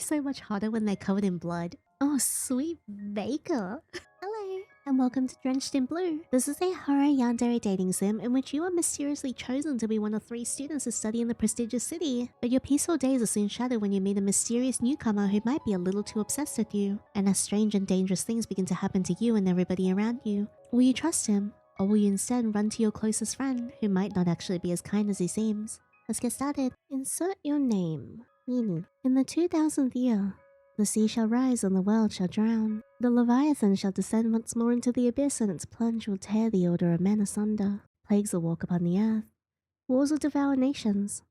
so much hotter when they're covered in blood. Oh, sweet baker. Hello, and welcome to Drenched in Blue. This is a horror Yandere dating sim in which you are mysteriously chosen to be one of 3 students to study in the prestigious city. But your peaceful days are soon shattered when you meet a mysterious newcomer who might be a little too obsessed with you, and as strange and dangerous things begin to happen to you and everybody around you. Will you trust him? Or will you instead run to your closest friend, who might not actually be as kind as he seems? Let's get started. Insert your name. In the 2000th year, the sea shall rise and the world shall drown. The Leviathan shall descend once more into the abyss, and its plunge will tear the order of men asunder. Plagues will walk upon the earth. Wars will devour nations.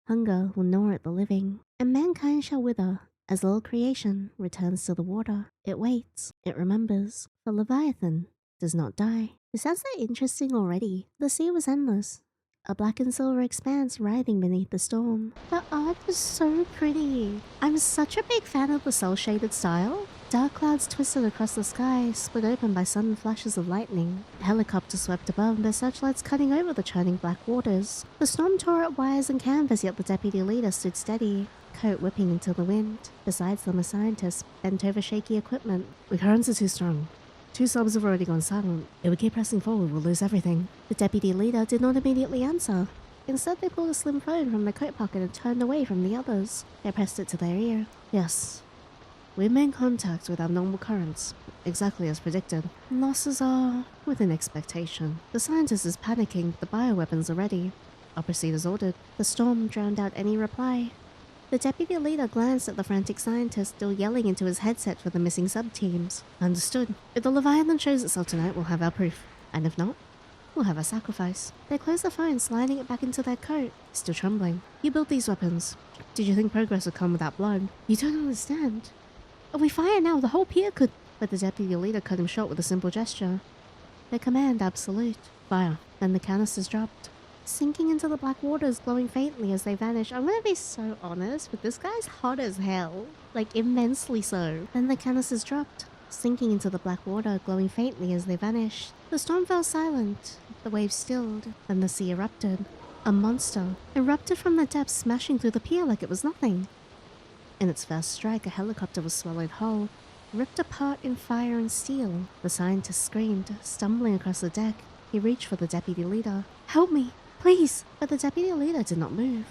Hunger will gnaw at the living. And mankind shall wither, as all creation returns to the water. It waits, it remembers. The Leviathan does not die. This sounds so interesting already. The sea was endless. A black and silver expanse writhing beneath the storm. The art was so pretty. I'm such a big fan of the cel-shaded style. Dark clouds twisted across the sky, split open by sudden flashes of lightning. Helicopters swept above, their searchlights cutting over the churning black waters. The storm tore at wires and canvas, yet the deputy leader stood steady, coat whipping into the wind. Besides them, a scientist bent over shaky equipment. The currents are too strong. 2 subs have already gone silent. If we keep pressing forward, we'll lose everything. The deputy leader did not immediately answer. Instead, they pulled a slim phone from their coat pocket and turned away from the others. They pressed it to their ear. Yes. We've made contact with abnormal currents, exactly as predicted. Losses are within expectation. The scientist is panicking, the bioweapons are ready. I'll proceed as ordered. The storm drowned out any reply. The deputy leader glanced at the frantic scientist, still yelling into his headset for the missing sub-teams. Understood. If the Leviathan shows itself tonight, we'll have our proof. And if not, we'll have our sacrifice. They closed the phone, sliding it back into their coat, still trembling. You built these weapons. Did you think progress would come without blood? You don't understand. If we fire now, the whole pier could... But the deputy leader cut him short with a simple gesture. Their command absolute. Fire. Then the canisters dropped, sinking into the black waters, glowing faintly as they vanished. I'm gonna be so honest, but this guy's hot as hell. Like, immensely so. Then the canisters dropped, sinking into the black water, glowing faintly as they vanished. The storm fell silent. The waves stilled. Then the sea erupted. A monster erupted from the depths, smashing through the pier like it was nothing. In its first strike, a helicopter was swallowed whole, ripped apart in fire and steel. The scientist screamed, stumbling across the deck. He reached for the deputy leader. Help me! Please! But the deputy leader did not move.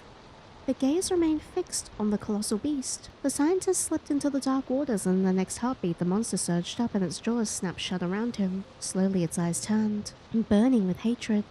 The gaze remained fixed on the colossal beast. The scientist slipped into the dark waters, and in the next heartbeat the monster surged up and its jaws snapped shut around him. Slowly its eyes turned, burning with hatred.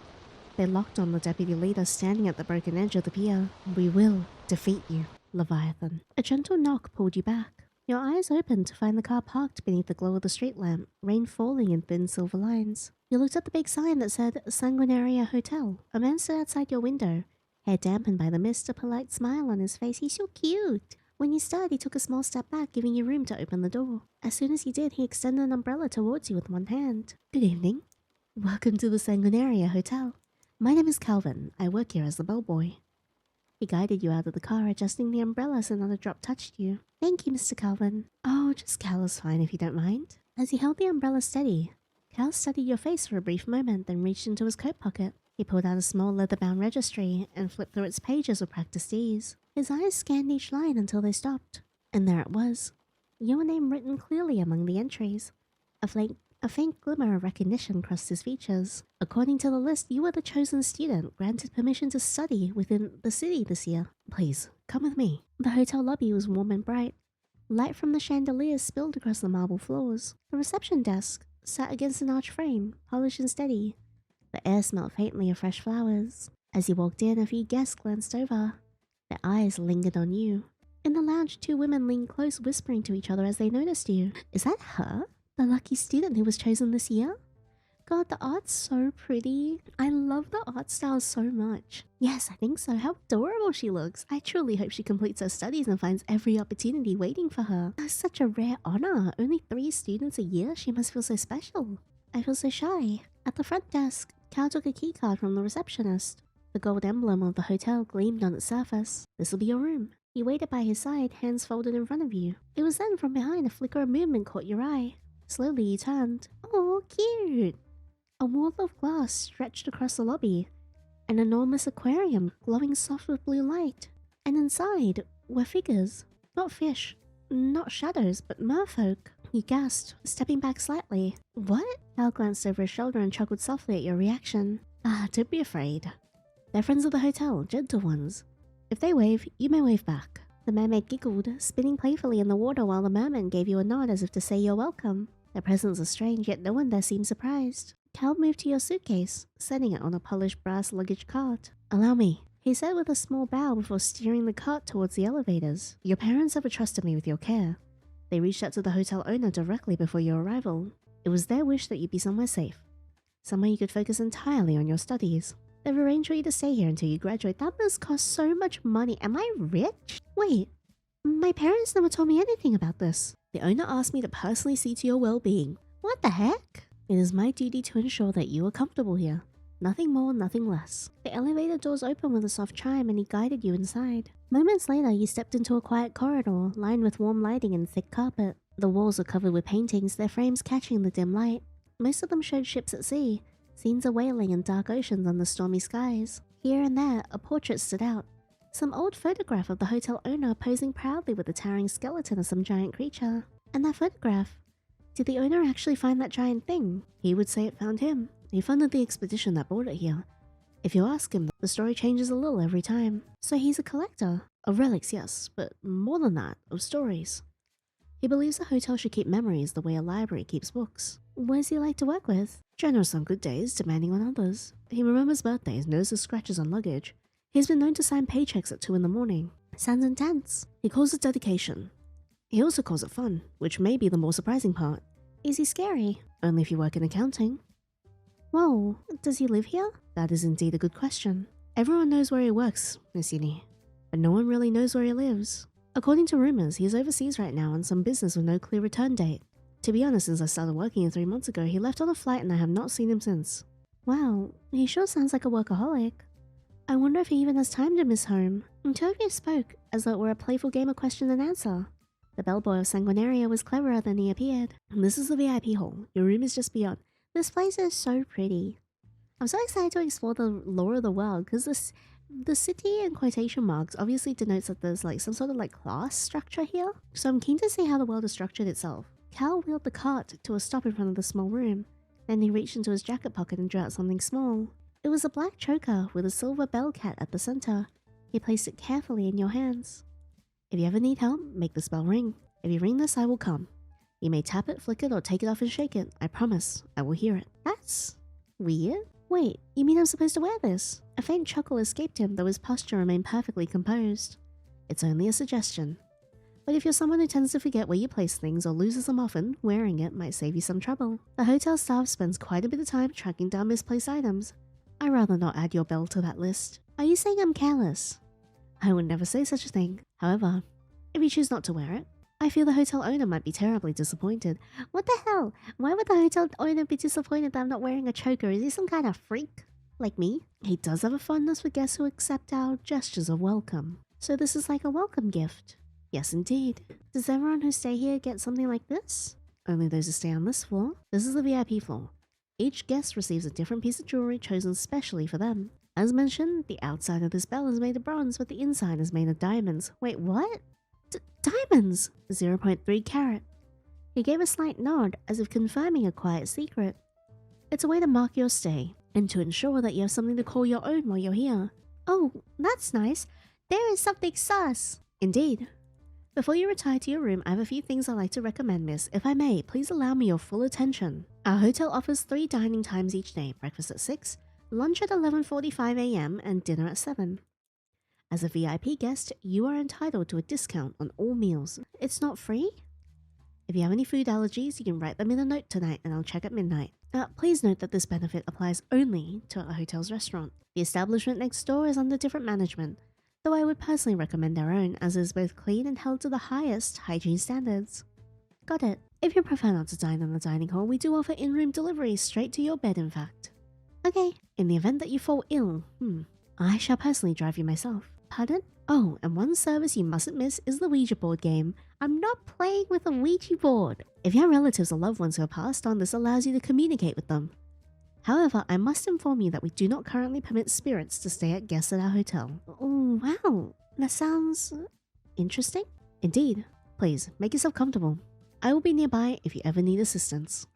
They locked on the deputy leader standing at the broken edge of the pier. We will defeat you, Leviathan. A gentle knock pulled you back. Your eyes opened to find the car parked beneath the glow of the street lamp, rain falling in thin silver lines. You looked at the big sign that said Sanguinaria Hotel. A man stood outside your window, hair dampened by the mist, a polite smile on his face. He's so cute. When you stirred, he took a small step back, giving you room to open the door. As soon as he did, he extended an umbrella towards you with one hand. Good evening. Welcome to the Sanguinaria Hotel. My name is Calvin. I work here as the bellboy. He guided you out of the car, adjusting the umbrella so not a drop touched you. Thank you, Mr. Calvin. Oh, just Cal is fine if you don't mind. As he held the umbrella steady, Cal studied your face for a brief moment, then reached into his coat pocket. He pulled out a small leather-bound registry and flipped through its pages with practiced ease. His eyes scanned each line until they stopped. And there it was. Your name written clearly among the entries. A faint glimmer of recognition crossed his features. According to the list, you were the chosen student, granted permission to study within the city this year. Please, come with me. The hotel lobby was warm and bright. Light from the chandeliers spilled across the marble floors. The reception desk sat against an arch frame, polished and steady. The air smelled faintly of fresh flowers. As you walked in, a few guests glanced over. Their eyes lingered on you. In the lounge, 2 women leaned close, whispering to each other as they noticed you. Is that her? The lucky student who was chosen this year? God, the art's so pretty. I love the art style so much. Yes, I think so. How adorable she looks. I truly hope she completes her studies and finds every opportunity waiting for her. That's such a rare honor. Only 3 students a year? She must feel so special. I feel so shy. At the front desk, Cal took a keycard from the receptionist. The gold emblem of the hotel gleamed on its surface. This'll be your room. You waited by his side, hands folded in front of you. It was then from behind a flicker of movement caught your eye. Slowly you turned. Oh, cute! A wall of glass stretched across the lobby. An enormous aquarium glowing soft with blue light. And inside were figures. Not fish, Not shadows, but merfolk. You gasped, stepping back slightly. What? Cal glanced over his shoulder and chuckled softly at your reaction. Ah, don't be afraid. They're friends of the hotel, gentle ones. If they wave, you may wave back. The mermaid giggled, spinning playfully in the water while the merman gave you a nod as if to say you're welcome. Their presence was strange, yet no one there seemed surprised. Cal moved to your suitcase, setting it on a polished brass luggage cart. Allow me, he said with a small bow before steering the cart towards the elevators. Your parents ever trusted me with your care. They reached out to the hotel owner directly before your arrival. It was their wish that you be somewhere safe. Somewhere you could focus entirely on your studies. They've arranged for you to stay here until you graduate. That must cost so much money. Am I rich? Wait, my parents never told me anything about this. The owner asked me to personally see to your well-being. What the heck? It is my duty to ensure that you are comfortable here. Nothing more, nothing less. The elevator doors opened with a soft chime and he guided you inside. Moments later, you stepped into a quiet corridor, lined with warm lighting and thick carpet. The walls were covered with paintings, their frames catching the dim light. Most of them showed ships at sea, scenes of whaling and dark oceans under stormy skies. Here and there, a portrait stood out. Some old photograph of the hotel owner posing proudly with the towering skeleton of some giant creature. And that photograph? Did the owner actually find that giant thing? He would say it found him. He funded the expedition that brought it here. If you ask him, the story changes a little every time. So he's a collector. Of relics, yes, but more than that, of stories. He believes a hotel should keep memories the way a library keeps books. What does he like to work with? Generous on good days, demanding on others. He remembers birthdays, notices scratches on luggage. He's been known to sign paychecks at 2 in the morning. Sounds intense. He calls it dedication. He also calls it fun, which may be the more surprising part. Is he scary? Only if you work in accounting. Whoa, does he live here? That is indeed a good question. Everyone knows where he works, Miss Yandere, but no one really knows where he lives. According to rumors, he is overseas right now on some business with no clear return date. To be honest, since I started working here 3 months ago, he left on a flight and I have not seen him since. Wow, he sure sounds like a workaholic. I wonder if he even has time to miss home. And two of you spoke, as though it were a playful game of question and answer. The bellboy of Sanguinaria was cleverer than he appeared. This is the VIP hall. Your room is just beyond. This place is so pretty. I'm so excited to explore the lore of the world because the city in quotation marks obviously denotes that there's like some sort of like class structure here. So I'm keen to see how the world is structured itself. Cal wheeled the cart to a stop in front of the small room. Then he reached into his jacket pocket and drew out something small. It was a black choker with a silver bell cat at the center. He placed it carefully in your hands. If you ever need help, make this bell ring. If you ring this, I will come. You may tap it, flick it, or take it off and shake it. I promise, I will hear it. That's weird. Wait, you mean I'm supposed to wear this? A faint chuckle escaped him, though his posture remained perfectly composed. It's only a suggestion. But if you're someone who tends to forget where you place things or loses them often, wearing it might save you some trouble. The hotel staff spends quite a bit of time tracking down misplaced items. I'd rather not add your bell to that list. Are you saying I'm careless? I would never say such a thing. However, if you choose not to wear it, I feel the hotel owner might be terribly disappointed. What the hell? Why would the hotel owner be disappointed that I'm not wearing a choker? Is he some kind of freak? Like me? He does have a fondness for guests who accept our gestures of welcome. So this is like a welcome gift. Yes, indeed. Does everyone who stay here get something like this? Only those who stay on this floor. This is the VIP floor. Each guest receives a different piece of jewelry chosen specially for them. As mentioned, the outside of this bell is made of bronze, but the inside is made of diamonds. Wait, what? Diamonds! 0.3 carat. He gave a slight nod, as if confirming a quiet secret. It's a way to mark your stay, and to ensure that you have something to call your own while you're here. Oh, that's nice. There is something sus. Indeed. Before you retire to your room, I have a few things I'd like to recommend, miss. If I may, please allow me your full attention. Our hotel offers 3 dining times each day, breakfast at 6, lunch at 11:45 AM, and dinner at 7. As a VIP guest, you are entitled to a discount on all meals. It's not free? If you have any food allergies, you can write them in a note tonight and I'll check at midnight. Please note that this benefit applies only to our hotel's restaurant. The establishment next door is under different management, though I would personally recommend our own, as it is both clean and held to the highest hygiene standards. Got it. If you prefer not to dine in the dining hall, we do offer in-room delivery straight to your bed, in fact. Okay, in the event that you fall ill, I shall personally drive you myself. Pardon? Oh, and one service you mustn't miss is the Ouija board game. I'm not playing with a Ouija board. If you have relatives or loved ones who have passed on, this allows you to communicate with them. However, I must inform you that we do not currently permit spirits to stay at our hotel. Oh, wow. That sounds interesting. Indeed. Please, make yourself comfortable. I will be nearby if you ever need assistance.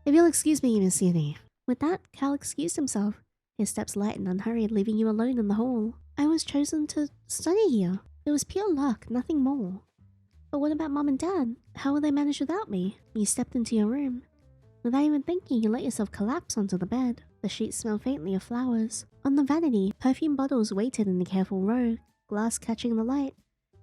If you'll excuse me, Miss Yandere. With that, Cal excused himself. His steps light and unhurried, leaving you alone in the hall. I was chosen to study here. It was pure luck, nothing more. But what about Mom and Dad? How will they manage without me? You stepped into your room. Without even thinking, you let yourself collapse onto the bed. The sheets smelled faintly of flowers. On the vanity, perfume bottles waited in a careful row, glass catching the light.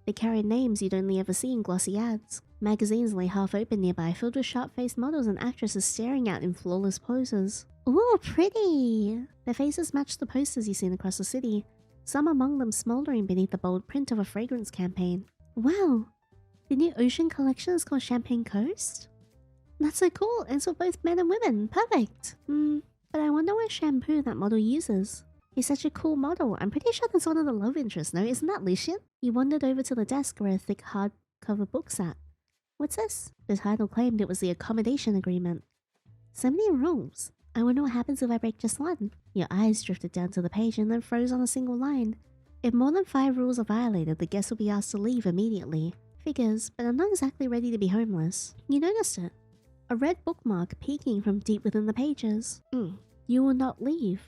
They carried names you'd only ever see in glossy ads. Magazines lay half open nearby, filled with sharp-faced models and actresses staring out in flawless poses. Ooh, pretty! Their faces matched the posters you've seen across the city, some among them smoldering beneath the bold print of a fragrance campaign. Wow! The new Ocean collection is called Champagne Coast? That's so cool, and it's for both men and women. Perfect! But I wonder what shampoo that model uses. He's such a cool model. I'm pretty sure that's one of the love interests, no? Isn't that Lucien? You wandered over to the desk where a thick hardcover book sat. What's this? The title claimed it was the accommodation agreement. So many rules. I wonder what happens if I break just one. Your eyes drifted down to the page and then froze on a single line. If more than 5 rules are violated, the guest will be asked to leave immediately. Figures, but I'm not exactly ready to be homeless. You noticed it. A red bookmark peeking from deep within the pages. You will not leave.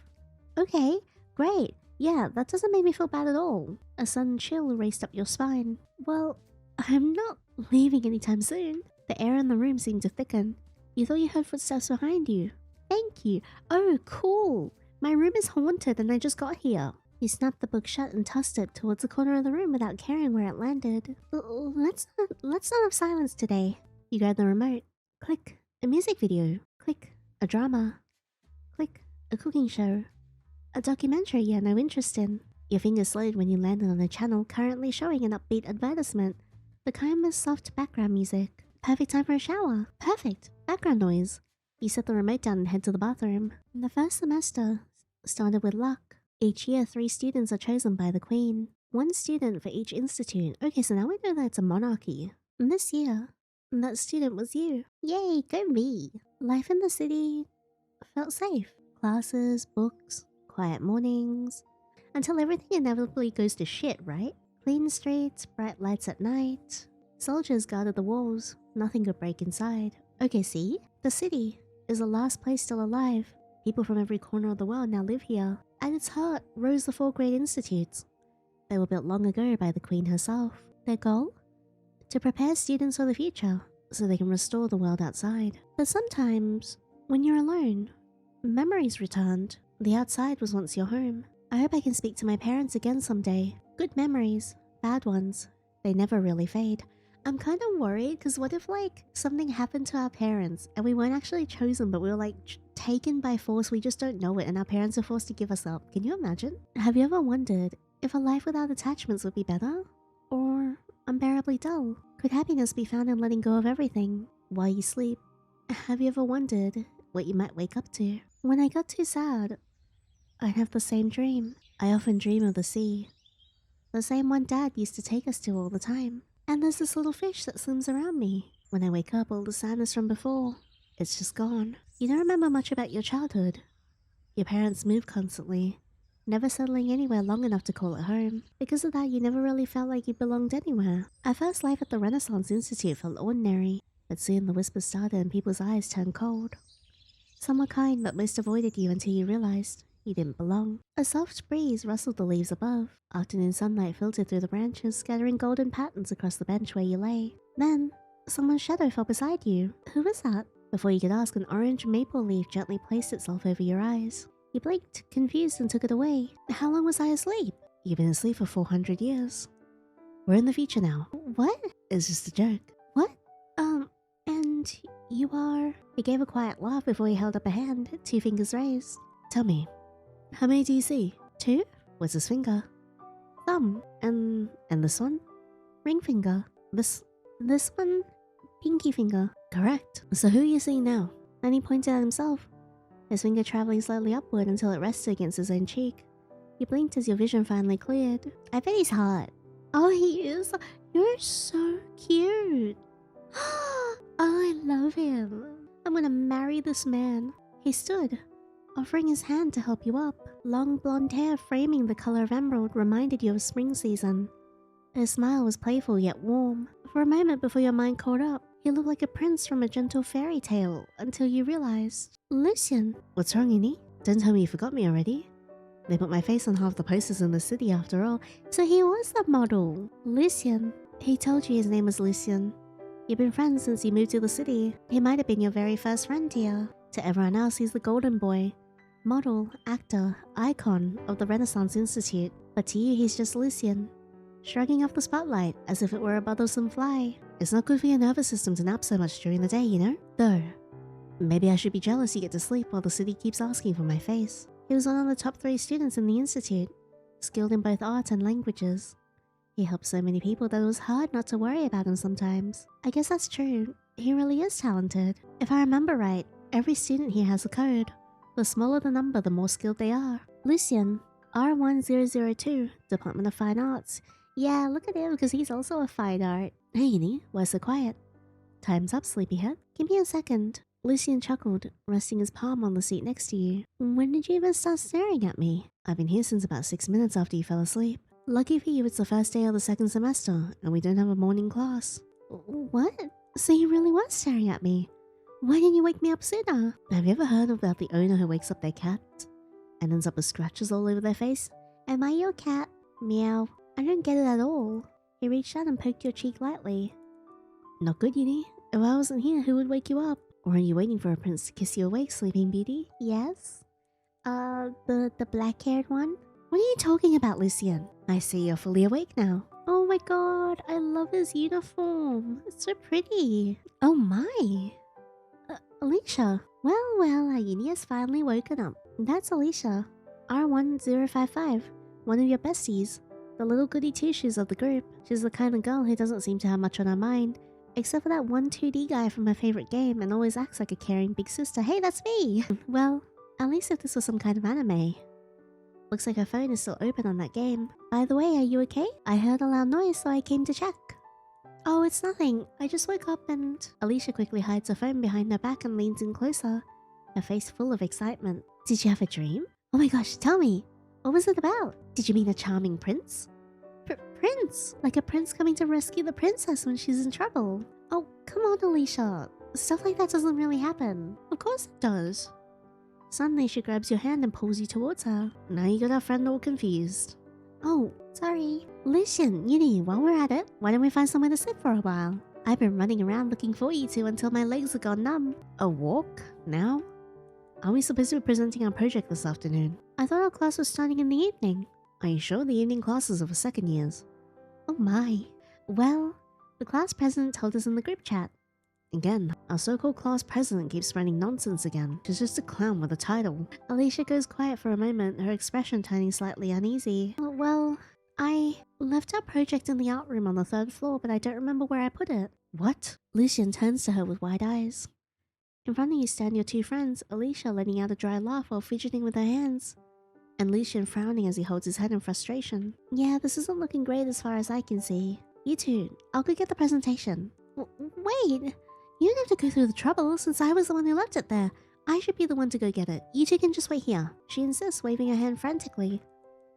Okay, great. Yeah, that doesn't make me feel bad at all. A sudden chill raced up your spine. Well, I'm not leaving anytime soon. The air in the room seemed to thicken. You thought you heard footsteps behind you. Thank you. Oh, cool. My room is haunted and I just got here. You snapped the book shut and tossed it towards the corner of the room without caring where it landed. Let's not have silence today. You grabbed the remote. Click. A music video. Click. A drama. Click. A cooking show. A documentary you had no interest in. Your fingers slowed when you landed on a channel currently showing an upbeat advertisement. The kind with soft background music. Perfect time for a shower. Perfect. Background noise. You set the remote down and head to the bathroom. The first semester started with luck. Each year, 3 students are chosen by the Queen. 1 student for each institute. Okay, so now we know that it's a monarchy. And this year, that student was you. Yay, go me. Life in the city felt safe. Classes, books, quiet mornings. Until everything inevitably goes to shit, right? Clean streets, bright lights at night. Soldiers guarded the walls. Nothing could break inside. Okay, see? The city is the last place still alive. People from every corner of the world now live here. At its heart rose the 4 great institutes. They were built long ago by the Queen herself. Their goal? To prepare students for the future, so they can restore the world outside. But sometimes, when you're alone, memories returned. The outside was once your home. I hope I can speak to my parents again someday. Good memories, bad ones, they never really fade. I'm kind of worried because what if like something happened to our parents and we weren't actually chosen but we were like taken by force, we just don't know it and our parents are forced to give us up. Can you imagine? Have you ever wondered if a life without attachments would be better? Or unbearably dull? Could happiness be found in letting go of everything while you sleep? Have you ever wondered what you might wake up to? When I got too sad, I'd have the same dream. I often dream of the sea. The same one Dad used to take us to all the time. And there's this little fish that swims around me. When I wake up, all the sadness from before, it's just gone. You don't remember much about your childhood. Your parents moved constantly, never settling anywhere long enough to call it home. Because of that, you never really felt like you belonged anywhere. Our first life at the Renaissance Institute felt ordinary, but soon the whispers started and people's eyes turned cold. Some were kind, but most avoided you until you realized you didn't belong. A soft breeze rustled the leaves above. Afternoon sunlight filtered through the branches, scattering golden patterns across the bench where you lay. Then, someone's shadow fell beside you. Who was that? Before you could ask, an orange maple leaf gently placed itself over your eyes. You blinked, confused, and took it away. How long was I asleep? You've been asleep for 400 years. We're in the future now. What? It's just a joke. What? And you are... He gave a quiet laugh before he held up a hand, 2 fingers raised. Tell me, how many do you see? 2? What's his finger? Thumb. And this one? Ring finger. This one? Pinky finger. Correct. So who are you seeing now? Then he pointed at himself, his finger traveling slowly upward until it rested against his own cheek. You blinked as your vision finally cleared. I bet he's hot. Oh, he is? You're so cute. Oh, I love him. I'm gonna marry this man. He stood, offering his hand to help you up. Long blonde hair framing the color of emerald reminded you of spring season. His smile was playful yet warm. For a moment before your mind caught up, he looked like a prince from a gentle fairy tale until you realized. Lucien. What's wrong, Yandere? Don't tell me you forgot me already. They put my face on half the posters in the city after all, so he was the model. Lucien. He told you his name was Lucien. You've been friends since you moved to the city. He might have been your very first friend here. To everyone else, he's the golden boy. Model, actor, icon of the Renaissance Institute. But to you, he's just Lucien. Shrugging off the spotlight as if it were a bothersome fly. It's not good for your nervous system to nap so much during the day, you know? Though, maybe I should be jealous you get to sleep while the city keeps asking for my face. He was one of the top 3 students in the institute, skilled in both art and languages. He helped so many people that it was hard not to worry about him sometimes. I guess that's true. He really is talented. If I remember right, every student here has a code. The smaller the number, the more skilled they are. Lucien, R1002, Department of Fine Arts. Yeah, look at him because he's also a fine art. Hey, Yandere, why so quiet? Time's up, sleepyhead. Give me a second. Lucien chuckled, resting his palm on the seat next to you. When did you even start staring at me? I've been here since about 6 minutes after you fell asleep. Lucky for you, it's the first day of the second semester, and we don't have a morning class. What? So you really were staring at me? Why didn't you wake me up sooner? Have you ever heard about the owner who wakes up their cat and ends up with scratches all over their face? Am I your cat? Meow. I don't get it at all. He reached out and poked your cheek lightly. Not good, Yandere. If I wasn't here, who would wake you up? Or are you waiting for a prince to kiss you awake, Sleeping Beauty? Yes? The black-haired one? What are you talking about, Lucien? I see you're fully awake now. Oh my god, I love his uniform. It's so pretty. Oh my. Alicia. Well, Yandere has finally woken up. That's Alicia. R1055. One of your besties. The little goody two-shoes of the group. She's the kind of girl who doesn't seem to have much on her mind. Except for that one 2D guy from her favorite game and always acts like a caring big sister. Hey, that's me! Well, at least if this was some kind of anime. Looks like her phone is still open on that game. By the way, are you okay? I heard a loud noise, so I came to check. Oh, it's nothing. I just woke up and... Alicia quickly hides her phone behind her back and leans in closer, her face full of excitement. Did you have a dream? Oh my gosh, tell me. What was it about? Did you mean a charming prince? Prince? Like a prince coming to rescue the princess when she's in trouble. Oh, come on, Alicia. Stuff like that doesn't really happen. Of course it does. Suddenly she grabs your hand and pulls you towards her. Now you got our friend all confused. Oh, sorry. Lucien, Yandere, while we're at it, why don't we find somewhere to sit for a while? I've been running around looking for you two until my legs have gone numb. A walk? Now? Are we supposed to be presenting our project this afternoon? I thought our class was starting in the evening. Are you sure? The evening classes are for second years. Oh my. Well, the class president told us in the group chat. Again, our so-called class president keeps spreading nonsense again. She's just a clown with a title. Alicia goes quiet for a moment, her expression turning slightly uneasy. Well, I left our project in the art room on the 3rd floor, but I don't remember where I put it. What? Lucien turns to her with wide eyes. In front of you stand your 2 friends, Alicia letting out a dry laugh while fidgeting with her hands, and Lucien frowning as he holds his head in frustration. Yeah, this isn't looking great as far as I can see. You two, I'll go get the presentation. Wait! You don't have to go through the trouble since I was the one who left it there. I should be the one to go get it. You two can just wait here. She insists, waving her hand frantically.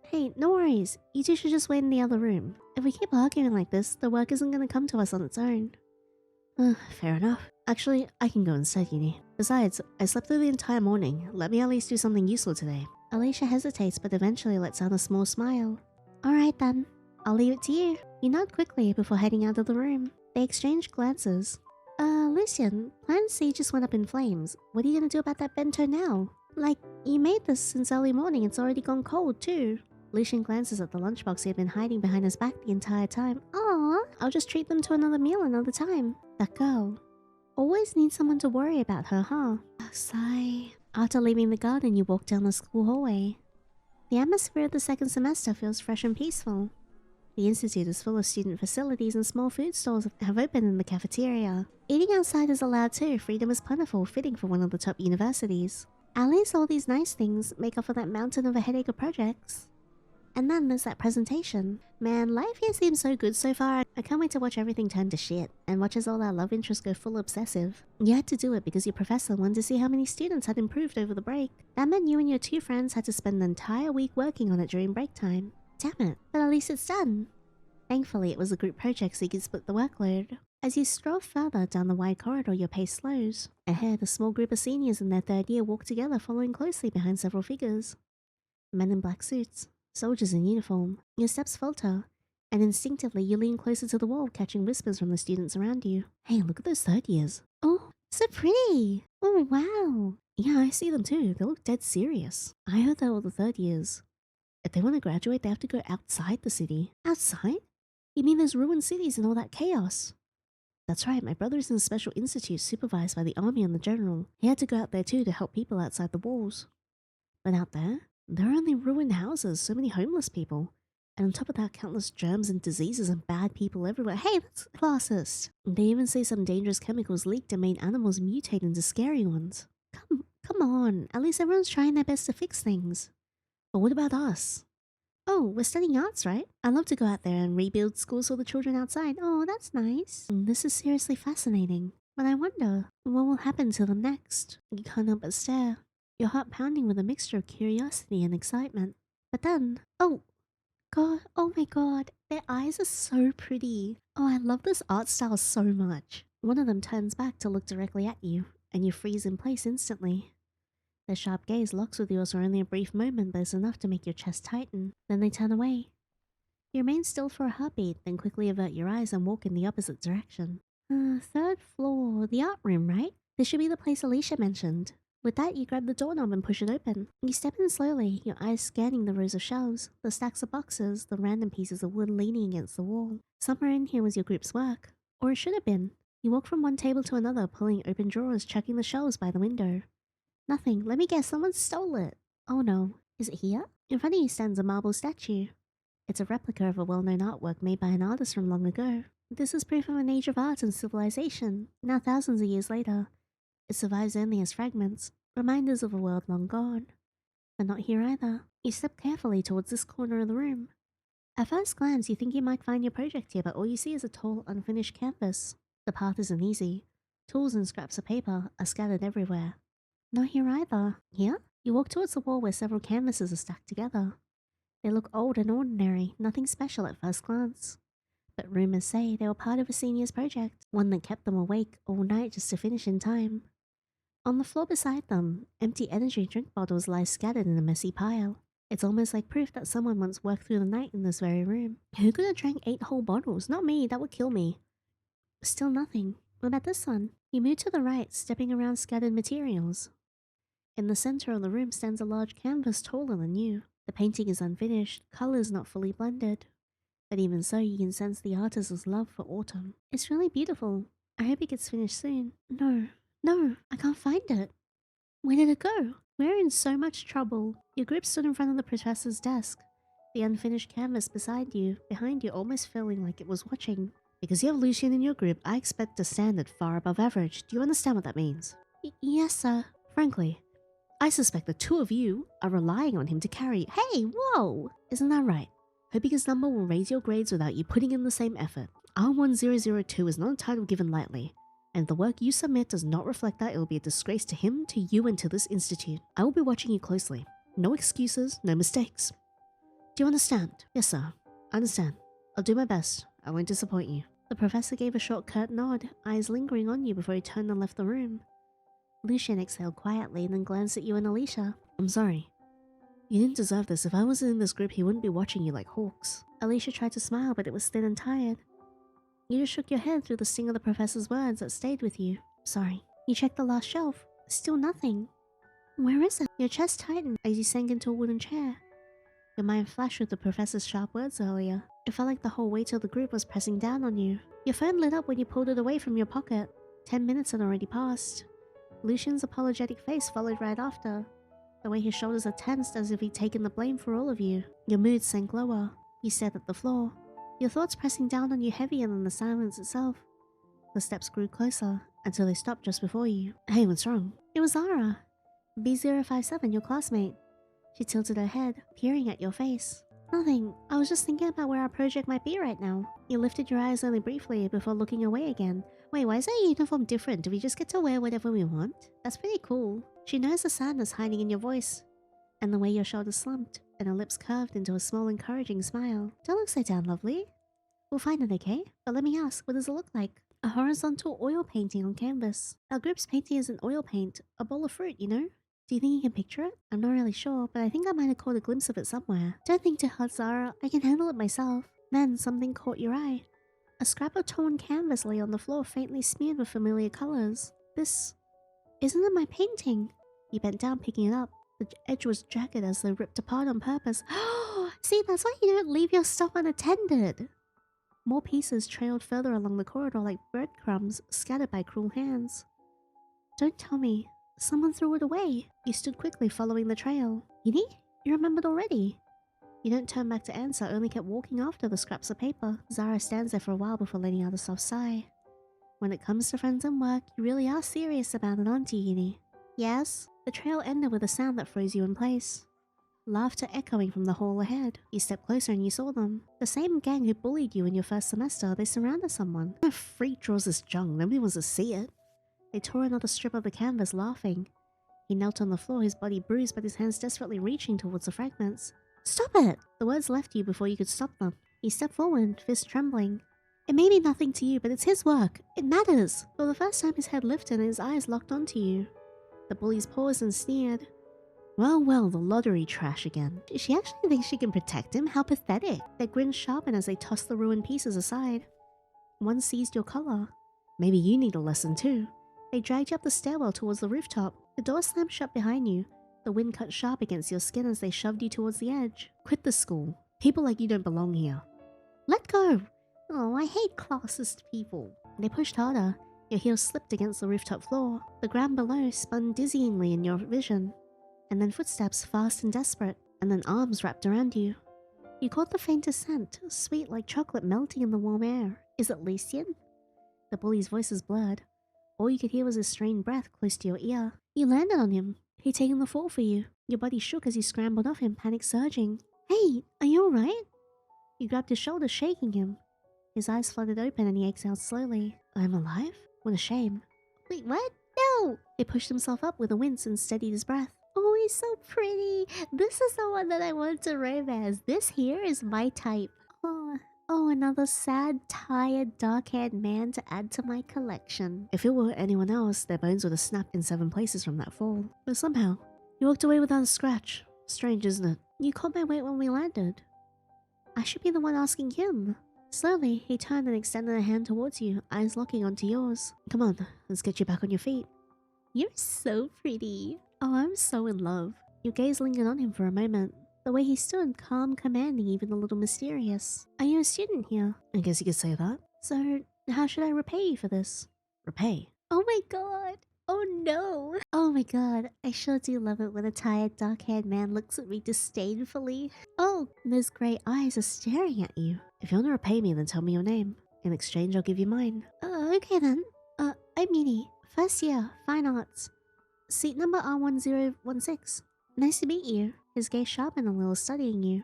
Hey, no worries. You two should just wait in the other room. If we keep arguing like this, the work isn't going to come to us on its own. Fair enough. Actually, I can go instead, Yandere. Besides, I slept through the entire morning. Let me at least do something useful today. Alicia hesitates but eventually lets out a small smile. Alright then. I'll leave it to you. You nod quickly before heading out of the room. They exchange glances. Lucien, Plan C just went up in flames. What are you gonna do about that bento now? Like, you made this since early morning, it's already gone cold too. Lucien glances at the lunchbox he had been hiding behind his back the entire time. Aww, I'll just treat them to another meal another time. That girl. Always needs someone to worry about her, huh? Sigh. After leaving the garden, you walk down the school hallway. The atmosphere of the second semester feels fresh and peaceful. The institute is full of student facilities and small food stalls have opened in the cafeteria. Eating outside is allowed too, freedom is plentiful, fitting for one of the top universities. At least all these nice things make up for that mountain of a headache of projects. And then there's that presentation. Man, life here seems so good so far. I can't wait to watch everything turn to shit, and watch as all our love interests go full obsessive. You had to do it because your professor wanted to see how many students had improved over the break. That meant you and your 2 friends had to spend the entire week working on it during break time. Damn it, but at least it's done. Thankfully, it was a group project so you could split the workload. As you stroll further down the wide corridor, your pace slows. Ahead, a small group of seniors in their third year walk together, following closely behind several figures. Men in black suits, soldiers in uniform. Your steps falter, and instinctively you lean closer to the wall, catching whispers from the students around you. Hey, look at those third years. Oh, so pretty. Oh, wow. Yeah, I see them too. They look dead serious. I heard they're all the third years. If they want to graduate, they have to go outside the city. Outside? You mean those ruined cities and all that chaos? That's right, my brother is in a special institute supervised by the army and the general. He had to go out there too to help people outside the walls. But out there are only ruined houses, so many homeless people. And on top of that, countless germs and diseases and bad people everywhere. Hey, that's classist. They even say some dangerous chemicals leaked and made animals mutate into scary ones. Come on, at least everyone's trying their best to fix things. But what about us? Oh, we're studying arts, right? I'd love to go out there and rebuild schools for the children outside. Oh, that's nice. This is seriously fascinating. But I wonder, what will happen to them next? You can't help but stare, your heart pounding with a mixture of curiosity and excitement. But then, oh my god, their eyes are so pretty. Oh, I love this art style so much. One of them turns back to look directly at you, and you freeze in place instantly. Their sharp gaze locks with yours for only a brief moment, but it's enough to make your chest tighten. Then they turn away. You remain still for a heartbeat, then quickly avert your eyes and walk in the opposite direction. Third floor, the art room, right? This should be the place Alicia mentioned. With that, you grab the doorknob and push it open. You step in slowly, your eyes scanning the rows of shelves, the stacks of boxes, the random pieces of wood leaning against the wall. Somewhere in here was your group's work. Or it should have been. You walk from one table to another, pulling open drawers, checking the shelves by the window. Nothing. Let me guess, someone stole it. Oh no. Is it here? In front of you stands a marble statue. It's a replica of a well-known artwork made by an artist from long ago. This is proof of an age of art and civilization. Now thousands of years later, it survives only as fragments, reminders of a world long gone. But not here either. You step carefully towards this corner of the room. At first glance, you think you might find your project here, but all you see is a tall, unfinished canvas. The path isn't easy. Tools and scraps of paper are scattered everywhere. Not here either. Here? You walk towards the wall where several canvases are stacked together. They look old and ordinary, nothing special at first glance. But rumors say they were part of a senior's project, one that kept them awake all night just to finish in time. On the floor beside them, empty energy drink bottles lie scattered in a messy pile. It's almost like proof that someone once worked through the night in this very room. Who could have drank 8 whole bottles? Not me, that would kill me. Still nothing. What about this one? You move to the right, stepping around scattered materials. In the center of the room stands a large canvas taller than you. The painting is unfinished, colors not fully blended. But even so, you can sense the artist's love for autumn. It's really beautiful. I hope it gets finished soon. No, I can't find it. Where did it go? We're in so much trouble. Your group stood in front of the professor's desk, the unfinished canvas behind you, almost feeling like it was watching. Because you have Lucien in your group, I expect a standard far above average. Do you understand what that means? Yes, sir. Frankly, I suspect the two of you are relying on him to carry. Hey, whoa! Isn't that right? Hoping his number will raise your grades without you putting in the same effort. R1002 is not a title given lightly, and if the work you submit does not reflect that, it will be a disgrace to him, to you, and to this institute. I will be watching you closely. No excuses, no mistakes. Do you understand? Yes, sir. I understand. I'll do my best. I won't disappoint you. The professor gave a short curt nod, eyes lingering on you before he turned and left the room. Lucien exhaled quietly and then glanced at you and Alicia. I'm sorry. You didn't deserve this. If I wasn't in this group, he wouldn't be watching you like hawks. Alicia tried to smile, but it was thin and tired. You just shook your head through the sting of the professor's words that stayed with you. Sorry. You checked the last shelf. Still nothing. Where is it? Your chest tightened as you sank into a wooden chair. Your mind flashed with the professor's sharp words earlier. It felt like the whole weight of the group was pressing down on you. Your phone lit up when you pulled it away from your pocket. 10 minutes had already passed. Lucien's apologetic face followed right after, the way his shoulders are tensed as if he'd taken the blame for all of you. Your mood sank lower. You stared at the floor, your thoughts pressing down on you heavier than the silence itself. The steps grew closer, until they stopped just before you. Hey, what's wrong? It was Zara. B057, your classmate. She tilted her head, peering at your face. Nothing. I was just thinking about where our project might be right now. You lifted your eyes only briefly before looking away again. Wait, why is our uniform different? Do we just get to wear whatever we want? That's pretty cool. She knows the sadness hiding in your voice, and the way your shoulders slumped, and her lips curved into a small encouraging smile. Don't look so down, lovely. We'll find it, okay? But let me ask, what does it look like? A horizontal oil painting on canvas. Our group's painting is an oil paint, a bowl of fruit, you know? Do you think you can picture it? I'm not really sure, but I think I might have caught a glimpse of it somewhere. Don't think too hard, Zara. I can handle it myself. Then something caught your eye. A scrap of torn canvas lay on the floor, faintly smeared with familiar colors. This... isn't it my painting? He bent down, picking it up. The edge was jagged as though ripped apart on purpose. See, that's why you don't leave your stuff unattended. More pieces trailed further along the corridor like breadcrumbs scattered by cruel hands. Don't tell me. Someone threw it away. You stood quickly, following the trail. Yinny? You remembered already. You don't turn back to answer, only kept walking after the scraps of paper. Zara stands there for a while before letting out a soft sigh. When it comes to friends and work, you really are serious about it, aren't you, Yinny? Yes? The trail ended with a sound that froze you in place. Laughter echoing from the hall ahead. You stepped closer and you saw them. The same gang who bullied you in your first semester. They surrounded someone. A freak draws this junk. Nobody wants to see it. They tore another strip of the canvas, laughing. He knelt on the floor, his body bruised, but his hands desperately reaching towards the fragments. Stop it! The words left you before you could stop them. He stepped forward, fist trembling. It may be nothing to you, but it's his work. It matters. For the first time, his head lifted and his eyes locked onto you. The bullies paused and sneered. Well, the lottery trash again. She actually thinks she can protect him? How pathetic. Their grins sharpened as they tossed the ruined pieces aside. One seized your collar. Maybe you need a lesson too. They dragged you up the stairwell towards the rooftop. The door slammed shut behind you. The wind cut sharp against your skin as they shoved you towards the edge. Quit the school. People like you don't belong here. Let go! Oh, I hate classist people. They pushed harder. Your heels slipped against the rooftop floor. The ground below spun dizzyingly in your vision. And then footsteps, fast and desperate, and then arms wrapped around you. You caught the faintest scent, sweet like chocolate melting in the warm air. Is it Lucien? The bully's voice was blurred. All you could hear was his strained breath close to your ear. You landed on him. He'd taken the fall for you. Your body shook as you scrambled off him, panic surging. Hey, are you alright? You grabbed his shoulder, shaking him. His eyes fluttered open and he exhaled slowly. I'm alive? What a shame. Wait, what? No! He pushed himself up with a wince and steadied his breath. Oh, he's so pretty. This is the one that I want to romance. This here is my type. Oh, another sad, tired, dark-haired man to add to my collection. If it were anyone else, their bones would have snapped in 7 places from that fall. But somehow, you walked away without a scratch. Strange, isn't it? You caught my weight when we landed. I should be the one asking him. Slowly, he turned and extended a hand towards you, eyes locking onto yours. Come on, let's get you back on your feet. You're so pretty. Oh, I'm so in love. Your gaze lingered on him for a moment. The way he stood, calm, commanding, even a little mysterious. Are you a student here? I guess you could say that. So, how should I repay you for this? Repay? Oh my god. Oh no. Oh my god. I sure do love it when a tired, dark-haired man looks at me disdainfully. Oh, those grey eyes are staring at you. If you want to repay me, then tell me your name. In exchange, I'll give you mine. Okay then. I'm Yinny. First year, Fine Arts. Seat number R1016. Nice to meet you. His gaze sharpened a little, studying you.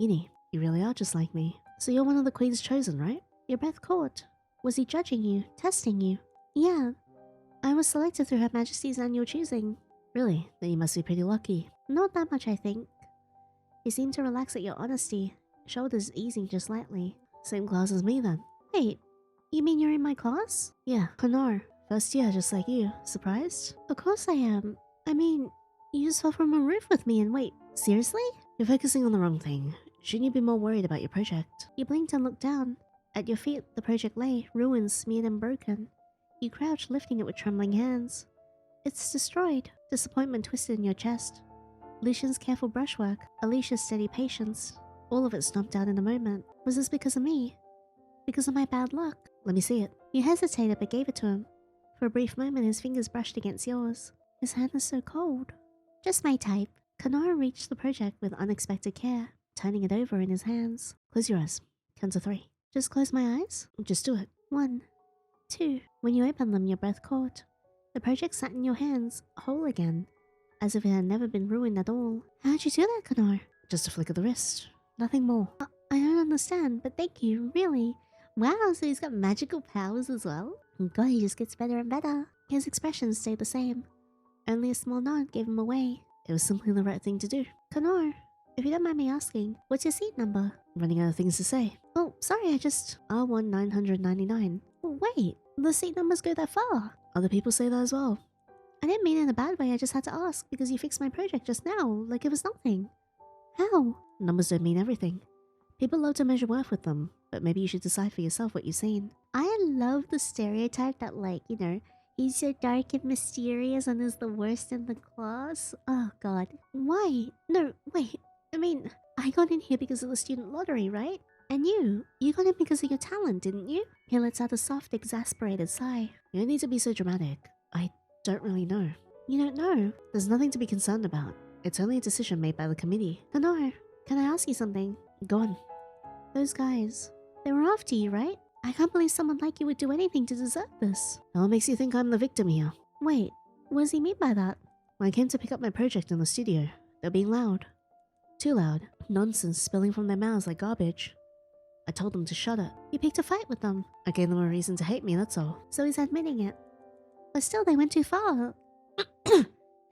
Yinny, you really are just like me. So you're one of the queens chosen, right? Your breath caught. Was he judging you? Testing you? Yeah. I was selected through Her Majesty's annual choosing. Really? Then you must be pretty lucky. Not that much, I think. He seemed to relax at your honesty, shoulders easing just lightly. Same class as me then. Wait, you mean you're in my class? Yeah, Kanoire. First year, just like you. Surprised? Of course I am. I mean, you just fell from a roof with me and wait, seriously? You're focusing on the wrong thing. Shouldn't you be more worried about your project? You blinked and looked down. At your feet, the project lay, ruins smeared and broken. You crouched, lifting it with trembling hands. It's destroyed. Disappointment twisted in your chest. Lucien's careful brushwork, Alicia's steady patience. All of it stomped out in a moment. Was this because of me? Because of my bad luck? Let me see it. You hesitated but gave it to him. For a brief moment, his fingers brushed against yours. His hand was so cold. Just my type. Kanoire reached the project with unexpected care, turning it over in his hands. Close your eyes. Count to 3. Just close my eyes? Just do it. 1, 2. When you opened them, your breath caught. The project sat in your hands, whole again, as if it had never been ruined at all. How'd you do that, Kanoire? Just a flick of the wrist. Nothing more. I don't understand, but thank you, really. Wow, so he's got magical powers as well? God, he just gets better and better. His expression stayed the same. Only a small nod gave him away. It was simply the right thing to do. Kanoire, if you don't mind me asking, what's your seat number? I'm running out of things to say. Oh, sorry, I just... R1 999. Wait, the seat numbers go that far. Other people say that as well. I didn't mean it in a bad way, I just had to ask because you fixed my project just now, like it was nothing. How? Numbers don't mean everything. People love to measure worth with them, but maybe you should decide for yourself what you've seen. I love the stereotype that, like, you know, he's so dark and mysterious and is the worst in the class. Oh god. Why? No, wait. I mean, I got in here because of the student lottery, right? And you got in because of your talent, didn't you? He lets out a soft, exasperated sigh. You don't need to be so dramatic. I don't really know. You don't know? There's nothing to be concerned about. It's only a decision made by the committee. Kanoire, can I ask you something? Go on. Those guys, they were after you, right? I can't believe someone like you would do anything to deserve this. What makes you think I'm the victim here? Wait, what does he mean by that? When I came to pick up my project in the studio, they're being loud. Too loud. Nonsense spilling from their mouths like garbage. I told them to shut it. You picked a fight with them. I gave them a reason to hate me, that's all. So he's admitting it. But still, they went too far.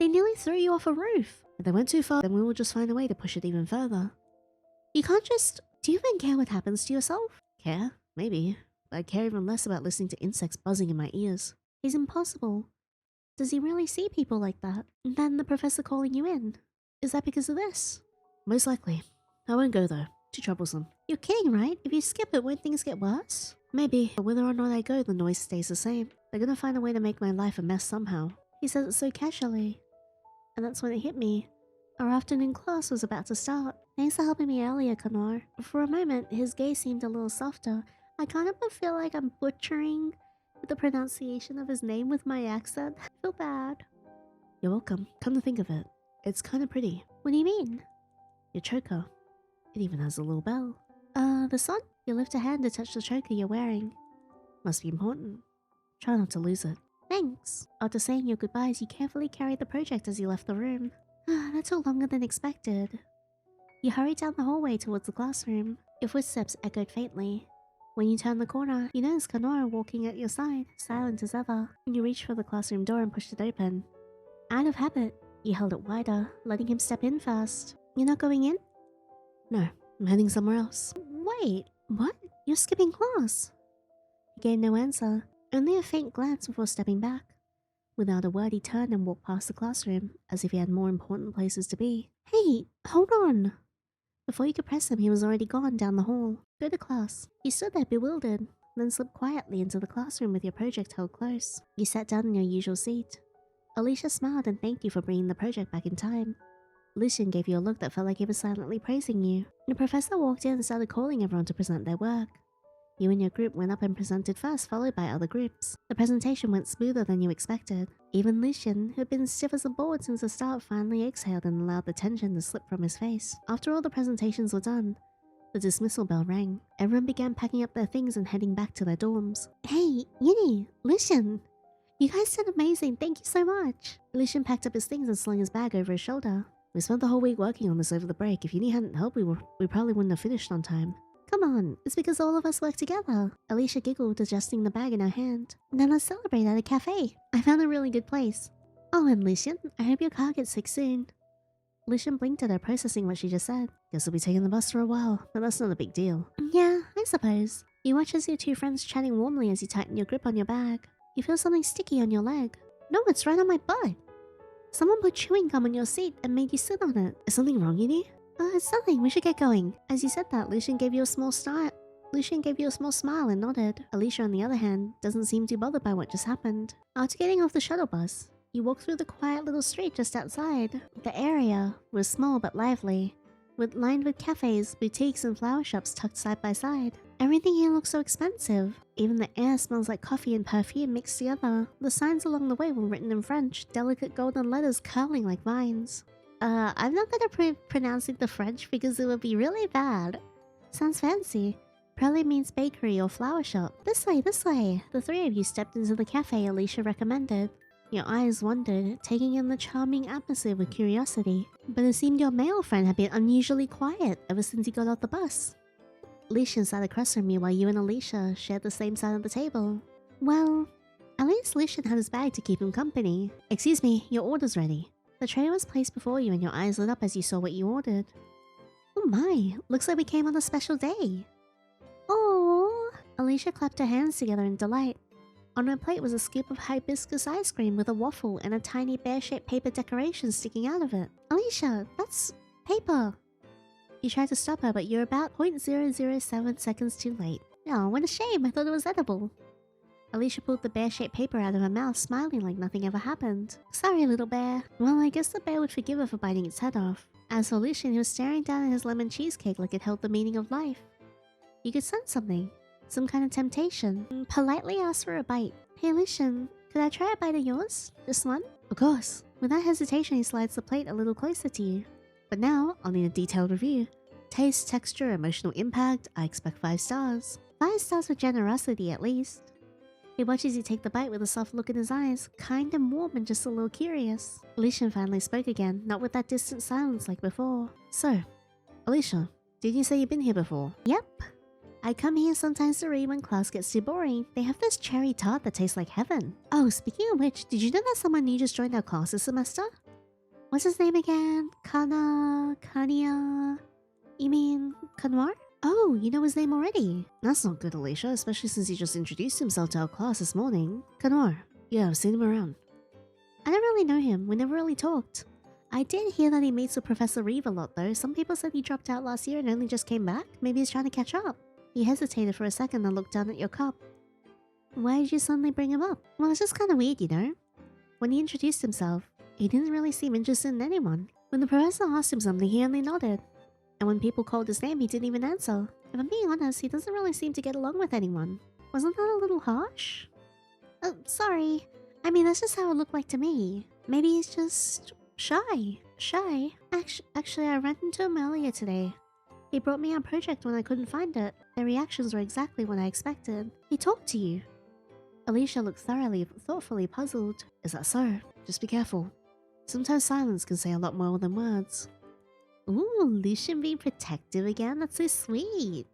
They nearly threw you off a roof. If they went too far, then we will just find a way to push it even further. You can't just... Do you even care what happens to yourself? Care? Maybe. But I care even less about listening to insects buzzing in my ears. He's impossible. Does he really see people like that? And then the professor calling you in? Is that because of this? Most likely. I won't go though. Too troublesome. You're kidding, right? If you skip it, won't things get worse? Maybe, but whether or not I go, the noise stays the same. They're gonna find a way to make my life a mess somehow. He says it so casually. And that's when it hit me. Our afternoon class was about to start. Thanks for helping me earlier, Kanoire. For a moment, his gaze seemed a little softer. I kind of feel like I'm butchering the pronunciation of his name with my accent. I feel bad. You're welcome. Come to think of it, it's kind of pretty. What do you mean? Your choker. It even has a little bell. The sun? You lift a hand to touch the choker you're wearing. Must be important. Try not to lose it. Thanks. After saying your goodbyes, you carefully carried the project as you left the room. That took longer than expected. You hurried down the hallway towards the classroom. Your footsteps echoed faintly. When you turned the corner, you noticed Kanoire walking at your side, silent as ever. You reached for the classroom door and pushed it open. Out of habit, you held it wider, letting him step in first. You're not going in? No, I'm heading somewhere else. Wait, what? You're skipping class? He gave no answer, only a faint glance before stepping back. Without a word, he turned and walked past the classroom, as if he had more important places to be. Hey, hold on! Before you could press him, he was already gone down the hall. Go to class. You stood there bewildered, then slipped quietly into the classroom with your project held close. You sat down in your usual seat. Alicia smiled and thanked you for bringing the project back in time. Lucien gave you a look that felt like he was silently praising you. The professor walked in and started calling everyone to present their work. You and your group went up and presented first, followed by other groups. The presentation went smoother than you expected. Even Lucien, who had been stiff as a board since the start, finally exhaled and allowed the tension to slip from his face. After all the presentations were done, the dismissal bell rang. Everyone began packing up their things and heading back to their dorms. Hey, Yinny, Lucien! You guys did amazing, thank you so much! Lucien packed up his things and slung his bag over his shoulder. We spent the whole week working on this over the break. If Yinny hadn't helped, we probably wouldn't have finished on time. Come on, it's because all of us work together. Alicia giggled, adjusting the bag in her hand. Then let's celebrate at a cafe. I found a really good place. Oh, and Lucien, I hope your car gets fixed soon. Lucien blinked at her, processing what she just said. Guess I'll be taking the bus for a while, but that's not a big deal. Yeah, I suppose. You watch as your two friends chatting warmly as you tighten your grip on your bag. You feel something sticky on your leg. No, it's right on my butt. Someone put chewing gum on your seat and made you sit on it. Is something wrong, Yinny? It's nothing. We should get going. As you said that, Lucien gave you a small smile and nodded. Alicia, on the other hand, doesn't seem too bothered by what just happened. After getting off the shuttle bus, you walked through the quiet little street just outside. The area was small but lively, lined with cafes, boutiques, and flower shops tucked side by side. Everything here looks so expensive. Even the air smells like coffee and perfume mixed together. The signs along the way were written in French, delicate golden letters curling like vines. I'm not gonna pronouncing the French because it would be really bad. Sounds fancy. Probably means bakery or flower shop. This way, this way. The three of you stepped into the cafe Alicia recommended. Your eyes wandered, taking in the charming atmosphere with curiosity. But it seemed your male friend had been unusually quiet ever since he got off the bus. Lucien sat across from you while you and Alicia shared the same side of the table. Well, at least Lucien had his bag to keep him company. Excuse me, your order's ready. The tray was placed before you and your eyes lit up as you saw what you ordered. Oh my, looks like we came on a special day. Alicia clapped her hands together in delight. On her plate was a scoop of hibiscus ice cream with a waffle and a tiny bear-shaped paper decoration sticking out of it. Alicia, that's paper. You tried to stop her, but you're about 0.007 seconds too late. Oh, what a shame. I thought it was edible. Alicia pulled the bear-shaped paper out of her mouth, smiling like nothing ever happened. Sorry, little bear. Well, I guess the bear would forgive her for biting its head off. As for Lucien, he was staring down at his lemon cheesecake like it held the meaning of life. You could sense something. Some kind of temptation. Politely asked for a bite. Hey, Lucien, could I try a bite of yours? Just one? Of course. Without hesitation, he slides the plate a little closer to you. But now, I'll need a detailed review. Taste, texture, emotional impact, I expect 5 stars. 5 stars for generosity, at least. He watches you take the bite with a soft look in his eyes, kind and warm and just a little curious. Lucien finally spoke again, not with that distant silence like before. So, Alicia, did you say you've been here before? Yep. I come here sometimes to read when class gets too boring. They have this cherry tart that tastes like heaven. Oh, speaking of which, did you know that someone new just joined our class this semester? What's his name again? Kanoire? You mean Kanoire? Oh, you know his name already. That's not good, Alicia, especially since he just introduced himself to our class this morning. Kanoire. Yeah, I've seen him around. I don't really know him. We never really talked. I did hear that he meets with Professor Reeve a lot, though. Some people said he dropped out last year and only just came back. Maybe he's trying to catch up. He hesitated for a second and looked down at your cup. Why did you suddenly bring him up? Well, it's just kind of weird, you know? When he introduced himself, he didn't really seem interested in anyone. When the professor asked him something, he only nodded. And when people called his name, he didn't even answer. If I'm being honest, he doesn't really seem to get along with anyone. Wasn't that a little harsh? Oh, sorry. I mean, that's just how it looked like to me. Maybe he's just shy. Shy? Actually, I ran into him earlier today. He brought me our project when I couldn't find it. Their reactions were exactly what I expected. He talked to you. Alicia looked thoughtfully puzzled. Is that so? Just be careful. Sometimes silence can say a lot more than words. Ooh, Lucien being protective again? That's so sweet.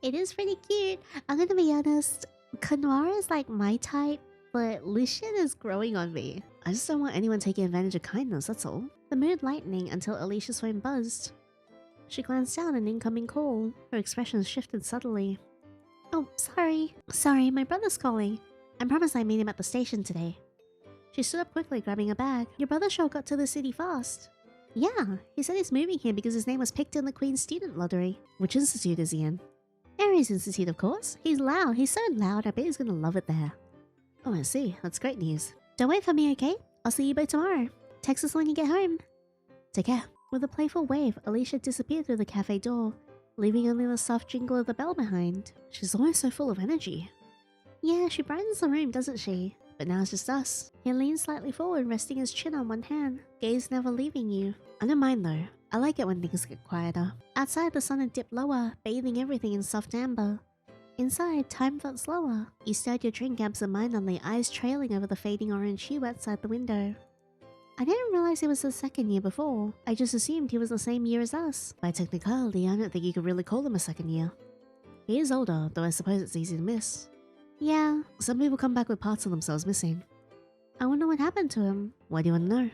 It is pretty cute. I'm gonna be honest. Kanoire is like my type, but Lucien is growing on me. I just don't want anyone taking advantage of kindness, that's all. The mood lightening until Alicia's phone buzzed. She glanced down at an incoming call. Her expression shifted subtly. Oh, sorry. Sorry, my brother's calling. I promised I'd meet him at the station today. She stood up quickly, grabbing a bag. Your brother sure got to the city fast. Yeah, he said he's moving here because his name was picked in the Queen's student lottery. Which institute is he in? Aries Institute, of course. He's loud. He's so loud, I bet he's gonna love it there. Oh, I see. That's great news. Don't wait for me, okay? I'll see you both tomorrow. Text us when you get home. Take care. With a playful wave, Alicia disappeared through the cafe door, leaving only the soft jingle of the bell behind. She's always so full of energy. Yeah, she brightens the room, doesn't she? But now it's just us. He leans slightly forward, resting his chin on one hand, gaze never leaving you. I don't mind though. I like it when things get quieter. Outside, the sun had dipped lower, bathing everything in soft amber. Inside, time felt slower. You stirred your drink absentmindedly, eyes trailing over the fading orange hue outside the window. I didn't realize he was the second year before. I just assumed he was the same year as us. By technicality, I don't think you could really call him a second year. He is older, though I suppose it's easy to miss. Yeah, some people come back with parts of themselves missing. I wonder what happened to him. Why do you want to know?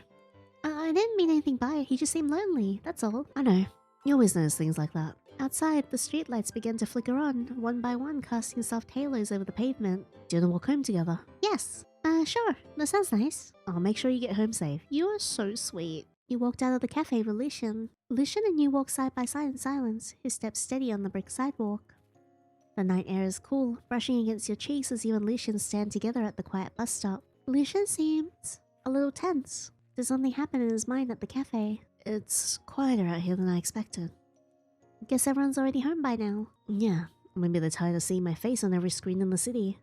I didn't mean anything by it, he just seemed lonely, that's all. I know. You always notice things like that. Outside, the streetlights began to flicker on, one by one casting soft halos over the pavement. Do you want to walk home together? Yes. Sure. That sounds nice. I'll make sure you get home safe. You are so sweet. You walked out of the cafe with Lucien. Lucien and you walked side by side in silence, his steps steady on the brick sidewalk. The night air is cool, brushing against your cheeks as you and Lucien stand together at the quiet bus stop. Lucien seemed a little tense. Did something happen in his mind at the cafe? It's quieter out here than I expected. Guess everyone's already home by now. Yeah, maybe they're tired of seeing my face on every screen in the city.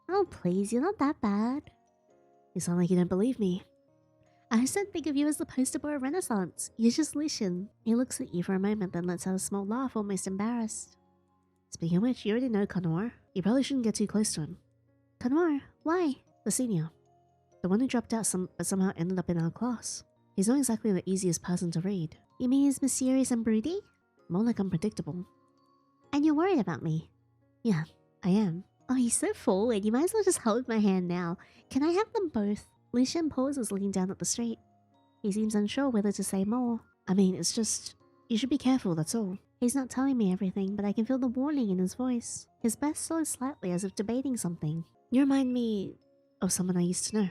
Oh please, you're not that bad. You sound like you don't believe me. I just don't think of you as the poster boy of Renaissance. You're just Lucien. He looks at you for a moment, then lets out a small laugh, almost embarrassed. Speaking of which, you already know Kanoire. You probably shouldn't get too close to him. Kanoire? Why? The senior. The one who dropped out but somehow ended up in our class. He's not exactly the easiest person to read. You mean he's mysterious and broody? More like unpredictable. And you're worried about me? Yeah, I am. Oh, he's so forward. You might as well just hold my hand now. Can I have them both? Lucien pauses, looking down at the street. He seems unsure whether to say more. I mean, it's just... You should be careful, that's all. He's not telling me everything, but I can feel the warning in his voice. His breath slows slightly as if debating something. You remind me of someone I used to know.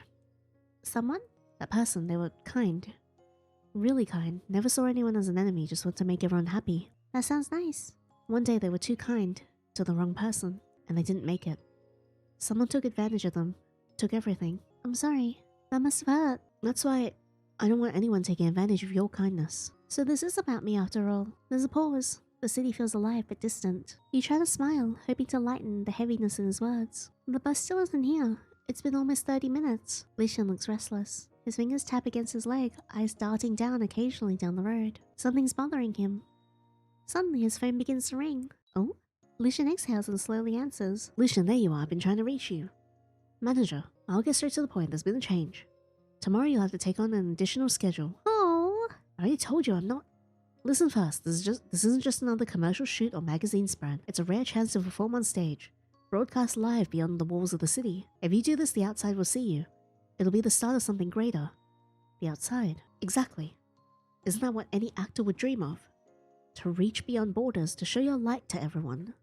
Someone? That person, they were kind. Really kind. Never saw anyone as an enemy, just want to make everyone happy. That sounds nice. One day they were too kind to the wrong person, and they didn't make it. Someone took advantage of them, took everything. I'm sorry. That must have hurt. That's why I don't want anyone taking advantage of your kindness. So this is about me after all. There's a pause. The city feels alive but distant. You try to smile, hoping to lighten the heaviness in his words. The bus still isn't here. It's been almost 30 minutes. Lucien looks restless. His fingers tap against his leg, eyes darting down occasionally down the road. Something's bothering him. Suddenly his phone begins to ring. Oh? Lucien exhales and slowly answers. Lucien, there you are. I've been trying to reach you. Manager, I'll get straight to the point. There's been a change. Tomorrow you'll have to take on an additional schedule. Oh! I already told you I'm not... Listen first, this isn't just another commercial shoot or magazine spread. It's a rare chance to perform on stage. Broadcast live beyond the walls of the city. If you do this, the outside will see you. It'll be the start of something greater. The outside. Exactly. Isn't that what any actor would dream of? To reach beyond borders, to show your light to everyone.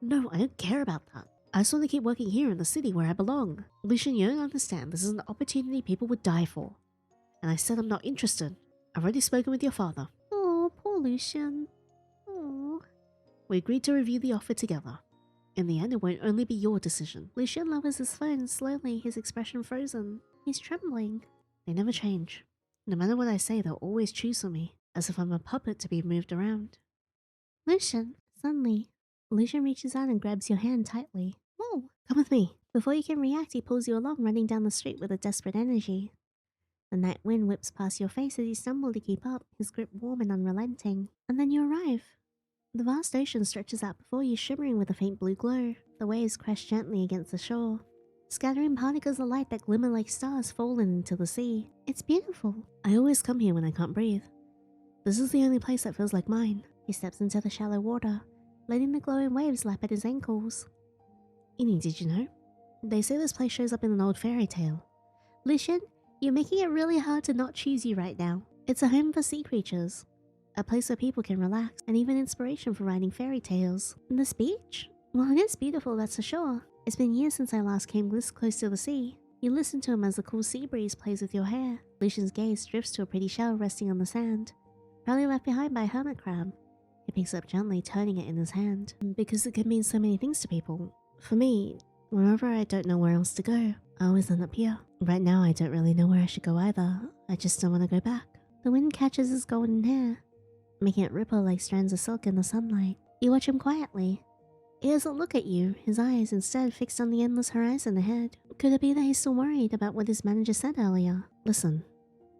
No, I don't care about that. I just want to keep working here in the city where I belong. Lucien, you don't understand. This is an opportunity people would die for. And I said I'm not interested. I've already spoken with your father. Oh, poor Lucien. Oh. We agreed to review the offer together. In the end, it won't only be your decision. Lucien lowers his phone slowly, his expression frozen. He's trembling. They never change. No matter what I say, they'll always choose for me, as if I'm a puppet to be moved around. Lucien, suddenly, Lucien reaches out and grabs your hand tightly. Whoa, come with me. Before you can react, he pulls you along, running down the street with a desperate energy. The night wind whips past your face as you stumble to keep up, his grip warm and unrelenting. And then you arrive. The vast ocean stretches out before you, shimmering with a faint blue glow. The waves crash gently against the shore, scattering particles of light that glimmer like stars falling into the sea. It's beautiful. I always come here when I can't breathe. This is the only place that feels like mine. He steps into the shallow water, letting the glowing waves lap at his ankles. Yandere, did you know? They say this place shows up in an old fairy tale. Lucien, you're making it really hard to not choose you right now. It's a home for sea creatures. A place where people can relax, and even inspiration for writing fairy tales. And this beach? Well, it is beautiful, that's for sure. It's been years since I last came this close to the sea. You listen to him as the cool sea breeze plays with your hair. Lucien's gaze drifts to a pretty shell resting on the sand, probably left behind by a hermit crab. He picks it up gently, turning it in his hand. Because it can mean so many things to people. For me, wherever I don't know where else to go, I always end up here. Right now, I don't really know where I should go either. I just don't want to go back. The wind catches his golden hair, making it ripple like strands of silk in the sunlight. You watch him quietly. He doesn't look at you, his eyes instead fixed on the endless horizon ahead. Could it be that he's still worried about what his manager said earlier? Listen,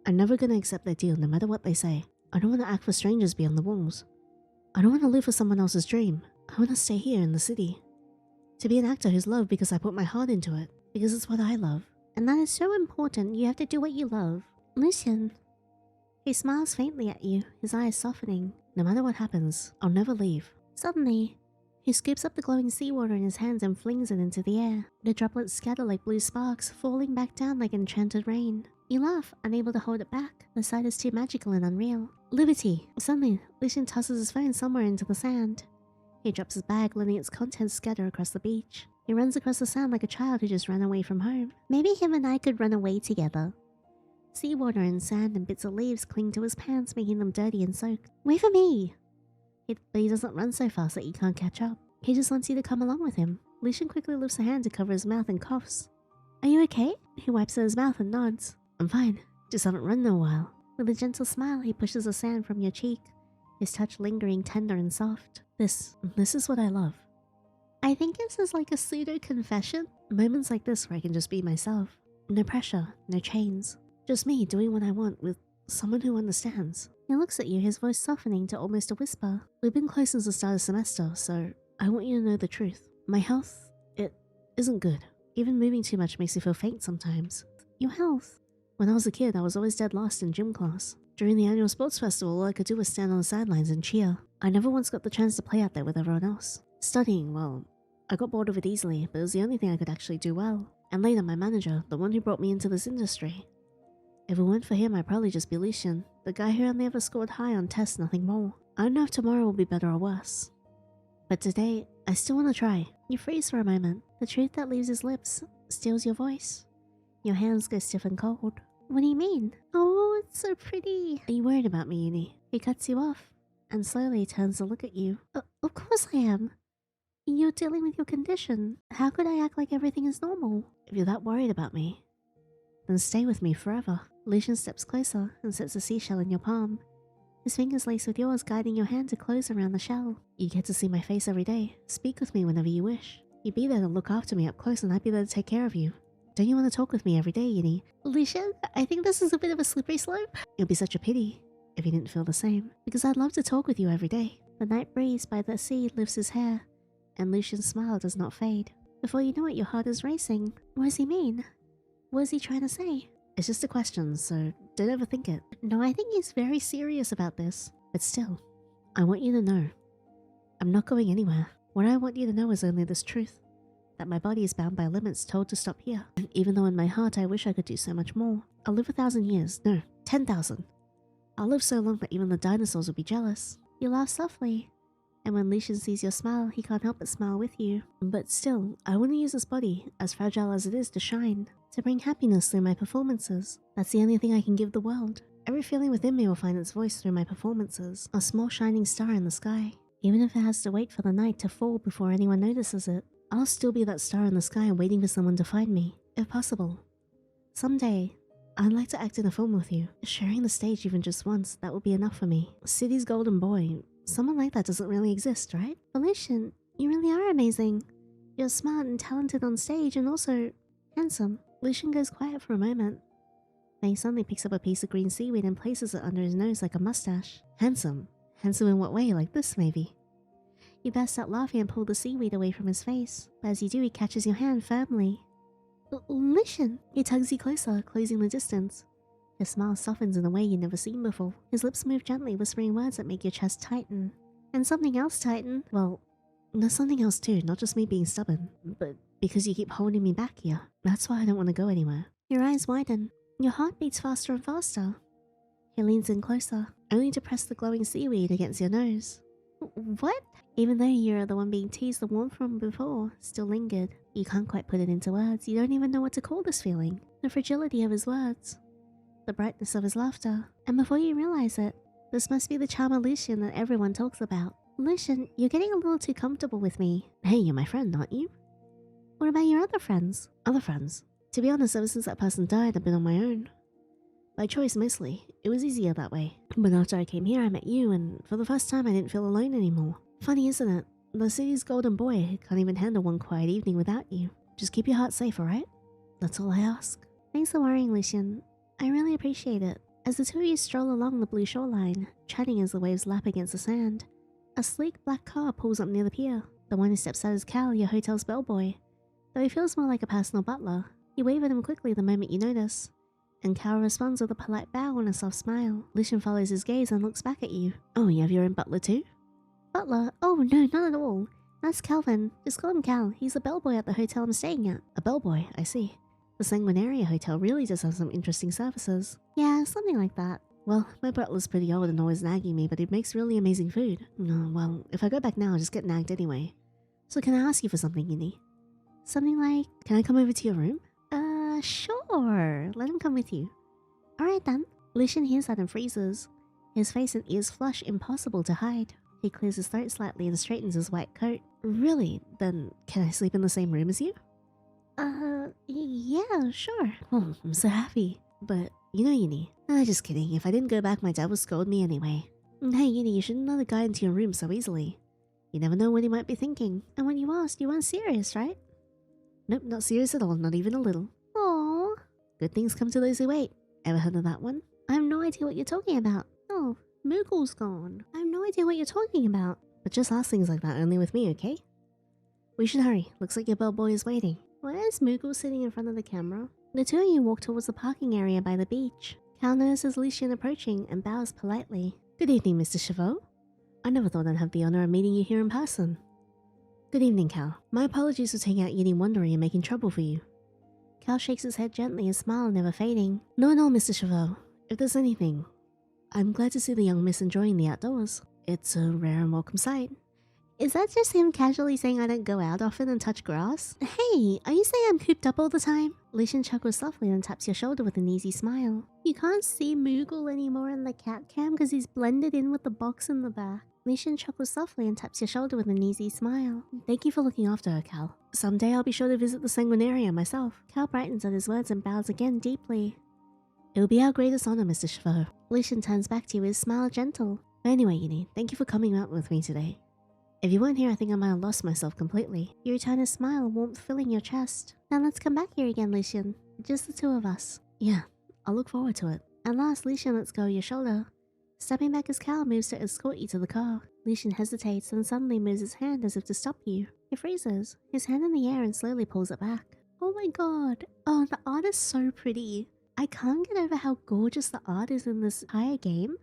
I'm never gonna accept their deal no matter what they say. I don't want to act for strangers beyond the walls. I don't want to live for someone else's dream. I want to stay here in the city. To be an actor who's loved because I put my heart into it. Because it's what I love. And that is so important, you have to do what you love. Lucien. He smiles faintly at you, his eyes softening. No matter what happens, I'll never leave. Suddenly, he scoops up the glowing seawater in his hands and flings it into the air. The droplets scatter like blue sparks, falling back down like enchanted rain. You laugh, unable to hold it back. The sight is too magical and unreal. Liberty! Suddenly, Lucien tosses his phone somewhere into the sand. He drops his bag, letting its contents scatter across the beach. He runs across the sand like a child who just ran away from home. Maybe him and I could run away together. Seawater and sand and bits of leaves cling to his pants, making them dirty and soaked. Wait for me! But he doesn't run so fast that you can't catch up. He just wants you to come along with him. Lucien quickly lifts a hand to cover his mouth and coughs. Are you okay? He wipes at his mouth and nods. I'm fine. Just haven't run in a while. With a gentle smile, he pushes the sand from your cheek, his touch lingering tender and soft. This is what I love. I think this is like a pseudo-confession. Moments like this where I can just be myself. No pressure, no chains. Just me doing what I want with someone who understands. He looks at you, his voice softening to almost a whisper. We've been close since the start of the semester, so I want you to know the truth. My health, it isn't good. Even moving too much makes me feel faint sometimes. Your health? When I was a kid, I was always dead lost in gym class. During the annual sports festival, all I could do was stand on the sidelines and cheer. I never once got the chance to play out there with everyone else. Studying, well, I got bored of it easily, but it was the only thing I could actually do well. And later, my manager, the one who brought me into this industry. If it weren't for him, I'd probably just be Lucien, the guy who only ever scored high on tests, nothing more. I don't know if tomorrow will be better or worse. But today, I still want to try. You freeze for a moment. The truth that leaves his lips steals your voice. Your hands go stiff and cold. What do you mean? Oh, it's so pretty. Are you worried about me, Yandere? He cuts you off and slowly turns to look at you. Of course I am. You're dealing with your condition. How could I act like everything is normal? If you're that worried about me, then stay with me forever. Lucien steps closer and sets a seashell in your palm. His fingers lace with yours, guiding your hand to close around the shell. You get to see my face every day. Speak with me whenever you wish. You'd be there to look after me up close and I'd be there to take care of you. Don't you want to talk with me every day, Yandere? Lucien, I think this is a bit of a slippery slope. It would be such a pity if you didn't feel the same, because I'd love to talk with you every day. The night breeze by the sea lifts his hair, and Lucien's smile does not fade. Before you know it, your heart is racing. What does he mean? What is he trying to say? It's just a question, so don't overthink it. No, I think he's very serious about this. But still, I want you to know. I'm not going anywhere. What I want you to know is only this truth. That my body is bound by limits told to stop here. And even though in my heart I wish I could do so much more. I'll live 1,000 years. No, 10,000. I'll live so long that even the dinosaurs will be jealous. You laugh softly. And when Lucien sees your smile, he can't help but smile with you. But still, I want to use this body, as fragile as it is, to shine. To bring happiness through my performances. That's the only thing I can give the world. Every feeling within me will find its voice through my performances. A small shining star in the sky. Even if it has to wait for the night to fall before anyone notices it, I'll still be that star in the sky waiting for someone to find me, if possible. Someday, I'd like to act in a film with you. Sharing the stage even just once, that would be enough for me. City's golden boy. Someone like that doesn't really exist, right? But Lucien, you really are amazing. You're smart and talented on stage and also handsome. Lucien goes quiet for a moment. Then he suddenly picks up a piece of green seaweed and places it under his nose like a mustache. Handsome? Handsome in what way? Like this, maybe? You burst out laughing and pull the seaweed away from his face. But as you do, he catches your hand firmly. Lucien! He tugs you closer, closing the distance. His smile softens in a way you've never seen before. His lips move gently, whispering words that make your chest tighten. And something else tighten. Well, there's something else too, not just me being stubborn. But because you keep holding me back here. That's why I don't want to go anywhere. Your eyes widen. Your heart beats faster and faster. He leans in closer, only to press the glowing seaweed against your nose. What? Even though you're the one being teased, the warmth from before still lingered. You can't quite put it into words. You don't even know what to call this feeling. The fragility of his words. The brightness of his laughter. And before you realize it, this must be the charm of Lucien that everyone talks about. Lucien, you're getting a little too comfortable with me. Hey, you're my friend, aren't you? What about your other friends? Other friends? To be honest, ever since that person died, I've been on my own. By choice mostly. It was easier that way. But after I came here, I met you, and for the first time I didn't feel alone anymore. Funny, isn't it? The city's golden boy can't even handle one quiet evening without you. Just keep your heart safe, alright? That's all I ask. Thanks for worrying, Lucien. I really appreciate it. As the two of you stroll along the blue shoreline, chatting as the waves lap against the sand, a sleek black car pulls up near the pier. The one who steps out is Cal, your hotel's bellboy. Though he feels more like a personal butler, you wave at him quickly the moment you notice. And Cal responds with a polite bow and a soft smile. Lucien follows his gaze and looks back at you. Oh, you have your own butler too? Butler? Oh, no, not at all. That's Calvin. Just call him Cal. He's the bellboy at the hotel I'm staying at. A bellboy, I see. The Sanguinaria Hotel really does have some interesting services. Yeah, something like that. Well, my butler's pretty old and always nagging me, but he makes really amazing food. Well, if I go back now, I'll just get nagged anyway. So can I ask you for something, Yandere? Something like, can I come over to your room? Sure. Let him come with you. Alright then. Lucien hears that and freezes. His face and ears flush, impossible to hide. He clears his throat slightly and straightens his white coat. Really? Then can I sleep in the same room as you? Yeah, sure. Oh, I'm so happy. But, you know, Yandere. Just kidding. If I didn't go back, my dad would scold me anyway. Hey, Yandere, you shouldn't let a guy into your room so easily. You never know what he might be thinking. And when you asked, you weren't serious, right? Nope, not serious at all, not even a little. Aww. Good things come to those who wait. Ever heard of that one? I have no idea what you're talking about. Oh, Moogle's gone. I have no idea what you're talking about. But just ask things like that only with me, okay? We should hurry. Looks like your bellboy is waiting. Why is Moogle sitting in front of the camera? The two of you walk towards the parking area by the beach. Cal notices Lucien approaching and bows politely. Good evening, Mr. Chavot. I never thought I'd have the honor of meeting you here in person. Good evening, Cal. My apologies for taking out Yandere wandering and making trouble for you. Cal shakes his head gently, a smile never fading. No, Mr. Chavot. If there's anything, I'm glad to see the young miss enjoying the outdoors. It's a rare and welcome sight. Is that just him casually saying I don't go out often and touch grass? Hey, are you saying I'm cooped up all the time? Lucien chuckles softly and taps your shoulder with an easy smile. You can't see Moogle anymore in the cat cam because he's blended in with the box in the back. Lucien chuckles softly and taps your shoulder with an easy smile. Thank you for looking after her, Cal. Someday I'll be sure to visit the Sanguinaria myself. Cal brightens at his words and bows again deeply. It will be our greatest honor, Mr. Chauveau. Lucien turns back to you, his smile gentle. But anyway, Yinny, thank you for coming out with me today. If you weren't here, I think I might have lost myself completely. You return a smile, warmth filling your chest. Now let's come back here again, Lucien. Just the two of us. Yeah, I'll look forward to it. At last, Lucien lets go of your shoulder. Stepping back as Cal moves to escort you to the car. Lucien hesitates and suddenly moves his hand as if to stop you. He freezes, his hand in the air, and slowly pulls it back. Oh my god. Oh, the art is so pretty. I can't get over how gorgeous the art is in this entire game.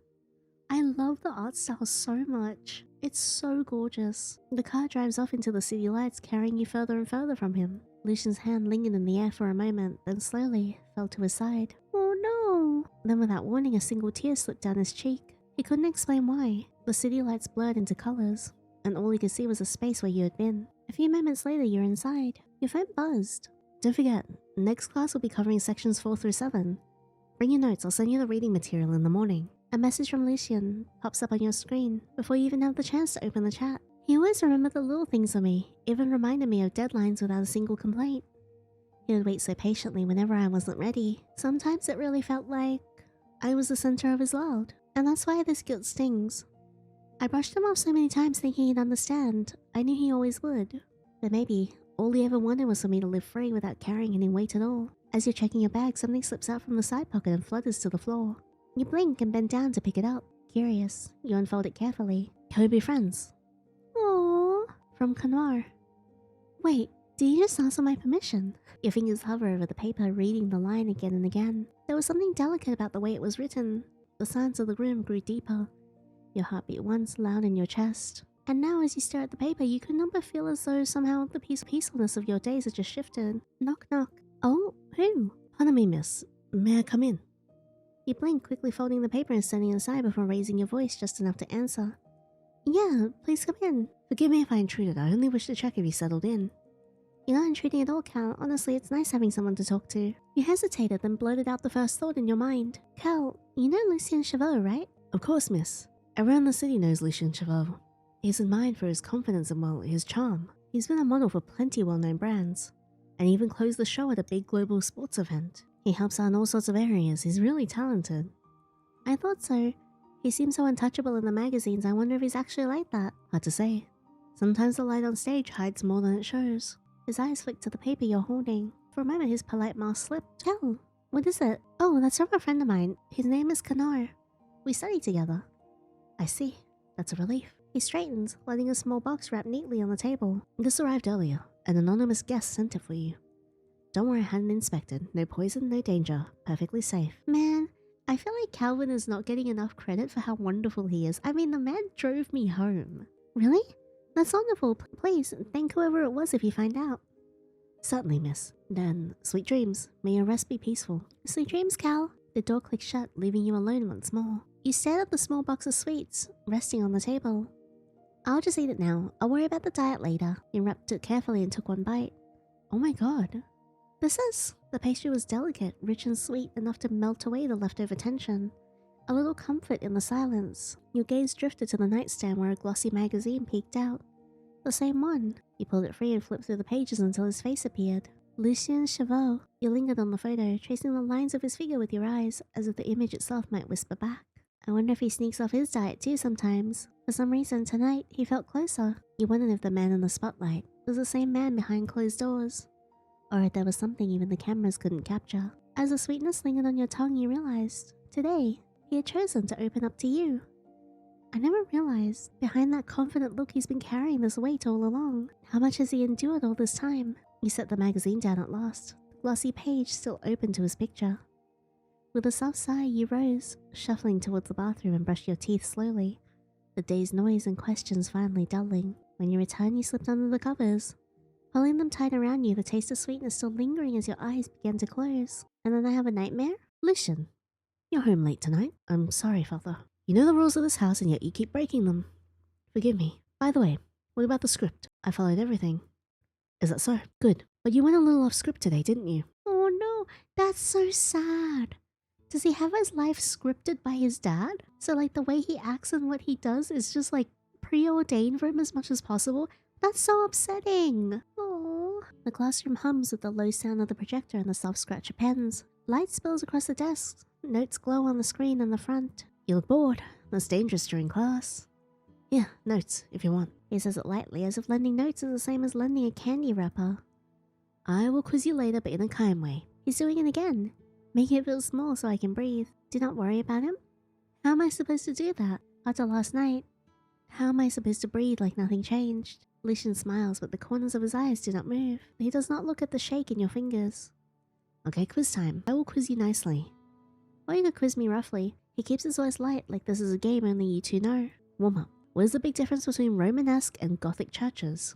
I love the art style so much. It's so gorgeous. The car drives off into the city lights, carrying you further and further from him. Lucien's hand lingered in the air for a moment, then slowly fell to his side. Oh no! Then without warning, a single tear slipped down his cheek. He couldn't explain why. The city lights blurred into colors, and all he could see was a space where you had been. A few moments later, you're inside. Your phone buzzed. Don't forget, next class will be covering sections 4 through 7. Bring your notes, I'll send you the reading material in the morning. A message from Lucien pops up on your screen before you even have the chance to open the chat. He always remembered the little things for me, even reminded me of deadlines without a single complaint. He would wait so patiently whenever I wasn't ready. Sometimes it really felt like I was the center of his world, and that's why this guilt stings. I brushed him off so many times thinking he'd understand. I knew he always would. But maybe all he ever wanted was for me to live free without carrying any weight at all. As you're checking your bag, something slips out from the side pocket and flutters to the floor. You blink and bend down to pick it up. Curious, you unfold it carefully. Kobe friends. Aww. From Kanoire. Wait, did you just ask for my permission? Your fingers hover over the paper, reading the line again and again. There was something delicate about the way it was written. The silence of the room grew deeper. Your heart beat once loud in your chest. And now as you stare at the paper, you could not but feel as though somehow the peacefulness of your days had just shifted. Knock knock. Oh, who? Pardon me, miss. May I come in? You blink, quickly folding the paper and standing aside before raising your voice just enough to answer. Yeah, please come in. Forgive me if I intruded. I only wish to check if you settled in. You're not intruding at all, Cal. Honestly, it's nice having someone to talk to. You hesitated, then blurted out the first thought in your mind. Cal, you know Lucien Chauveau, right? Of course, miss. Everyone in the city knows Lucien Chauveau. He's admired for his confidence and, well, his charm. He's been a model for plenty well-known brands, and even closed the show at a big global sports event. He helps out in all sorts of areas. He's really talented. I thought so. He seems so untouchable in the magazines. I wonder if he's actually like that. Hard to say. Sometimes the light on stage hides more than it shows. His eyes flick to the paper you're holding. For a moment, his polite mouth slipped. Tell, what is it? Oh, that's from a friend of mine. His name is Kanoire. We study together. I see. That's a relief. He straightens, letting a small box wrapped neatly on the table. This arrived earlier. An anonymous guest sent it for you. Don't worry, I hadn't inspected. No poison, no danger. Perfectly safe. Man, I feel like Calvin is not getting enough credit for how wonderful he is. I mean, the man drove me home. Really? That's wonderful. Please, thank whoever it was if you find out. Certainly, miss. Then, sweet dreams. May your rest be peaceful. Sweet dreams, Cal. The door clicked shut, leaving you alone once more. You stared at the small box of sweets, resting on the table. I'll just eat it now. I'll worry about the diet later. You wrapped it carefully and took one bite. Oh my god. The pastry was delicate, rich and sweet, enough to melt away the leftover tension. A little comfort in the silence. Your gaze drifted to the nightstand where a glossy magazine peeked out. The same one. You pulled it free and flipped through the pages until his face appeared. Lucien Chauveau. You lingered on the photo, tracing the lines of his figure with your eyes, as if the image itself might whisper back. I wonder if he sneaks off his diet too sometimes. For some reason, tonight, he felt closer. You wondered if the man in the spotlight was the same man behind closed doors, or if there was something even the cameras couldn't capture. As the sweetness lingered on your tongue, you realized, today, he had chosen to open up to you. I never realized, behind that confident look, he's been carrying this weight all along. How much has he endured all this time? You set the magazine down at last, the glossy page still open to his picture. With a soft sigh, you rose, shuffling towards the bathroom and brushed your teeth slowly, the day's noise and questions finally dulling. When you returned, you slipped under the covers, pulling them tight around you, the taste of sweetness still lingering as your eyes began to close. And then I have a nightmare? Lucien, you're home late tonight. I'm sorry, father. You know the rules of this house and yet you keep breaking them. Forgive me. By the way, what about the script? I followed everything. Is that so? Good. But you went a little off script today, didn't you? Oh no, that's so sad. Does he have his life scripted by his dad? So like the way he acts and what he does is just like preordained for him as much as possible? That's so upsetting. Oh. The classroom hums with the low sound of the projector and the soft scratch of pens. Light spills across the desks. Notes glow on the screen in the front. You look bored. That's dangerous during class. Yeah, notes, if you want. He says it lightly, as if lending notes is the same as lending a candy wrapper. I will quiz you later, but in a kind way. He's doing it again. Making it feel small so I can breathe. Do not worry about him. How am I supposed to do that? After last night? How am I supposed to breathe like nothing changed? Lucien smiles, but the corners of his eyes do not move. He does not look at the shake in your fingers. Okay, quiz time. I will quiz you nicely. Or you could quiz me roughly. He keeps his voice light, like this is a game only you two know. Warm up. What is the big difference between Romanesque and Gothic churches?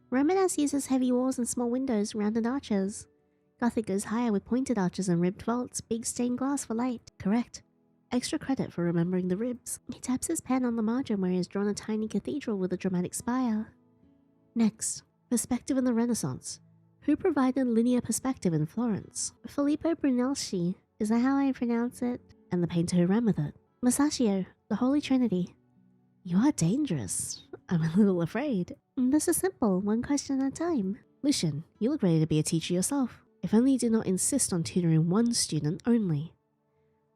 Romanesque uses heavy walls and small windows, rounded arches. Gothic goes higher with pointed arches and ribbed vaults, big stained glass for light. Correct. Extra credit for remembering the ribs. He taps his pen on the margin where he has drawn a tiny cathedral with a dramatic spire. Next, perspective in the Renaissance. Who provided linear perspective in Florence? Filippo Brunelleschi. Is that how I pronounce it? And the painter who ran with it. Masaccio, the Holy Trinity. You are dangerous. I'm a little afraid. This is simple, one question at a time. Lucien, you look ready to be a teacher yourself. If only you did not insist on tutoring one student only.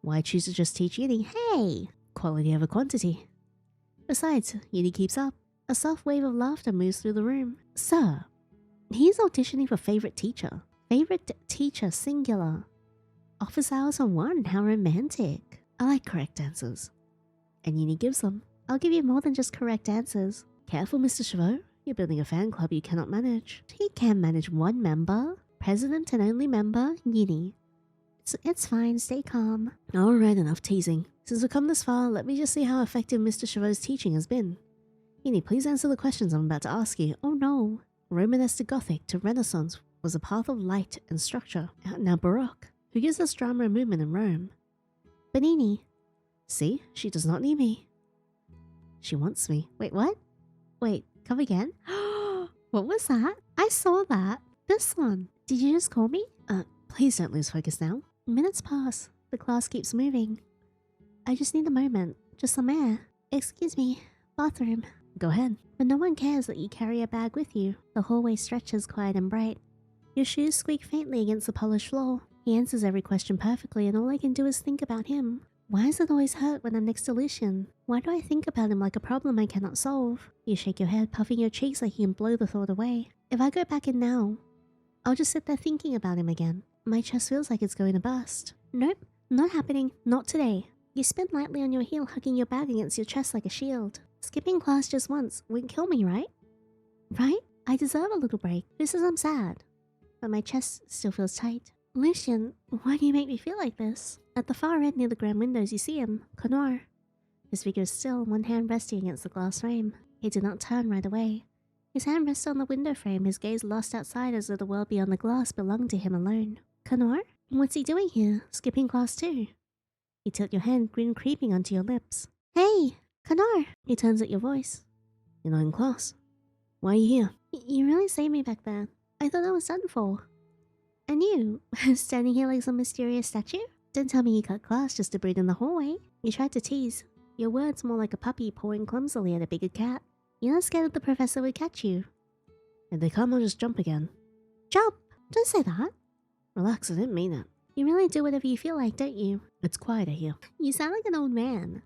Why choose to just teach Yinny? Hey! Quality over quantity. Besides, Yinny keeps up. A soft wave of laughter moves through the room. Sir, he's auditioning for favorite teacher. Favorite teacher singular. Office hours on one, how romantic. I like correct answers. And Yinny gives them. I'll give you more than just correct answers. Careful, Mr. Chavot. You're building a fan club you cannot manage. He can manage one member. President and only member, Yinny. It's fine, stay calm. Alright, enough teasing. Since we've come this far, let me just see how effective Mr. Chavot's teaching has been. Yinny, please answer the questions I'm about to ask you. Oh no. Romanesque to Gothic to Renaissance was a path of light and structure. Now Baroque. Who gives us drama and movement in Rome? Bernini. See, she does not need me. She wants me. Wait, what? Wait, come again? What was that? I saw that. This one. Did you just call me? Please don't lose focus now. Minutes pass. The class keeps moving. I just need a moment. Just some air. Excuse me. Bathroom. Go ahead. But no one cares that you carry a bag with you. The hallway stretches quiet and bright. Your shoes squeak faintly against the polished floor. He answers every question perfectly and all I can do is think about him. Why does it always hurt when I'm next to Lucien? Why do I think about him like a problem I cannot solve? You shake your head, puffing your cheeks like you can blow the thought away. If I go back in now, I'll just sit there thinking about him again. My chest feels like it's going to burst. Nope, not happening. Not today. You spin lightly on your heel, hugging your bag against your chest like a shield. Skipping class just once won't kill me, right? Right? I deserve a little break. Who says I'm sad? But my chest still feels tight. Lucien, why do you make me feel like this? At the far end near the grand windows you see him, Kanoire. His figure is still, one hand resting against the glass frame. He did not turn right away. His hand rests on the window frame, his gaze lost outside as though the world beyond the glass belonged to him alone. Kanoire? What's he doing here? Skipping class too? You tilt your hand, grin creeping onto your lips. Hey, Kanoire! He turns at your voice. You're not in class. Why are you here? You really saved me back there. I thought I was done for. And you, standing here like some mysterious statue? Don't tell me you cut class just to breathe in the hallway. You tried to tease. Your words more like a puppy pawing clumsily at a bigger cat. You're not scared that the professor would catch you. If they come, I'll just jump again. Jump! Don't say that. Relax, I didn't mean it. You really do whatever you feel like, don't you? It's quieter here. You sound like an old man.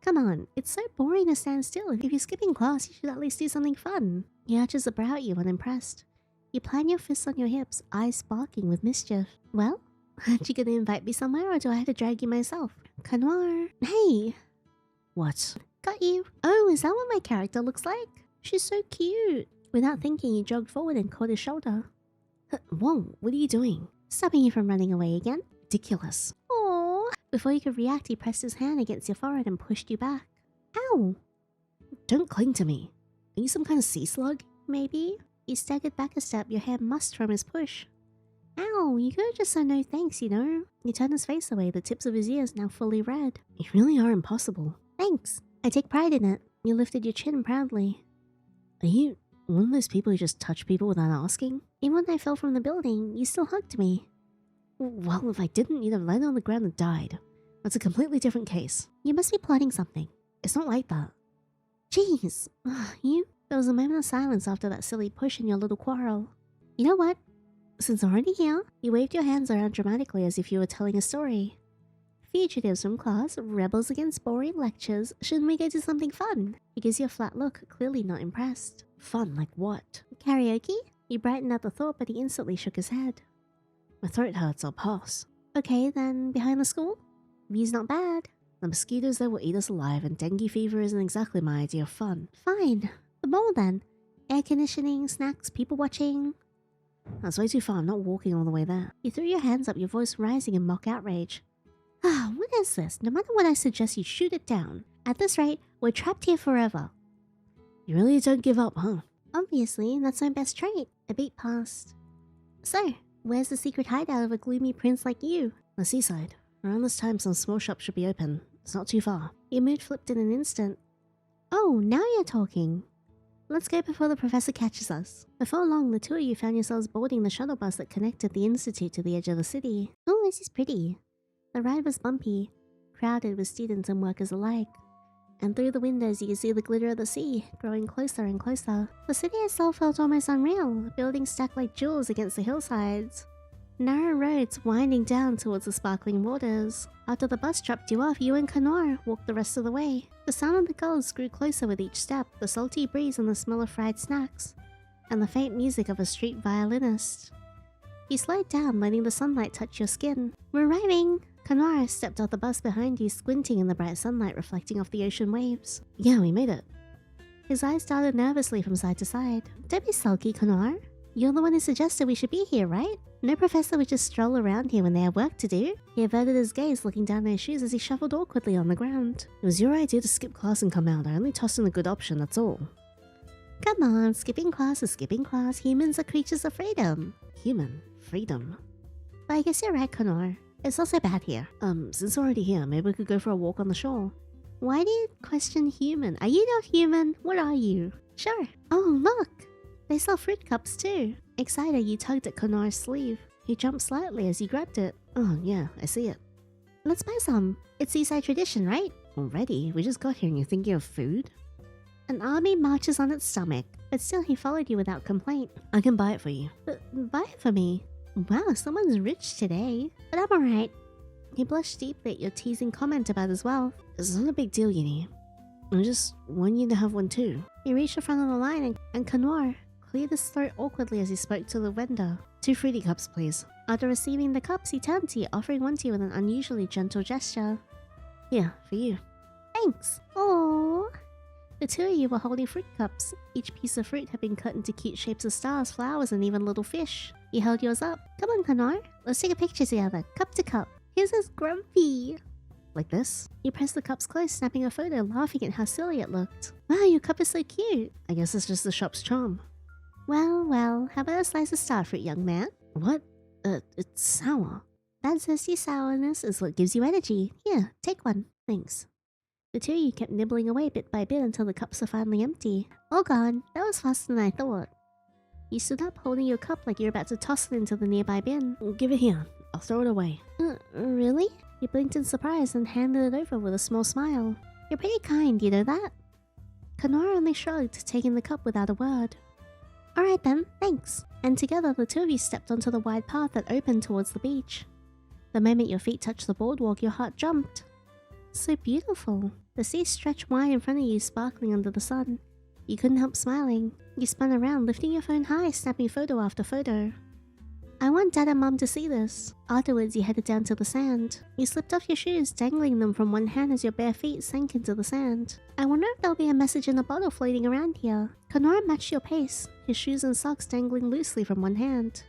Come on, it's so boring to stand still. If you're skipping class, you should at least do something fun. He arches a brow at you, unimpressed. You plant your fists on your hips, eyes sparking with mischief. Well, aren't you gonna invite me somewhere or do I have to drag you myself? Kanoire. Hey! What? Got you. Oh, is that what my character looks like? She's so cute. Without thinking, he jogged forward and caught his shoulder. Whoa, what are you doing? Stopping you from running away again? Ridiculous. Aww. Before you could react, he pressed his hand against your forehead and pushed you back. Ow! Don't cling to me. Are you some kind of sea slug? Maybe. You staggered back a step, your hair mussed from his push. Ow, you could have just said no thanks, you know? He turned his face away, the tips of his ears now fully red. You really are impossible. Thanks. I take pride in it. You lifted your chin proudly. Are you one of those people who just touch people without asking? Even when I fell from the building, you still hugged me. Well, if I didn't, you'd have landed on the ground and died. That's a completely different case. You must be plotting something. It's not like that. Jeez. You... There was a moment of silence after that silly push in your little quarrel. You know what? Since I'm already here, you waved your hands around dramatically as if you were telling a story. Fugitives from class, rebels against boring lectures, shouldn't we go do something fun? He gives you a flat look, clearly not impressed. Fun like what? Karaoke? He brightened at the thought, but he instantly shook his head. My throat hurts, I'll pass. Okay, then behind the school? View's not bad. The mosquitoes there will eat us alive, and dengue fever isn't exactly my idea of fun. Fine. The mall then. Air conditioning, snacks, people watching. That's way too far, I'm not walking all the way there. You threw your hands up, your voice rising in mock outrage. Ah, what is this? No matter what I suggest, you shoot it down. At this rate, we're trapped here forever. You really don't give up, huh? Obviously, that's my best trait. A beat past. So, where's the secret hideout of a gloomy prince like you? The seaside. Around this time, some small shops should be open. It's not too far. Your mood flipped in an instant. Oh, now you're talking. Let's go before the professor catches us. Before long, the two of you found yourselves boarding the shuttle bus that connected the institute to the edge of the city. Oh, this is pretty. The ride was bumpy, crowded with students and workers alike. And through the windows you could see the glitter of the sea, growing closer and closer. The city itself felt almost unreal, buildings stacked like jewels against the hillsides. Narrow roads winding down towards the sparkling waters. After the bus dropped you off, you and Kanoire walked the rest of the way. The sound of the gulls grew closer with each step, the salty breeze and the smell of fried snacks, and the faint music of a street violinist. You slowed down, letting the sunlight touch your skin. We're arriving! Kanoire stepped off the bus behind you, squinting in the bright sunlight reflecting off the ocean waves. Yeah, we made it. His eyes darted nervously from side to side. Don't be sulky, Kanoire. You're the one who suggested we should be here, right? No professor would just stroll around here when they have work to do. He averted his gaze, looking down at his shoes as he shuffled awkwardly on the ground. It was your idea to skip class and come out. I only tossed in a good option, that's all. Come on, skipping class is skipping class. Humans are creatures of freedom. Human? Freedom? But I guess you're right, Kanoire. It's not so bad here. Since we're already here, maybe we could go for a walk on the shore. Why do you question human? Are you not human? What are you? Sure. Oh, look! They sell fruit cups too. Excited, you tugged at Kanaire's sleeve. He jumped slightly as you grabbed it. Oh yeah, I see it. Let's buy some. It's seaside tradition, right? Already? We just got here and you're thinking of food? An army marches on its stomach, but still he followed you without complaint. I can buy it for you. Buy it for me? Wow, someone's rich today. But I'm alright. He blushed deeply at your teasing comment about his wealth. It's not a big deal, Yandere. I just want you to have one too. He reached the front of the line and Kanoire cleared his throat awkwardly as he spoke to the vendor. 2 fruity cups, please. After receiving the cups, he turned to you, offering one to you with an unusually gentle gesture. Here, for you. Thanks. Aww. The two of you were holding fruit cups. Each piece of fruit had been cut into cute shapes of stars, flowers, and even little fish. You held yours up. Come on, Kanoire. Let's take a picture together, cup to cup. Here's us grumpy. Like this? You pressed the cups close, snapping a photo, laughing at how silly it looked. Wow, your cup is so cute. I guess it's just the shop's charm. Well, how about a slice of starfruit, young man? What? It's sour. That zesty sourness is what gives you energy. Here, take one. Thanks. The two of you kept nibbling away bit by bit until the cups were finally empty. All gone. That was faster than I thought. You stood up holding your cup like you were about to toss it into the nearby bin. Give it here. I'll throw it away. Really? You blinked in surprise and handed it over with a small smile. You're pretty kind, you know that? Kanoire only shrugged, taking the cup without a word. Alright then, thanks. And together the two of you stepped onto the wide path that opened towards the beach. The moment your feet touched the boardwalk, your heart jumped. So beautiful. The sea stretched wide in front of you, sparkling under the sun. You couldn't help smiling. You spun around, lifting your phone high, snapping photo after photo. I want Dad and Mom to see this. Afterwards, you headed down to the sand. You slipped off your shoes, dangling them from one hand as your bare feet sank into the sand. I wonder if there'll be a message in a bottle floating around here. Kanoire matched your pace, his shoes and socks dangling loosely from one hand.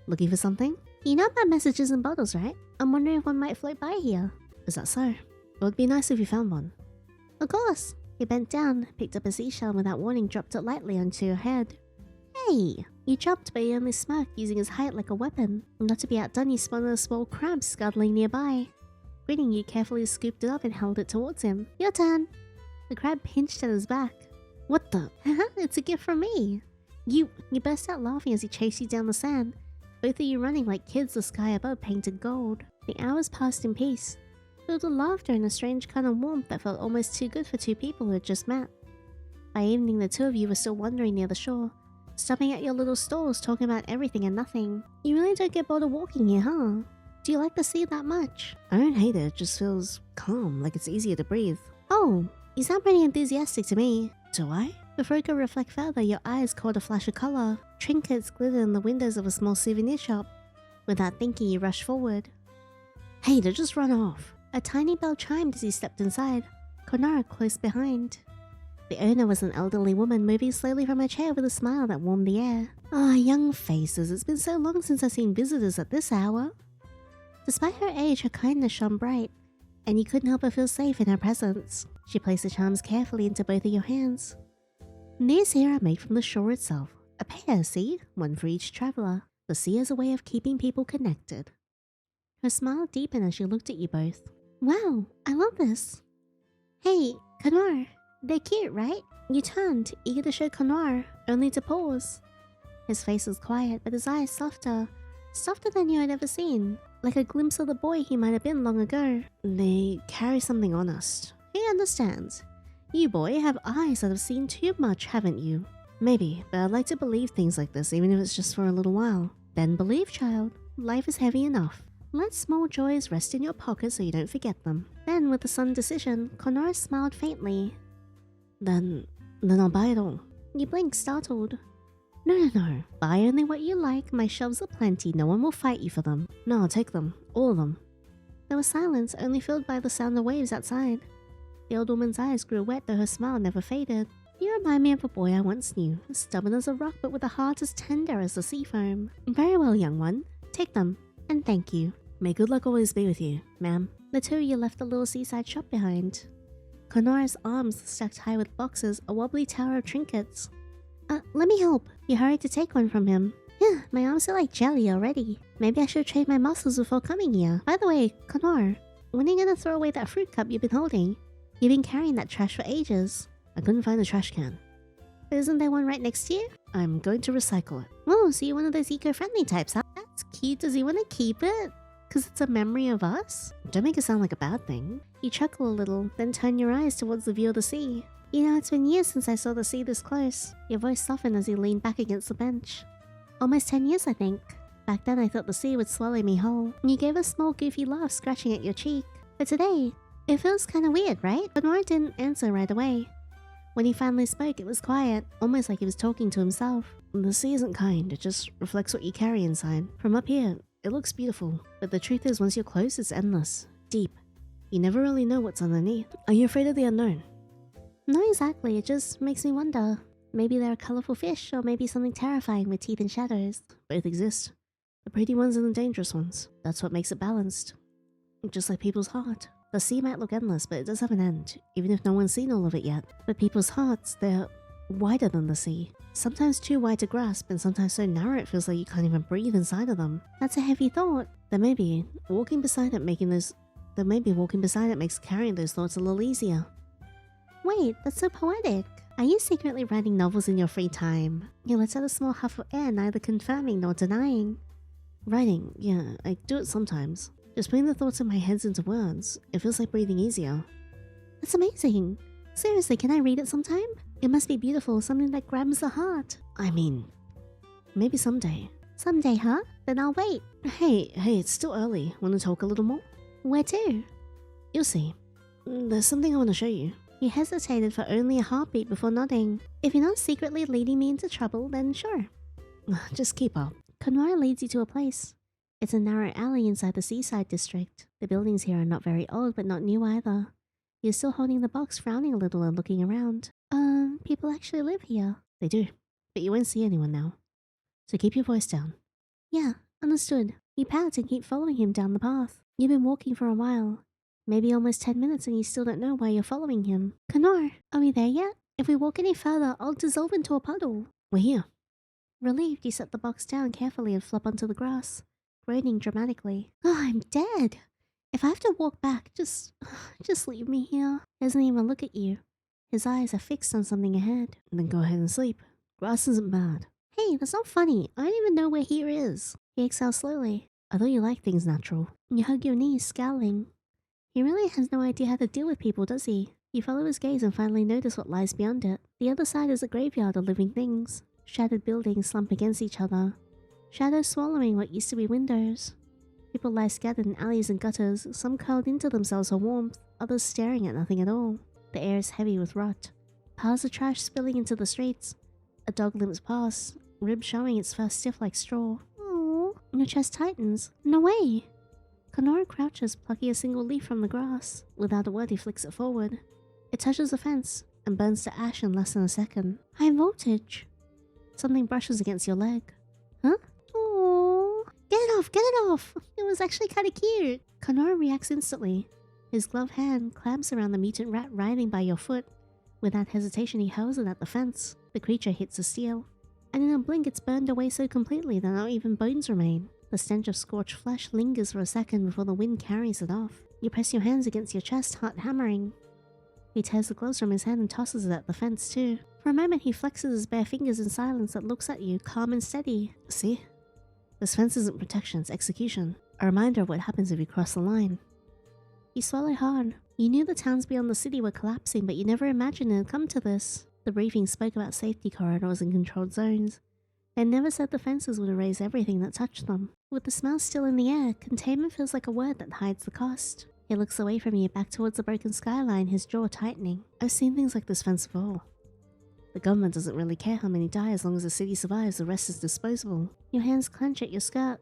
Looking for something? You know about messages in bottles, right? I'm wondering if one might float by here. Is that so? It would be nice if you found one. Of course. You bent down, picked up a seashell and without warning dropped it lightly onto your head. Hey! You jumped, but he only smirked, using his height like a weapon. Not to be outdone, you spotted a small crab scuttling nearby. Grinning, you carefully scooped it up and held it towards him. Your turn! The crab pinched at his back. What the? It's a gift from me! You burst out laughing as he chased you down the sand, both of you running like kids, the sky above painted gold. The hours passed in peace, filled with laughter and a strange kind of warmth that felt almost too good for two people who had just met. By evening, the two of you were still wandering near the shore, stopping at your little stalls talking about everything and nothing. You really don't get bored of walking here, huh? Do you like the sea that much? I don't hate it, it just feels calm, like it's easier to breathe. Oh, you sound pretty enthusiastic to me. Do I? Before you could reflect further, your eyes caught a flash of color. Trinkets glittered in the windows of a small souvenir shop. Without thinking, you rushed forward. Hey, they just run off. A tiny bell chimed as you stepped inside, Kanoire close behind. The owner was an elderly woman moving slowly from her chair with a smile that warmed the air. Ah, young faces, it's been so long since I've seen visitors at this hour. Despite her age, her kindness shone bright, and you couldn't help but feel safe in her presence. She placed the charms carefully into both of your hands. These here are made from the shore itself. A pair, see? One for each traveler. The sea is a way of keeping people connected. Her smile deepened as she looked at you both. Wow, I love this. Hey, Kanoire, they're cute, right? You turned, eager to show Kanoire, only to pause. His face was quiet, but his eyes softer than you had ever seen, like a glimpse of the boy he might have been long ago. They carry something honest. He understands. You, boy, have eyes that have seen too much, haven't you? Maybe, but I'd like to believe things like this, even if it's just for a little while. Then believe, child. Life is heavy enough. Let small joys rest in your pocket so you don't forget them. Then, with a sudden decision, Kanoire smiled faintly. Then I'll buy it all. You blinked, startled. No. Buy only what you like. My shelves are plenty. No one will fight you for them. No, I'll take them. All of them. There was silence, only filled by the sound of waves outside. The old woman's eyes grew wet, though her smile never faded. You remind me of a boy I once knew, stubborn as a rock but with a heart as tender as the sea foam. Very well, young one. Take them, and thank you. May good luck always be with you, ma'am. The two of you left the little seaside shop behind. Kanoire's arms stacked high with boxes, a wobbly tower of trinkets. Let me help. You hurried to take one from him. Yeah, my arms are like jelly already. Maybe I should trade my muscles before coming here. By the way, Kanoire, when are you gonna throw away that fruit cup you've been holding? You've been carrying that trash for ages. I couldn't find the trash can. But isn't there one right next to you? I'm going to recycle it. Oh, so you're one of those eco-friendly types, huh? That's cute. Does he want to keep it? Because it's a memory of us? Don't make it sound like a bad thing. You chuckle a little, then turn your eyes towards the view of the sea. You know, it's been years since I saw the sea this close. Your voice softened as you leaned back against the bench. Almost 10 years, I think. Back then, I thought the sea would swallow me whole. You gave a small, goofy laugh, scratching at your cheek. But today, it feels kind of weird, right? Benoit didn't answer right away. When he finally spoke, it was quiet, almost like he was talking to himself. The sea isn't kind, it just reflects what you carry inside. From up here, it looks beautiful, but the truth is once you're close, it's endless. Deep. You never really know what's underneath. Are you afraid of the unknown? Not exactly, it just makes me wonder. Maybe there are colorful fish, or maybe something terrifying with teeth and shadows. Both exist. The pretty ones and the dangerous ones. That's what makes it balanced. Just like people's heart. The sea might look endless, but it does have an end, even if no one's seen all of it yet. But people's hearts, they're wider than the sea. Sometimes too wide to grasp, and sometimes so narrow it feels like you can't even breathe inside of them. That's a heavy thought. Then maybe walking beside it makes carrying those thoughts a little easier. Wait, that's so poetic. Are you secretly writing novels in your free time? You let out a small huff of air, neither confirming nor denying. Writing, yeah, I do it sometimes. Just putting the thoughts in my head into words, it feels like breathing easier. That's amazing. Seriously, can I read it sometime? It must be beautiful, something that grabs the heart. I mean, maybe someday. Someday, huh? Then I'll wait. Hey, it's still early. Want to talk a little more? Where to? You'll see. There's something I want to show you. You hesitated for only a heartbeat before nodding. If you're not secretly leading me into trouble, then sure. Just keep up. Kanoire leads you to a place. It's a narrow alley inside the seaside district. The buildings here are not very old, but not new either. You're still holding the box, frowning a little and looking around. People actually live here. They do, but you won't see anyone now. So keep your voice down. Yeah, understood. You pout and keep following him down the path. You've been walking for a while. Maybe almost 10 minutes and you still don't know why you're following him. Kanoire, are we there yet? If we walk any further, I'll dissolve into a puddle. We're here. Relieved, you set the box down carefully and flop onto the grass, groaning dramatically. Oh, I'm dead! If I have to walk back, just leave me here. He doesn't even look at you. His eyes are fixed on something ahead. Then go ahead and sleep. Grass isn't bad. Hey, that's not funny. I don't even know where here is. He exhales slowly. I thought you liked things natural. You hug your knees, scowling. He really has no idea how to deal with people, does he? You follow his gaze and finally notice what lies beyond it. The other side is a graveyard of living things. Shattered buildings slump against each other. Shadows swallowing what used to be windows. People lie scattered in alleys and gutters, some curled into themselves for warmth, others staring at nothing at all. The air is heavy with rot. Piles of trash spilling into the streets. A dog limps past, ribs showing its fur stiff like straw. Aww. Your chest tightens. No way! Kanoire crouches, plucking a single leaf from the grass. Without a word, he flicks it forward. It touches the fence and burns to ash in less than a second. High voltage. Something brushes against your leg. Huh? Aww. Get it off! Get it off! It was actually kinda cute. Kanoire reacts instantly. His gloved hand clamps around the mutant rat writhing by your foot. Without hesitation, he hurls it at the fence. The creature hits the steel. And in a blink, it's burned away so completely that not even bones remain. The stench of scorched flesh lingers for a second before the wind carries it off. You press your hands against your chest, heart hammering. He tears the gloves from his hand and tosses it at the fence too. For a moment, he flexes his bare fingers in silence that looks at you, calm and steady. See? This fence isn't protection, it's execution. A reminder of what happens if you cross the line. You swallow hard. You knew the towns beyond the city were collapsing, but you never imagined it had come to this. The briefing spoke about safety corridors and controlled zones. They never said the fences would erase everything that touched them. With the smell still in the air, containment feels like a word that hides the cost. He looks away from you, back towards the broken skyline, his jaw tightening. I've seen things like this fence before. The government doesn't really care how many die as long as the city survives, the rest is disposable. Your hands clench at your skirt.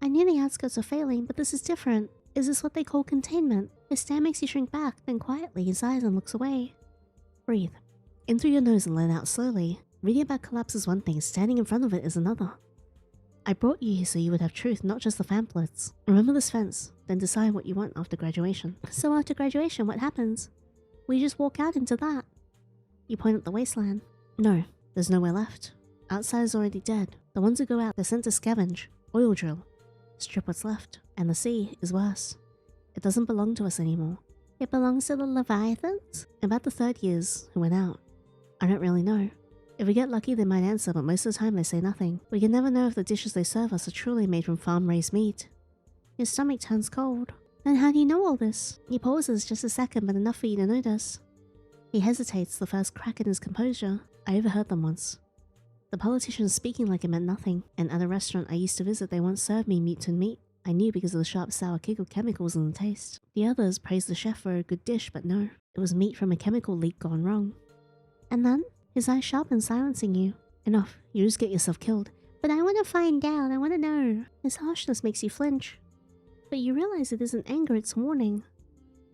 I knew the outskirts were failing, but this is different. Is this what they call containment? His stare makes you shrink back, then quietly he sighs and looks away. Breathe. In through your nose and let out slowly. Reading about collapse is one thing, standing in front of it is another. I brought you here so you would have truth, not just the pamphlets. Remember this fence, then decide what you want after graduation. So after graduation, what happens? We just walk out into that. You point at the wasteland. No, there's nowhere left. Outside is already dead. The ones who go out, they're sent to scavenge, oil drill, strip what's left. And the sea is worse. It doesn't belong to us anymore. It belongs to the Leviathans? About the third years who went out. I don't really know. If we get lucky, they might answer, but most of the time they say nothing. We can never know if the dishes they serve us are truly made from farm-raised meat. Your stomach turns cold. Then how do you know all this? He pauses just a second, but enough for you to notice. He hesitates, the first crack in his composure. I overheard them once. The politicians speaking like it meant nothing, and at a restaurant I used to visit they once served me mutant meat. I knew because of the sharp sour kick of chemicals in the taste. The others praised the chef for a good dish, but no. It was meat from a chemical leak gone wrong. And then? His eyes sharpen, silencing you. Enough, you just get yourself killed. But I want to find out, I want to know. His harshness makes you flinch. But you realize it isn't anger, it's warning.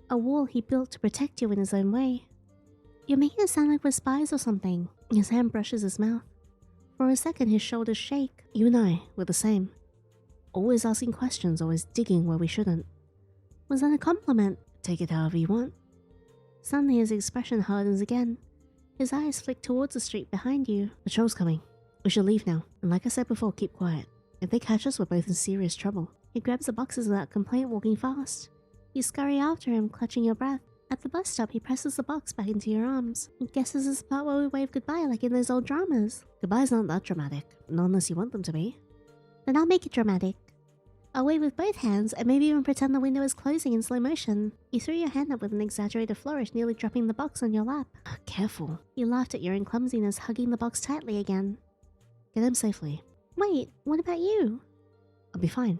A wall he built to protect you in his own way. You're making it sound like we're spies or something. His hand brushes his mouth. For a second his shoulders shake. You and I were the same. Always asking questions, always digging where we shouldn't. Was that a compliment? Take it however you want. Suddenly his expression hardens again. His eyes flick towards the street behind you. The show's coming. We should leave now. And like I said before, keep quiet. If they catch us, we're both in serious trouble. He grabs the boxes without complaint, walking fast. You scurry after him, clutching your breath. At the bus stop, he presses the box back into your arms. He guesses this is the part where we wave goodbye like in those old dramas. Goodbyes aren't that dramatic. Not unless you want them to be. Then I'll make it dramatic. I'll wave with both hands and maybe even pretend the window is closing in slow motion. You threw your hand up with an exaggerated flourish, nearly dropping the box on your lap. Careful. You laughed at your own clumsiness, hugging the box tightly again. Get him safely. Wait, what about you? I'll be fine.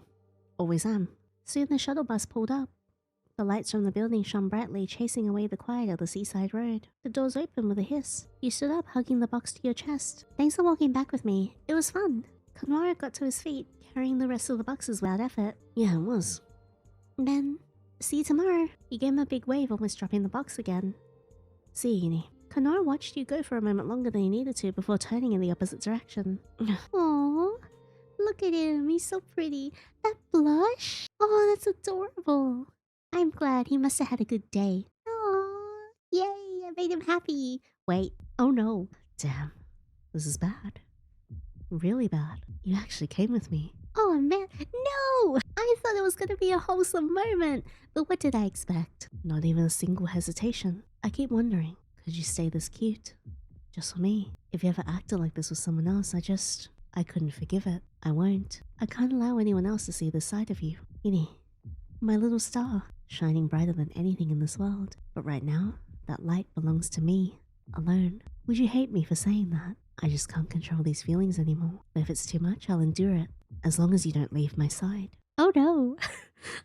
Always am. Soon the shuttle bus pulled up. The lights from the building shone brightly, chasing away the quiet of the seaside road. The doors opened with a hiss. You stood up, hugging the box to your chest. Thanks for walking back with me. It was fun. Kanoire got to his feet, carrying the rest of the boxes without effort. Yeah, it was. Then, see you tomorrow. You gave him a big wave, almost dropping the box again. See you, Yandere. Kanoire watched you go for a moment longer than he needed to before turning in the opposite direction. Aww. Look at him, he's so pretty. That blush? Oh, that's adorable. I'm glad he must have had a good day. Aww. Yay, I made him happy. Wait, oh no. Damn, this is bad. Really bad. You actually came with me. Oh man, no! I thought it was gonna be a wholesome moment, but what did I expect? Not even a single hesitation. I keep wondering, could you stay this cute? Just for me. If you ever acted like this with someone else, I couldn't forgive it. I won't. I can't allow anyone else to see this side of you. Yinny, my little star, shining brighter than anything in this world. But right now, that light belongs to me, alone. Would you hate me for saying that? I just can't control these feelings anymore. But if it's too much, I'll endure it. As long as you don't leave my side. Oh no.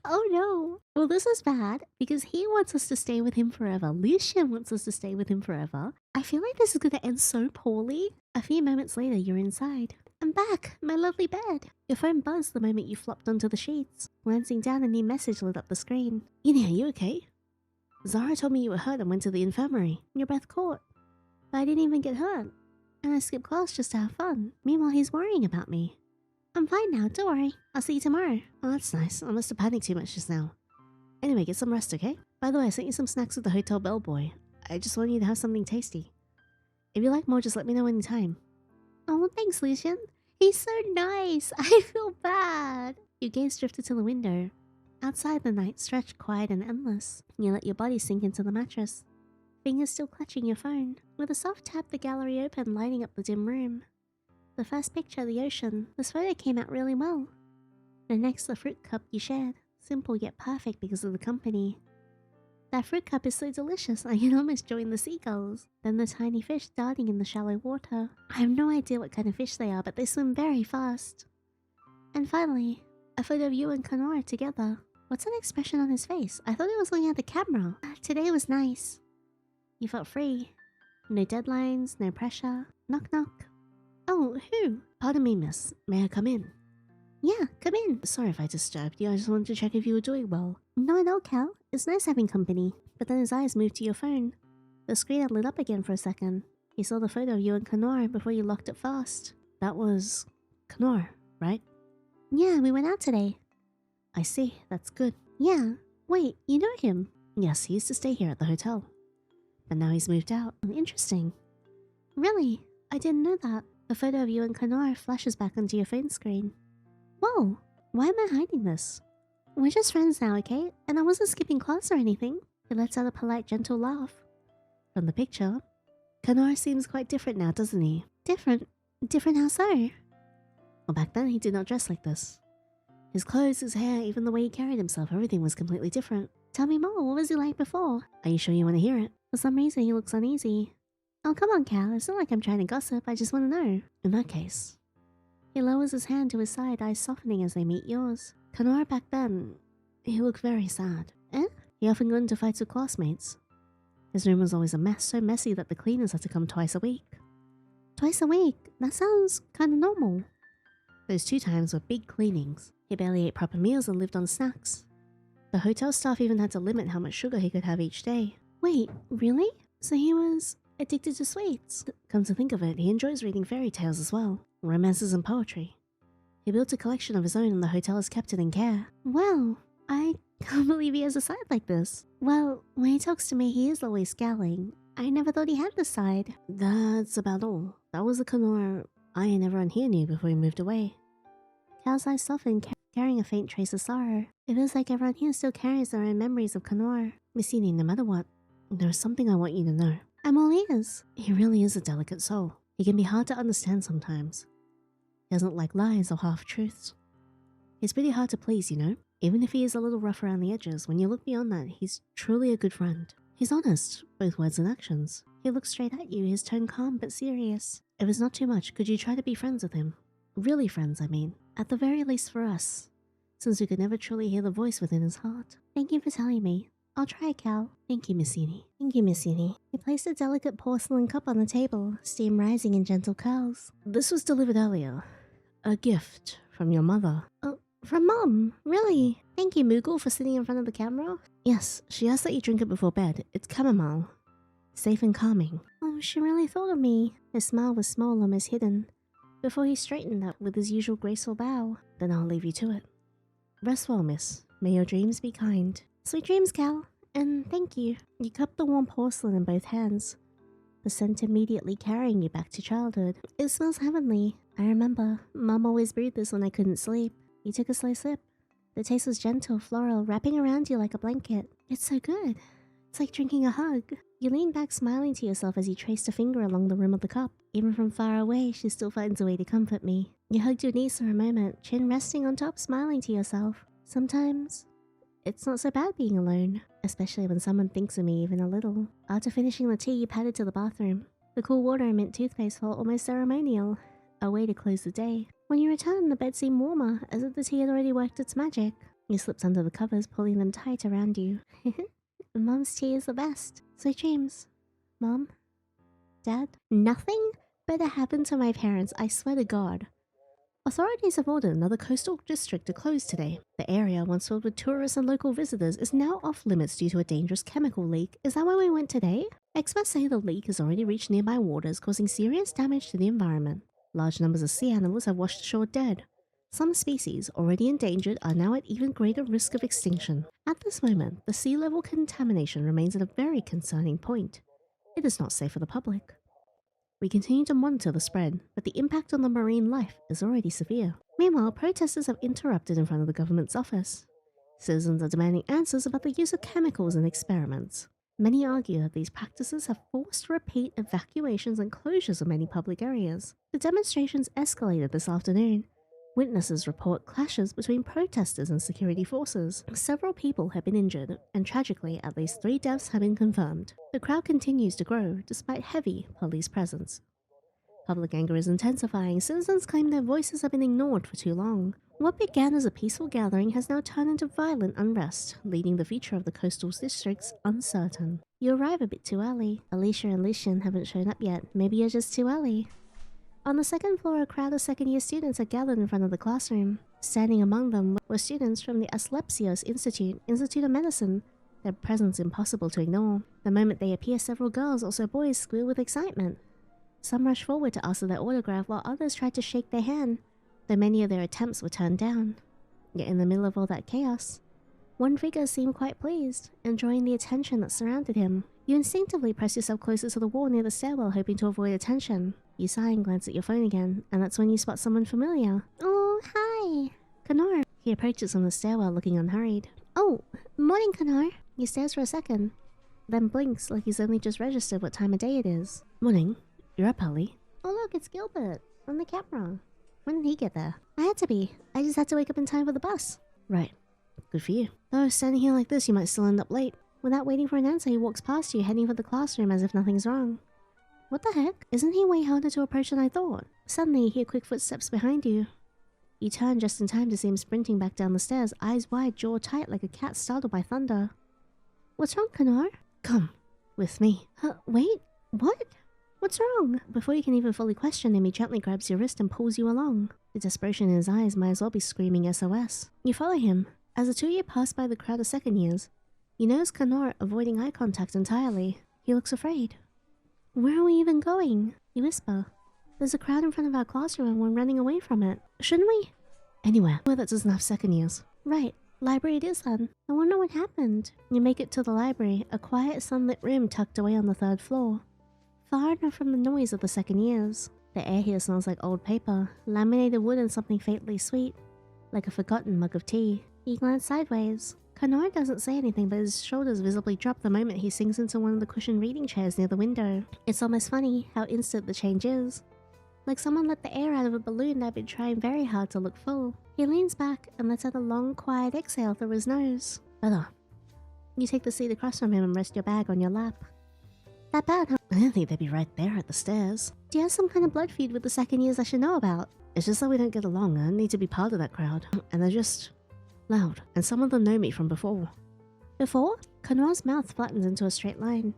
Oh no. Well, this is bad because he wants us to stay with him forever. Lucien wants us to stay with him forever. I feel like this is going to end so poorly. A few moments later, you're inside. I'm back, my lovely bed. Your phone buzzed the moment you flopped onto the sheets. Glancing down, a new message lit up the screen. Yinny, are you okay? Zara told me you were hurt and went to the infirmary. Your breath caught. But I didn't even get hurt. And I skipped class just to have fun. Meanwhile, he's worrying about me. I'm fine now, don't worry. I'll see you tomorrow. Oh, that's nice. I must have panicked too much just now. Anyway, get some rest, okay? By the way, I sent you some snacks at the hotel bellboy. I just want you to have something tasty. If you like more, just let me know anytime. Oh, thanks, Lucien. He's so nice. I feel bad. Your gaze drifted to the window. Outside, the night stretched quiet and endless. You let your body sink into the mattress. Fingers still clutching your phone. With a soft tap, the gallery opened, lighting up the dim room. The first picture, the ocean. This photo came out really well. The next, the fruit cup you shared. Simple yet perfect because of the company. That fruit cup is so delicious, I can almost join the seagulls. Then the tiny fish darting in the shallow water. I have no idea what kind of fish they are, but they swim very fast. And finally, a photo of you and Kanoire together. What's that expression on his face? I thought it was looking at the camera. Today was nice. You felt free. No deadlines, no pressure. Knock knock. Oh, who? Pardon me, miss. May I come in? Yeah, come in. Sorry if I disturbed you. I just wanted to check if you were doing well. Not at all, Cal. It's nice having company. But then his eyes moved to your phone. The screen had lit up again for a second. He saw the photo of you and Kanoire before you locked it fast. That was Kanoire, right? Yeah, we went out today. I see. That's good. Yeah. Wait, you know him? Yes, he used to stay here at the hotel. But now he's moved out. Interesting. Really? I didn't know that. The photo of you and Kanoire flashes back onto your phone screen. Whoa, why am I hiding this? We're just friends now, okay? And I wasn't skipping class or anything. He lets out a polite, gentle laugh. From the picture, Kanoire seems quite different now, doesn't he? Different? Different how so? Well, back then he did not dress like this. His clothes, his hair, even the way he carried himself, everything was completely different. Tell me more, what was he like before? Are you sure you want to hear it? For some reason he looks uneasy. Oh, come on, Cal, it's not like I'm trying to gossip, I just want to know. In that case... He lowers his hand to his side, eyes softening as they meet yours. Kanoire back then, he looked very sad. Eh? He often got into fights with classmates. His room was always a mess, so messy that the cleaners had to come twice a week. Twice a week? That sounds kinda normal. Those 2 times were big cleanings. He barely ate proper meals and lived on snacks. The hotel staff even had to limit how much sugar he could have each day. Wait, really? So he was addicted to sweets? Come to think of it, he enjoys reading fairy tales as well. Romances and poetry. He built a collection of his own and the hotel has kept it in care. Wow, I can't believe he has a side like this. Well, when he talks to me, he is always scowling. I never thought he had this side. That's about all. That was the Kanoire I and everyone here knew before he moved away. Cal's eyes soften, carrying a faint trace of sorrow. It feels like everyone here still carries their own memories of Kanoire. Miss Yinny, no matter what, there is something I want you to know. I'm all ears. He really is a delicate soul. He can be hard to understand sometimes. He doesn't like lies or half-truths. He's pretty hard to please, you know? Even if he is a little rough around the edges, when you look beyond that, he's truly a good friend. He's honest, both words and actions. He looks straight at you, his tone calm but serious. If it's not too much, could you try to be friends with him? Really friends, I mean. At the very least for us. Since we could never truly hear the voice within his heart. Thank you for telling me. I'll try, Cal. Thank you, Miss Yinny. Thank you, Miss Yinny. He placed a delicate porcelain cup on the table, steam rising in gentle curls. This was delivered earlier. A gift from your mother. Oh, from Mom? Really? Thank you, Moogle, for sitting in front of the camera. Yes, she asked that you drink it before bed. It's chamomile. Safe and calming. Oh, she really thought of me. His smile was small, almost hidden. Before he straightened up with his usual graceful bow. Then I'll leave you to it. Rest well, miss. May your dreams be kind. Sweet dreams, Cal. And thank you. You cupped the warm porcelain in both hands. The the scent immediately carrying you back to childhood. It smells heavenly. I remember, Mom always brewed this when I couldn't sleep. You took a slow sip. The taste was gentle, floral, wrapping around you like a blanket. It's so good. It's like drinking a hug. You lean back smiling to yourself as you traced a finger along the rim of the cup. Even from far away, she still finds a way to comfort me. You hugged your niece for a moment, chin resting on top, smiling to yourself. Sometimes, it's not so bad being alone, especially when someone thinks of me even a little. After finishing the tea, you padded to the bathroom. The cool water and mint toothpaste felt almost ceremonial, a way to close the day. When you returned, the bed seemed warmer, as if the tea had already worked its magic. You slipped under the covers, pulling them tight around you. Mom's tea is the best. Sweet dreams. Mom? Dad? Nothing better happened to my parents, I swear to God. Authorities have ordered another coastal district to close today. The area, once filled with tourists and local visitors, is now off limits due to a dangerous chemical leak. Is that why we went today? Experts say the leak has already reached nearby waters, causing serious damage to the environment. Large numbers of sea animals have washed ashore dead. Some species, already endangered, are now at even greater risk of extinction. At this moment, the sea level contamination remains at a very concerning point. It is not safe for the public. We continue to monitor the spread, but the impact on the marine life is already severe. Meanwhile, protesters have erupted in front of the government's office. Citizens are demanding answers about the use of chemicals in experiments. Many argue that these practices have forced repeat evacuations and closures of many public areas. The demonstrations escalated this afternoon. Witnesses report clashes between protesters and security forces. Several people have been injured, and tragically, at least 3 deaths have been confirmed. The crowd continues to grow, despite heavy police presence. Public anger is intensifying. Citizens claim their voices have been ignored for too long. What began as a peaceful gathering has now turned into violent unrest, leaving the future of the coastal districts uncertain. You arrive a bit too early. Alicia and Lucien haven't shown up yet. Maybe you're just too early. On the second floor, a crowd of second-year students had gathered in front of the classroom. Standing among them were students from the Asclepios Institute of Medicine, their presence impossible to ignore. The moment they appear, several girls, also boys, squeal with excitement. Some rush forward to ask for their autograph, while others tried to shake their hand, though many of their attempts were turned down. Yet in the middle of all that chaos, one figure seemed quite pleased, enjoying the attention that surrounded him. You instinctively press yourself closer to the wall near the stairwell, hoping to avoid attention. You sigh and glance at your phone again, and that's when you spot someone familiar. Oh, hi! Kanoire. He approaches from the stairwell, looking unhurried. Oh, morning, Kanoire. He stares for a second, then blinks like he's only just registered what time of day it is. Morning. You're up early. Oh look, it's Gilbert. On the camera. When did he get there? I had to be. I just had to wake up in time for the bus. Right. Good for you. Though, standing here like this, you might still end up late. Without waiting for an answer, he walks past you, heading for the classroom as if nothing's wrong. What the heck? Isn't he way harder to approach than I thought? Suddenly, you hear quick footsteps behind you. You turn just in time to see him sprinting back down the stairs, eyes wide, jaw tight like a cat startled by thunder. What's wrong, Kanoire? Come. With me. Wait. What? What's wrong? Before you can even fully question him, he gently grabs your wrist and pulls you along. The desperation in his eyes might as well be screaming SOS. You follow him. As the two of you pass by the crowd of second years, you notice Kanoire avoiding eye contact entirely. He looks afraid. Where are we even going? You whisper. There's a crowd in front of our classroom and we're running away from it. Shouldn't we? Anywhere. Where that doesn't have second years. Right. Library it is then. I wonder what happened. You make it to the library, a quiet sunlit room tucked away on the 3rd floor. Far enough from the noise of the second years. The air here smells like old paper, laminated wood and something faintly sweet, like a forgotten mug of tea. You glance sideways. Kanoire doesn't say anything, but his shoulders visibly drop the moment he sinks into one of the cushioned reading chairs near the window. It's almost funny how instant the change is. Like someone let the air out of a balloon that had been trying very hard to look full. He leans back and lets out a long, quiet exhale through his nose. Better. You take the seat across from him and rest your bag on your lap. That bad, huh? I didn't think they'd be right there at the stairs. Do you have some kind of blood feud with the second years I should know about? It's just that we don't get along. I don't need to be part of that crowd. And they're just loud. And some of them know me from before. Before? Kanoire's mouth flattens into a straight line.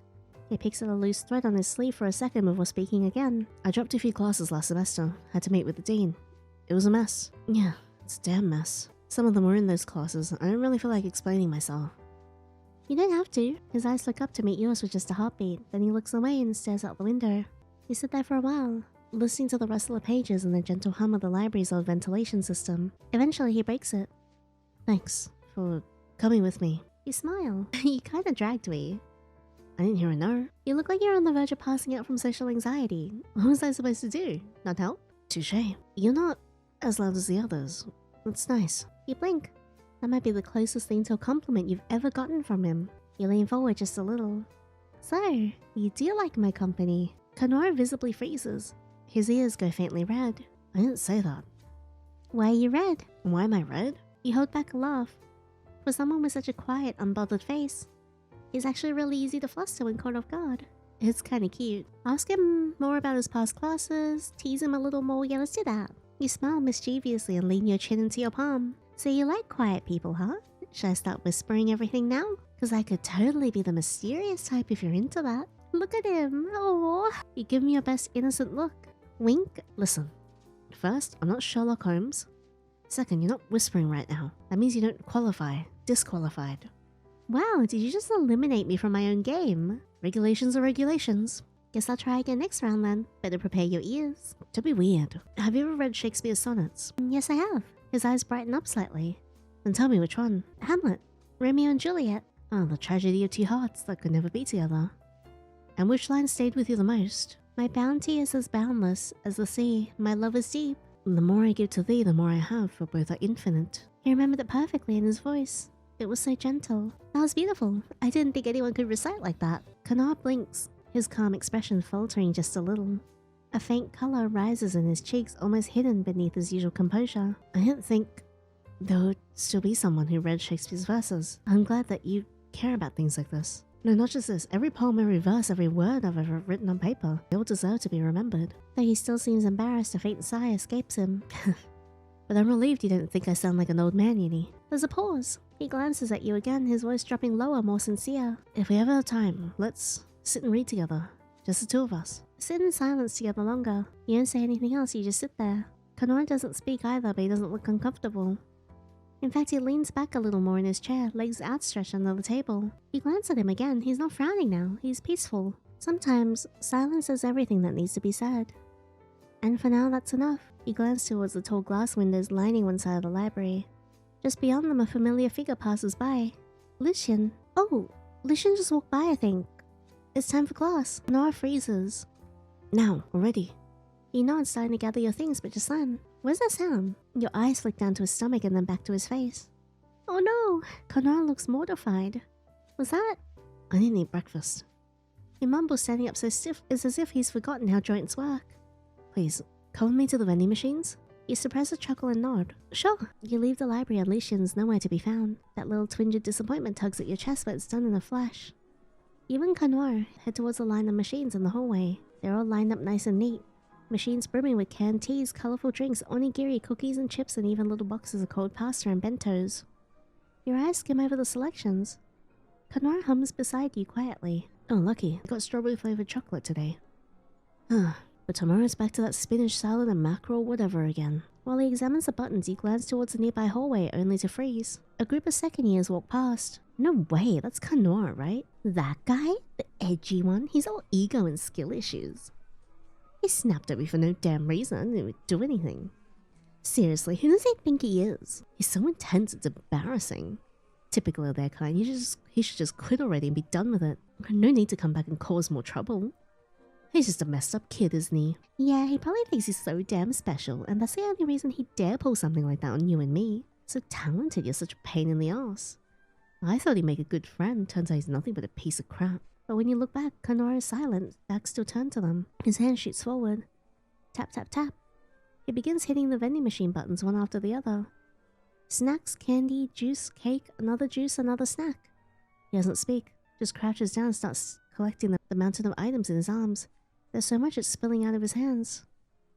He picks at a loose thread on his sleeve for a second before speaking again. I dropped a few classes last semester. Had to meet with the dean. It was a mess. Yeah, it's a damn mess. Some of them were in those classes. I don't really feel like explaining myself. You don't have to. His eyes look up to meet yours with just a heartbeat. Then he looks away and stares out the window. You sit there for a while, listening to the rustle of pages and the gentle hum of the library's old ventilation system. Eventually he breaks it. Thanks for coming with me. You smile. You kinda dragged me. I didn't hear a no. You look like you're on the verge of passing out from social anxiety. What was I supposed to do? Not help? Touché. You're not as loud as the others. That's nice. You blink. That might be the closest thing to a compliment you've ever gotten from him. You lean forward just a little. So, you do like my company? Kanoire visibly freezes. His ears go faintly red. I didn't say that. Why are you red? Why am I red? You hold back a laugh. For someone with such a quiet, unbothered face, he's actually really easy to fluster when caught off guard. It's kinda cute. Ask him more about his past classes, tease him a little more, yeah, let's do that. You smile mischievously and lean your chin into your palm. So you like quiet people, huh? Should I start whispering everything now? Cause I could totally be the mysterious type if you're into that. Look at him, oh. You give me your best innocent look. Wink. Listen, first, I'm not Sherlock Holmes. Second, you're not whispering right now. That means you don't qualify. Disqualified. Wow, did you just eliminate me from my own game? Regulations are regulations. Guess I'll try again next round then. Better prepare your ears. Don't be weird. Have you ever read Shakespeare's sonnets? Yes, I have. His eyes brighten up slightly. Then tell me which one. Hamlet. Romeo and Juliet. Oh, the tragedy of two hearts that could never be together. And which line stayed with you the most? My bounty is as boundless as the sea. My love is deep. The more I give to thee, the more I have, for both are infinite. He remembered it perfectly in his voice. It was so gentle. That was beautiful. I didn't think anyone could recite like that. Kanoire blinks, his calm expression faltering just a little. A faint color rises in his cheeks, almost hidden beneath his usual composure. I didn't think there would still be someone who read Shakespeare's verses. I'm glad that you care about things like this. No, not just this. Every poem, every verse, every word I've ever written on paper, they all deserve to be remembered. Though he still seems embarrassed, a faint sigh escapes him. But I'm relieved you don't think I sound like an old man, Yinny. There's a pause. He glances at you again, his voice dropping lower, more sincere. If we ever have time, let's sit and read together. Just the two of us. Sit in silence together longer. You don't say anything else, you just sit there. Kanoire doesn't speak either, but he doesn't look uncomfortable. In fact, he leans back a little more in his chair, legs outstretched under the table. You glance at him again. He's not frowning now. He's peaceful. Sometimes, silence is everything that needs to be said. And for now, that's enough. You glance towards the tall glass windows lining one side of the library. Just beyond them, a familiar figure passes by. Lucien. Oh, Lucien just walked by, I think. It's time for class. Kanoire freezes. Now, we're ready. You nods, starting to gather your things, but just then. Where's that sound? Your eyes flick down to his stomach and then back to his face. Oh no! Kanoire looks mortified. Was that? I didn't eat breakfast. He mumbles, standing up so stiff, it's as if he's forgotten how joints work. Please, come with me to the vending machines? You suppress a chuckle and nod. Sure. You leave the library and Lucien's nowhere to be found. That little twinge of disappointment tugs at your chest, but it's done in a flash. You and Kanoire head towards the line of machines in the hallway. They're all lined up nice and neat. Machines brimming with canned teas, colorful drinks, onigiri, cookies and chips, and even little boxes of cold pasta and bentos. Your eyes skim over the selections. Kanoire hums beside you quietly. Oh, lucky. I got strawberry-flavored chocolate today. But tomorrow's back to that spinach salad and mackerel whatever again. While he examines the buttons, you glance towards the nearby hallway, only to freeze. A group of second years walk past. No way, that's Kanoire, right? That guy? The edgy one? He's all ego and skill issues. He snapped at me for no damn reason, didn't do anything. Seriously, who does he think he is? He's so intense, it's embarrassing. Typical of their kind, he should just quit already and be done with it. No need to come back and cause more trouble. He's just a messed up kid, isn't he? Yeah, he probably thinks he's so damn special, and that's the only reason he'd dare pull something like that on you and me. So talented, you're such a pain in the ass. I thought he'd make a good friend, turns out he's nothing but a piece of crap. But when you look back, Kanoire is silent, back still turned to them. His hand shoots forward. Tap, tap, tap. He begins hitting the vending machine buttons one after the other. Snacks, candy, juice, cake, another juice, another snack. He doesn't speak, just crouches down and starts collecting the mountain of items in his arms. There's so much it's spilling out of his hands.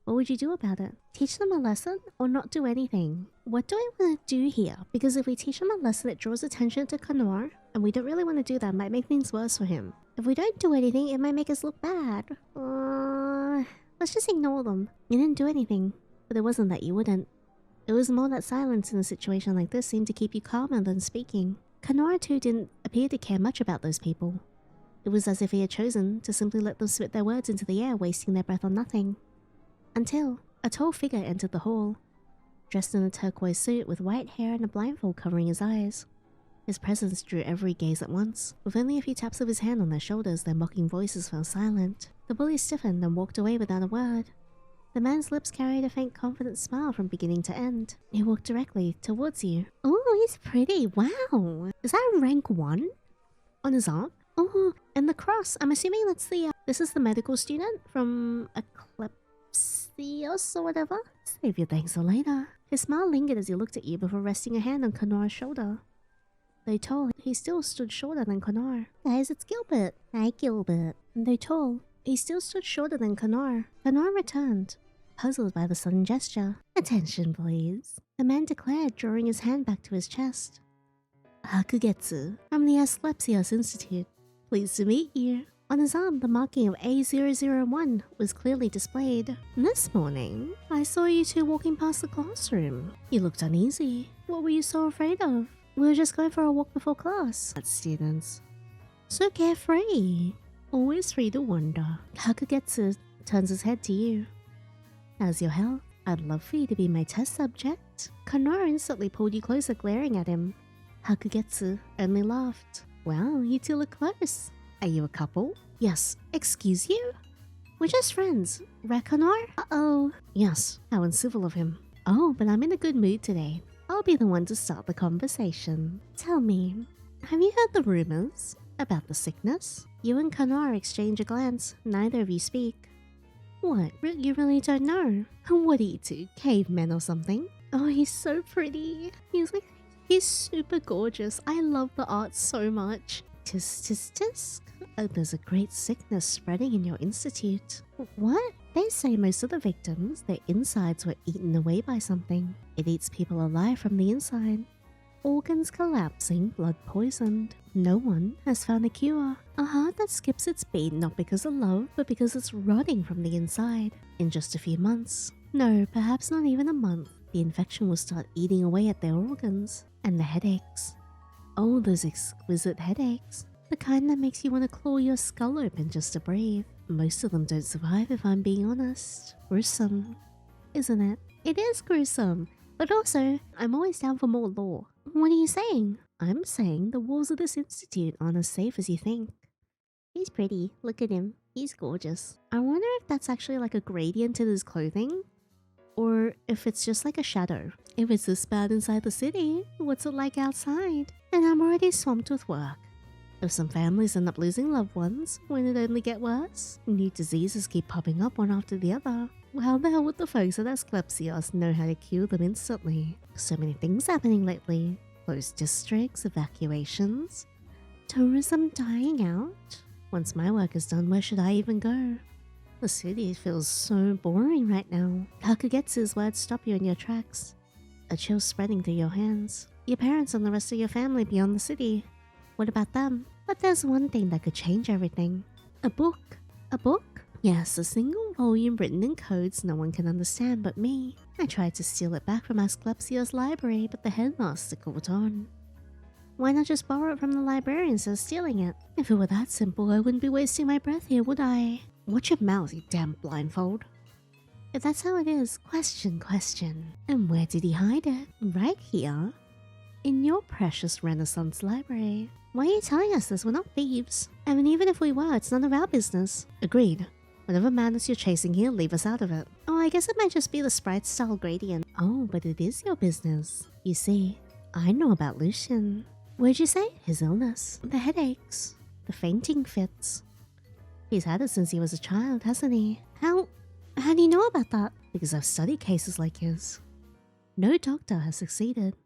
What would you do about it? Teach them a lesson or not do anything? What do I want to do here? Because if we teach him a lesson, it draws attention to Kanoire, and we don't really want to do that. It might make things worse for him. If we don't do anything, it might make us look bad. Let's just ignore them. You didn't do anything, but it wasn't that you wouldn't. It was more that silence in a situation like this seemed to keep you calmer than speaking. Kanoire too didn't appear to care much about those people. It was as if he had chosen to simply let them spit their words into the air, wasting their breath on nothing. Until a tall figure entered the hall, dressed in a turquoise suit with white hair and a blindfold covering his eyes. His presence drew every gaze at once. With only a few taps of his hand on their shoulders, their mocking voices fell silent. The bully stiffened and walked away without a word. The man's lips carried a faint, confident smile from beginning to end. He walked directly towards you. Oh, he's pretty. Wow. Is that rank 1? On his arm? Oh, and the cross. I'm assuming that's the... This is the medical student from Eclipsios or whatever? Save your thanks for later. His smile lingered as he looked at you before resting a hand on Kanoure's shoulder. Though tall, he still stood shorter than Kanoire. Guys, it's Gilbert. Hi, Gilbert. Though tall, he still stood shorter than Kanoire. Kanoire returned, puzzled by the sudden gesture. Attention, please. The man declared, drawing his hand back to his chest. Hakugetsu. From the Asclepios Institute. Pleased to meet you. On his arm, the marking of A001 was clearly displayed. This morning, I saw you two walking past the classroom. You looked uneasy. What were you so afraid of? We were just going for a walk before class. That's students. So carefree. Always free to wander. Hakugetsu turns his head to you. How's your health? I'd love for you to be my test subject. Kanoire instantly pulled you closer, glaring at him. Hakugetsu only laughed. Wow, you two look close. Are you a couple? Yes. Excuse you? We're just friends. Right, Kanoire? Uh-oh. Yes. How uncivil of him. Oh, but I'm in a good mood today. I'll be the one to start the conversation. Tell me, have you heard the rumors about the sickness? You and Kanoire exchange a glance. Neither of you speak. What? You really don't know? What are you two, cavemen or something? Oh, he's so pretty. He's super gorgeous. I love the art so much. Tisk, tisk, tisk. There's a great sickness spreading in your institute. What? They say most of the victims, their insides were eaten away by something. It eats people alive from the inside. Organs collapsing, blood poisoned. No one has found a cure. A heart that skips its beat not because of love, but because it's rotting from the inside. In just a few months, no, perhaps not even a month, the infection will start eating away at their organs. And the headaches. Oh, those exquisite headaches. The kind that makes you want to claw your skull open just to breathe. Most of them don't survive, if I'm being honest. Gruesome, isn't it? It is gruesome. But also, I'm always down for more lore. What are you saying? I'm saying the walls of this institute aren't as safe as you think. He's pretty. Look at him. He's gorgeous. I wonder if that's actually like a gradient to his clothing? Or if it's just like a shadow. If it's this bad inside the city, what's it like outside? And I'm already swamped with work. If some families end up losing loved ones, won't it only get worse? New diseases keep popping up one after the other. How the hell would the folks at Asclepios know how to cure them instantly? So many things happening lately. Closed districts, evacuations. Tourism dying out? Once my work is done, where should I even go? The city feels so boring right now. Hakugetsu's words stop you in your tracks. A chill spreading through your hands. Your parents and the rest of your family beyond the city. What about them? But there's one thing that could change everything. A book. A book? Yes, a single volume written in codes no one can understand but me. I tried to steal it back from Asclepios' library, but the headmaster caught on. Why not just borrow it from the librarian instead of stealing it? If it were that simple, I wouldn't be wasting my breath here, would I? Watch your mouth, you damn blindfold. If that's how it is, question. And where did he hide it? Right here. In your precious Renaissance library. Why are you telling us this? We're not thieves. I mean, even if we were, it's none of our business. Agreed. Whatever madness you're chasing here, leave us out of it. Oh, I guess it might just be the sprite style gradient. Oh, but it is your business. You see, I know about Lucien. What'd you say? His illness. The headaches. The fainting fits. He's had it since he was a child, hasn't he? How do you know about that? Because I've studied cases like his. No doctor has succeeded.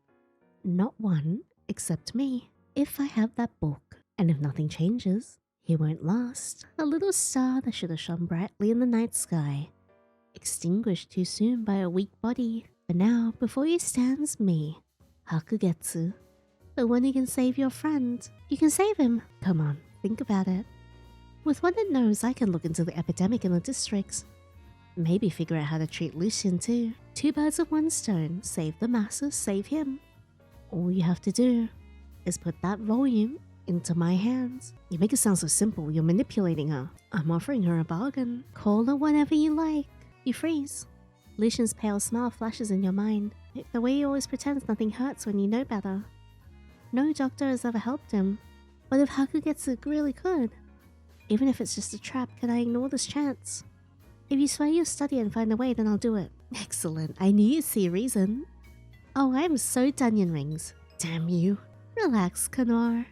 Not one, except me. If I have that book, and if nothing changes, he won't last. A little star that should have shone brightly in the night sky. Extinguished too soon by a weak body. But now, before you stands me, Hakugetsu. The one who can save your friend. You can save him. Come on, think about it. With what it knows, I can look into the epidemic in the districts. Maybe figure out how to treat Lucien too. 2 birds with 1 stone. Save the masses, save him. All you have to do is put that volume into my hands. You make it sound so simple, you're manipulating her. I'm offering her a bargain. Call her whatever you like. You freeze. Lucien's pale smile flashes in your mind. The way he always pretends nothing hurts when you know better. No doctor has ever helped him. But if Hakugetsu really could, even if it's just a trap, can I ignore this chance? If you swear you'll study and find a way, then I'll do it. Excellent. I knew you'd see a reason. Oh, I'm so onion rings. Damn you. Relax, Kanoire.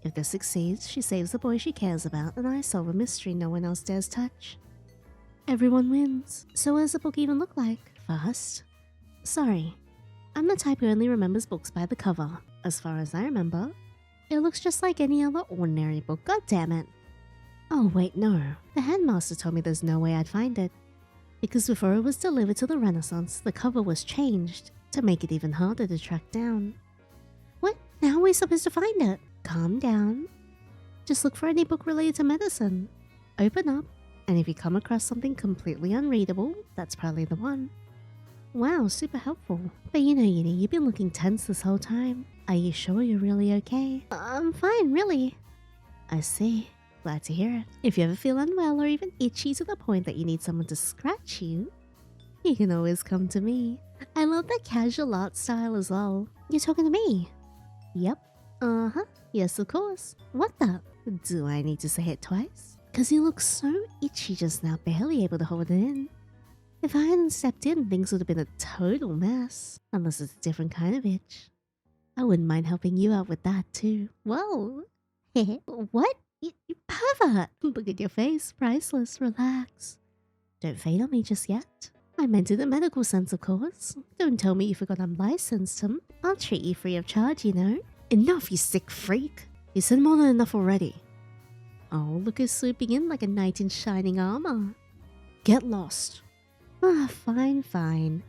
If this succeeds, she saves the boy she cares about, and I solve a mystery no one else dares touch. Everyone wins. So what does the book even look like? First? Sorry. I'm the type who only remembers books by the cover. As far as I remember, it looks just like any other ordinary book. God damn it. Oh wait, no. The headmaster told me there's no way I'd find it. Because before it was delivered to the Renaissance, the cover was changed to make it even harder to track down. What? How are we supposed to find it? Calm down. Just look for any book related to medicine. Open up, and if you come across something completely unreadable, that's probably the one. Wow, super helpful. But you know, Yinny, you've been looking tense this whole time. Are you sure you're really okay? I'm fine, really. I see. Glad to hear it. If you ever feel unwell or even itchy to the point that you need someone to scratch you, you can always come to me. I love the casual art style as well. You're talking to me? Yep. Uh-huh. Yes, of course. What the? Do I need to say it twice? Because you look so itchy just now, barely able to hold it in. If I hadn't stepped in, things would have been a total mess. Unless it's a different kind of itch. I wouldn't mind helping you out with that too. Whoa. What? You pervert. Look at your face. Priceless. Relax. Don't fade on me just yet. I meant it in the medical sense, of course. Don't tell me you forgot I'm licensed. I'll treat you free of charge, you know. Enough, you sick freak. You said more than enough already. Oh, look who's swooping in like a knight in shining armor. Get lost. Ah, fine, fine.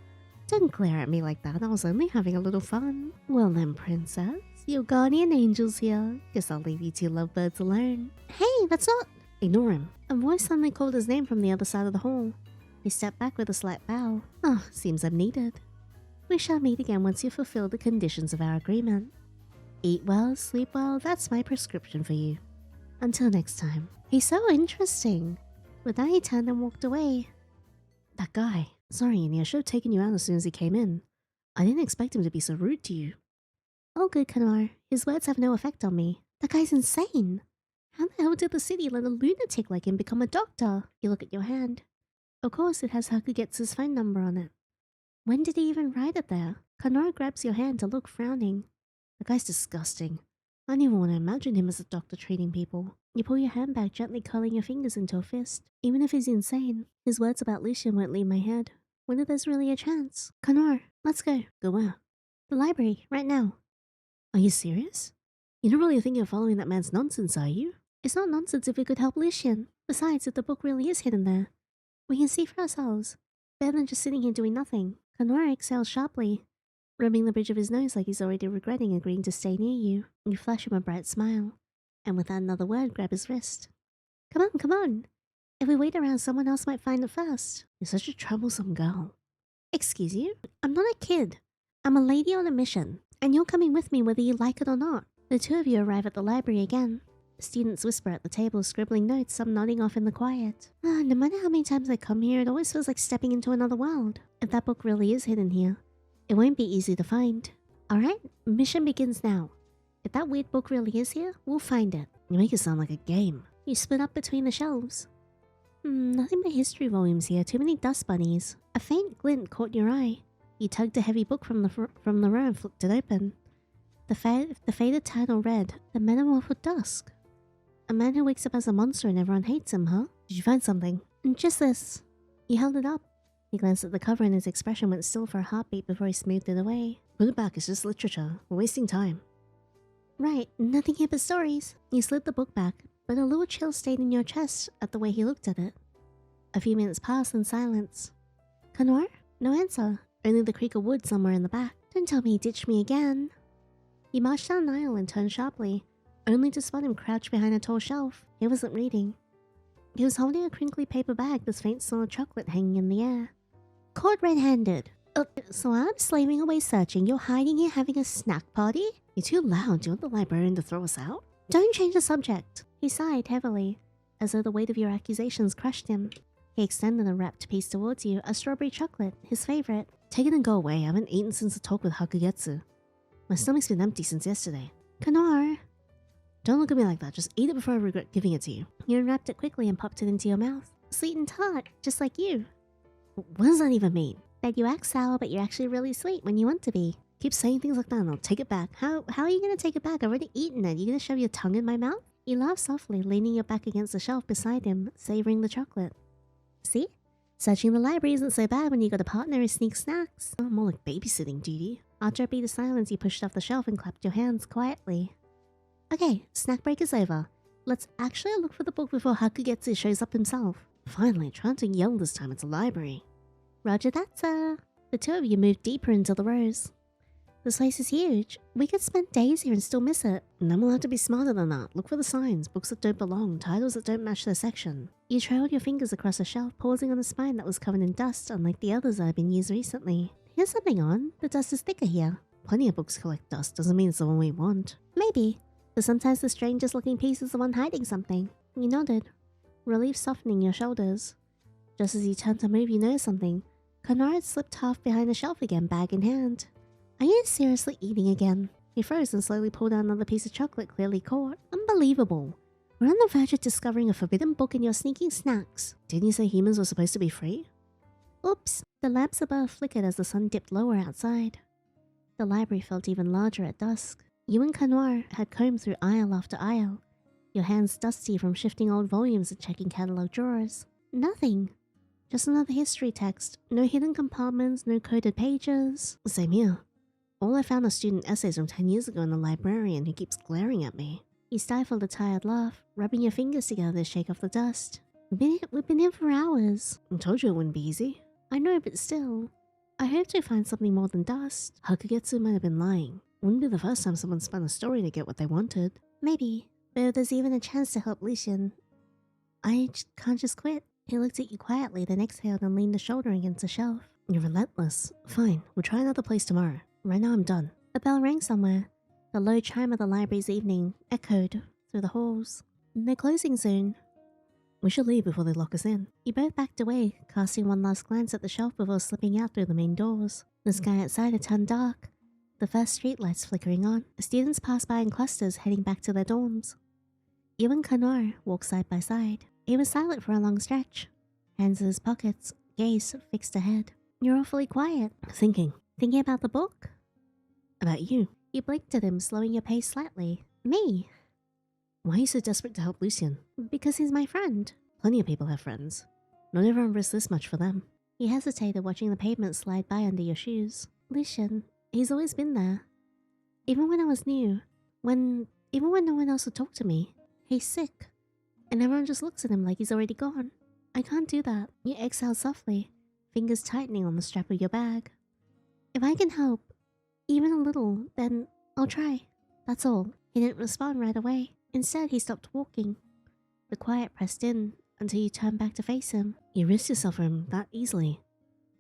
Don't glare at me like that. I was only having a little fun. Well then, princess. Your guardian angel's here. Guess I'll leave you two lovebirds alone. Hey, that's not... Ignore him. A voice suddenly called his name from the other side of the hall. He stepped back with a slight bow. Oh, seems I'm needed. We shall meet again once you fulfill the conditions of our agreement. Eat well, sleep well, that's my prescription for you. Until next time. He's so interesting. With that, he turned and walked away. That guy. Sorry, Yinny, I should have taken you out as soon as he came in. I didn't expect him to be so rude to you. Oh good, Kanoire. His words have no effect on me. That guy's insane. How the hell did the city let a lunatic like him become a doctor? You look at your hand. Of course, it has Hakugetsu's phone number on it. When did he even write it there? Kanoire grabs your hand to look, frowning. The guy's disgusting. I don't even want to imagine him as a doctor treating people. You pull your hand back, gently curling your fingers into a fist. Even if he's insane, his words about Lucien won't leave my head. Whether there's really a chance. Kanoire, let's go. Go where? The library, right now. Are you serious? You don't really think you're following that man's nonsense, are you? It's not nonsense if it could help Lucien. Besides, if the book really is hidden there, we can see for ourselves. Better than just sitting here doing nothing. Kanoire exhales sharply, rubbing the bridge of his nose like he's already regretting agreeing to stay near you. You flash him a bright smile, and without another word, grab his wrist. Come on, come on. If we wait around, someone else might find it first. You're such a troublesome girl. Excuse you? I'm not a kid. I'm a lady on a mission, and you're coming with me whether you like it or not. The two of you arrive at the library again. Students whisper at the table, scribbling notes, some nodding off in the quiet. No matter how many times I come here, it always feels like stepping into another world. If that book really is hidden here, it won't be easy to find. Alright, mission begins now. If that weird book really is here, we'll find it. You make it sound like a game. You split up between the shelves. Nothing but history volumes here, too many dust bunnies. A faint glint caught your eye. You tugged a heavy book from the row and flicked it open. The faded title read, The Metamorphosed Dusk. A man who wakes up as a monster and everyone hates him, huh? Did you find something? Just this. He held it up. He glanced at the cover and his expression went still for a heartbeat before he smoothed it away. Put it back, it's just literature. We're wasting time. Right, nothing here but stories. You slid the book back, but a little chill stayed in your chest at the way he looked at it. A few minutes passed in silence. Kanoire? No answer. Only the creak of wood somewhere in the back. Don't tell me he ditched me again. He marched down an aisle and turned sharply, only to spot him crouched behind a tall shelf. He wasn't reading. He was holding a crinkly paper bag, this faint smell of chocolate hanging in the air. Caught red-handed. So I'm slaving away searching. You're hiding here having a snack party? You're too loud. Do you want the librarian to throw us out? Don't change the subject. He sighed heavily, as though the weight of your accusations crushed him. He extended a wrapped piece towards you, a strawberry chocolate, his favorite. Take it and go away. I haven't eaten since the talk with Hakugetsu. My stomach's been empty since yesterday. Kanoire! Don't look at me like that. Just eat it before I regret giving it to you. You unwrapped it quickly and popped it into your mouth. Sweet and tart, just like you. What does that even mean? That you act sour, but you're actually really sweet when you want to be. Keep saying things like that and I'll take it back. How are you gonna take it back? I've already eaten it. You gonna shove your tongue in my mouth? You laugh softly, leaning your back against the shelf beside him, savoring the chocolate. See? Searching the library isn't so bad when you got a partner who sneaks snacks. Oh, more like babysitting duty. After a beat of silence, you pushed off the shelf and clapped your hands quietly. Okay, snack break is over. Let's actually look for the book before Hakugetsu shows up himself. Finally, trying to yell this time at the library. Roger that, sir. The two of you moved deeper into the rows. This place is huge. We could spend days here and still miss it. And then we'll have to be smarter than that. Look for the signs, books that don't belong, titles that don't match their section. You trailed your fingers across a shelf, pausing on a spine that was covered in dust, unlike the others that had been used recently. Here's something on. The dust is thicker here. Plenty of books collect dust, doesn't mean it's the one we want. Maybe. But sometimes the strangest looking piece is the one hiding something. You nodded, relief softening your shoulders. Just as you turned to move, you noticed something. Kanoire had slipped half behind the shelf again, bag in hand. Are you seriously eating again? He froze and slowly pulled out another piece of chocolate clearly caught. Unbelievable. We're on the verge of discovering a forbidden book and you're sneaking snacks. Didn't you say humans were supposed to be free? Oops. The lamps above flickered as the sun dipped lower outside. The library felt even larger at dusk. You and Kanoire had combed through aisle after aisle, your hands dusty from shifting old volumes and checking catalog drawers. Nothing. Just another history text. No hidden compartments, no coded pages. Same here. All I found are student essays from 10 years ago and the librarian who keeps glaring at me. You stifled a tired laugh, rubbing your fingers together to shake off the dust. We've been here for hours. I told you it wouldn't be easy. I know, but still. I hope to find something more than dust. Hakugetsu might have been lying. Wouldn't be the first time someone spun a story to get what they wanted. Maybe, but if there's even a chance to help Lucien, I can't just quit. He looked at you quietly, then exhaled and leaned a shoulder against the shelf. You're relentless. Fine, we'll try another place tomorrow. Right now I'm done. A bell rang somewhere. The low chime of the library's evening echoed through the halls. They're closing soon. We should leave before they lock us in. You both backed away, casting one last glance at the shelf before slipping out through the main doors. The sky outside had turned dark, the first streetlights flickering on. Students passed by in clusters heading back to their dorms. You and Kanoire walked side by side. He was silent for a long stretch, hands in his pockets, gaze fixed ahead. You're awfully quiet. Thinking. Thinking about the book? About you. You blinked at him, slowing your pace slightly. Me? Why are you so desperate to help Lucien? Because he's my friend. Plenty of people have friends. Not everyone risks this much for them. You hesitated, watching the pavement slide by under your shoes. Lucien, he's always been there. Even when I was new. Even when no one else would talk to me. He's sick. And everyone just looks at him like he's already gone. I can't do that. You exhaled softly, fingers tightening on the strap of your bag. If I can help, even a little, then I'll try. That's all. He didn't respond right away. Instead, he stopped walking. The quiet pressed in until you turned back to face him. You risk yourself for him that easily.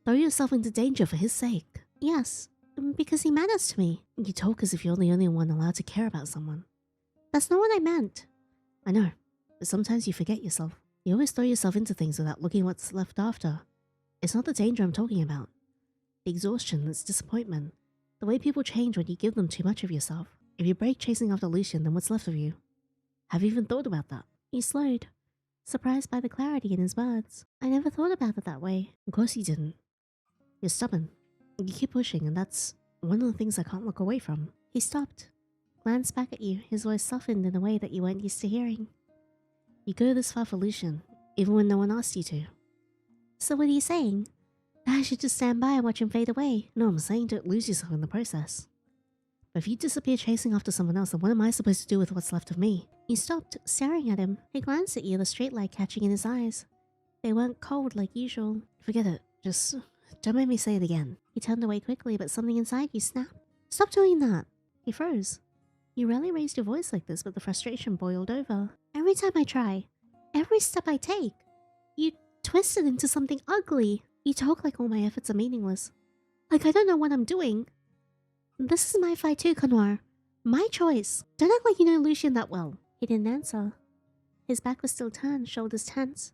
Throw yourself into danger for his sake. Yes, because he matters to me. You talk as if you're the only one allowed to care about someone. That's not what I meant. I know, but sometimes you forget yourself. You always throw yourself into things without looking what's left after. It's not the danger I'm talking about. The exhaustion, that's disappointment. The way people change when you give them too much of yourself. If you break chasing after Lucien, then what's left of you? Have you even thought about that? He slowed, surprised by the clarity in his words. I never thought about it that way. Of course you didn't. You're stubborn. You keep pushing, and that's one of the things I can't look away from. He stopped, glanced back at you, his voice softened in a way that you weren't used to hearing. You go this far for Lucien, even when no one asked you to. So what are you saying? That I should just stand by and watch him fade away? No, I'm saying don't lose yourself in the process. But if you disappear chasing after someone else, then what am I supposed to do with what's left of me? You stopped, staring at him. He glanced at you, the street light catching in his eyes. They weren't cold like usual. Forget it. Just don't make me say it again. He turned away quickly, but something inside you snapped. Stop doing that. He froze. You rarely raised your voice like this, but the frustration boiled over. Every time I try, every step I take, you twist it into something ugly. You talk like all my efforts are meaningless. Like I don't know what I'm doing. This is my fight too, Kanoire. My choice. Don't act like you know Lucien that well. He didn't answer. His back was still turned, shoulders tense.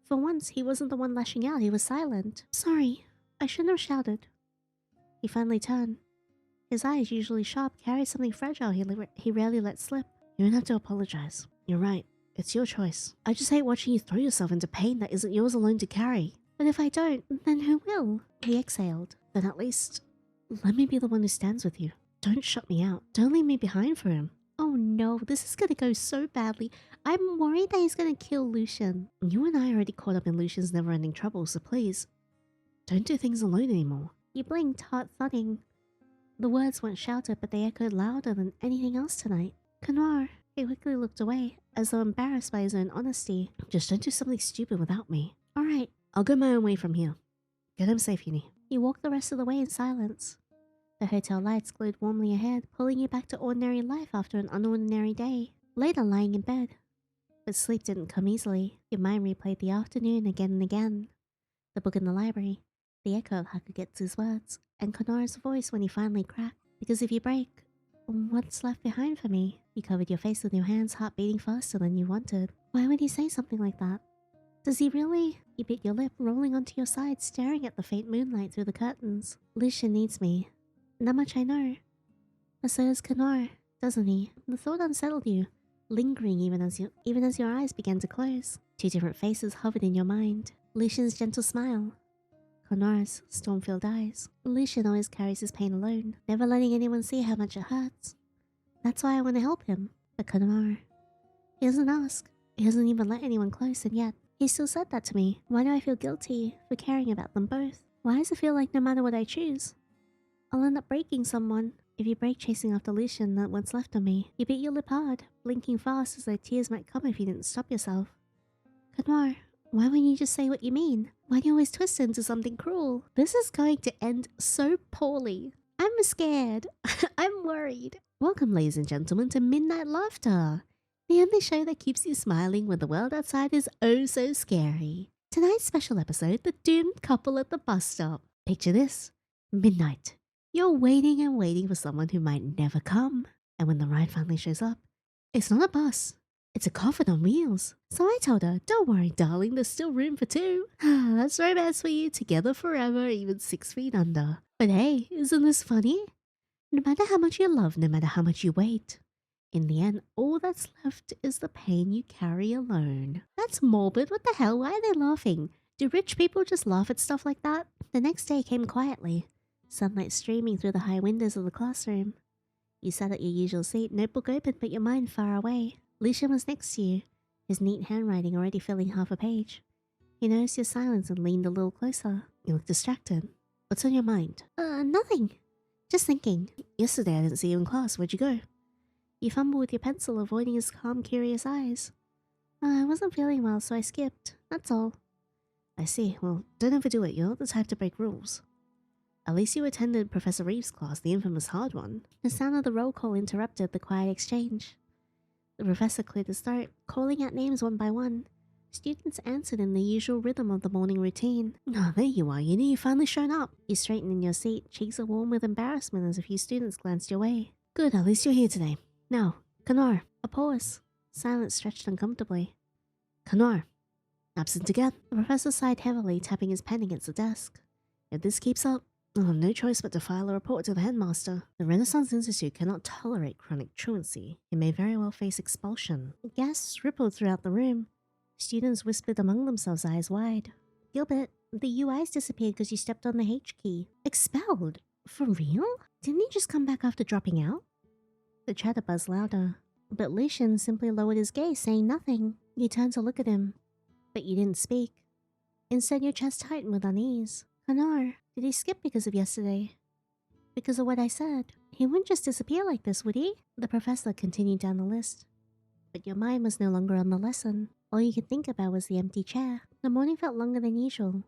For once, he wasn't the one lashing out, he was silent. Sorry, I shouldn't have shouted. He finally turned. His eyes, usually sharp, carry something fragile he rarely lets slip. You don't have to apologize. You're right. It's your choice. I just hate watching you throw yourself into pain that isn't yours alone to carry. But if I don't, then who will? He exhaled. Then at least, let me be the one who stands with you. Don't shut me out. Don't leave me behind for him. Oh no, this is gonna go so badly. I'm worried that he's gonna kill Lucien. You and I are already caught up in Lucien's never-ending trouble, so please, don't do things alone anymore. He blinked, heart thudding. The words weren't shouted, but they echoed louder than anything else tonight. Kanoire. He quickly looked away, as though embarrassed by his own honesty. Just don't do something stupid without me. Alright. I'll go my own way from here. Get home safe, Yandere. He walked the rest of the way in silence. The hotel lights glowed warmly ahead, pulling you back to ordinary life after an unordinary day. Later, lying in bed. But sleep didn't come easily. Your mind replayed the afternoon again and again. The book in the library, the echo of Hakugetsu's words, and Kanoire's voice when he finally cracked. Because if you break, what's left behind for me? You covered your face with your hands, heart beating faster than you wanted. Why would he say something like that? Does he really? You bit your lip, rolling onto your side, staring at the faint moonlight through the curtains. Lucien needs me. That much I know. But so does Kanoire, doesn't he? The thought unsettled you, lingering even as your eyes began to close. Two different faces hovered in your mind. Lucien's gentle smile. Kanoire's storm-filled eyes. Lucien always carries his pain alone, never letting anyone see how much it hurts. That's why I want to help him. But Kanoire, he doesn't ask. He hasn't even let anyone close, and yet he still said that to me. Why do I feel guilty for caring about them both? Why does it feel like no matter what I choose, I'll end up breaking someone? If you break chasing after Lucien, that's what's left of me. You bit your lip hard, blinking fast as though tears might come if you didn't stop yourself. Kanoire, why won't you just say what you mean? Why do you always twist it into something cruel? This is going to end so poorly. I'm scared. I'm worried. Welcome, ladies and gentlemen, to Midnight Laughter, the only show that keeps you smiling when the world outside is oh so scary. Tonight's special episode, the doomed couple at the bus stop. Picture this. Midnight. You're waiting and waiting for someone who might never come. And when the ride finally shows up, it's not a bus. It's a coffin on wheels. So I told her, don't worry, darling, there's still room for two. That's romance for you, together forever, even 6 feet under. But hey, isn't this funny? No matter how much you love, no matter how much you wait, in the end, all that's left is the pain you carry alone. That's morbid. What the hell? Why are they laughing? Do rich people just laugh at stuff like that? The next day came quietly, sunlight streaming through the high windows of the classroom. You sat at your usual seat, notebook open, but your mind far away. Lucien was next to you, his neat handwriting already filling half a page. He noticed your silence and leaned a little closer. You looked distracted. What's on your mind? Nothing. Just thinking. Yesterday I didn't see you in class. Where'd you go? You fumbled with your pencil, avoiding his calm, curious eyes. I wasn't feeling well, so I skipped. That's all. I see. Well, don't overdo it. You're not the type to break rules. At least you attended Professor Reeves' class, the infamous hard one. The sound of the roll call interrupted the quiet exchange. The professor cleared his throat, calling out names one by one. Students answered in the usual rhythm of the morning routine. Oh, there you are, Yandere. You've finally shown up. You straightened in your seat, cheeks warm with embarrassment as a few students glanced your way. Good, at least you're here today. Now, Kanoire. A pause. Silence stretched uncomfortably. Kanoire. Absent again. The professor sighed heavily, tapping his pen against the desk. If this keeps up, I'll have no choice but to file a report to the headmaster. The Renaissance Institute cannot tolerate chronic truancy. It may very well face expulsion. Gasps rippled throughout the room. Students whispered among themselves, eyes wide. Gilbert, the UIs disappeared because you stepped on the H key. Expelled? For real? Didn't he just come back after dropping out? The chatter buzzed louder, but Lucien simply lowered his gaze, saying nothing. You turned to look at him, but you didn't speak. Instead, your chest tightened with unease. Kanoire, did he skip because of yesterday? Because of what I said? He wouldn't just disappear like this, would he? The professor continued down the list. But your mind was no longer on the lesson. All you could think about was the empty chair. The morning felt longer than usual.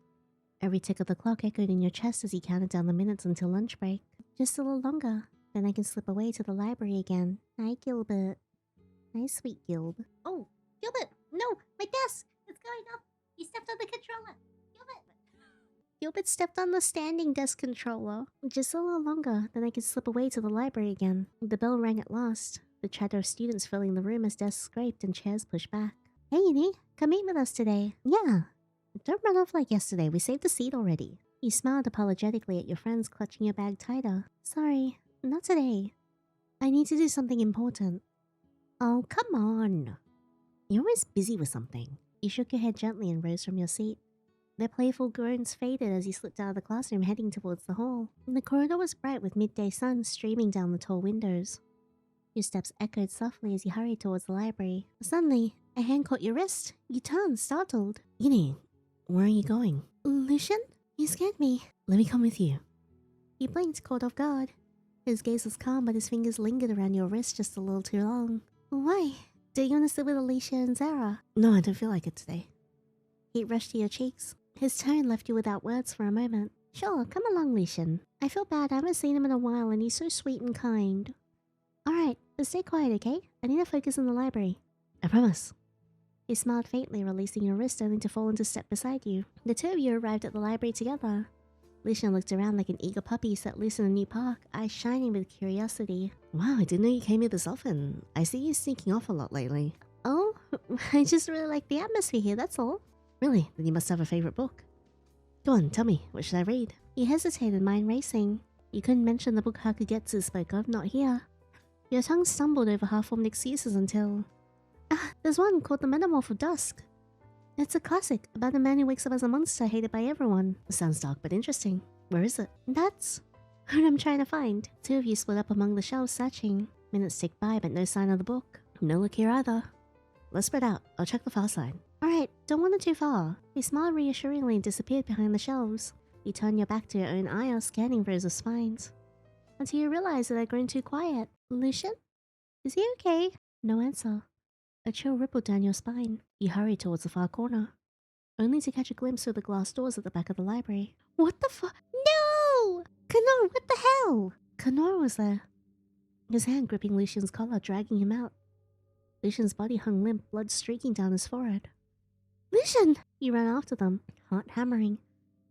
Every tick of the clock echoed in your chest as he counted down the minutes until lunch break. Just a little longer, then I can slip away to the library again. Hi, Gilbert. Hi, sweet Gilb. Oh, Gilbert! No, my desk! It's going up! You stepped on the controller! Gilbert! Gilbert stepped on the standing desk controller. Just a little longer, then I can slip away to the library again. The bell rang at last, the chatter of students filling the room as desks scraped and chairs pushed back. Hey, Yandere, come eat with us today. Yeah. Don't run off like yesterday. We saved the seat already. You smiled apologetically at your friends, clutching your bag tighter. Sorry. Not today. I need to do something important. Oh, come on. You're always busy with something. You shook your head gently and rose from your seat. Their playful groans faded as you slipped out of the classroom heading towards the hall. The corridor was bright with midday sun streaming down the tall windows. Your steps echoed softly as you hurried towards the library. Suddenly, a hand caught your wrist. You turned, startled. Yinny, where are you going? Lucien? You scared me. Let me come with you. He blinked, caught off guard. His gaze was calm, but his fingers lingered around your wrist just a little too long. Why? Do you want to sit with Alicia and Zara? No, I don't feel like it today. Heat rushed to your cheeks. His tone left you without words for a moment. Sure, come along, Lucien. I feel bad, I haven't seen him in a while and he's so sweet and kind. Alright, but stay quiet, okay? I need to focus on the library. I promise. He smiled faintly, releasing your wrist only to fall into step beside you. The two of you arrived at the library together. Lucien looked around like an eager puppy set loose in a new park, eyes shining with curiosity. Wow, I didn't know you came here this often. I see you sneaking off a lot lately. Oh, I just really like the atmosphere here, that's all. Really? Then you must have a favorite book. Go on, tell me, what should I read? He hesitated, mind racing. You couldn't mention the book Hakugetsu spoke of, not here. Your tongue stumbled over half-formed excuses until... there's one called The Metamorph of Dusk. It's a classic about a man who wakes up as a monster hated by everyone. Sounds dark but interesting. Where is it? That's what I'm trying to find. Two of you split up among the shelves searching. Minutes ticked by, but no sign of the book. No look here either. Let's spread out. I'll check the far side. Alright, don't wander too far. He smiled reassuringly and disappeared behind the shelves. You turned your back to your own aisle, scanning rows of spines. Until you realized that they'd grown too quiet. Lucien? Is he okay? No answer. A chill rippled down your spine. You hurried towards the far corner, only to catch a glimpse through the glass doors at the back of the library. What the fu- No! Kanoire, what the hell? Kanoire was there, his hand gripping Lucien's collar, dragging him out. Lucien's body hung limp, blood streaking down his forehead. Lucien! You ran after them, heart hammering,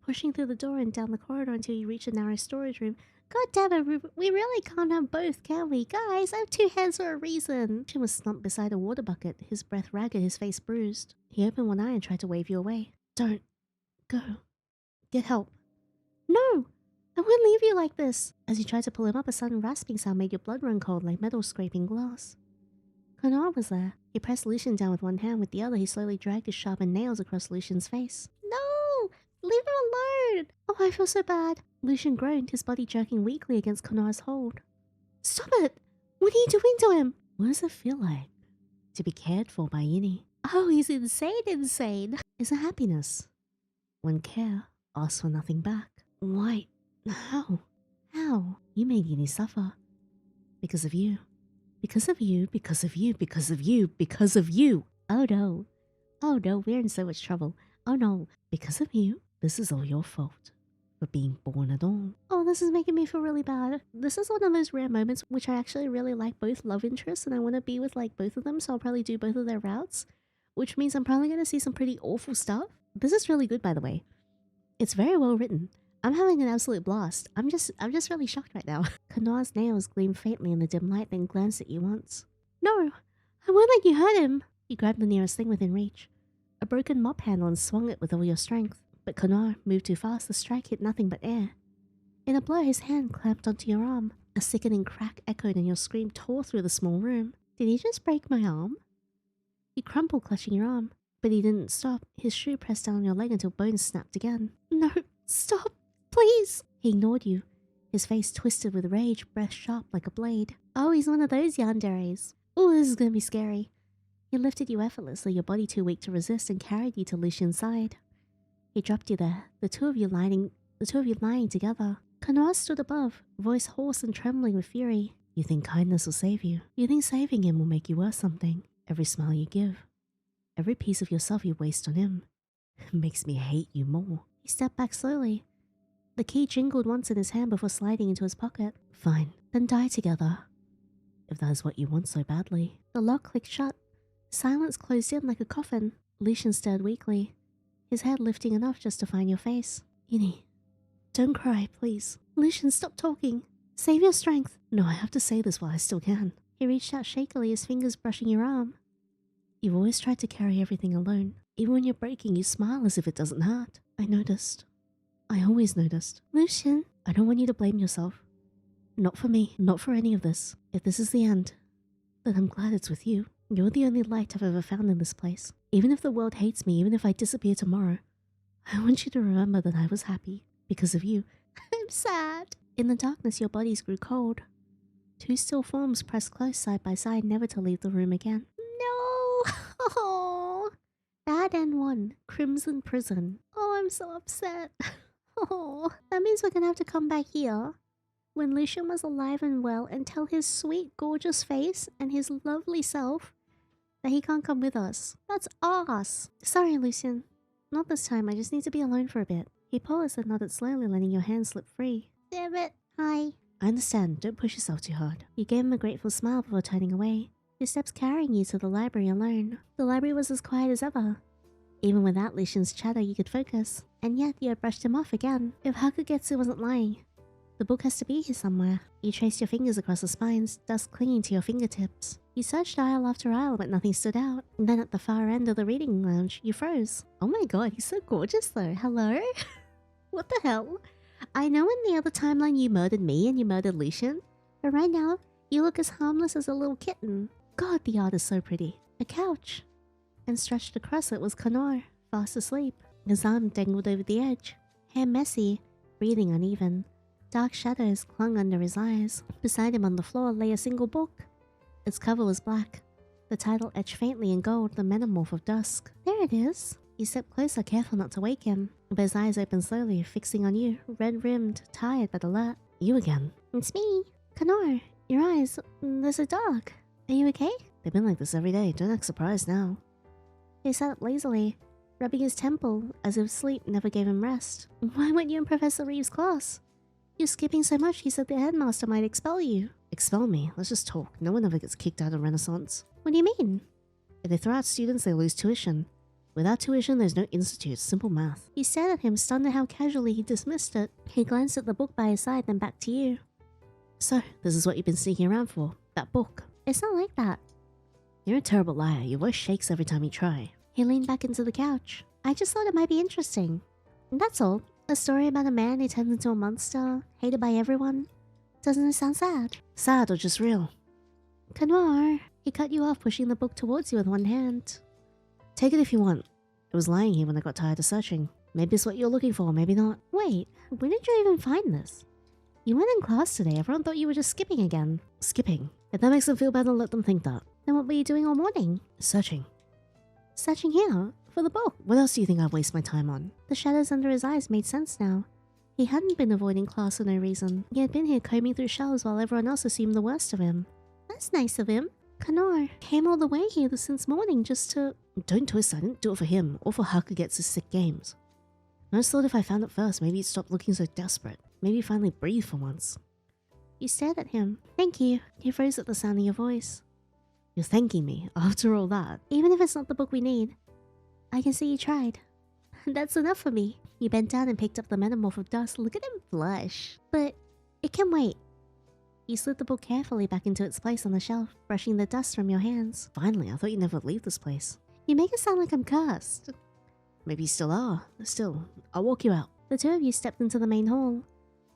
pushing through the door and down the corridor until you reached a narrow storage room. God damn it, we really can't have both, can we? Guys, I have two hands for a reason. Lucien was slumped beside a water bucket, his breath ragged, his face bruised. He opened one eye and tried to wave you away. Don't. Go. Get help. No! I won't leave you like this. As you tried to pull him up, a sudden rasping sound made your blood run cold like metal scraping glass. Kanoire was there. He pressed Lucien down with one hand. With the other, he slowly dragged his sharpened nails across Lucien's face. No! Leave him alone! Oh, I feel so bad. Lucien groaned, his body jerking weakly against Kanaire's hold. Stop it! What are you doing to him? What does it feel like to be cared for by Yinny? Oh, he's insane. Is a happiness when care asks for nothing back. Why? How? How? You made Yinny suffer. Because of you. Because of you, because of you, because of you, because of you. Oh no. Oh no, we're in so much trouble. Oh no. Because of you, this is all your fault. For being born at all. Oh, this is making me feel really bad. This is one of those rare moments which I actually really like both love interests and I want to be with like both of them, so I'll probably do both of their routes. Which means I'm probably going to see some pretty awful stuff. This is really good, by the way. It's very well written. I'm having an absolute blast. I'm just really shocked right now. Kanaire's nails gleamed faintly in the dim light, then glanced at you once. No, I won't let you hurt him. You grabbed the nearest thing within reach. A broken mop handle and swung it with all your strength. But Kanoire moved too fast, the strike hit nothing but air. In a blow, his hand clamped onto your arm. A sickening crack echoed and your scream tore through the small room. Did he just break my arm? He crumpled, clutching your arm. But he didn't stop. His shoe pressed down on your leg until bones snapped again. No, stop, please. He ignored you, his face twisted with rage, breath sharp like a blade. Oh, he's one of those yanderes. Oh, this is gonna be scary. He lifted you effortlessly, your body too weak to resist, and carried you to Lucien's side. He dropped you there, the two of you lying together. Kanoire stood above, voice hoarse and trembling with fury. You think kindness will save you? You think saving him will make you worth something? Every smile you give, every piece of yourself you waste on him, makes me hate you more. He stepped back slowly. The key jingled once in his hand before sliding into his pocket. Fine, then die together, if that is what you want so badly. The lock clicked shut. Silence closed in like a coffin. Lucien stared weakly, his head lifting enough just to find your face. Yinny, don't cry, please. Lucien, stop talking. Save your strength. No, I have to say this while I still can. He reached out shakily, his fingers brushing your arm. You've always tried to carry everything alone. Even when you're breaking, you smile as if it doesn't hurt. I noticed. I always noticed. Lucien. I don't want you to blame yourself. Not for me, not for any of this. If this is the end, then I'm glad it's with you. You're the only light I've ever found in this place. Even if the world hates me, even if I disappear tomorrow, I want you to remember that I was happy because of you. I'm sad. In the darkness, your bodies grew cold. Two still forms pressed close side by side, never to leave the room again. No. Oh. Bad N1, Crimson Prison. Oh, I'm so upset. Oh, that means we're gonna have to come back here when Lucien was alive and well and tell his sweet, gorgeous face and his lovely self that he can't come with us. That's us. Sorry, Lucien. Not this time. I just need to be alone for a bit. He paused and nodded slowly, letting your hand slip free. Damn it. Hi. I understand. Don't push yourself too hard. You gave him a grateful smile before turning away, your steps carrying you to the library alone. The library was as quiet as ever. Even without Lucien's chatter, you could focus. And yet, you had brushed him off again. If Hakugetsu wasn't lying, the book has to be here somewhere. You traced your fingers across the spines, dust clinging to your fingertips. You searched aisle after aisle, but nothing stood out. And then at the far end of the reading lounge, you froze. Oh my god, he's so gorgeous though. Hello? What the hell? I know in the other timeline you murdered me and you murdered Lucien, but right now, you look as harmless as a little kitten. God, the art is so pretty. A couch. And stretched across it was Kanoire, fast asleep. His arm dangled over the edge, hair messy, breathing uneven. Dark shadows clung under his eyes. Beside him on the floor lay a single book. Its cover was black, the title etched faintly in gold, The Metamorph of Dusk. There it is. You stepped closer, careful not to wake him, but his eyes opened slowly, fixing on you, red-rimmed, tired but alert. You again. It's me. Kanoire, your eyes, they're so dark. Are you okay? They've been like this every day. Don't act surprised now. He sat up lazily, rubbing his temple as if sleep never gave him rest. Why weren't you in Professor Reeves' class? You're skipping so much he said the headmaster might expel you. Expel me? Let's just talk. No one ever gets kicked out of Renaissance. What do you mean? If they throw out students, they lose tuition. Without tuition, there's no institute. Simple math. You stared at him, stunned at how casually he dismissed it. He glanced at the book by his side, then back to you. So, this is what you've been sneaking around for? That book? It's not like that. You're a terrible liar. Your voice shakes every time you try. He leaned back into the couch. I just thought it might be interesting. That's all. A story about a man who turns into a monster, hated by everyone. Doesn't it sound sad? Sad or just real? Kanoire. He cut you off, pushing the book towards you with one hand. Take it if you want. It was lying here when I got tired of searching. Maybe it's what you're looking for, maybe not. Wait, when did you even find this? You weren't in class today. Everyone thought you were just skipping again. Skipping? If that makes them feel better, let them think that. Then what were you doing all morning? Searching. Searching here? For the book? What else do you think I'd waste my time on? The shadows under his eyes made sense now. He hadn't been avoiding class for no reason. He had been here combing through shelves while everyone else assumed the worst of him. That's nice of him. Kanoire came all the way here since morning just to... Don't twist, I didn't do it for him, or for Hakugetsu's sick games. I just thought if I found it first, maybe he'd stop looking so desperate. Maybe he'd finally breathe for once. You stared at him. Thank you. He froze at the sound of your voice. You're thanking me, after all that. Even if it's not the book we need. I can see you tried. That's enough for me. You bent down and picked up the Metamorph of Dusk. Look at him blush. But it can wait. You slid the book carefully back into its place on the shelf, brushing the dust from your hands. Finally, I thought you'd never leave this place. You make it sound like I'm cursed. Maybe you still are. Still, I'll walk you out. The two of you stepped into the main hall.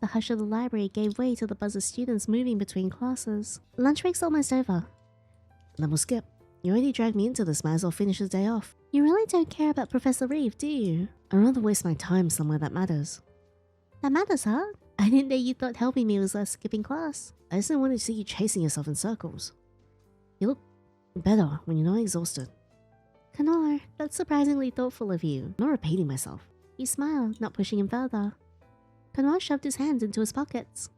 The hush of the library gave way to the buzz of students moving between classes. Lunch break's almost over. Then we'll skip. You already dragged me into this, might as well finish the day off. You really don't care about Professor Reeve, do you? I'd rather waste my time somewhere that matters. That matters, huh? I didn't know you thought helping me was less skipping class. I just didn't want to see you chasing yourself in circles. You look better when you're not exhausted. Kanoire, that's surprisingly thoughtful of you. I'm not repeating myself. You smiled, not pushing him further. Kanoire shoved his hands into his pockets.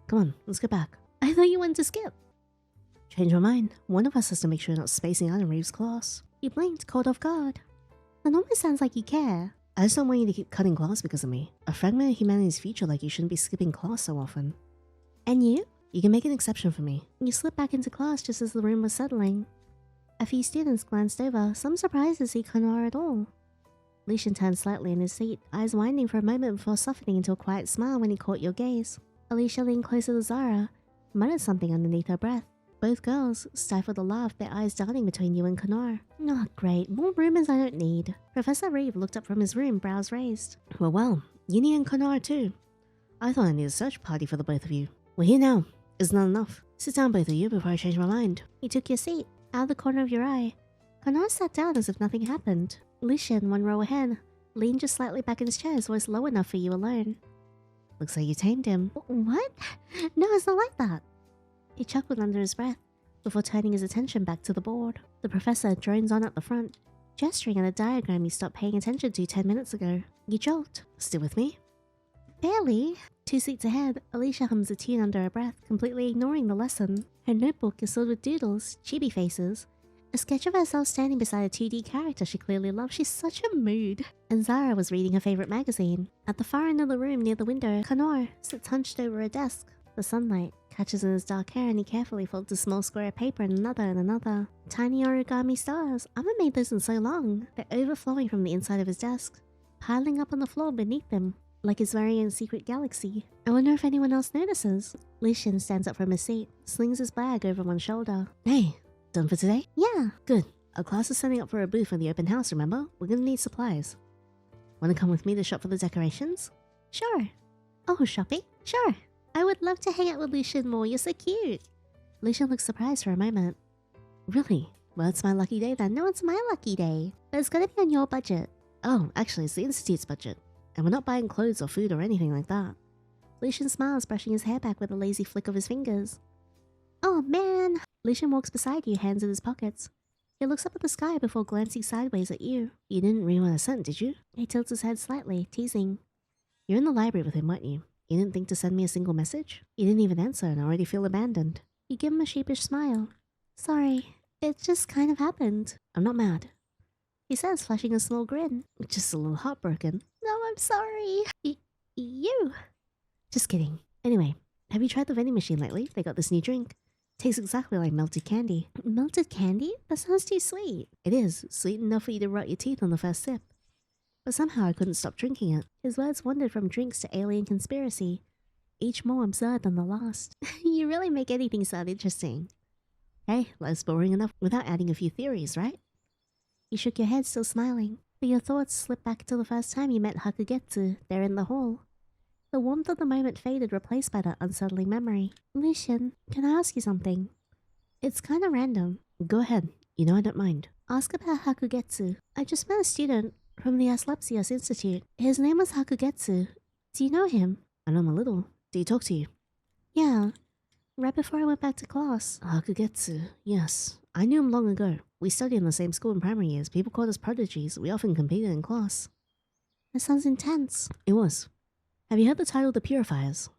Come on, let's get back. I thought you wanted to skip. Change your mind. One of us has to make sure you're not spacing out in Reeves' class. You blinked, caught off guard. That almost sounds like you care. I just don't want you to keep cutting class because of me. A fragment of humanity's future like you shouldn't be skipping class so often. And you? You can make an exception for me. You slipped back into class just as the room was settling. A few students glanced over, some surprised to see Kanoire at all. Lucien turned slightly in his seat, eyes winding for a moment before softening into a quiet smile when he caught your gaze. Alicia leaned closer to Zara, muttered something underneath her breath. Both girls stifled a laugh, their eyes darting between you and Kanoire. Oh, great. More rumors I don't need. Professor Reeve looked up from his room, brows raised. Well, Yinny and Kanoire too. I thought I needed a search party for the both of you. We're here now. Isn't that enough? Sit down, both of you, before I change my mind. You took your seat. Out of the corner of your eye, Kanoire sat down as if nothing happened. Lucien, one row ahead, leaned just slightly back in his chair, his voice low enough for you alone. Looks like you tamed him. What? No, it's not like that. He chuckled under his breath, before turning his attention back to the board. The professor drones on at the front, gesturing at a diagram you stopped paying attention to 10 minutes ago. You jolt. Still with me? Barely. 2 seats ahead, Alicia hums a tune under her breath, completely ignoring the lesson. Her notebook is filled with doodles, chibi faces, a sketch of herself standing beside a 2D character she clearly loves. She's such a mood. And Zara was reading her favorite magazine. At the far end of the room near the window, Kanoire sits hunched over a desk. The sunlight catches in his dark hair and he carefully folds a small square of paper and another. Tiny origami stars. I haven't made those in so long. They're overflowing from the inside of his desk, piling up on the floor beneath him, like his very own secret galaxy. I wonder if anyone else notices. Lucien stands up from his seat, slings his bag over one shoulder. Hey, done for today? Yeah. Good. Our class is setting up for a booth in the open house, remember? We're gonna need supplies. Wanna come with me to shop for the decorations? Sure. Oh, shopping? Sure. I would love to hang out with Lucien more. You're so cute. Lucien looks surprised for a moment. Really? Well, it's my lucky day then. No, it's my lucky day. But it's gonna be on your budget. Oh, actually, it's the Institute's budget. And we're not buying clothes or food or anything like that. Lucien smiles, brushing his hair back with a lazy flick of his fingers. Oh, man. Lucien walks beside you, hands in his pockets. He looks up at the sky before glancing sideways at you. You didn't read what I sent, did you? He tilts his head slightly, teasing. You're in the library with him, weren't you? You didn't think to send me a single message? You didn't even answer and I already feel abandoned. You give him a sheepish smile. Sorry, it just kind of happened. I'm not mad, he says, flashing a small grin. Just a little heartbroken. No, I'm sorry. You. Just kidding. Anyway, have you tried the vending machine lately? They got this new drink. Tastes exactly like melted candy. Melted candy? That sounds too sweet. It is, sweet enough for you to rot your teeth on the first sip. But somehow I couldn't stop drinking it. His words wandered from drinks to alien conspiracy, each more absurd than the last. You really make anything sound interesting. Hey, life's boring enough without adding a few theories, right? You shook your head, still smiling, but your thoughts slipped back to the first time you met Hakugetsu, there in the hall. The warmth of the moment faded, replaced by that unsettling memory. Lucien, can I ask you something? It's kind of random. Go ahead. You know I don't mind. Ask about Hakugetsu. I just met a student from the Asclepius Institute. His name was Hakugetsu. Do you know him? I know him a little. Do you talk to you? Yeah. Right before I went back to class. Hakugetsu. Yes. I knew him long ago. We studied in the same school in primary years. People called us prodigies. We often competed in class. That sounds intense. It was. Have you heard the title The Purifiers?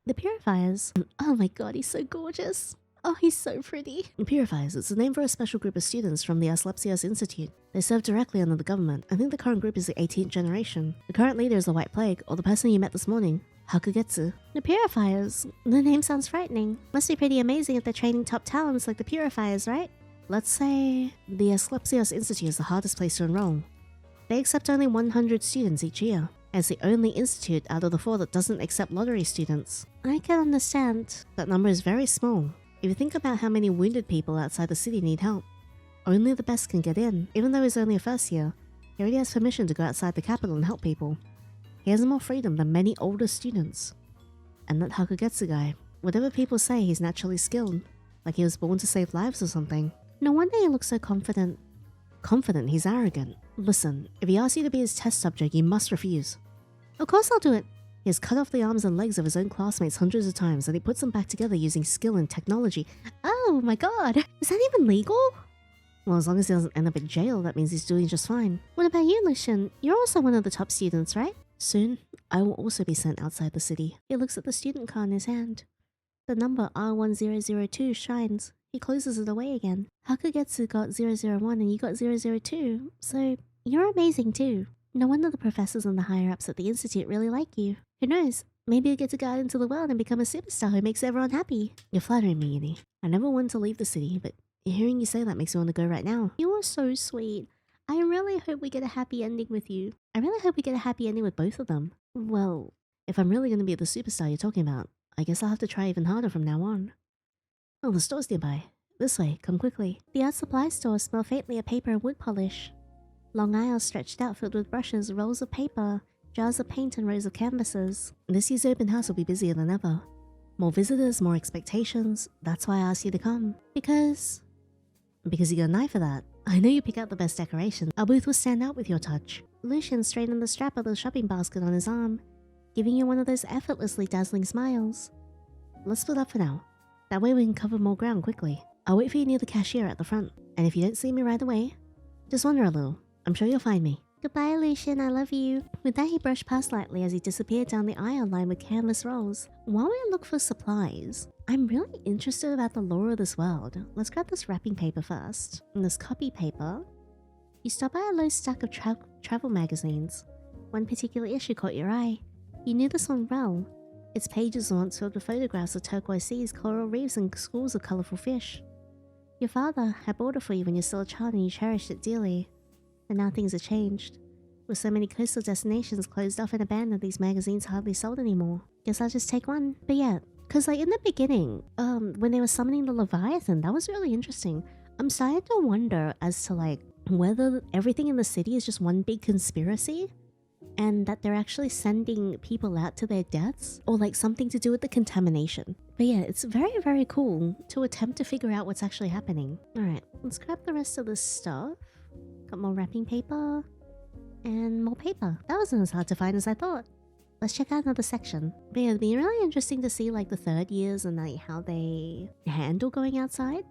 The Purifiers? Oh my god, he's so gorgeous. Oh, he's so pretty. Purifiers, it's the name for a special group of students from the Asclepius Institute. They serve directly under the government. I think the current group is the 18th generation. The current leader is the White Plague, or the person you met this morning, Hakugetsu. The Purifiers? The name sounds frightening. Must be pretty amazing if they're training top talents like the Purifiers, right? Let's say the Asclepius Institute is the hardest place to enroll. They accept only 100 students each year. It's the only institute out of the 4 that doesn't accept lottery students. I can understand. That number is very small. If you think about how many wounded people outside the city need help, only the best can get in. Even though he's only a first year, he already has permission to go outside the capital and help people. He has more freedom than many older students. And that Hakugetsu guy, whatever people say, he's naturally skilled. Like he was born to save lives or something. No wonder he looks so confident. Confident? He's arrogant. Listen, if he asks you to be his test subject, you must refuse. Of course I'll do it. He has cut off the arms and legs of his own classmates hundreds of times, and he puts them back together using skill and technology. Oh my god, is that even legal? Well, as long as he doesn't end up in jail, that means he's doing just fine. What about you, Lucien? You're also one of the top students, right? Soon, I will also be sent outside the city. He looks at the student card in his hand. The number R1002 shines. He closes it away again. Hakugetsu got 001 and you got 002, so you're amazing too. No wonder the professors and the higher-ups at the Institute really like you. Who knows? Maybe you'll get to go out into the world and become a superstar who makes everyone happy. You're flattering me, Yinny. I never wanted to leave the city, but hearing you say that makes me want to go right now. You are so sweet. I really hope we get a happy ending with you. I really hope we get a happy ending with both of them. Well, if I'm really going to be the superstar you're talking about, I guess I'll have to try even harder from now on. Oh, the store's nearby. This way, come quickly. The art supply stores smell faintly of paper and wood polish. Long aisles stretched out filled with brushes, rolls of paper, jars of paint and rows of canvases. This year's open house will be busier than ever. More visitors, more expectations. That's why I asked you to come. Because you got an eye for that. I know you pick out the best decorations. Our booth will stand out with your touch. Lucien straightened the strap of the shopping basket on his arm, giving you one of those effortlessly dazzling smiles. Let's split up for now. That way we can cover more ground quickly. I'll wait for you near the cashier at the front. And if you don't see me right away, just wander a little. I'm sure you'll find me. Goodbye, Lucien, I love you. With that, he brushed past lightly as he disappeared down the aisle lined with canvas rolls. While we look for supplies, I'm really interested about the lore of this world. Let's grab this wrapping paper first. And this copy paper. You stop by a low stack of travel magazines. One particular issue caught your eye. You knew this one well. Its pages were once filled with photographs of turquoise seas, coral reefs, and schools of colourful fish. Your father had bought it for you when you were still a child and you cherished it dearly. But now things have changed. With so many coastal destinations closed off and abandoned, these magazines hardly sold anymore. Guess I'll just take one. But yeah, because like in the beginning, when they were summoning the Leviathan, that was really interesting. I'm starting to wonder as to like whether everything in the city is just one big conspiracy and that they're actually sending people out to their deaths or like something to do with the contamination. But yeah, it's very, very cool to attempt to figure out what's actually happening. All right, let's grab the rest of this stuff. Got more wrapping paper and more paper. That wasn't as hard to find as I thought. Let's check out another section. But yeah, it'd be really interesting to see like the third years and like how they handle going outside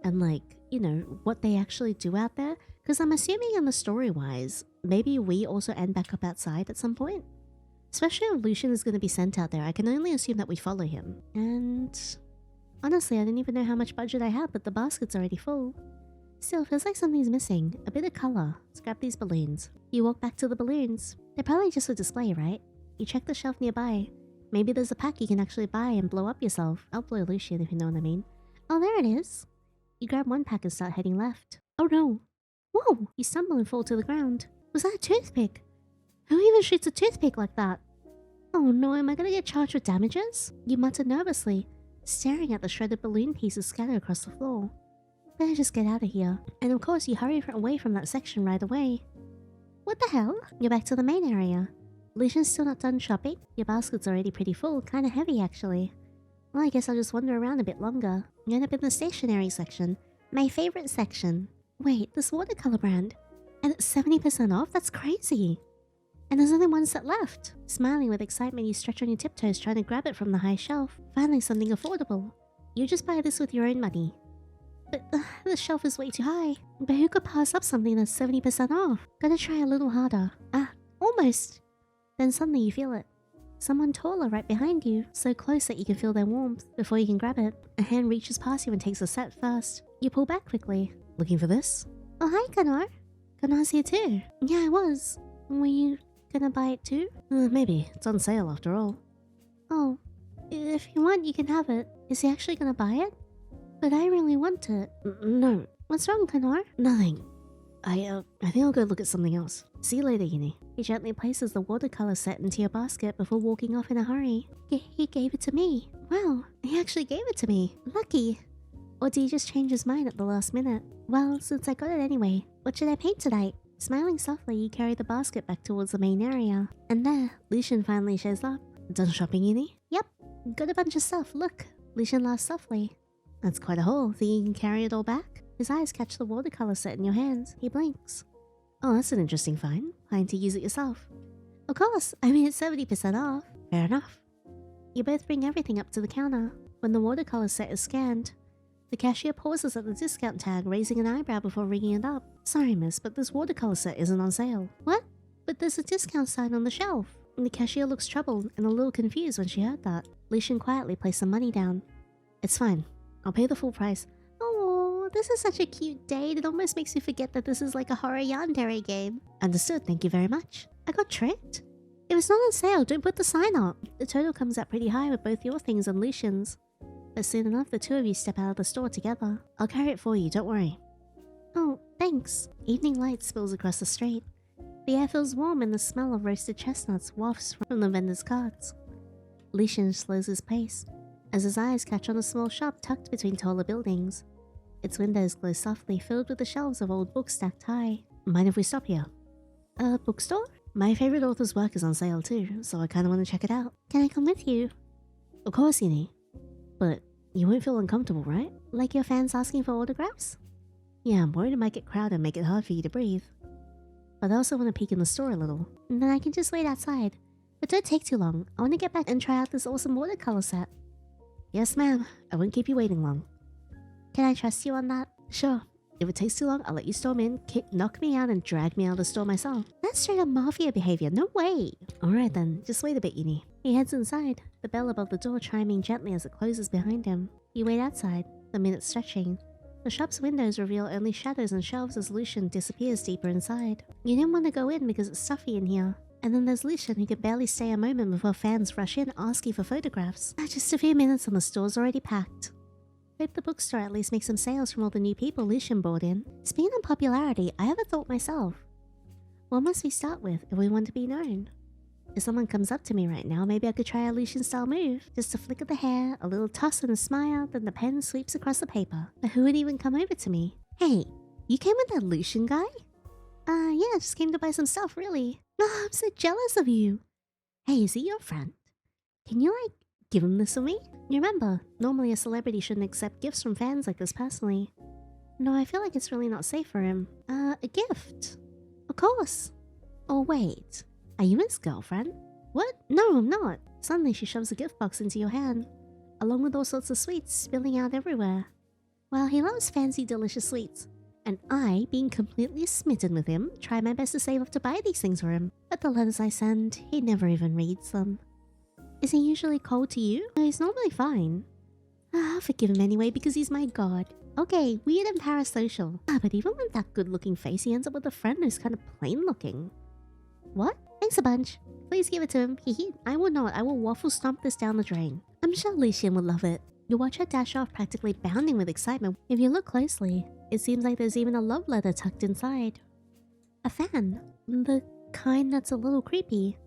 and like, you know, what they actually do out there. Because I'm assuming in the story-wise, maybe we also end back up outside at some point. Especially if Lucien is going to be sent out there. I can only assume that we follow him. And honestly, I didn't even know how much budget I had, but the basket's already full. Still, feels like something's missing. A bit of color. Let's grab these balloons. You walk back to the balloons. They're probably just for display, right? You check the shelf nearby. Maybe there's a pack you can actually buy and blow up yourself. I'll blow Lucien if you know what I mean. Oh, there it is. You grab one pack and start heading left. Oh no. Whoa! You stumble and fall to the ground. Was that a toothpick? Who even shoots a toothpick like that? Oh no, am I gonna get charged with damages? You mutter nervously, staring at the shredded balloon pieces scattered across the floor. Better just get out of here. And of course, you hurry away from that section right away. What the hell? You're back to the main area. Lucien's still not done shopping? Your basket's already pretty full, kinda heavy actually. Well, I guess I'll just wander around a bit longer. You end up in the stationery section. My favorite section. Wait, this watercolor brand. And it's 70% off? That's crazy. And there's only one set left. Smiling with excitement, you stretch on your tiptoes trying to grab it from the high shelf. Finally something affordable. You just buy this with your own money. But the shelf is way too high. But who could pass up something that's 70% off? Gotta try a little harder. Ah, almost. Then suddenly you feel it. Someone taller right behind you, so close that you can feel their warmth. Before you can grab it, a hand reaches past you and takes a set first. You pull back quickly. Looking for this? Oh, hi, Kanoire. Kanoure's here too. Yeah, I was. Were you gonna buy it too? Maybe. It's on sale after all. Oh, if you want, you can have it. Is he actually gonna buy it? But I really want it. No. What's wrong, Kanoire? Nothing. I think I'll go look at something else. See you later, Yinny. He gently places the watercolor set into your basket before walking off in a hurry. He gave it to me. Wow, he actually gave it to me. Lucky. Or did he just change his mind at the last minute? Well, since I got it anyway, what should I paint tonight? Smiling softly, you carry the basket back towards the main area. And there, Lucien finally shows up. Done shopping, Yinny? Yep, got a bunch of stuff, look. Lucien laughs softly. That's quite a haul. Think you can carry it all back? His eyes catch the watercolor set in your hands. He blinks. Oh, that's an interesting find. Planning to use it yourself? Of course, I mean it's 70% off. Fair enough. You both bring everything up to the counter. When the watercolor set is scanned, the cashier pauses at the discount tag, raising an eyebrow before ringing it up. Sorry, miss, but this watercolor set isn't on sale. What? But there's a discount sign on the shelf. And the cashier looks troubled and a little confused when she heard that. Lucien quietly placed some money down. It's fine. I'll pay the full price. Oh, this is such a cute date. It almost makes me forget that this is like a horror yandere game. Understood, thank you very much. I got tricked? It was not on sale, don't put the sign up. The total comes out pretty high with both your things and Lucien's. But soon enough, the two of you step out of the store together. I'll carry it for you, don't worry. Oh, thanks. Evening light spills across the street. The air feels warm and the smell of roasted chestnuts wafts from the vendor's carts. Lucien slows his pace, as his eyes catch on a small shop tucked between taller buildings. Its windows glow softly, filled with the shelves of old books stacked high. Mind if we stop here? A bookstore? My favorite author's work is on sale too, so I kinda want to check it out. Can I come with you? Of course, Yinny. But you won't feel uncomfortable, right? Like your fans asking for autographs? Yeah, I'm worried it might get crowded and make it hard for you to breathe. But I also want to peek in the store a little. And then I can just wait outside. But don't take too long. I want to get back and try out this awesome watercolor set. Yes, ma'am. I won't keep you waiting long. Can I trust you on that? Sure. If it takes too long, I'll let you storm in, knock me out, and drag me out of the store myself. That's straight up mafia behavior. No way. Alright then, just wait a bit, Yinny. He heads inside, the bell above the door chiming gently as it closes behind him. You wait outside, the minutes stretching. The shop's windows reveal only shadows and shelves as Lucien disappears deeper inside. You didn't want to go in because it's stuffy in here. And then there's Lucien, who can barely stay a moment before fans rush in asking for photographs. Just a few minutes and the store's already packed. Hope the bookstore at least makes some sales from all the new people Lucien brought in. Speaking of popularity, I have a thought myself. What must we start with if we want to be known? If someone comes up to me right now, maybe I could try a Lucien-style move. Just a flick of the hair, a little toss and a smile, then the pen sweeps across the paper. But who would even come over to me? Hey, you came with that Lucien guy? Yeah, just came to buy some stuff, really. Oh, I'm so jealous of you. Hey, is he your friend? Can you, give him this for me? You remember, normally a celebrity shouldn't accept gifts from fans like this personally. No, I feel like it's really not safe for him. A gift? Of course. Oh, wait. Are you his girlfriend? What? No, I'm not. Suddenly she shoves a gift box into your hand, along with all sorts of sweets spilling out everywhere. Well, he loves fancy, delicious sweets. And I, being completely smitten with him, try my best to save up to buy these things for him. But the letters I send, he never even reads them. Is he usually cold to you? No, he's normally fine. I'll forgive him anyway because he's my god. Okay, weird and parasocial. But even with that good-looking face, he ends up with a friend who's kind of plain-looking. What? Thanks a bunch. Please give it to him. I will not. I will waffle stomp this down the drain. I'm sure Lucien would love it. You watch her dash off, practically bounding with excitement. If you look closely, it seems like there's even a love letter tucked inside. A fan. The kind that's a little creepy.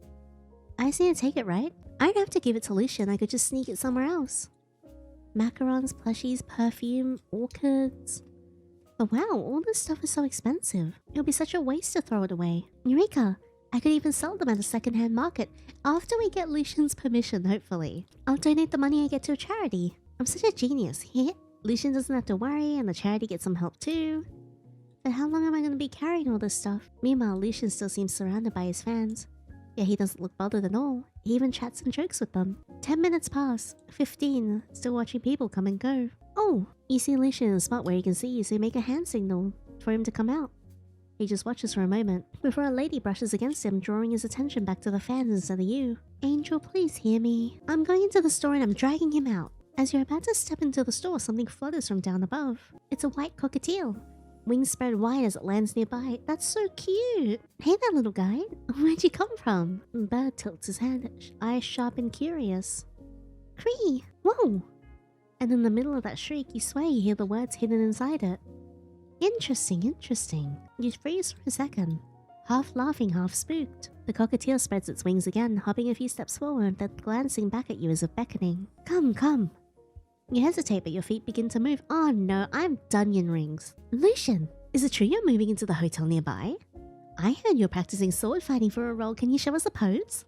I just need to take it, right? I don't have to give it to Lucien. I could just sneak it somewhere else. Macarons, plushies, perfume, orchids. But wow, all this stuff is so expensive. It would be such a waste to throw it away. Eureka! I could even sell them at a secondhand market after we get Lucien's permission, hopefully. I'll donate the money I get to a charity. I'm such a genius. Lucien doesn't have to worry and the charity gets some help too. But how long am I going to be carrying all this stuff? Meanwhile, Lucien still seems surrounded by his fans. Yeah, he doesn't look bothered at all. He even chats and jokes with them. 10 minutes pass. 15. Still watching people come and go. Oh, you see Lucien in a spot where he can see you, so you make a hand signal for him to come out. He just watches for a moment, before a lady brushes against him, drawing his attention back to the fans instead of you. Angel, please hear me. I'm going into the store and I'm dragging him out. As you're about to step into the store, something flutters from down above. It's a white cockatiel. Wings spread wide as it lands nearby. That's so cute. Hey there, little guy. Where'd you come from? Bird tilts his head, eyes sharp and curious. Cree! Whoa! And in the middle of that shriek, you swear you hear the words hidden inside it. Interesting, interesting. You freeze for a second, half laughing, half spooked. The cockatiel spreads its wings again, hopping a few steps forward, then glancing back at you as if beckoning. Come, come. You hesitate, but your feet begin to move. Oh no, I'm Dunyan rings. Lucien, is it true you're moving into the hotel nearby? I heard you're practicing sword fighting for a role. Can you show us a pose?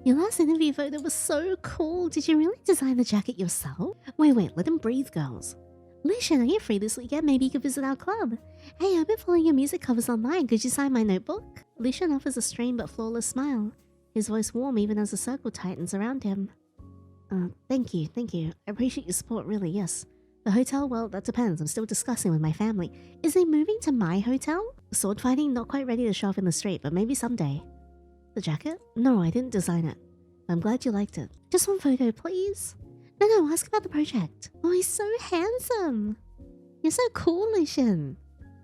Your last interview photo was so cool. Did you really design the jacket yourself? Wait, let him breathe, girls. Lucien, are you free this weekend? Maybe you could visit our club. Hey, I've been following your music covers online. Could you sign my notebook? Lucien offers a strained but flawless smile, his voice warm even as the circle tightens around him. Thank you. I appreciate your support, really, yes. The hotel, well, that depends. I'm still discussing with my family. Is he moving to my hotel? Sword fighting, not quite ready to show off in the street, but maybe someday. The jacket? No, I didn't design it. I'm glad you liked it. Just one photo, please. No, ask about the project. Oh, he's so handsome. You're so cool, Lucien.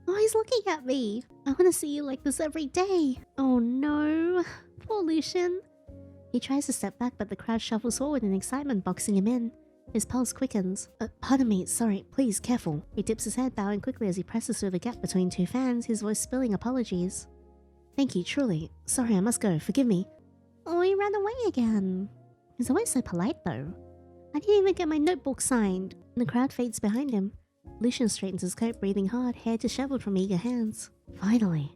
Oh, he's looking at me. I want to see you like this every day. Oh no. Poor Lucien. He tries to step back, but the crowd shuffles forward in excitement, boxing him in. His pulse quickens. Pardon me, sorry, please, careful. He dips his head, bowing quickly as he presses through the gap between two fans, his voice spilling apologies. Thank you, truly. Sorry, I must go. Forgive me. Oh, he ran away again. He's always so polite, though. I didn't even get my notebook signed. The crowd fades behind him. Lucien straightens his coat, breathing hard, hair disheveled from eager hands. Finally.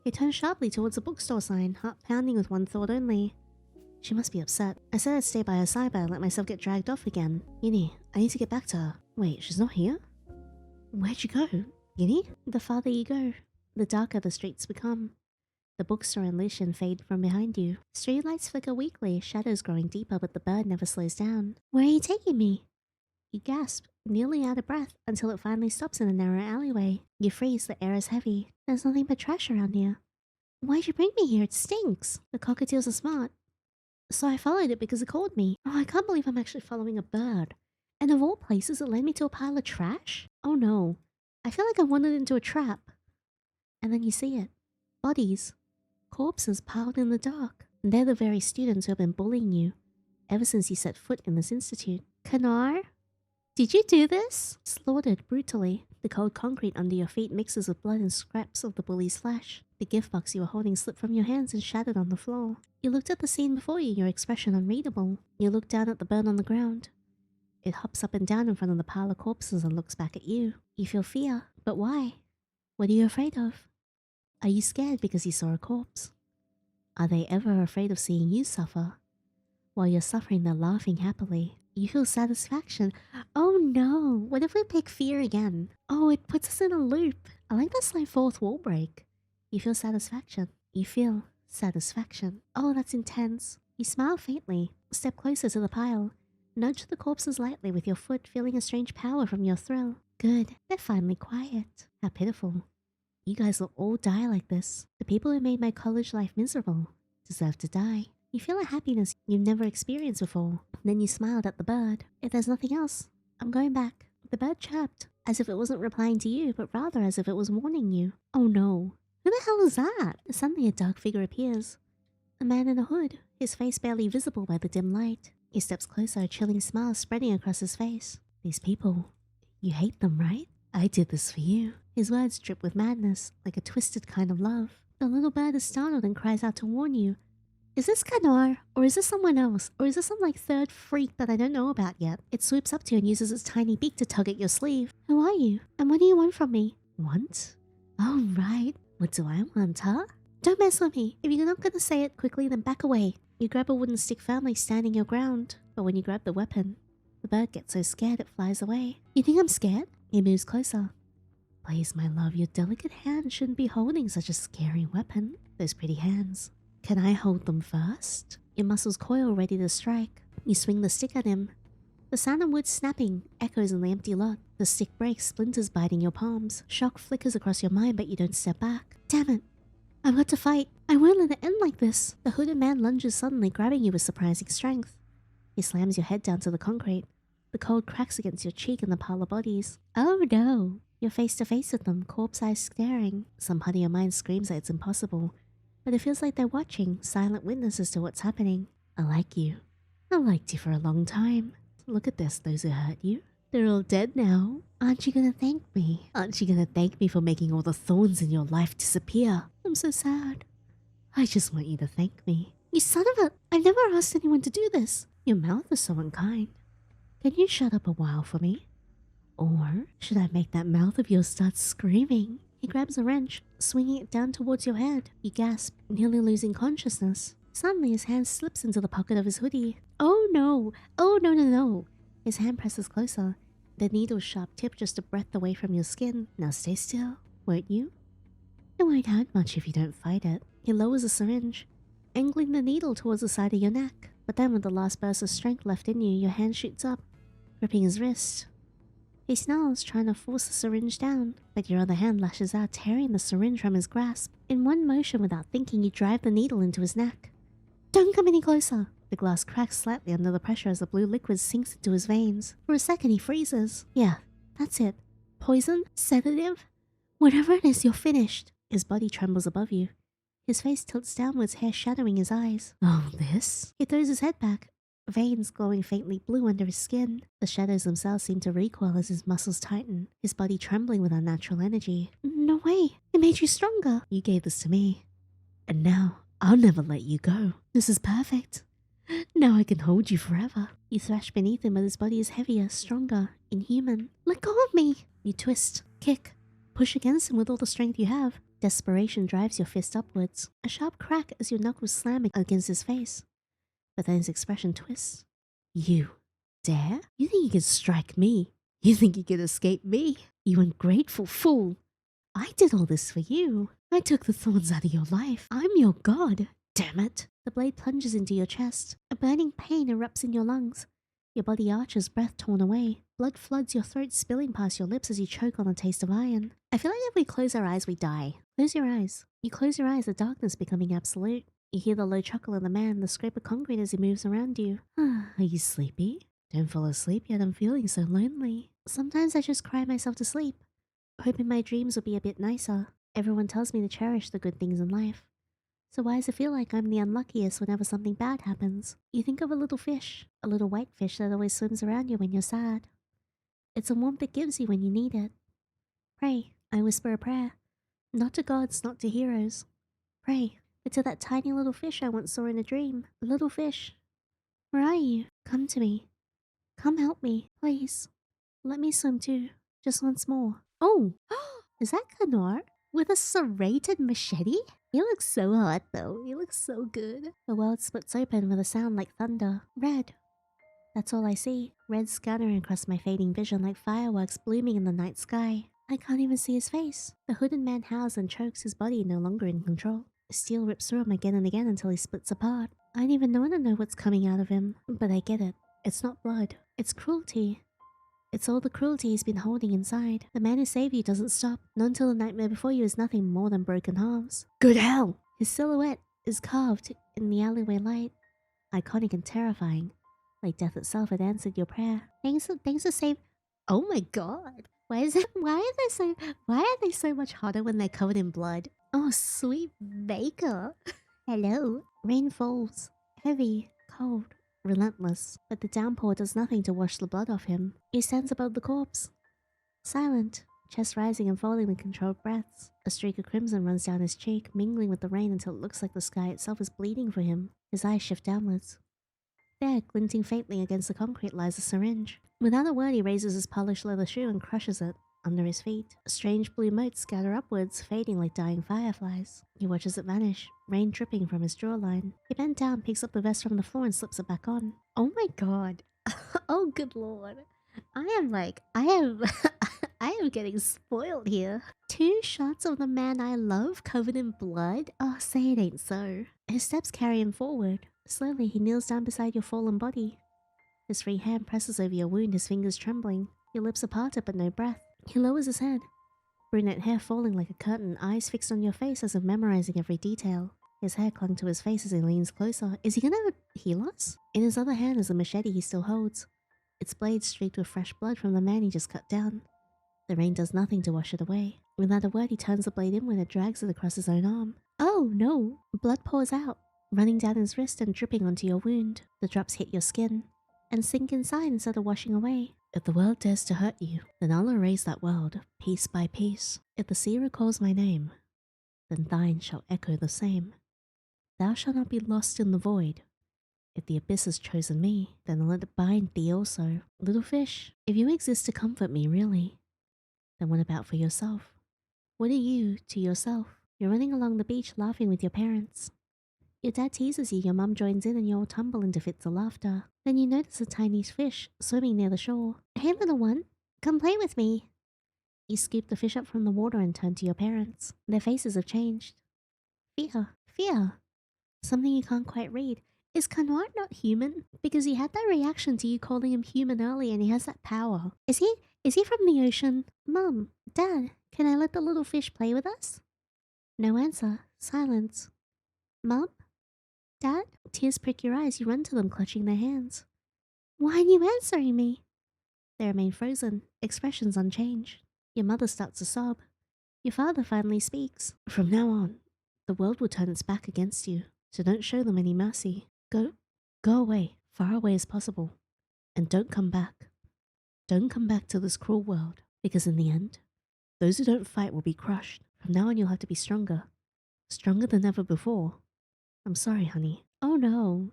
He turns sharply towards a bookstore sign, heart pounding with one thought only. She must be upset. I said I'd stay by her side, but I let myself get dragged off again. Yinny, I need to get back to her. Wait, she's not here? Where'd you go? Yinny? The farther you go, the darker the streets become. The bookstore and Lucien fade from behind you. Streetlights flicker weakly, shadows growing deeper, but the bird never slows down. Where are you taking me? You gasp, nearly out of breath, until it finally stops in a narrow alleyway. You freeze, the air is heavy. There's nothing but trash around here. Why'd you bring me here? It stinks. The cockatiels are smart. So I followed it because it called me. Oh, I can't believe I'm actually following a bird. And of all places, it led me to a pile of trash? Oh no. I feel like I wandered into a trap. And then you see it. Bodies. Corpses piled in the dark. And they're the very students who have been bullying you ever since you set foot in this institute. Kanoire? Did you do this? Slaughtered brutally. The cold concrete under your feet mixes with blood and scraps of the bully's flesh. The gift box you were holding slipped from your hands and shattered on the floor. You looked at the scene before you, your expression unreadable. You looked down at the bird on the ground. It hops up and down in front of the pile of corpses and looks back at you. You feel fear. But why? What are you afraid of? Are you scared because you saw a corpse? Are they ever afraid of seeing you suffer? While you're suffering, they're laughing happily. You feel satisfaction. Oh no, what if we pick fear again? Oh, it puts us in a loop. I like this like fourth wall break. You feel satisfaction. You feel satisfaction. Oh, that's intense. You smile faintly. Step closer to the pile. Nudge the corpses lightly with your foot, feeling a strange power from your thrill. Good. They're finally quiet. How pitiful. You guys will all die like this. The people who made my college life miserable deserve to die. You feel a happiness you've never experienced before. Then you smiled at the bird. If there's nothing else, I'm going back. The bird chirped, as if it wasn't replying to you, but rather as if it was warning you. Oh no. Who the hell is that? Suddenly a dark figure appears. A man in a hood, his face barely visible by the dim light. He steps closer, a chilling smile spreading across his face. These people, you hate them, right? I did this for you. His words drip with madness, like a twisted kind of love. The little bird is startled and cries out to warn you. Is this Kanoire? Or is this someone else? Or is this some like third freak that I don't know about yet? It swoops up to you and uses its tiny beak to tug at your sleeve. Who are you? And what do you want from me? Want? Oh right. What do I want, huh? Don't mess with me. If you're not gonna say it quickly, then back away. You grab a wooden stick firmly, standing your ground. But when you grab the weapon, the bird gets so scared it flies away. You think I'm scared? He moves closer. Please, my love, your delicate hand shouldn't be holding such a scary weapon. Those pretty hands. Can I hold them first? Your muscles coil, ready to strike. You swing the stick at him. The sound of wood snapping echoes in the empty lot. The stick breaks, splinters biting your palms. Shock flickers across your mind, but you don't step back. Damn it. I've got to fight. I won't let it end like this. The hooded man lunges suddenly, grabbing you with surprising strength. He slams your head down to the concrete. The cold cracks against your cheek in the pile of bodies. Oh no. You're face to face with them, corpse eyes staring. Some part of your mind screams that it's impossible. But it feels like they're watching, silent witnesses to what's happening. I like you. I liked you for a long time. Look at this, those who hurt you. They're all dead now. Aren't you gonna thank me? Aren't you gonna thank me for making all the thorns in your life disappear? I'm so sad. I just want you to thank me. You son of a... I've never asked anyone to do this. Your mouth is so unkind. Can you shut up a while for me? Or should I make that mouth of yours start screaming? He grabs a wrench, swinging it down towards your head. You gasp, nearly losing consciousness. Suddenly his hand slips into the pocket of his hoodie. Oh no! Oh no no no! His hand presses closer. The needle's sharp tip just a breath away from your skin. Now stay still, won't you? It won't hurt much if you don't fight it. He lowers a syringe, angling the needle towards the side of your neck. But then with the last burst of strength left in you, your hand shoots up, gripping his wrist. He snarls, trying to force the syringe down, but your other hand lashes out, tearing the syringe from his grasp. In one motion, without thinking, you drive the needle into his neck. Don't come any closer! The glass cracks slightly under the pressure as the blue liquid sinks into his veins. For a second, he freezes. Yeah, that's it. Poison? Sedative? Whatever it is, you're finished. His body trembles above you. His face tilts downwards, hair shadowing his eyes. Oh, this? He throws his head back, veins glowing faintly blue under his skin. The shadows themselves seem to recoil as his muscles tighten, his body trembling with unnatural energy. No way! It made you stronger! You gave this to me. And now, I'll never let you go. This is perfect. Now I can hold you forever. You thrash beneath him, but his body is heavier, stronger, inhuman. Let go of me! You twist, kick, push against him with all the strength you have. Desperation drives your fist upwards. A sharp crack as your knuckles slam against his face. But then his expression twists. You dare? You think you can strike me? You think you can escape me? You ungrateful fool! I did all this for you. I took the thorns out of your life. I'm your god. Damn it. The blade plunges into your chest. A burning pain erupts in your lungs. Your body arches, breath torn away. Blood floods your throat, spilling past your lips as you choke on a taste of iron. I feel like if we close our eyes, we die. Close your eyes. You close your eyes, the darkness becoming absolute. You hear the low chuckle of the man, the scrape of concrete as he moves around you. Are you sleepy? Don't fall asleep yet, I'm feeling so lonely. Sometimes I just cry myself to sleep, hoping my dreams will be a bit nicer. Everyone tells me to cherish the good things in life. So why does it feel like I'm the unluckiest whenever something bad happens? You think of a little fish, a little white fish that always swims around you when you're sad. It's a warmth it gives you when you need it. Pray, I whisper a prayer. Not to gods, not to heroes. Pray, but to that tiny little fish I once saw in a dream. A little fish. Where are you? Come to me. Come help me, please. Let me swim too, just once more. Oh, is that Kanoire? With a serrated machete? He looks so hot though, he looks so good. The world splits open with a sound like thunder. Red. That's all I see. Red scattering across my fading vision like fireworks blooming in the night sky. I can't even see his face. The hooded man howls and chokes, his body no longer in control. Steel rips through him again and again until he splits apart. I don't even want to know what's coming out of him, but I get it. It's not blood. It's cruelty. It's all the cruelty he's been holding inside. The man who saved you doesn't stop. Not until the nightmare before you is nothing more than broken halves. Good hell! His silhouette is carved in the alleyway light. Iconic and terrifying. Like death itself had answered your prayer. Thanks for saving. Oh my god. Why are they so much hotter when they're covered in blood? Oh, sweet baker. Hello. Rain falls. Heavy, cold, relentless, but the downpour does nothing to wash the blood off him. He stands above the corpse. Silent, chest rising and falling with controlled breaths. A streak of crimson runs down his cheek, mingling with the rain until it looks like the sky itself is bleeding for him. His eyes shift downwards. There, glinting faintly against the concrete, lies a syringe. Without a word, he raises his polished leather shoe and crushes it under his feet. Strange blue motes scatter upwards, fading like dying fireflies. He watches it vanish, rain dripping from his jawline. He bends down, picks up the vest from the floor and slips it back on. Oh my god. Oh good lord. I am I am getting spoiled here. 2 shots of the man I love covered in blood? Oh, say it ain't so. His steps carry him forward. Slowly, he kneels down beside your fallen body. His free hand presses over your wound, his fingers trembling. Your lips are parted but no breath. He lowers his head. Brunette hair falling like a curtain, eyes fixed on your face as if memorizing every detail. His hair clung to his face as he leans closer. Is he gonna heal us? In his other hand is a machete he still holds. Its blade streaked with fresh blood from the man he just cut down. The rain does nothing to wash it away. Without a word, he turns the blade inward and drags it across his own arm. Oh no! Blood pours out, running down his wrist and dripping onto your wound. The drops hit your skin and sink inside instead of washing away. If the world dares to hurt you, then I'll erase that world, piece by piece. If the sea recalls my name, then thine shall echo the same. Thou shalt not be lost in the void. If the abyss has chosen me, then let it bind thee also. Little fish, if you exist to comfort me, really, then what about for yourself? What are you to yourself? You're running along the beach laughing with your parents. Your dad teases you, your mum joins in and you all tumble into fits of laughter. Then you notice a tiny fish swimming near the shore. Hey little one, come play with me. You scoop the fish up from the water and turn to your parents. Their faces have changed. Fear. Something you can't quite read. Is Kanoire not human? Because he had that reaction to you calling him human early and he has that power. Is he from the ocean? Mum, Dad, can I let the little fish play with us? No answer. Silence. Mum? Dad? Tears prick your eyes. You run to them, clutching their hands. Why aren't you answering me? They remain frozen, expressions unchanged. Your mother starts to sob. Your father finally speaks. From now on, the world will turn its back against you, so don't show them any mercy. Go away, far away as possible, and don't come back. Don't come back to this cruel world, because in the end, those who don't fight will be crushed. From now on, you'll have to be stronger. Stronger than ever before. I'm sorry, honey. Oh no.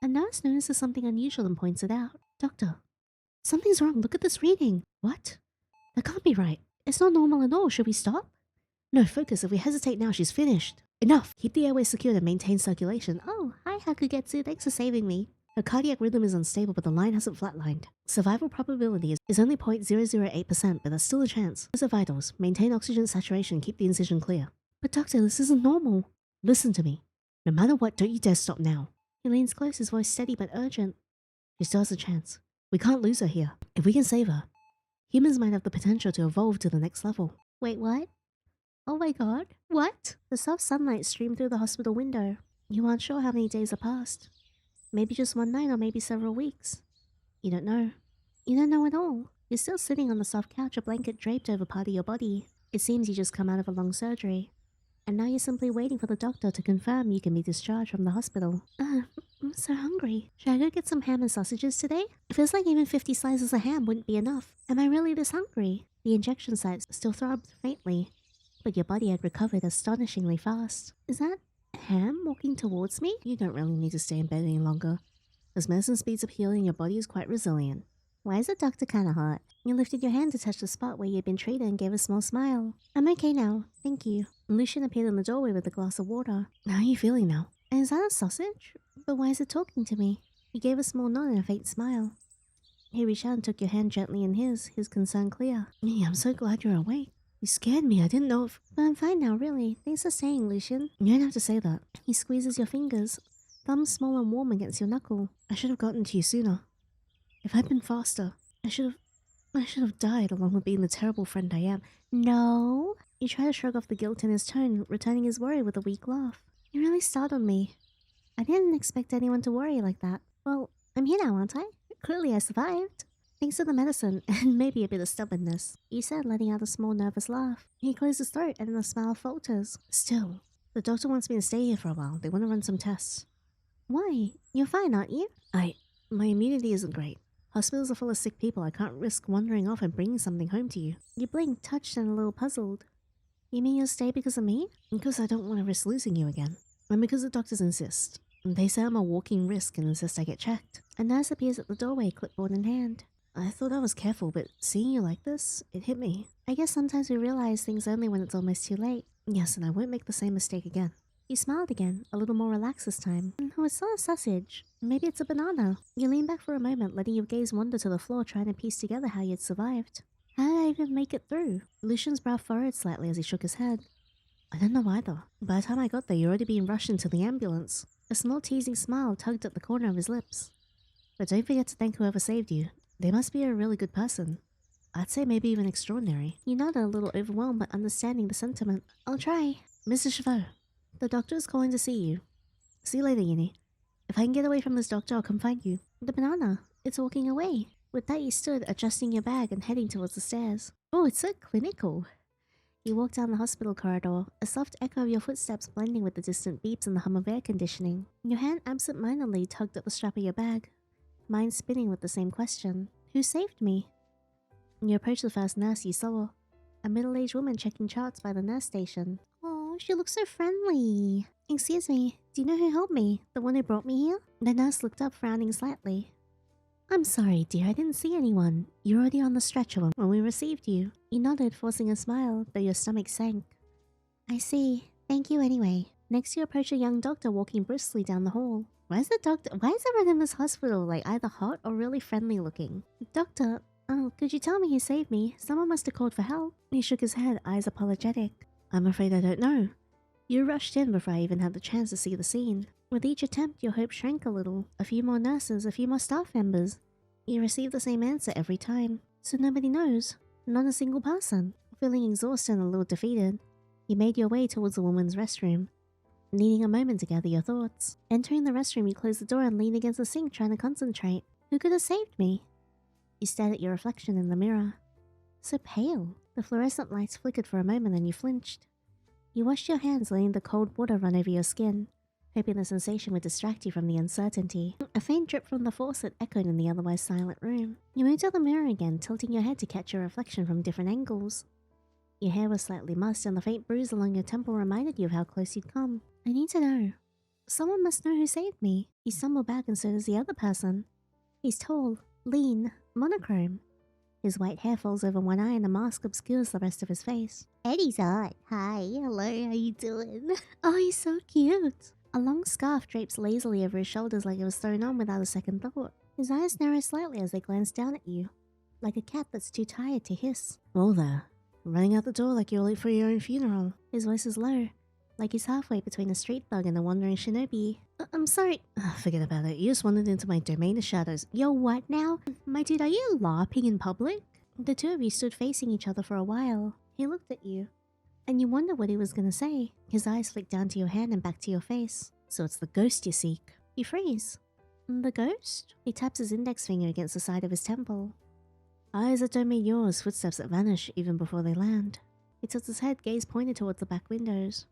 A nurse notices something unusual and points it out. Doctor, something's wrong. Look at this reading. What? That can't be right. It's not normal at all. Should we stop? No, focus. If we hesitate now, she's finished. Enough. Keep the airway secured and maintain circulation. Oh, hi Hi, Hakuketsu, thanks for saving me. Her cardiac rhythm is unstable, but the line hasn't flatlined. Survival probability is only 0.008%, but there's still a chance. Those are vitals. Maintain oxygen saturation, keep the incision clear. But doctor, this isn't normal. Listen to me. No matter what, don't you dare stop now. He leans close, his voice steady but urgent. She still has a chance. We can't lose her here. If we can save her, humans might have the potential to evolve to the next level. Wait, what? Oh my god, what? The soft sunlight streamed through the hospital window. You aren't sure how many days have passed. Maybe just one night or maybe several weeks. You don't know. You don't know at all. You're still sitting on the soft couch, a blanket draped over part of your body. It seems you just come out of a long surgery. And now you're simply waiting for the doctor to confirm you can be discharged from the hospital. I'm so hungry. Should I go get some ham and sausages today? It feels like even 50 slices of ham wouldn't be enough. Am I really this hungry? The injection sites still throbbed faintly, but your body had recovered astonishingly fast. Is that ham walking towards me? You don't really need to stay in bed any longer. As medicine speeds up healing, your body is quite resilient. Why is the doctor kinda hot? You lifted your hand to touch the spot where you'd been treated and gave a small smile. I'm okay now, thank you. Lucien appeared in the doorway with a glass of water. How are you feeling now? And is that a sausage? But why is it talking to me? He gave a small nod and a faint smile. He reached out and took your hand gently in his concern clear. Me, I'm so glad you're awake. You scared me, I didn't know if... But I'm fine now, really. Thanks for staying, Lucien. You don't have to say that. He squeezes your fingers, thumbs small and warm against your knuckle. I should have gotten to you sooner. If I'd been faster, I should have died along with being the terrible friend I am. No. You try to shrug off the guilt in his tone, returning his worry with a weak laugh. You really startled me. I didn't expect anyone to worry like that. Well, I'm here now, aren't I? Clearly I survived. Thanks to the medicine, and maybe a bit of stubbornness. You said, letting out a small nervous laugh. He closed his throat and the smile falters. Still, the doctor wants me to stay here for a while. They want to run some tests. Why? You're fine, aren't you? My immunity isn't great. Hospitals are full of sick people. I can't risk wandering off and bringing something home to you. You blinked, touched and a little puzzled. You mean you'll stay because of me? Because I don't want to risk losing you again. And because the doctors insist. They say I'm a walking risk and insist I get checked. A nurse appears at the doorway, clipboard in hand. I thought I was careful, but seeing you like this, it hit me. I guess sometimes we realize things only when it's almost too late. Yes, and I won't make the same mistake again. You smiled again, a little more relaxed this time. Oh, it's not a sausage. Maybe it's a banana. You lean back for a moment, letting your gaze wander to the floor, trying to piece together how you'd survived. How did I even make it through? Lucien's brow furrowed slightly as he shook his head. I don't know either. By the time I got there, you're already being rushed into the ambulance. A small teasing smile tugged at the corner of his lips. But don't forget to thank whoever saved you. They must be a really good person. I'd say maybe even extraordinary. You nodded, a little overwhelmed but understanding the sentiment. I'll try. Mr. Chavot, the doctor is calling to see you. See you later, Yinny. If I can get away from this doctor, I'll come find you. The banana. It's walking away. With that, you stood, adjusting your bag and heading towards the stairs. Oh, it's so clinical. You walked down the hospital corridor, a soft echo of your footsteps blending with the distant beeps and the hum of air conditioning. Your hand absent-mindedly tugged at the strap of your bag, mind spinning with the same question. Who saved me? You approached the first nurse you saw, a middle-aged woman checking charts by the nurse station. Oh, she looks so friendly. Excuse me, do you know who helped me? The one who brought me here? The nurse looked up, frowning slightly. I'm sorry, dear, I didn't see anyone. You were already on the stretcher when we received you. You nodded, forcing a smile, though your stomach sank. I see. Thank you anyway. Next, you approach a young doctor walking briskly down the hall. Why is everyone in this hospital like either hot or really friendly looking? Doctor, could you tell me who saved me? Someone must have called for help. He shook his head, eyes apologetic. I'm afraid I don't know. You rushed in before I even had the chance to see the scene. With each attempt, your hope shrank a little. A few more nurses, a few more staff members. You receive the same answer every time. So nobody knows. Not a single person. Feeling exhausted and a little defeated, you made your way towards the woman's restroom, needing a moment to gather your thoughts. Entering the restroom, you closed the door and leaned against the sink, trying to concentrate. Who could have saved me? You stared at your reflection in the mirror. So pale. The fluorescent lights flickered for a moment and you flinched. You washed your hands, letting the cold water run over your skin, hoping the sensation would distract you from the uncertainty. A faint drip from the faucet echoed in the otherwise silent room. You moved to the mirror again, tilting your head to catch your reflection from different angles. Your hair was slightly mussed and the faint bruise along your temple reminded you of how close you'd come. I need to know. Someone must know who saved me. You stumbled back and so does the other person. He's tall, lean, monochrome. His white hair falls over one eye and a mask obscures the rest of his face. Eddie's hot. Hi, hello, how you doing? Oh, he's so cute. A long scarf drapes lazily over his shoulders like it was thrown on without a second thought. His eyes narrow slightly as they glance down at you, like a cat that's too tired to hiss. Whoa there. Running out the door like you're late for your own funeral. His voice is low, like he's halfway between a street thug and a wandering shinobi. I'm sorry. Forget about it. You just wandered into my domain of shadows. Yo, what now? My dude, are you LARPing in public? The two of you stood facing each other for a while. He looked at you, and you wondered what he was gonna say. His eyes flicked down to your hand and back to your face. So it's the ghost you seek. You freeze. The ghost? He taps his index finger against the side of his temple. Eyes that don't meet yours, footsteps that vanish even before they land. He tilts his head, gaze pointed towards the back windows.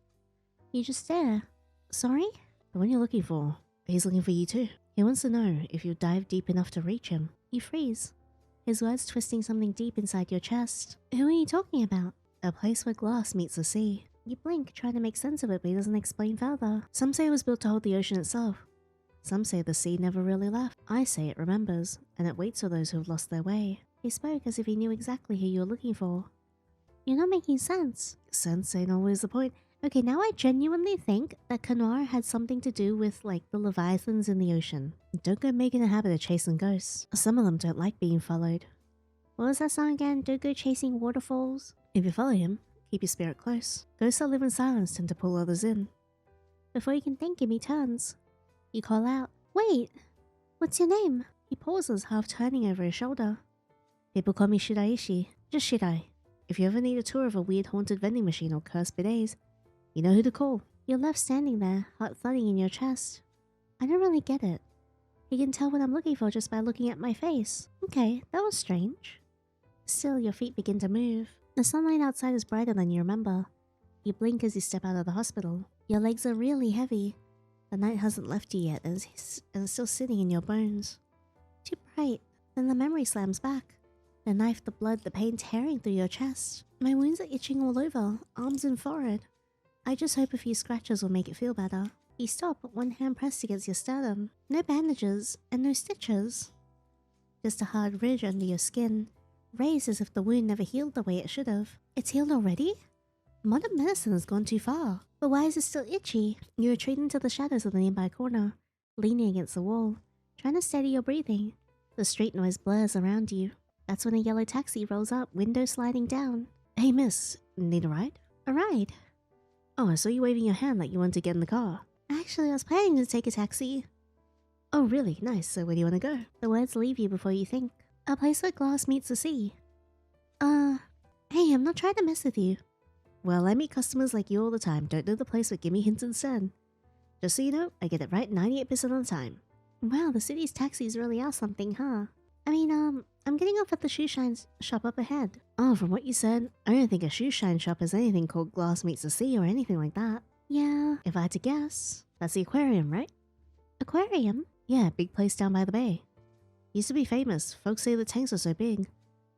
You just stare. Sorry? The one you're looking for. He's looking for you too. He wants to know if you'll dive deep enough to reach him. You freeze. His words twisting something deep inside your chest. Who are you talking about? A place where glass meets the sea. You blink, trying to make sense of it, but he doesn't explain further. Some say it was built to hold the ocean itself. Some say the sea never really left. I say it remembers, and it waits for those who have lost their way. He spoke as if he knew exactly who you were looking for. You're not making sense. Sense ain't always the point. Okay, now I genuinely think that Kanoire had something to do with, like, the leviathans in the ocean. Don't go making a habit of chasing ghosts. Some of them don't like being followed. What was that song again? Don't go chasing waterfalls. If you follow him, keep your spirit close. Ghosts that live in silence tend to pull others in. Before you can think him, he turns. You call out, "Wait, what's your name?" He pauses, half turning over his shoulder. People call me Shiraishi, just Shirai. If you ever need a tour of a weird haunted vending machine or cursed bidets, you know who to call. You're left standing there, heart thudding in your chest. I don't really get it. You can tell what I'm looking for just by looking at my face. Okay, that was strange. Still, your feet begin to move. The sunlight outside is brighter than you remember. You blink as you step out of the hospital. Your legs are really heavy. The night hasn't left you yet and it's still sitting in your bones. Too bright. Then the memory slams back. The knife, the blood, the pain tearing through your chest. My wounds are itching all over, arms and forehead. I just hope a few scratches will make it feel better. You stop, one hand pressed against your sternum. No bandages and no stitches. Just a hard ridge under your skin, raised as if the wound never healed the way it should have. It's healed already? Modern medicine has gone too far. But why is it still itchy? You retreat into the shadows of the nearby corner, leaning against the wall, trying to steady your breathing. The street noise blurs around you. That's when a yellow taxi rolls up, window sliding down. Hey miss, need a ride? A ride? Oh, I saw you waving your hand like you wanted to get in the car. Actually, I was planning to take a taxi. Oh really? Nice. So where do you want to go? The words leave you before you think. A place where glass meets the sea. Hey, I'm not trying to mess with you. Well, I meet customers like you all the time. Don't know the place, but give me hints instead. Just so you know, I get it right 98% of the time. Wow, the city's taxis really are something, huh? I mean, I'm getting off at the shoe shine shop up ahead. Oh, from what you said, I don't think a shoe shine shop has anything called glass meets the sea or anything like that. Yeah. If I had to guess, that's the aquarium, right? Aquarium? Yeah, big place down by the bay. Used to be famous. Folks say the tanks are so big.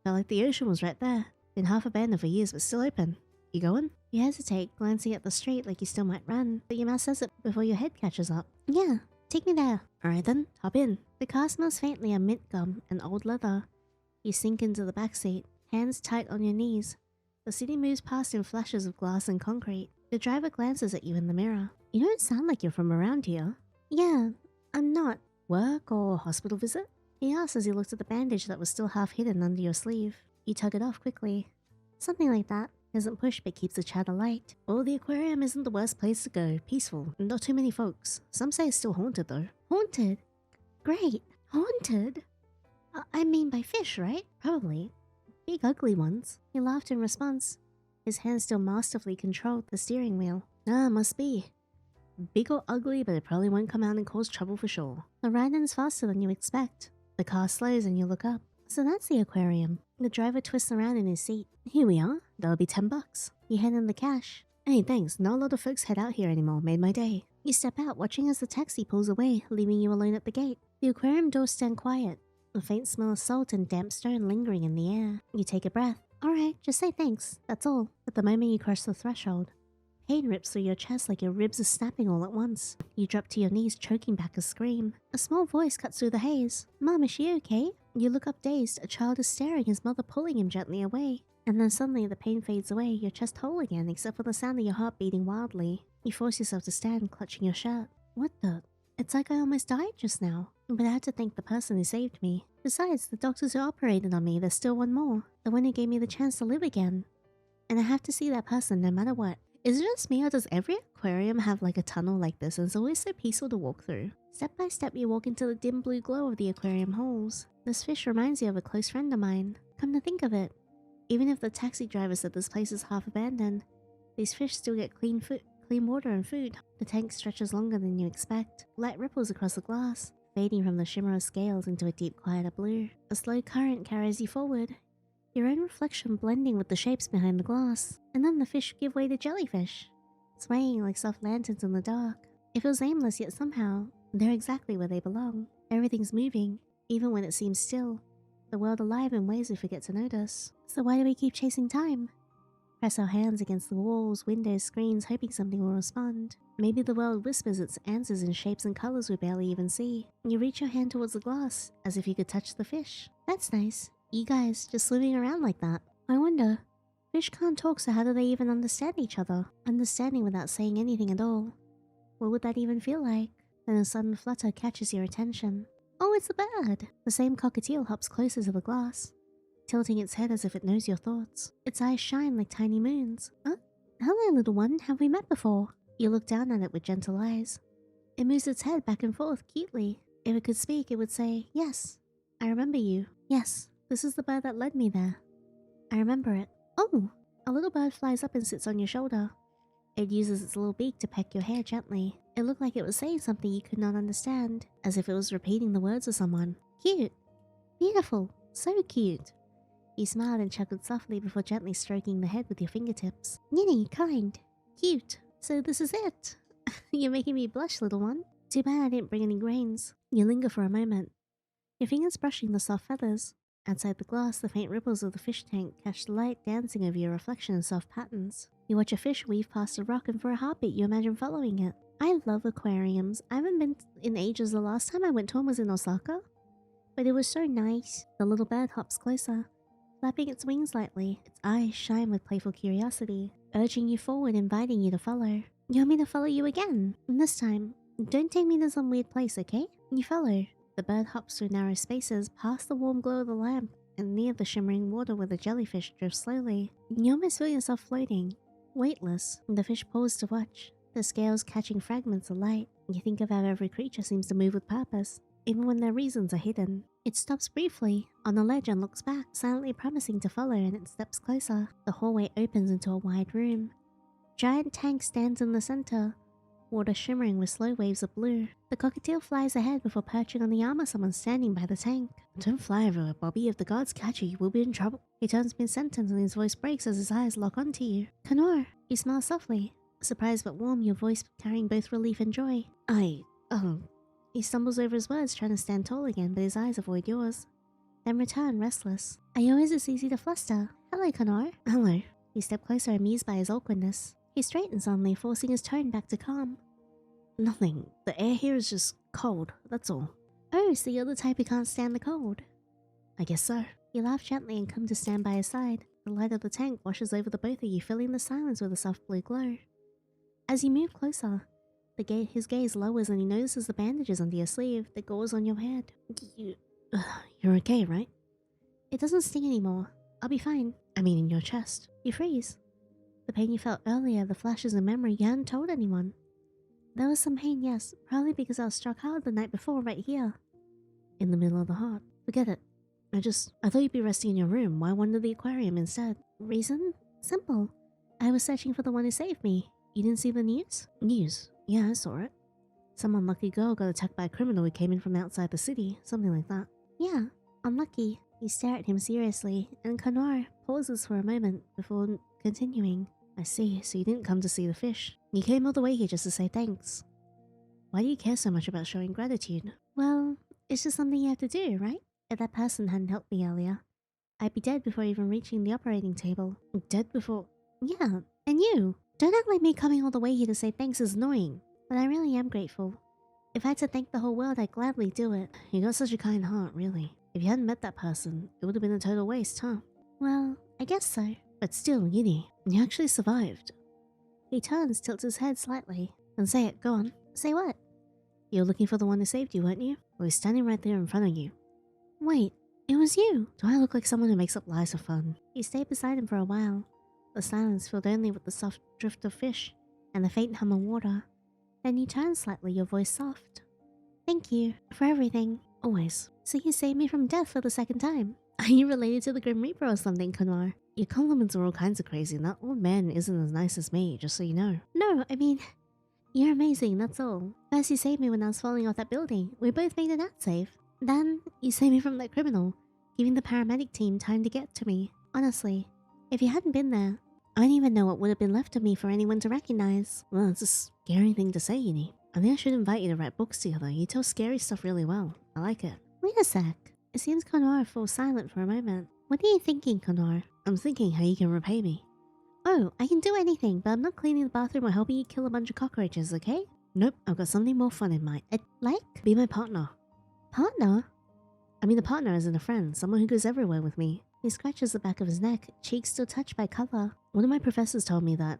Felt like the ocean was right there. Been half abandoned for years, but still open. You going? You hesitate, glancing at the street like you still might run, but your mouth says it before your head catches up. Yeah, take me there. Alright then, hop in. The car smells faintly of mint gum and old leather. You sink into the backseat, hands tight on your knees. The city moves past in flashes of glass and concrete. The driver glances at you in the mirror. You don't sound like you're from around here. Yeah, I'm not. Work or hospital visit? He asks as he looks at the bandage that was still half hidden under your sleeve. You tug it off quickly. Something like that. Doesn't push but keeps the chatter light. Well, the aquarium isn't the worst place to go. Peaceful. Not too many folks. Some say it's still haunted though. Haunted? Great. Haunted? I mean by fish, right? Probably. Big ugly ones. He laughed in response. His hand still masterfully controlled the steering wheel. Ah, must be. Big or ugly, but it probably won't come out and cause trouble for sure. The ride ends faster than you expect. The car slows and you look up. So that's the aquarium. The driver twists around in his seat. Here we are. That'll be $10. You hand him the cash. Hey, thanks. Not a lot of folks head out here anymore. Made my day. You step out, watching as the taxi pulls away, leaving you alone at the gate. The aquarium doors stand quiet. A faint smell of salt and damp stone lingering in the air. You take a breath. Alright, just say thanks. That's all. At the moment you cross the threshold, pain rips through your chest like your ribs are snapping all at once. You drop to your knees, choking back a scream. A small voice cuts through the haze. Mom, is she okay? You look up dazed. A child is staring, his mother pulling him gently away. And then suddenly the pain fades away, your chest whole again, except for the sound of your heart beating wildly. You force yourself to stand, clutching your shirt. What the? It's like I almost died just now. But I had to thank the person who saved me. Besides, the doctors who operated on me, there's still one more. The one who gave me the chance to live again. And I have to see that person no matter what. Is it just me or does every aquarium have like a tunnel like this and it's always so peaceful to walk through? Step by step you walk into the dim blue glow of the aquarium halls. This fish reminds you of a close friend of mine. Come to think of it, even if the taxi driver said this place is half abandoned, these fish still get clean water and food. The tank stretches longer than you expect. Light ripples across the glass, fading from the shimmer of scales into a deep quieter blue. A slow current carries you forward, your own reflection blending with the shapes behind the glass. And then the fish give way to jellyfish, swaying like soft lanterns in the dark. It feels aimless, yet somehow they're exactly where they belong. Everything's moving, even when it seems still. The world alive in ways we forget to notice. So why do we keep chasing time? Press our hands against the walls, windows, screens, hoping something will respond. Maybe the world whispers its answers in shapes and colors we barely even see. You reach your hand towards the glass, as if you could touch the fish. That's nice. You guys just swimming around like that. I wonder, fish can't talk, so how do they even understand each other? Understanding without saying anything at all. What would that even feel like? Then a sudden flutter catches your attention. Oh, it's a bird! The same cockatiel hops closer to the glass, tilting its head as if it knows your thoughts. Its eyes shine like tiny moons. Hello, little one. Have we met before? You look down at it with gentle eyes. It moves its head back and forth cutely. If it could speak, it would say, yes, I remember you. Yes, this is the bird that led me there. I remember it. Oh! A little bird flies up and sits on your shoulder. It uses its little beak to peck your hair gently. It looked like it was saying something you could not understand, as if it was repeating the words of someone. Cute. Beautiful. So cute. You smiled and chuckled softly before gently stroking the head with your fingertips. Yinny, kind. Cute. So this is it. You're making me blush, little one. Too bad I didn't bring any grains. You linger for a moment, your fingers brushing the soft feathers. Outside the glass, the faint ripples of the fish tank catch the light dancing over your reflection in soft patterns. You watch a fish weave past a rock and for a heartbeat you imagine following it. I love aquariums. I haven't been in ages. The last time I went to one was in Osaka. But it was so nice. The little bird hops closer, flapping its wings lightly. Its eyes shine with playful curiosity, urging you forward, inviting you to follow. You want me to follow you again? And this time, don't take me to some weird place, okay? You follow. The bird hops through narrow spaces, past the warm glow of the lamp, and near the shimmering water where the jellyfish drifts slowly. You almost feel yourself floating, weightless. The fish pause to watch, the scales catching fragments of light. You think of how every creature seems to move with purpose, even when their reasons are hidden. It stops briefly on a ledge and looks back, silently promising to follow, and it steps closer. The hallway opens into a wide room. Giant tank stands in the center, water shimmering with slow waves of blue. The cockatiel flies ahead before perching on the arm of someone standing by the tank. Don't fly everywhere, Bobby. If the guards catch you, you will be in trouble. He turns mid-sentence and his voice breaks as his eyes lock onto you. Kanoire, you smile softly, surprised but warm, your voice carrying both relief and joy. He stumbles over his words, trying to stand tall again, but his eyes avoid yours. Then return, restless. Are you always this easy to fluster? Hello, Kanoire. Hello. You step closer, amused by his awkwardness. He straightens suddenly, forcing his tone back to calm. Nothing. The air here is just cold, that's all. Oh, so you're the type who can't stand the cold? I guess so. You laugh gently and come to stand by his side. The light of the tank washes over the both of you, filling the silence with a soft blue glow. As you move closer, his gaze lowers and he notices the bandages under your sleeve, the gauze on your head. You're okay, right? It doesn't sting anymore. I'll be fine. I mean, in your chest. You freeze. The pain you felt earlier, the flashes of memory you hadn't told anyone. There was some pain, yes, probably because I was struck hard the night before right here. In the middle of the heart. Forget it. I thought you'd be resting in your room. Why wander the aquarium instead? Reason? Simple. I was searching for the one who saved me. You didn't see the news? News? Yeah, I saw it. Some unlucky girl got attacked by a criminal who came in from outside the city. Something like that. Yeah, unlucky. You stare at him seriously, and Kanoire pauses for a moment before continuing. I see, so you didn't come to see the fish. You came all the way here just to say thanks. Why do you care so much about showing gratitude? Well, it's just something you have to do, right? If that person hadn't helped me earlier, I'd be dead before even reaching the operating table. Dead before? Yeah, and you. Don't act like me coming all the way here to say thanks is annoying, but I really am grateful. If I had to thank the whole world, I'd gladly do it. You got such a kind heart, really. If you hadn't met that person, it would have been a total waste, huh? Well, I guess so. But still, Yinny, you actually survived. He turns, tilts his head slightly. Then say it, go on. Say what? You were looking for the one who saved you, weren't you? Well, he's standing right there in front of you. Wait, it was you. Do I look like someone who makes up lies for fun? You stayed beside him for a while. The silence filled only with the soft drift of fish and the faint hum of water. Then you turned slightly, your voice soft. Thank you for everything. Always. So you saved me from death for the second time. Are you related to the Grim Reaper or something, Kanoire? Your compliments are all kinds of crazy, and that old man isn't as nice as me, just so you know. No, I mean, you're amazing, that's all. First you saved me when I was falling off that building. We both made it out safe. Then you saved me from that criminal, giving the paramedic team time to get to me. Honestly, if you hadn't been there, I don't even know what would have been left of me for anyone to recognize. Well, it's a scary thing to say, Yinny. I think I should invite you to write books together. You tell scary stuff really well. I like it. Wait a sec. It seems Kanoire falls silent for a moment. What are you thinking, Kanoire? I'm thinking how you can repay me. Oh, I can do anything, but I'm not cleaning the bathroom or helping you kill a bunch of cockroaches, okay? Nope, I've got something more fun in mind. Like? Be my partner. Partner? I mean, a partner isn't a friend, someone who goes everywhere with me. He scratches the back of his neck, cheeks still touched by color. One of my professors told me that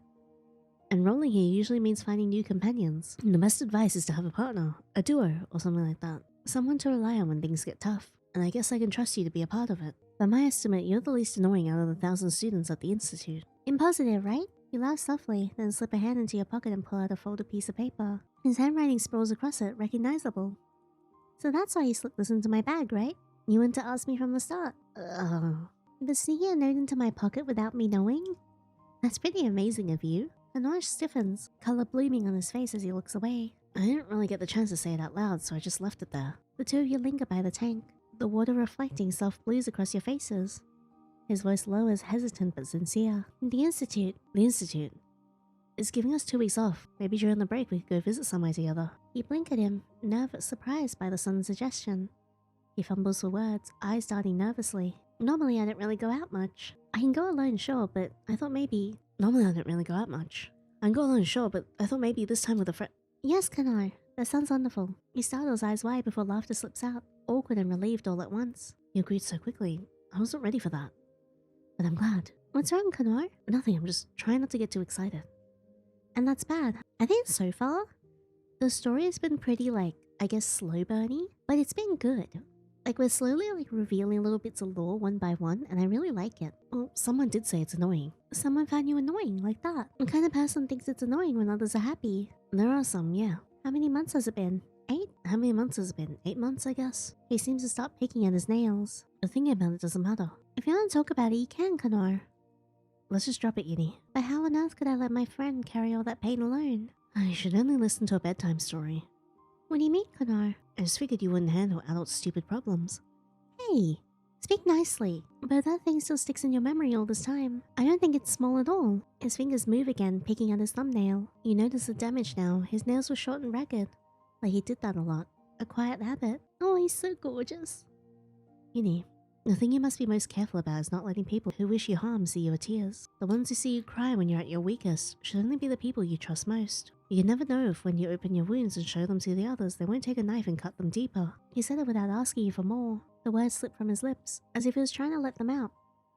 enrolling here usually means finding new companions. And the best advice is to have a partner, a duo, or something like that. Someone to rely on when things get tough. And I guess I can trust you to be a part of it. By my estimate, you're the least annoying out of the 1,000 students at the Institute. Impositive, right? You laugh softly, then slip a hand into your pocket and pull out a folded piece of paper. His handwriting sprawls across it, recognizable. So that's why you slipped this into my bag, right? You went to ask me from the start. But sneaking a note into my pocket without me knowing? That's pretty amazing of you. Kanoire stiffens, color blooming on his face as he looks away. I didn't really get the chance to say it out loud, so I just left it there. The two of you linger by the tank, the water reflecting soft blues across your faces. His voice lowers, hesitant but sincere. The Institute is giving us 2 weeks off. Maybe during the break we could go visit somewhere together. You blink at him, nervous, surprised by the sudden suggestion. He fumbles for words, eyes darting nervously. Normally I don't really go out much. I can go alone, sure, but I thought maybe... Normally I don't really go out much. I can go alone, sure, but I thought maybe this time with a friend... Yes, Kanoire. That sounds wonderful. He startles, eyes wide before laughter slips out, awkward and relieved all at once. You agreed so quickly. I wasn't ready for that. But I'm glad. What's wrong, Kanoire? Nothing, I'm just trying not to get too excited. And that's bad. I think so far, the story has been pretty, I guess slow burny, but it's been good. We're slowly, revealing little bits of lore one by one, and I really like it. Well, someone did say it's annoying. Someone found you annoying, like that. What kind of person thinks it's annoying when others are happy? There are some, yeah. How many months has it been? 8? How many months has it been? 8 months, I guess? He seems to stop picking at his nails. The thing about it doesn't matter. If you want to talk about it, you can, Kanoire. Let's just drop it, Yinny. But how on earth could I let my friend carry all that pain alone? I should only listen to a bedtime story. What do you mean, Kanoire? I just figured you wouldn't handle adult stupid problems. Hey, speak nicely. But that thing still sticks in your memory all this time. I don't think it's small at all. His fingers move again, picking at his thumbnail. You notice the damage now. His nails were short and ragged. Like he did that a lot. A quiet habit. Oh, he's so gorgeous. Yinny, the thing you must be most careful about is not letting people who wish you harm see your tears. The ones who see you cry when you're at your weakest should only be the people you trust most. You can never know if when you open your wounds and show them to the others, they won't take a knife and cut them deeper. He said it without asking you for more. The words slipped from his lips, as if he was trying to let them out.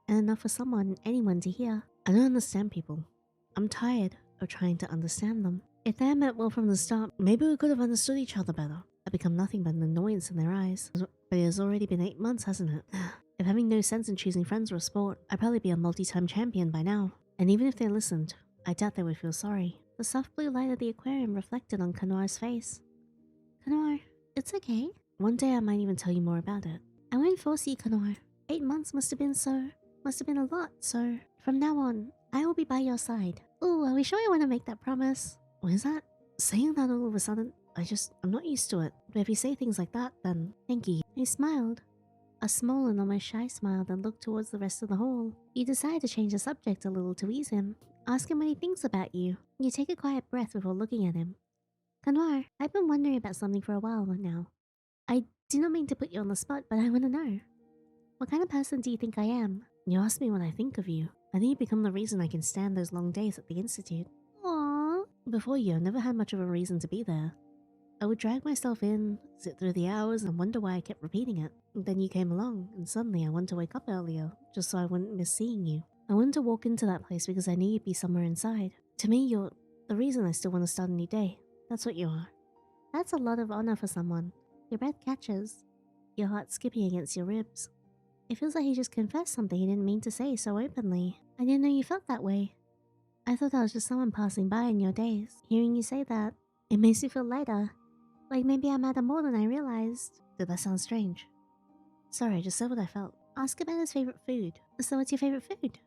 And enough for anyone to hear. I don't understand people. I'm tired of trying to understand them. If they had meant well from the start, maybe we could have understood each other better. I've become nothing but an annoyance in their eyes. But it has already been 8 months, hasn't it? If having no sense in choosing friends or a sport, I'd probably be a multi-time champion by now. And even if they listened, I doubt they would feel sorry. The soft blue light of the aquarium reflected on Kanoire's face. Kanoire, it's okay. One day I might even tell you more about it. I won't force you, Kanoire. 8 months must have been a lot, so from now on, I will be by your side. Ooh, are we sure you want to make that promise? What is that? Saying that all of a sudden, I'm not used to it. But if you say things like that, then thank you. He smiled. A small and almost shy smile, then looked towards the rest of the hall. You decide to change the subject a little to ease him. Ask him what he thinks about you. You take a quiet breath before looking at him. Kanoire, I've been wondering about something for a while now. I do not mean to put you on the spot, but I want to know. What kind of person do you think I am? You ask me what I think of you. I think you've become the reason I can stand those long days at the Institute. Aww. Before you, I never had much of a reason to be there. I would drag myself in, sit through the hours, and wonder why I kept repeating it. Then you came along, and suddenly I wanted to wake up earlier, just so I wouldn't miss seeing you. I wanted to walk into that place because I knew you'd be somewhere inside. To me, you're the reason I still want to start a new day. That's what you are. That's a lot of honor for someone. Your breath catches, your heart skipping against your ribs. It feels like he just confessed something he didn't mean to say so openly. I didn't know you felt that way. I thought I was just someone passing by in your days. Hearing you say that, it makes me feel lighter. Like maybe I matter more than I realized. Did that sound strange? Sorry, I just said what I felt. Ask about his favorite food. So what's your favorite food?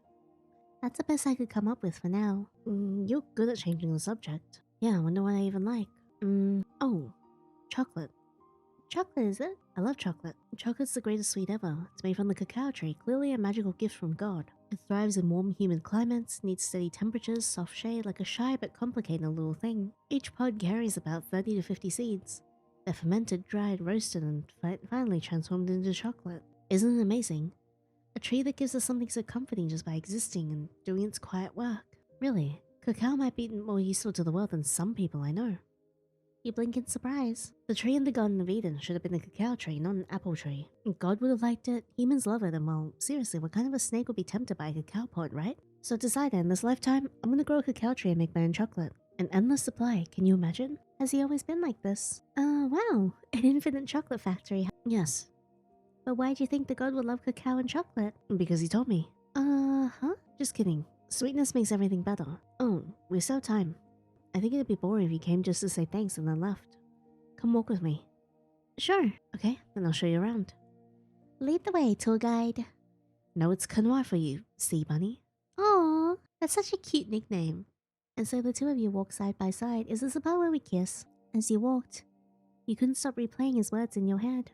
That's the best I could come up with for now. You're good at changing the subject. Yeah, I wonder what I even like. Oh, chocolate. Chocolate, is it? I love chocolate. Chocolate's the greatest sweet ever. It's made from the cacao tree, clearly a magical gift from God. It thrives in warm, humid climates, needs steady temperatures, soft shade, like a shy but complicated little thing. Each pod carries about 30 to 50 seeds. They're fermented, dried, roasted, and finally transformed into chocolate. Isn't it amazing? A tree that gives us something so comforting just by existing and doing its quiet work. Really, cacao might be more useful to the world than some people I know. You blink in surprise. The tree in the Garden of Eden should have been a cacao tree, not an apple tree. God would have liked it, humans love it, and well, seriously, what kind of a snake would be tempted by a cacao pod, right? So I decided in this lifetime, I'm gonna grow a cacao tree and make my own chocolate. An endless supply, can you imagine? Has he always been like this? Wow, an infinite chocolate factory. Yes. But why do you think the God would love cacao and chocolate? Because he told me. Huh? Just kidding. Sweetness makes everything better. Oh, we're so time. I think it'd be boring if you came just to say thanks and then left. Come walk with me. Sure. Okay, then I'll show you around. Lead the way, tour guide. No, it's Kanoire for you, sea bunny. Aw, that's such a cute nickname. And so the two of you walk side by side. Is this the part where we kiss? As you walked, you couldn't stop replaying his words in your head.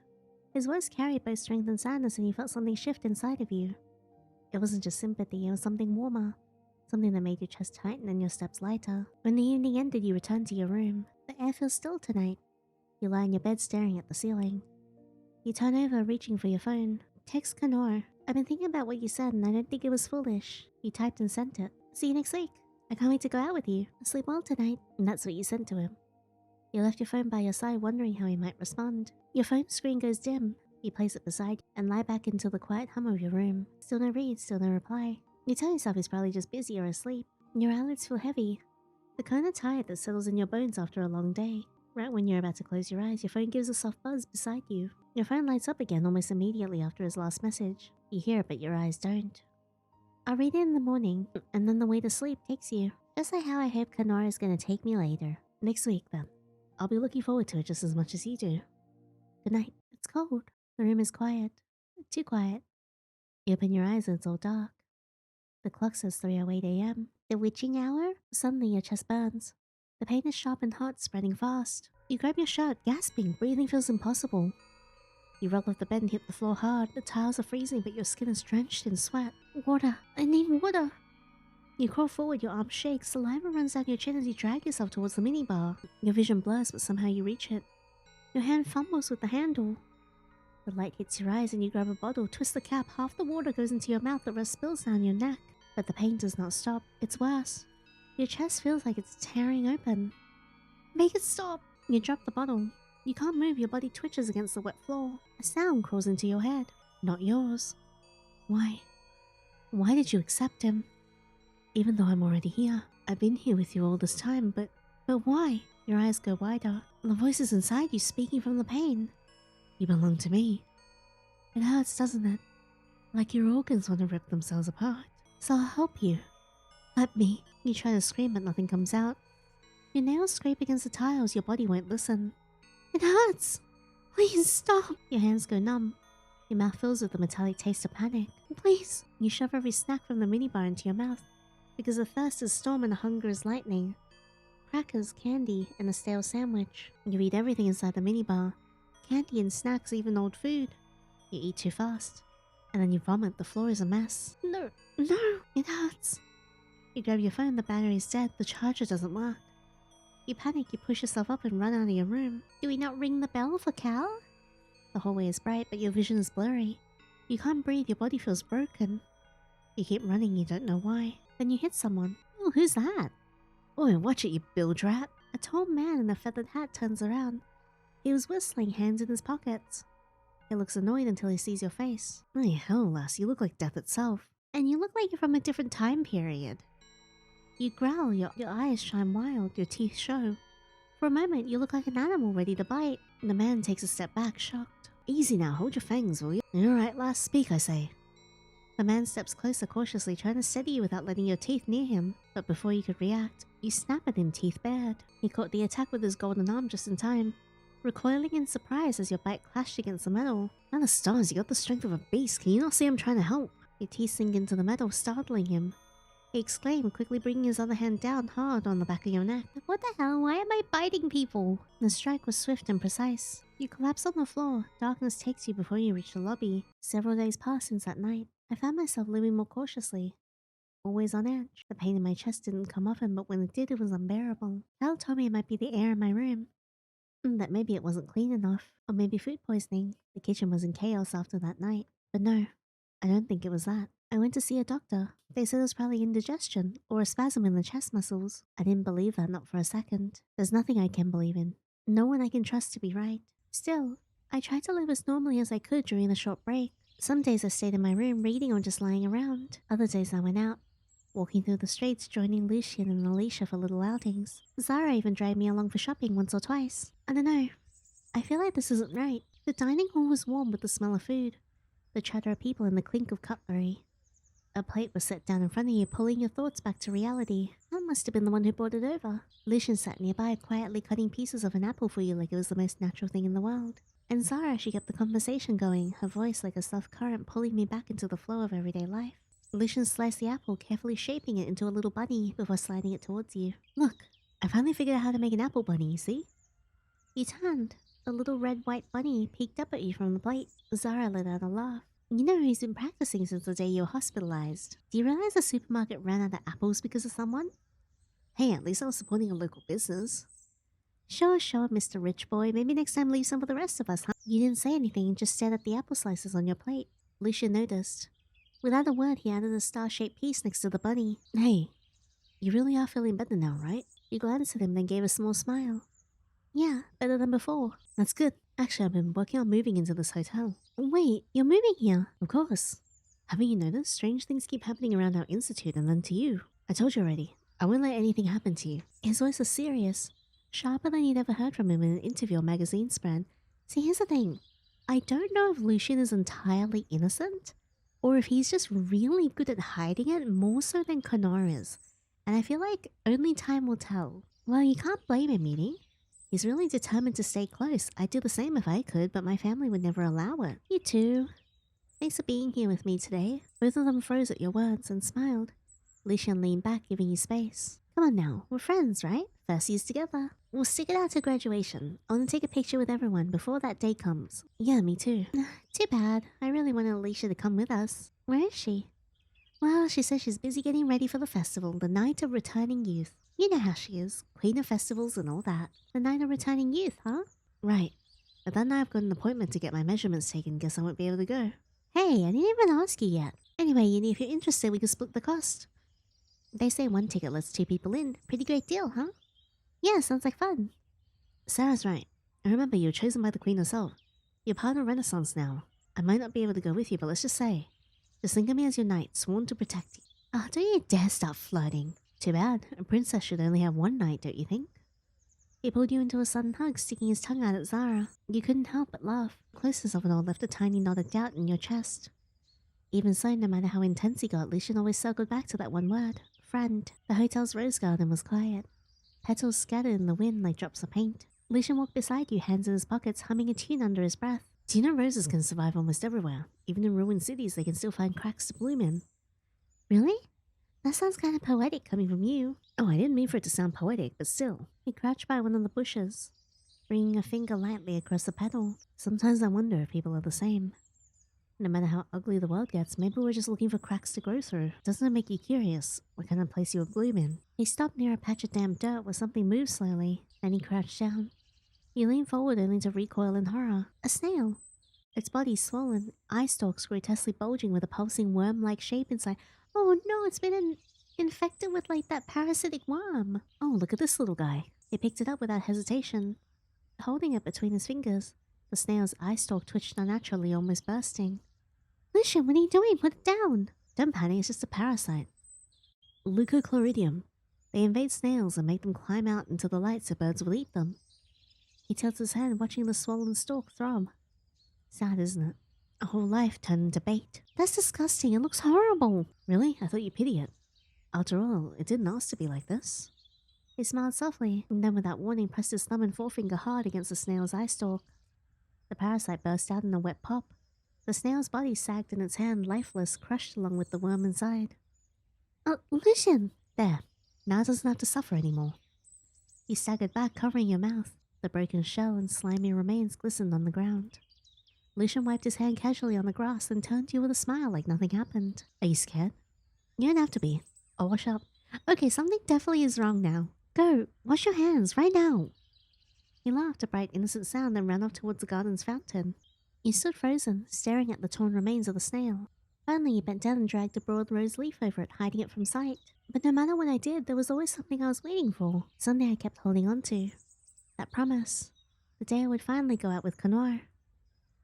His words carried both strength and sadness, and you felt something shift inside of you. It wasn't just sympathy, it was something warmer. Something that made your chest tighten and your steps lighter. When the evening ended, you returned to your room. The air feels still tonight. You lie in your bed staring at the ceiling. You turn over, reaching for your phone. Text Kanoire. I've been thinking about what you said and I don't think it was foolish. You typed and sent it. See you next week. I can't wait to go out with you. Sleep well tonight. And that's what you sent to him. You left your phone by your side wondering how he might respond. Your phone screen goes dim. You place it beside you and lie back into the quiet hum of your room. Still no read, still no reply. You tell yourself he's probably just busy or asleep. Your eyelids feel heavy. The kind of tired that settles in your bones after a long day. Right when you're about to close your eyes, your phone gives a soft buzz beside you. Your phone lights up again almost immediately after his last message. You hear it, but your eyes don't. I'll read it in the morning, and then the way to sleep takes you. Just like how I hope Kanoire is going to take me later. Next week, then. I'll be looking forward to it just as much as you do. Good night. It's cold. The room is quiet. Too quiet. You open your eyes and it's all dark. The clock says 3:08 a.m. The witching hour? Suddenly your chest burns. The pain is sharp and hot, spreading fast. You grab your shirt, gasping. Breathing feels impossible. You roll off the bed and hit the floor hard. The tiles are freezing, but your skin is drenched in sweat. Water. I need water. You crawl forward, your arm shakes. Saliva runs down your chin as you drag yourself towards the minibar. Your vision blurs, but somehow you reach it. Your hand fumbles with the handle. The light hits your eyes and you grab a bottle, twist the cap. Half the water goes into your mouth, the rest spills down your neck. But the pain does not stop. It's worse. Your chest feels like it's tearing open. Make it stop! You drop the bottle. You can't move, your body twitches against the wet floor. A sound crawls into your head. Not yours. Why? Why did you accept him? Even though I'm already here. I've been here with you all this time, but why? Your eyes go wider. The voices inside you speaking from the pain. You belong to me. It hurts, doesn't it? Like your organs want to rip themselves apart. So I'll help you. Let me. You try to scream, but nothing comes out. Your nails scrape against the tiles, your body won't listen. It hurts! Please stop! Your hands go numb. Your mouth fills with the metallic taste of panic. Please! You shove every snack from the minibar into your mouth. Because the thirst is storm and the hunger is lightning. Crackers, candy, and a stale sandwich. You eat everything inside the minibar. Candy and snacks, even old food. You eat too fast. And then you vomit, the floor is a mess. No, it hurts. You grab your phone, the battery is dead, the charger doesn't work. You panic, you push yourself up and run out of your room. Do we not ring the bell for Cal? The hallway is bright, but your vision is blurry. You can't breathe, your body feels broken. You keep running, you don't know why. Then you hit someone. Oh, who's that? Oh, watch it, you bilge rat. A tall man in a feathered hat turns around. He was whistling, hands in his pockets. He looks annoyed until he sees your face. Oh hell, lass, you look like death itself. And you look like you're from a different time period. You growl, your eyes shine wild, your teeth show. For a moment, you look like an animal ready to bite. The man takes a step back, shocked. Easy now, hold your fangs, will you? Alright, lass, speak, I say. The man steps closer cautiously, trying to steady you without letting your teeth near him. But before you could react, you snap at him, teeth bared. He caught the attack with his golden arm just in time, recoiling in surprise as your bite clashed against the metal. Man of stars, you got the strength of a beast. Can you not see I'm trying to help? Your teeth sink into the metal, startling him. He exclaimed, quickly bringing his other hand down hard on the back of your neck. What the hell? Why am I biting people? The strike was swift and precise. You collapse on the floor. Darkness takes you before you reach the lobby. Several days pass since that night. I found myself living more cautiously. Always on edge. The pain in my chest didn't come often, but when it did, it was unbearable. Hal told me it might be the air in my room. That maybe it wasn't clean enough. Or maybe food poisoning. The kitchen was in chaos after that night. But no, I don't think it was that. I went to see a doctor. They said it was probably indigestion or a spasm in the chest muscles. I didn't believe that, not for a second. There's nothing I can believe in. No one I can trust to be right. Still, I tried to live as normally as I could during the short break. Some days I stayed in my room reading or just lying around. Other days I went out, walking through the streets, joining Lucien and Alicia for little outings. Zara even dragged me along for shopping once or twice. I don't know. I feel like this isn't right. The dining hall was warm with the smell of food, the chatter of people and the clink of cutlery. A plate was set down in front of you, pulling your thoughts back to reality. I must have been the one who brought it over. Lucien sat nearby, quietly cutting pieces of an apple for you like it was the most natural thing in the world. And Zara, she kept the conversation going, her voice like a soft current pulling me back into the flow of everyday life. Lucien sliced the apple, carefully shaping it into a little bunny before sliding it towards you. Look, I finally figured out how to make an apple bunny, you see? You turned. A little red-white bunny peeked up at you from the plate. Zara let out a laugh. You know, he's been practicing since the day you were hospitalized. Do you realize the supermarket ran out of apples because of someone? Hey, at least I was supporting a local business. Sure, Mr. Rich Boy. Maybe next time leave some for the rest of us, huh? You didn't say anything, just stared at the apple slices on your plate. Lucien noticed. Without a word, he added a star-shaped piece next to the bunny. Hey, you really are feeling better now, right? You glanced at him, then gave a small smile. Yeah, better than before. That's good. Actually, I've been working on moving into this hotel. Wait, you're moving here? Of course. Haven't you noticed? Strange things keep happening around our institute and then to you. I told you already. I won't let anything happen to you. His voice was serious, sharper than you'd ever heard from him in an interview or magazine spread. See, here's the thing. I don't know if Lucien is entirely innocent, or if he's just really good at hiding it more so than Kanoire is. And I feel like only time will tell. Well, you can't blame him, Yandere. He's really determined to stay close. I'd do the same if I could, but my family would never allow it. You too. Thanks for being here with me today. Both of them froze at your words and smiled. Lucien leaned back, giving you space. Come on now, we're friends, right? First years together. We'll stick it out to graduation. I want to take a picture with everyone before that day comes. Yeah, me too. Too bad. I really wanted Alicia to come with us. Where is she? Well, she says she's busy getting ready for the festival, the night of returning youth. You know how she is, queen of festivals and all that. The night of returning youth, huh? Right. But that night I've got an appointment to get my measurements taken. Guess I won't be able to go. Hey, I didn't even ask you yet. Anyway, Yandere, if you're interested, we can split the cost. They say one ticket lets 2 people in. Pretty great deal, huh? Yeah, sounds like fun. Sarah's right. And remember, you were chosen by the queen herself. You're part of Renaissance now. I might not be able to go with you, but let's just say, just think of me as your knight, sworn to protect you. Oh, don't you dare start flirting. Too bad. A princess should only have one knight, don't you think? He pulled you into a sudden hug, sticking his tongue out at Zara. You couldn't help but laugh. The closeness of it all left a tiny knot of doubt in your chest. Even so, no matter how intense he got, Lucien always circled back to that one word. Friend. The hotel's rose garden was quiet. Petals scattered in the wind like drops of paint. Lucien walked beside you, hands in his pockets, humming a tune under his breath. Do you know roses can survive almost everywhere? Even in ruined cities, they can still find cracks to bloom in. Really? That sounds kind of poetic coming from you. Oh, I didn't mean for it to sound poetic, but still. He crouched by one of the bushes, bringing a finger lightly across the petal. Sometimes I wonder if people are the same. No matter how ugly the world gets, maybe we're just looking for cracks to grow through. Doesn't it make you curious what kind of place you would bloom in? He stopped near a patch of damp dirt where something moved slowly. Then he crouched down. He leaned forward only to recoil in horror. A snail. Its body swollen, eye stalks grotesquely bulging with a pulsing worm-like shape inside. Oh no, it's been infected with like that parasitic worm. Oh, look at this little guy. He picked it up without hesitation, holding it between his fingers. The snail's eye stalk twitched unnaturally, almost bursting. Lucien, what are you doing? Put it down! Don't panic, it's just a parasite. Leucochloridium. They invade snails and make them climb out into the light so birds will eat them. He tilts his hand, watching the swollen stalk throb. Sad, isn't it? A whole life turned into bait. That's disgusting. It looks horrible. Really? I thought you pity it. After all, it didn't ask to be like this. He smiled softly, and then without warning pressed his thumb and forefinger hard against the snail's eye stalk. The parasite burst out in a wet pop. The snail's body sagged in its hand, lifeless, crushed along with the worm inside. Lucien! There. Now it doesn't have to suffer anymore. He staggered back, covering your mouth. The broken shell and slimy remains glistened on the ground. Lucien wiped his hand casually on the grass, then turned to you with a smile like nothing happened. Are you scared? You don't have to be. I'll wash up. Okay, something definitely is wrong now. Go, wash your hands, right now. He laughed a bright, innocent sound, then ran off towards the garden's fountain. You stood frozen, staring at the torn remains of the snail. Finally, he bent down and dragged a broad rose leaf over it, hiding it from sight. But no matter what I did, there was always something I was waiting for. Something I kept holding on to. That promise. The day I would finally go out with Kanoire.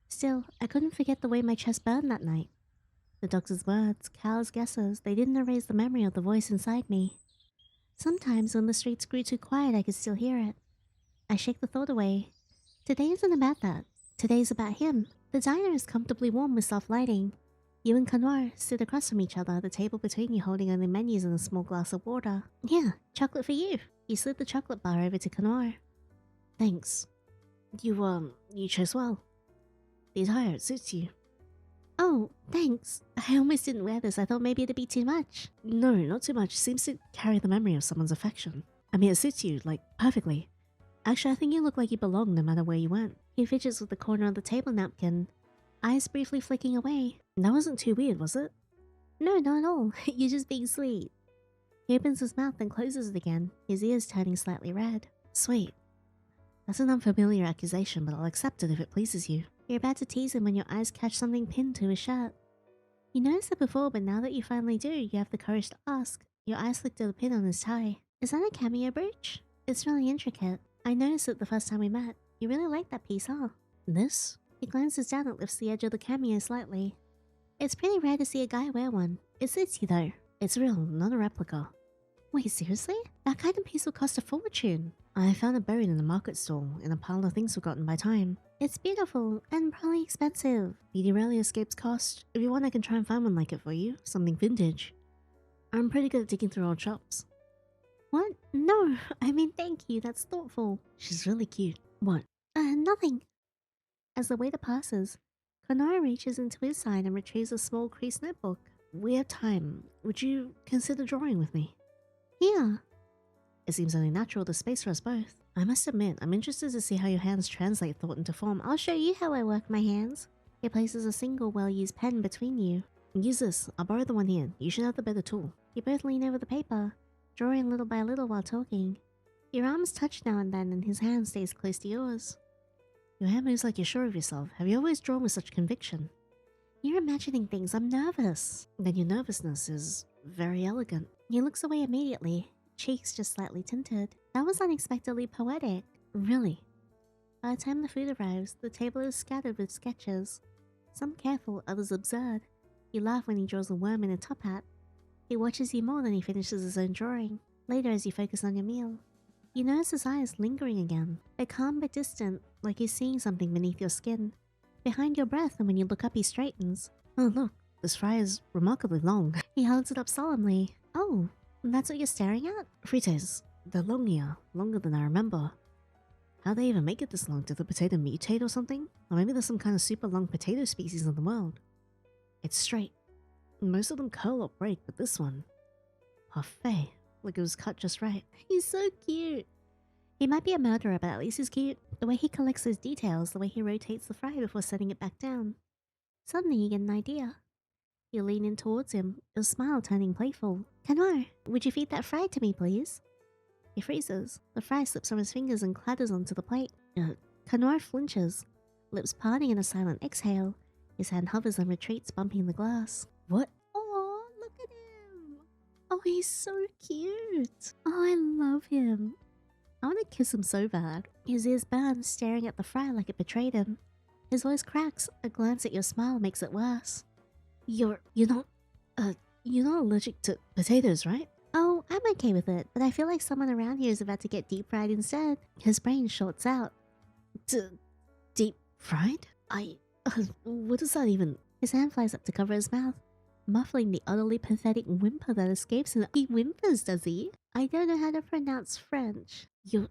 Still, I couldn't forget the way my chest burned that night. The doctor's words, Cal's guesses, they didn't erase the memory of the voice inside me. Sometimes when the streets grew too quiet, I could still hear it. I shake the thought away. Today isn't about that. Today's about him. The diner is comfortably warm with soft lighting. You and Kanoire sit across from each other, the table between you holding only menus and a small glass of water. Here, chocolate for you. He slid the chocolate bar over to Kanoire. Thanks. You chose well. The attire, it suits you. Oh, thanks. I almost didn't wear this. I thought maybe it'd be too much. No, not too much. It seems to carry the memory of someone's affection. I mean, it suits you, like, perfectly. Actually, I think you look like you belong no matter where you went. He fidgets with the corner of the table napkin, eyes briefly flicking away. That wasn't too weird, was it? No, not at all. You're just being sweet. He opens his mouth and closes it again, his ears turning slightly red. Sweet. That's an unfamiliar accusation, but I'll accept it if it pleases you. You're about to tease him when your eyes catch something pinned to his shirt. You noticed it before, but now that you finally do, you have the courage to ask. Your eyes flick to the pin on his tie. Is that a cameo brooch? It's really intricate. I noticed it the first time we met. You really like that piece, huh? This? He glances down and lifts the edge of the cameo slightly. It's pretty rare to see a guy wear one. It suits you though. It's real, not a replica. Wait, seriously? That kind of piece will cost a fortune. I found it buried in a market stall, in a pile of things forgotten by time. It's beautiful, and probably expensive. Beauty rarely escapes cost. If you want, I can try and find one like it for you. Something vintage. I'm pretty good at digging through old shops. What? No, I mean thank you, that's thoughtful. She's really cute. What? Nothing. As the waiter passes, Kanoire reaches into his side and retrieves a small creased notebook. We have time. Would you consider drawing with me? Yeah. It seems only natural to space for us both. I must admit, I'm interested to see how your hands translate thought into form. I'll show you how I work my hands. He places a single well-used pen between you. Use this. I'll borrow the one here. You should have the better tool. You both lean over the paper, drawing little by little while talking. Your arms touch now and then, and his hand stays close to yours. Your hand moves like you're sure of yourself. Have you always drawn with such conviction? You're imagining things. I'm nervous. Then your nervousness is very elegant. He looks away immediately, cheeks just slightly tinted. That was unexpectedly poetic. Really. By the time the food arrives, the table is scattered with sketches. Some careful, others absurd. You laugh when he draws a worm in a top hat. He watches you more than he finishes his own drawing. Later, as you focus on your meal, you notice his eyes lingering again. They're calm but distant, like he's seeing something beneath your skin. Behind your breath, and when you look up, he straightens. Oh look, this fry is remarkably long. He holds it up solemnly. Oh, that's what you're staring at? Frites. They're long here, longer than I remember. How'd they even make it this long? Did the potato mutate or something? Or maybe there's some kind of super long potato species in the world. It's straight. Most of them curl or break, but this one... parfait. Like it was cut just right. He's so cute. He might be a murderer, but at least he's cute. The way he collects those details, the way he rotates the fry before setting it back down. Suddenly you get an idea. You lean in towards him, your smile turning playful. Kanoire, would you feed that fry to me, please? He freezes. The fry slips from his fingers and clatters onto the plate. Kanoire flinches, lips parting in a silent exhale. His hand hovers and retreats, bumping the glass. What? Oh, look at him! Oh, he's so cute! Oh, I love him. I want to kiss him so bad. His ears burn, staring at the fry like it betrayed him. His voice cracks. A glance at your smile makes it worse. You're not, you're not allergic to potatoes, right? Oh, I'm okay with it, but I feel like someone around here is about to get deep fried instead. His brain shorts out. Deep fried? What does that even... His hand flies up to cover his mouth, muffling the utterly pathetic whimper that escapes him. He whimpers, does he? I don't know how to pronounce French. You're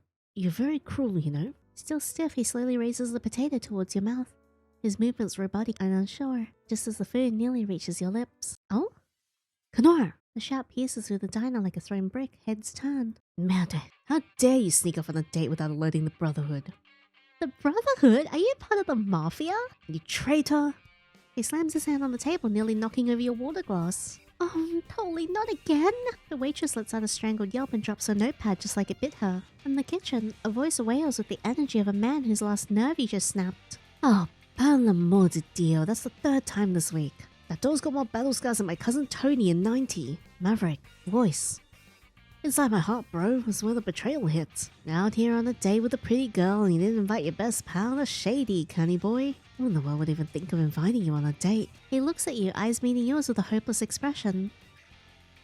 very cruel, you know? Still stiff, he slowly raises the potato towards your mouth. His movements robotic and unsure, just as the food nearly reaches your lips. Oh? Kanoire! The shout pierces through the diner like a thrown brick, heads turned. Merde, how dare you sneak off on a date without alerting the Brotherhood? The Brotherhood? Are you part of the Mafia? You traitor! He slams his hand on the table, nearly knocking over your water glass. Oh, totally not again! The waitress lets out a strangled yelp and drops her notepad just like it bit her. In the kitchen, a voice wails with the energy of a man whose last nerve he just snapped. Oh, per l'amor de Dio, that's the third time this week. That door's got more battle scars than my cousin Tony in 90. Maverick, voice. Inside my heart, bro, is where the betrayal hits. Out here on a date with a pretty girl and you didn't invite your best pal, that's shady, canny boy. Who in the world would even think of inviting you on a date? He looks at you, eyes meeting yours with a hopeless expression.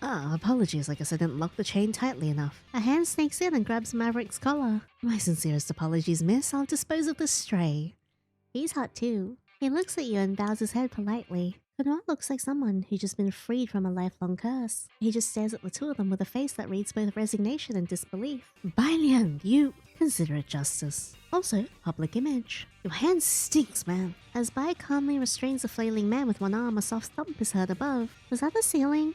Apologies, I guess I didn't lock the chain tightly enough. A hand snakes in and grabs Maverick's collar. My sincerest apologies, miss. I'll dispose of this stray. He's hot too. He looks at you and bows his head politely. Kanoire looks like someone who's just been freed from a lifelong curse. He just stares at the two of them with a face that reads both resignation and disbelief. Bailian, you consider it justice. Also, public image. Your hand stinks, man. As Bai calmly restrains the flailing man with one arm, a soft thump is heard above. Was that the ceiling?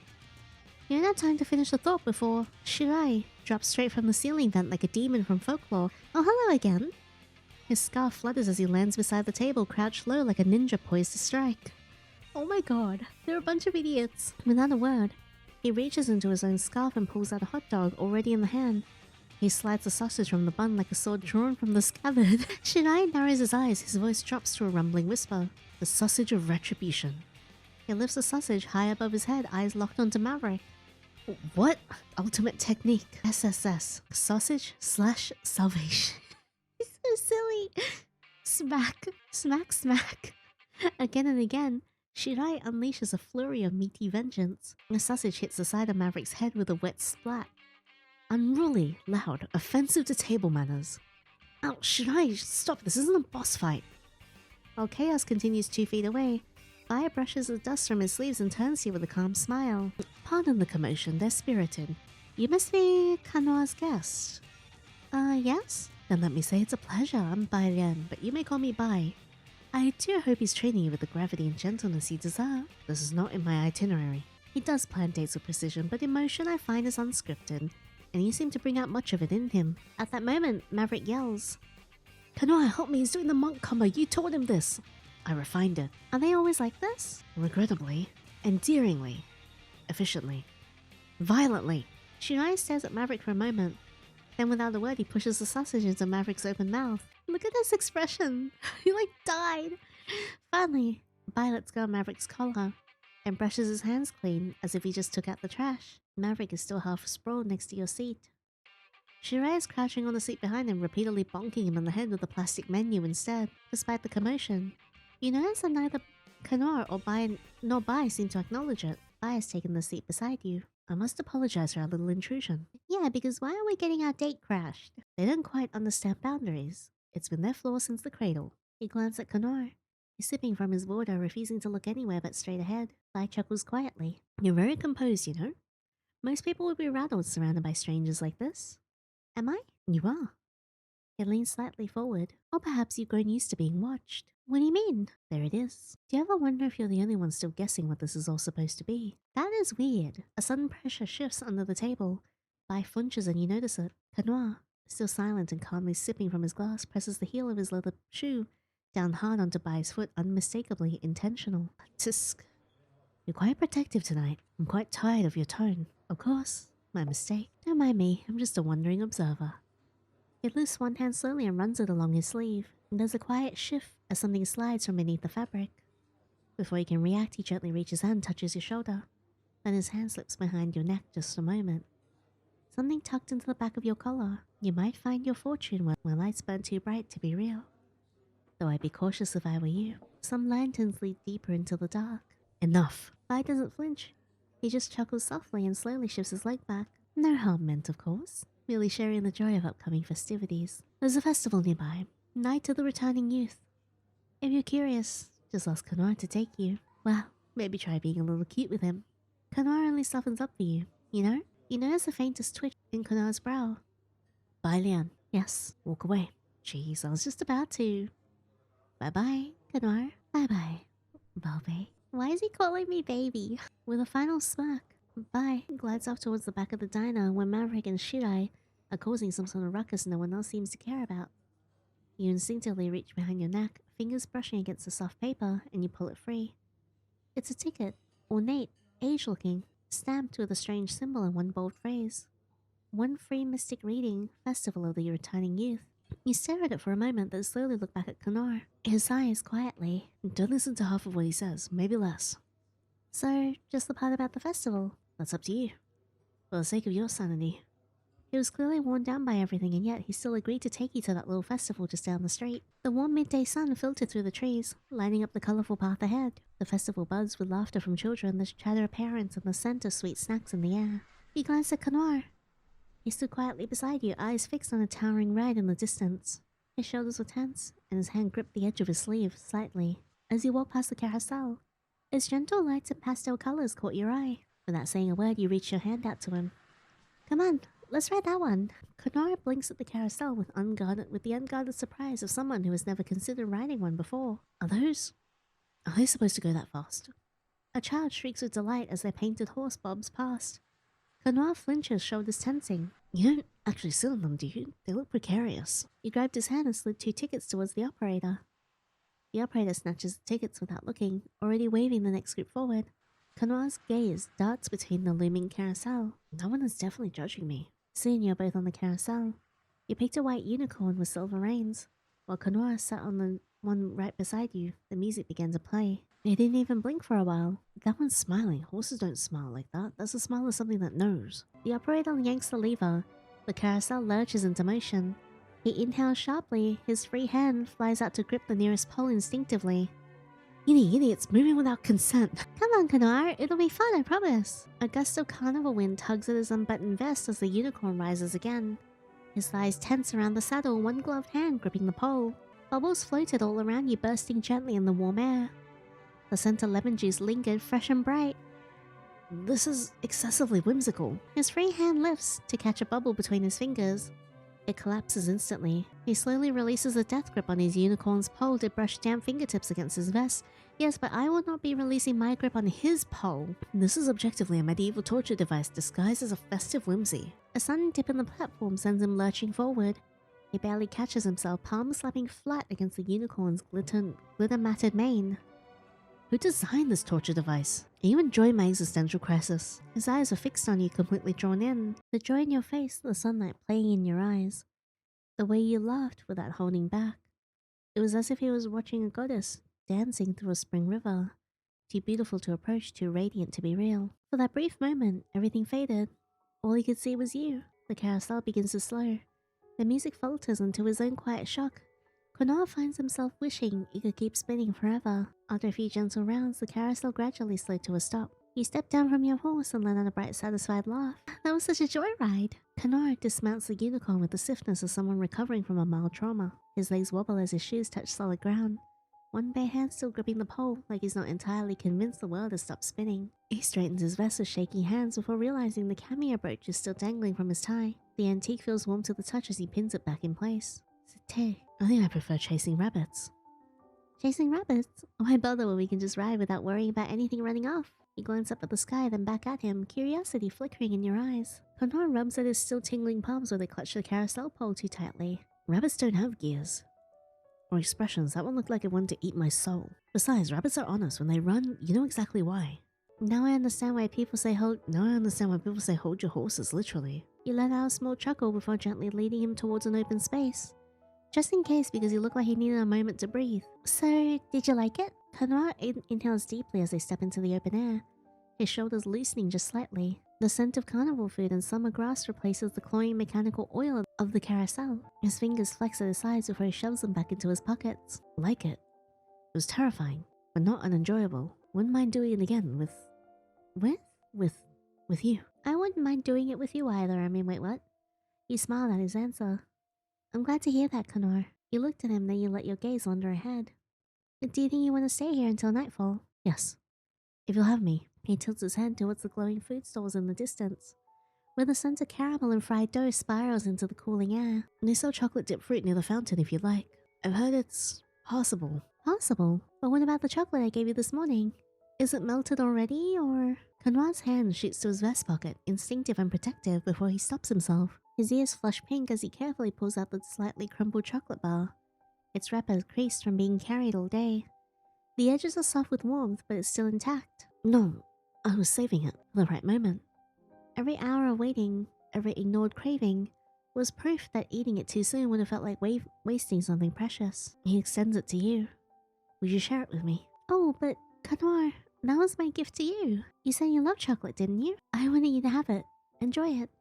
You don't have time to finish the thought before Shirai drops straight from the ceiling vent like a demon from folklore. Oh, hello again. His scarf flutters as he lands beside the table, crouched low like a ninja poised to strike. Oh my god, they're a bunch of idiots. Without a word, he reaches into his own scarf and pulls out a hot dog already in the hand. He slides the sausage from the bun like a sword drawn from the scabbard. Shirai narrows his eyes, his voice drops to a rumbling whisper. The sausage of retribution. He lifts the sausage high above his head, eyes locked onto Maverick. What? Ultimate technique. SSS. Sausage slash salvation. He's so silly. Smack, smack, smack. Again and again, Shirai unleashes a flurry of meaty vengeance. The sausage hits the side of Maverick's head with a wet splat. Unruly, loud, offensive to table manners. Oh, Shirai, stop, this isn't a boss fight. While chaos continues 2 feet away, Fire brushes the dust from his sleeves and turns to you with a calm smile. Pardon the commotion, they're spirited. You must be Kanoire's guest. Yes? Then let me say it's a pleasure, I'm Bai Lian, but you may call me Bai. I do hope he's training you with the gravity and gentleness you deserve. This is not in my itinerary. He does plan dates with precision, but emotion I find is unscripted, and you seem to bring out much of it in him. At that moment, Maverick yells. Kanoire, help me, he's doing the monk combo, you taught him this. I refined it. Are they always like this? Regrettably. Endearingly. Efficiently. Violently. Shirai stares at Maverick for a moment. Then without a word, he pushes the sausage into Maverick's open mouth. Look at this expression. He like died. Finally, Bai lets go of Maverick's collar and brushes his hands clean as if he just took out the trash. Maverick is still half sprawled next to your seat. Shirai is crouching on the seat behind him, repeatedly bonking him on the head with a plastic menu instead, despite the commotion. You notice that neither Kanoire or Bai seem to acknowledge it. Bai has taken the seat beside you. I must apologize for our little intrusion. Yeah, because why are we getting our date crashed? They don't quite understand boundaries. It's been their flaw since the cradle. He glanced at Kanoire. He's sipping from his water, refusing to look anywhere but straight ahead. Bai chuckles quietly. You're very composed, you know? Most people would be rattled surrounded by strangers like this. Am I? You are. He leans slightly forward. Or perhaps you've grown used to being watched. What do you mean? There it is. Do you ever wonder if you're the only one still guessing what this is all supposed to be? That is weird. A sudden pressure shifts under the table. Bai flinches and you notice it. Kanoire, still silent and calmly sipping from his glass, presses the heel of his leather shoe down hard onto Bai's foot, unmistakably intentional. Tisk. You're quite protective tonight. I'm quite tired of your tone. Of course, my mistake. Don't mind me, I'm just a wandering observer. He lifts one hand slowly and runs it along his sleeve. There's a quiet shift as something slides from beneath the fabric. Before you can react, he gently reaches hand, touches your shoulder. Then his hand slips behind your neck just a moment. Something tucked into the back of your collar. You might find your fortune when lights burn too bright to be real. Though I'd be cautious if I were you. Some lanterns lead deeper into the dark. Enough. Vi doesn't flinch. He just chuckles softly and slowly shifts his leg back. No harm meant, of course. Merely sharing the joy of upcoming festivities. There's a festival nearby. Night of the Returning Youth. If you're curious, just ask Kanoire to take you. Well, maybe try being a little cute with him. Kanoire only softens up for you, you know? You notice the faintest twitch in Kanaire's brow. Bye, Leon. Yes, walk away. Jeez, I was just about to. Bye-bye, Kanoire. Bye-bye, Balbe. Why is he calling me baby? With a final smirk, Vi glides off towards the back of the diner where Maverick and Shidai are causing some sort of ruckus no one else seems to care about. You instinctively reach behind your neck, fingers brushing against the soft paper, and you pull it free. It's a ticket, ornate, age-looking, stamped with a strange symbol and one bold phrase. One free mystic reading, Festival of the Returning Youth. You stare at it for a moment, then slowly look back at Kanoire. His eyes quietly. Don't listen to half of what he says, maybe less. So, just the part about the festival? That's up to you. For the sake of your sanity. He was clearly worn down by everything, and yet he still agreed to take you to that little festival just down the street. The warm midday sun filtered through the trees, lighting up the colourful path ahead. The festival buzzed with laughter from children, the chatter of parents, and the scent of sweet snacks in the air. He glanced at Kanoire. He stood quietly beside you, eyes fixed on a towering ride in the distance. His shoulders were tense, and his hand gripped the edge of his sleeve, slightly. As you walked past the carousel, its gentle lights and pastel colours caught your eye. Without saying a word, you reached your hand out to him. Come on, let's ride that one. Kanoire blinks at the carousel with the unguarded surprise of someone who has never considered riding one before. Are they supposed to go that fast? A child shrieks with delight as their painted horse bobs past. Kanoire flinches, shoulders tensing. You don't actually sit on them, do you? They look precarious. You grabbed his hand and slid 2 tickets towards the operator. The operator snatches the tickets without looking, already waving the next group forward. Kanoire's gaze darts between the looming carousel. No one is definitely judging me. Soon you're both on the carousel. You picked a white unicorn with silver reins. While Kanoire sat on the one right beside you, the music began to play. He didn't even blink for a while. That one's smiling. Horses don't smile like that. That's the smile of something that knows. The operator yanks the lever. The carousel lurches into motion. He inhales sharply. His free hand flies out to grip the nearest pole instinctively. Yinny, it's moving without consent. Come on, Kanoire. It'll be fun, I promise. A gust of carnival wind tugs at his unbuttoned vest as the unicorn rises again. His thighs tense around the saddle, one gloved hand gripping the pole. Bubbles floated all around you, bursting gently in the warm air. The scent of lemon juice lingered, fresh and bright. This is excessively whimsical. His free hand lifts to catch a bubble between his fingers. It collapses instantly. He slowly releases a death grip on his unicorn's pole to brush damp fingertips against his vest. Yes, but I will not be releasing my grip on his pole. This is objectively a medieval torture device disguised as a festive whimsy. A sudden dip in the platform sends him lurching forward. He barely catches himself, palms slapping flat against the unicorn's glitter-matted mane. Who designed this torture device? Are you enjoying my existential crisis? His eyes are fixed on you, completely drawn in. The joy in your face, the sunlight playing in your eyes. The way you laughed without holding back. It was as if he was watching a goddess dancing through a spring river. Too beautiful to approach, too radiant to be real. For that brief moment, everything faded. All he could see was you. The carousel begins to slow. The music falters into his own quiet shock. Kanoire finds himself wishing he could keep spinning forever. After a few gentle rounds, the carousel gradually slowed to a stop. You step down from your horse and let out a bright, satisfied laugh. That was such a joyride. Kanoire dismounts the unicorn with the swiftness of someone recovering from a mild trauma. His legs wobble as his shoes touch solid ground. One bare hand still gripping the pole, like he's not entirely convinced the world has stopped spinning. He straightens his vest with shaking hands before realizing the cameo brooch is still dangling from his tie. The antique feels warm to the touch as he pins it back in place. C'était. I think I prefer chasing rabbits. Chasing rabbits? Why bother when we can just ride without worrying about anything running off? You glance up at the sky, then back at him, curiosity flickering in your eyes. Kanoire rubs at his still tingling palms where they clutch the carousel pole too tightly. Rabbits don't have gears. Or expressions. That one looked like it wanted to eat my soul. Besides, rabbits are honest. When they run, you know exactly why. Now I understand why people say hold hold your horses, literally. You let out a small chuckle before gently leading him towards an open space. Just in case, because he looked like he needed a moment to breathe. So, did you like it? Kanoire inhales deeply as they step into the open air, his shoulders loosening just slightly. The scent of carnival food and summer grass replaces the cloying mechanical oil of the carousel. His fingers flex at his sides before he shoves them back into his pockets. Like it. It was terrifying, but not unenjoyable. Wouldn't mind doing it again with you. I wouldn't mind doing it with you either. I mean, wait, what? He smiled at his answer. I'm glad to hear that, Kanoire. You looked at him, then you let your gaze wander ahead. Do you think you want to stay here until nightfall? Yes. If you'll have me. He tilts his head towards the glowing food stalls in the distance, where the scent of caramel and fried dough spirals into the cooling air. And they sell chocolate-dipped fruit near the fountain if you'd like. I've heard it's possible. Possible? But what about the chocolate I gave you this morning? Is it melted already, or...? Kanoire's hand shoots to his vest pocket, instinctive and protective, before he stops himself. His ears flush pink as he carefully pulls out the slightly crumpled chocolate bar. Its wrapper creased from being carried all day. The edges are soft with warmth, but it's still intact. No, I was saving it for the right moment. Every hour of waiting, every ignored craving, was proof that eating it too soon would have felt like wasting something precious. He extends it to you. Would you share it with me? Oh, but Kanoire, that was my gift to you. You said you love chocolate, didn't you? I wanted you to have it. Enjoy it.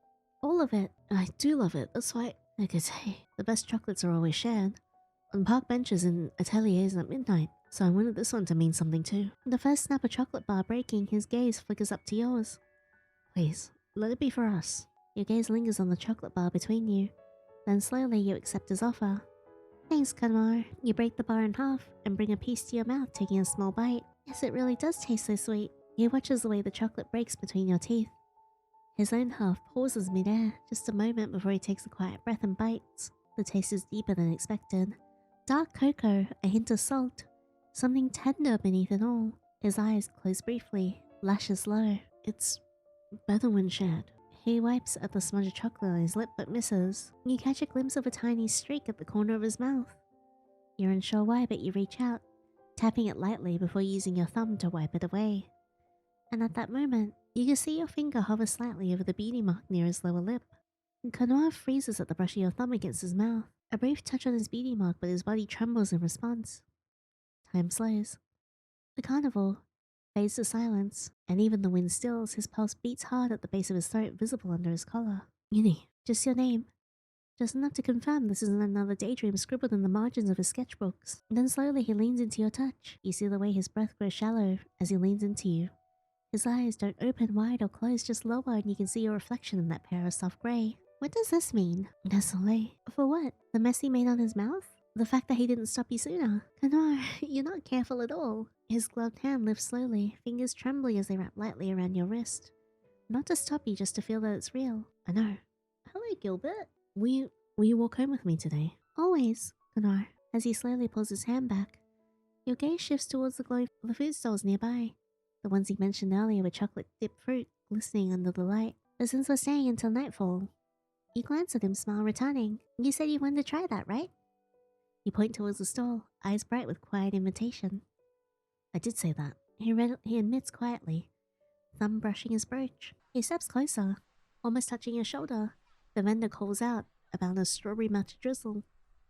All of it. I do love it. That's why, like I say, the best chocolates are always shared. On park benches and ateliers at midnight. So I wanted this one to mean something too. The first snap of chocolate bar breaking, his gaze flickers up to yours. Please, let it be for us. Your gaze lingers on the chocolate bar between you. Then slowly you accept his offer. Thanks, Kanoire. You break the bar in half and bring a piece to your mouth, taking a small bite. Yes, it really does taste so sweet. He watches the way the chocolate breaks between your teeth. His own half pauses midair, just a moment before he takes a quiet breath and bites. The taste is deeper than expected. Dark cocoa, a hint of salt. Something tender beneath it all. His eyes close briefly, lashes low. It's better when shared. He wipes at the smudge of chocolate on his lip but misses. You catch a glimpse of a tiny streak at the corner of his mouth. You're unsure why, but you reach out, tapping it lightly before using your thumb to wipe it away. And at that moment, you can see your finger hover slightly over the beauty mark near his lower lip. Kanoire freezes at the brush of your thumb against his mouth. A brief touch on his beauty mark, but his body trembles in response. Time slows. The carnival fades to silence, and even the wind stills. His pulse beats hard at the base of his throat, visible under his collar. Yinny. Just your name. Just enough to confirm this isn't another daydream scribbled in the margins of his sketchbooks. Then slowly he leans into your touch. You see the way his breath grows shallow as he leans into you. His eyes don't open wide or close, just lower, and you can see your reflection in that pair of soft grey. What does this mean? Désolé. For what? The mess he made on his mouth? The fact that he didn't stop you sooner? Kanoire, you're not careful at all. His gloved hand lifts slowly, fingers trembling as they wrap lightly around your wrist. Not to stop you, just to feel that it's real. I know. Hello, Gilbert. Will you walk home with me today? Always, Kanoire. As he slowly pulls his hand back, your gaze shifts towards the food stalls nearby. The ones he mentioned earlier with chocolate-dipped fruit glistening under the light. But since we're staying until nightfall, you glance at him, smile returning. You said you wanted to try that, right? You point towards the stall, eyes bright with quiet invitation. I did say that. He admits quietly, thumb brushing his brooch. He steps closer, almost touching your shoulder. The vendor calls out about a strawberry matcha drizzle.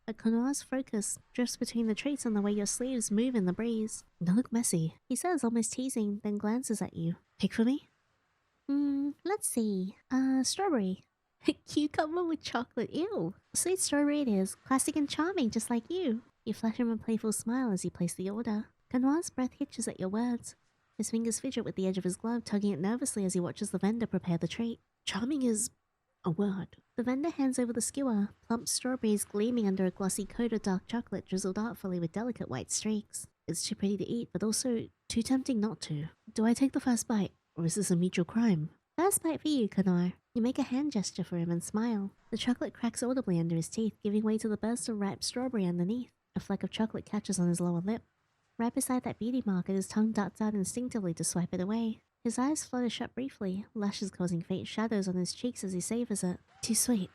But Kanoire's focus drifts between the treats and the way your sleeves move in the breeze. They look messy, he says, almost teasing, then glances at you. Pick for me? Let's see. Strawberry. Cucumber with chocolate, ew. Sweet strawberry it is, classic and charming, just like you. You flash him a playful smile as you place the order. Kanoire's breath hitches at your words. His fingers fidget with the edge of his glove, tugging it nervously as he watches the vendor prepare the treat. Charming is a word. The vendor hands over the skewer, plump strawberries gleaming under a glossy coat of dark chocolate drizzled artfully with delicate white streaks. It's too pretty to eat, but also too tempting not to. Do I take the first bite, or is this a mutual crime? First bite for you, Kanoire. You make a hand gesture for him and smile. The chocolate cracks audibly under his teeth, giving way to the burst of ripe strawberry underneath. A fleck of chocolate catches on his lower lip. Right beside that beauty mark, his tongue darts out instinctively to swipe it away. His eyes flutter shut briefly, lashes causing faint shadows on his cheeks as he savors it. Too sweet.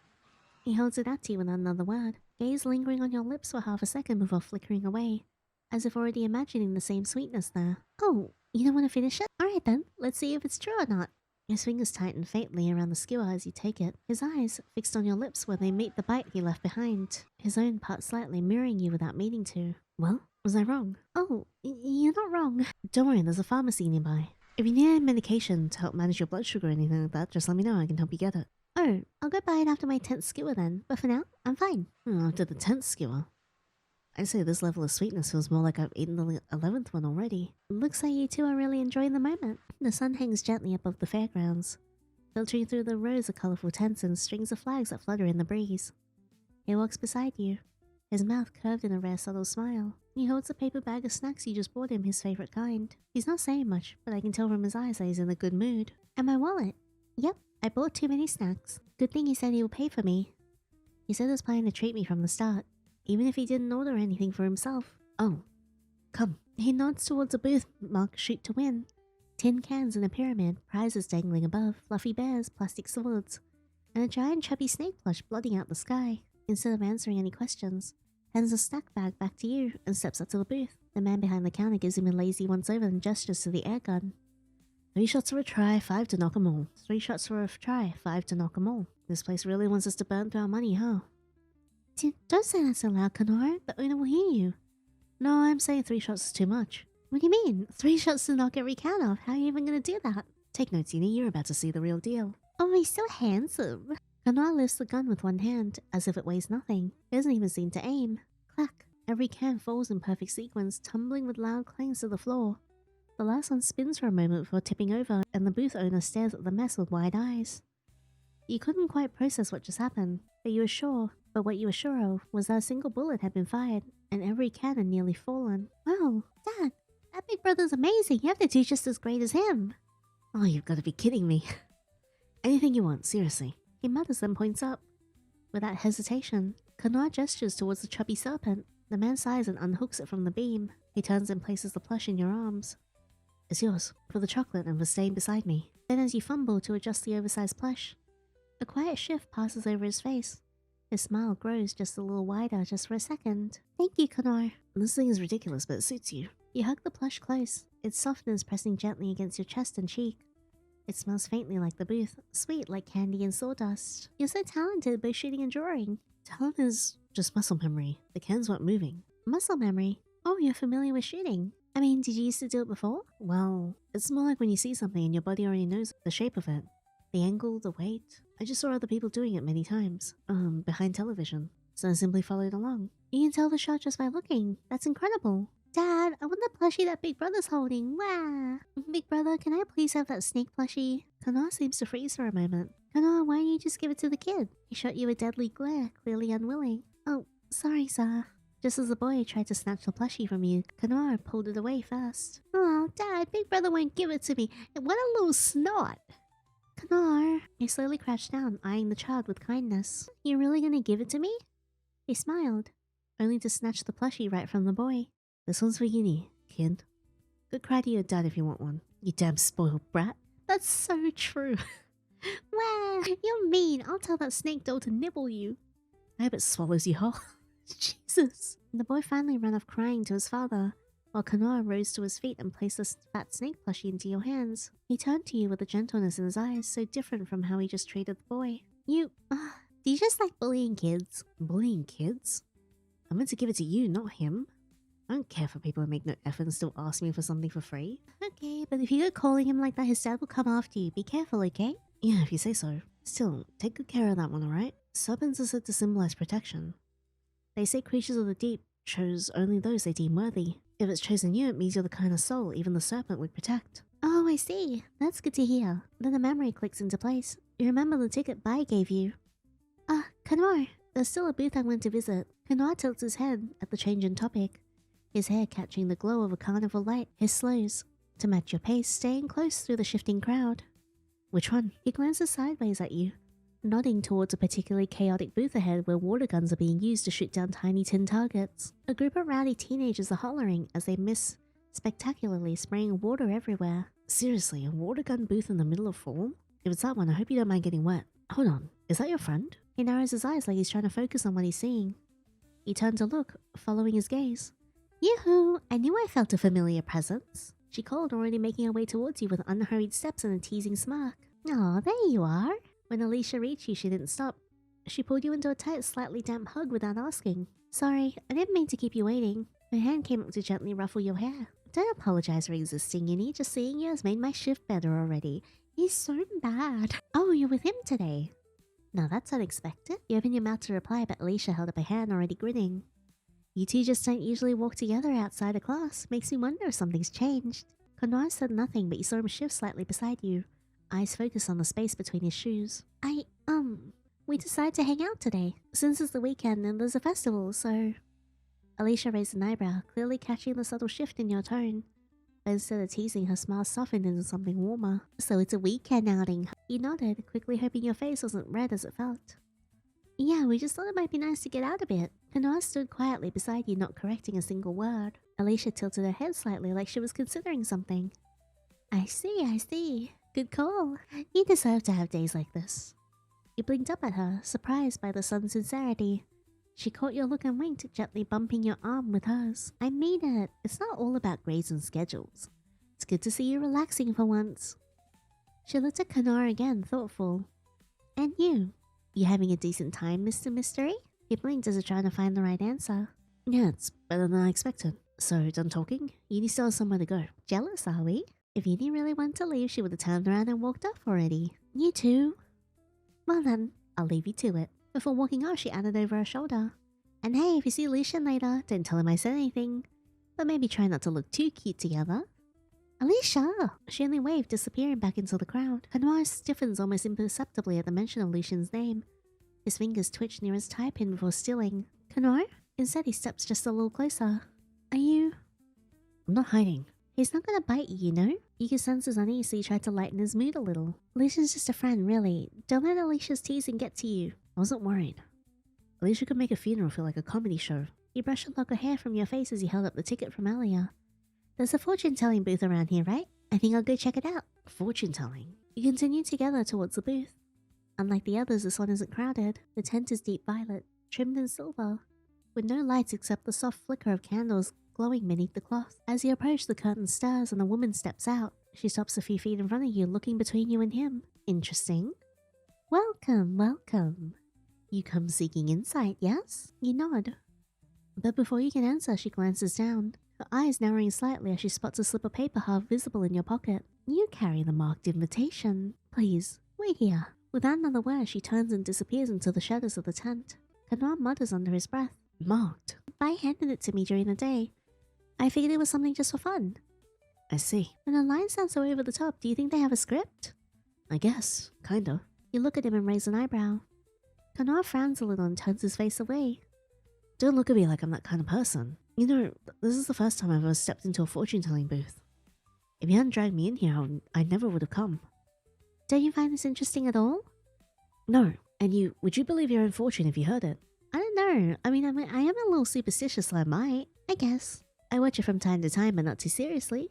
He holds it out to you without another word, gaze lingering on your lips for half a second before flickering away, as if already imagining the same sweetness there. Oh, you don't want to finish it? Alright then, let's see if it's true or not. His fingers tighten faintly around the skewer as you take it, his eyes fixed on your lips where they meet the bite he left behind. His own part slightly mirroring you without meaning to. Well, was I wrong? Oh, you're not wrong. Don't worry, there's a pharmacy nearby. If you need any medication to help manage your blood sugar or anything like that, just let me know. I can help you get it. Oh, I'll go buy it after my 10th skewer then, but for now, I'm fine. After the 10th skewer? I'd say this level of sweetness feels more like I've eaten the 11th one already. Looks like you two are really enjoying the moment. The sun hangs gently above the fairgrounds, filtering through the rows of colourful tents and strings of flags that flutter in the breeze. He walks beside you, his mouth curved in a rare subtle smile. He holds a paper bag of snacks you just bought him, his favourite kind. He's not saying much, but I can tell from his eyes that he's in a good mood. And my wallet? Yep, I bought too many snacks. Good thing he said he will pay for me. He said he was planning to treat me from the start, even if he didn't order anything for himself. Oh, come. He nods towards a booth marked Shoot to Win. Tin cans in a pyramid, prizes dangling above, fluffy bears, plastic swords, and a giant chubby snake plush blotting out the sky. Instead of answering any questions, hands a snack bag back to you and steps up to the booth. The man behind the counter gives him a lazy once-over and gestures to the air gun. 3 shots for a try, 5 to knock 'em all. 3 shots for a try, 5 to knock 'em all. This place really wants us to burn through our money, huh? Don't say that so loud, Kanoire. The owner will hear you. No, I'm saying 3 shots is too much. What do you mean? 3 shots to knock every count off? How are you even gonna do that? Take notes, Yandere. You're about to see the real deal. Oh, he's so handsome. Kanoire lifts the gun with one hand, as if it weighs nothing. He doesn't even seem to aim. Clack. Every can falls in perfect sequence, tumbling with loud clangs to the floor. The last one spins for a moment before tipping over, and the booth owner stares at the mess with wide eyes. You couldn't quite process what just happened, but what you were sure of was that a single bullet had been fired, and every can had nearly fallen. Wow, Dad, that big brother's amazing. You have to do just as great as him. Oh, you've got to be kidding me. Anything you want, seriously. He mutters and points up. Without hesitation, Kanoire gestures towards the chubby serpent. The man sighs and unhooks it from the beam. He turns and places the plush in your arms. It's yours, for the chocolate and for staying beside me. Then as you fumble to adjust the oversized plush, a quiet shift passes over his face. His smile grows just a little wider just for a second. Thank you, Kanoire. This thing is ridiculous, but it suits you. You hug the plush close. It softens, pressing gently against your chest and cheek. It smells faintly like the booth, sweet like candy and sawdust. You're so talented both shooting and drawing. Talent is just muscle memory. The cans weren't moving. Muscle memory? Oh, you're familiar with shooting. I mean, did you used to do it before? Well, it's more like when you see something and your body already knows the shape of it. The angle, the weight. I just saw other people doing it many times. Behind television. So I simply followed along. You can tell the shot just by looking. That's incredible. Dad, I want the plushie that Big Brother's holding. Wow. Big Brother, can I please have that snake plushie? Kanoire seems to freeze for a moment. Kanoire, why don't you just give it to the kid? He shot you a deadly glare, clearly unwilling. Oh, sorry, sir. Just as the boy tried to snatch the plushie from you, Kanoire pulled it away first. Oh, Dad, Big Brother won't give it to me. What a little snot. Kanoire. He slowly crouched down, eyeing the child with kindness. You really gonna give it to me? He smiled, only to snatch the plushie right from the boy. This one's for Yandere, kid. Go cry to your dad if you want one. You damn spoiled brat. That's so true. Wow, you're mean. I'll tell that snake doll to nibble you. I hope it swallows you whole. Jesus. The boy finally ran off crying to his father, while Kanoire rose to his feet and placed the fat snake plushie into your hands. He turned to you with a gentleness in his eyes so different from how he just treated the boy. Do you just like bullying kids? Bullying kids? I meant to give it to you, not him. I don't care for people who make no effort and still ask me for something for free. Okay, but if you go calling him like that, his dad will come after you. Be careful, okay? Yeah, if you say so. Still, take good care of that one, alright? Serpents are said to symbolize protection. They say creatures of the deep chose only those they deem worthy. If it's chosen you, it means you're the kind of soul even the serpent would protect. Oh, I see. That's good to hear. Then the memory clicks into place. You remember the ticket Bai gave you. Kanoire, there's still a booth I went to visit. Kanoire tilts his head at the change in topic, his hair catching the glow of a carnival light. He slows to match your pace, staying close through the shifting crowd. Which one? He glances sideways at you, nodding towards a particularly chaotic booth ahead where water guns are being used to shoot down tiny tin targets. A group of rowdy teenagers are hollering as they miss spectacularly, spraying water everywhere. Seriously, a water gun booth in the middle of fall? If it's that one, I hope you don't mind getting wet. Hold on, is that your friend? He narrows his eyes like he's trying to focus on what he's seeing. He turns to look, following his gaze. Yoo-hoo! I knew I felt a familiar presence. She called, already making her way towards you with unhurried steps and a teasing smirk. Aw, there you are. When Alicia reached you, she didn't stop. She pulled you into a tight, slightly damp hug without asking. Sorry, I didn't mean to keep you waiting. Her hand came up to gently ruffle your hair. Don't apologize for existing, Yinny. Just seeing you has made my shift better already. He's so bad. Oh, you're with him today. Now that's unexpected. You opened your mouth to reply, but Alicia held up a hand, already grinning. You two just don't usually walk together outside of class. Makes me wonder if something's changed. Kanoire said nothing, but you saw him shift slightly beside you. Eyes focused on the space between his shoes. We decided to hang out today. Since it's the weekend and there's a festival, so... Alicia raised an eyebrow, clearly catching the subtle shift in your tone. But instead of teasing, her smile softened into something warmer. So it's a weekend outing. You nodded, quickly hoping your face wasn't red as it felt. Yeah, we just thought it might be nice to get out a bit. Kanoire stood quietly beside you, not correcting a single word. Alicia tilted her head slightly like she was considering something. I see. Good call. You deserve to have days like this. You blinked up at her, surprised by the son's sincerity. She caught your look and winked, gently bumping your arm with hers. I mean it. It's not all about grades and schedules. It's good to see you relaxing for once. She looked at Kanoire again, thoughtful. And you? You having a decent time, Mr. Mystery? He blinked as if trying to find the right answer. Yeah, it's better than I expected. So, done talking? Yinny still has somewhere to go. Jealous, are we? If Yinny really wanted to leave, she would have turned around and walked off already. You too? Well then, I'll leave you to it. Before walking off, she added over her shoulder. And hey, if you see Lucien later, don't tell him I said anything. But maybe try not to look too cute together. Alicia! She only waved, disappearing back into the crowd. Kanoire stiffens almost imperceptibly at the mention of Lucien's name. His fingers twitched near his tie pin before stilling. Kanoire? Instead, he steps just a little closer. Are you... I'm not hiding. He's not gonna bite you, you know? You can sense his unease, so you tried to lighten his mood a little. Lucien's just a friend, really. Don't let Alicia's teasing get to you. I wasn't worried. Alicia could make a funeral feel like a comedy show. You brushed a lock of hair from your face as you held up the ticket from earlier. There's a fortune-telling booth around here, right? I think I'll go check it out. Fortune-telling? You continue together towards the booth. Unlike the others, this one isn't crowded. The tent is deep violet, trimmed in silver, with no lights except the soft flicker of candles glowing beneath the cloth. As you approach, the curtain stirs and a woman steps out. She stops a few feet in front of you, looking between you and him. Interesting. Welcome. You come seeking insight, yes? You nod. But before you can answer, she glances down, her eyes narrowing slightly as she spots a slip of paper half visible in your pocket. You carry the marked invitation. Please, wait here. Without another word, she turns and disappears into the shadows of the tent. Kanoire mutters under his breath. Marked? Bai handed it to me during the day. I figured it was something just for fun. I see. And the lines sound so over the top. Do you think they have a script? I guess. Kinda. You look at him and raise an eyebrow. Kanoire frowns a little and turns his face away. Don't look at me like I'm that kind of person. You know, this is the first time I've ever stepped into a fortune-telling booth. If you hadn't dragged me in here, I never would have come. Don't you find this interesting at all? No. And would you believe your own fortune if you heard it? I don't know. I am a little superstitious, so I might. I guess. I watch it from time to time, but not too seriously.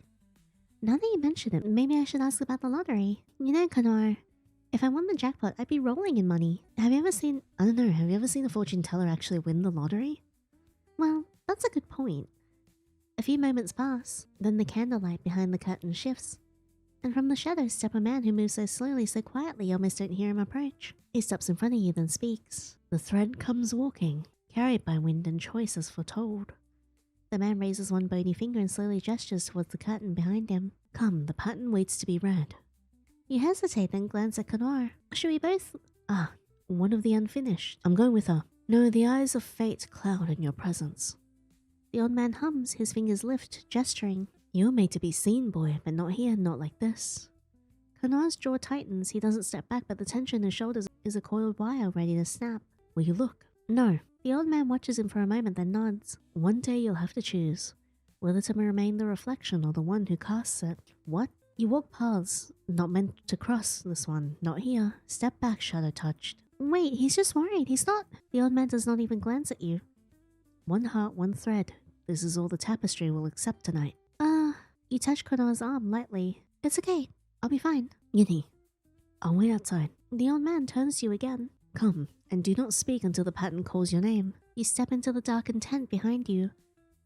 Now that you mention it, maybe I should ask about the lottery. You know, Kanoire, if I won the jackpot, I'd be rolling in money. Have you ever seen a fortune teller actually win the lottery? Well, that's a good point. A few moments pass, then the candlelight behind the curtain shifts. And from the shadows step a man who moves so slowly, so quietly you almost don't hear him approach. He steps in front of you, then speaks. The thread comes walking, carried by wind and choice as foretold. The man raises one bony finger and slowly gestures towards the curtain behind him. Come, the pattern waits to be read. You hesitate, then glance at Kanoire. Should we both... One of the unfinished. I'm going with her. No, the eyes of fate cloud in your presence. The old man hums, his fingers lift, gesturing. You're made to be seen, boy, but not here, not like this. Kanoire's jaw tightens. He doesn't step back, but the tension in his shoulders is a coiled wire ready to snap. Will you look? No. The old man watches him for a moment, then nods. One day you'll have to choose whether to remain the reflection or the one who casts it. What? You walk paths not meant to cross, this one, not here. Step back, shadow touched. Wait, he's just worried. He's not... The old man does not even glance at you. One heart, one thread. This is all the tapestry will accept tonight. You touch Kanoire's arm lightly. It's okay. I'll be fine. Yinny, I'll wait outside. The old man turns to you again. Come, and do not speak until the pattern calls your name. You step into the darkened tent behind you.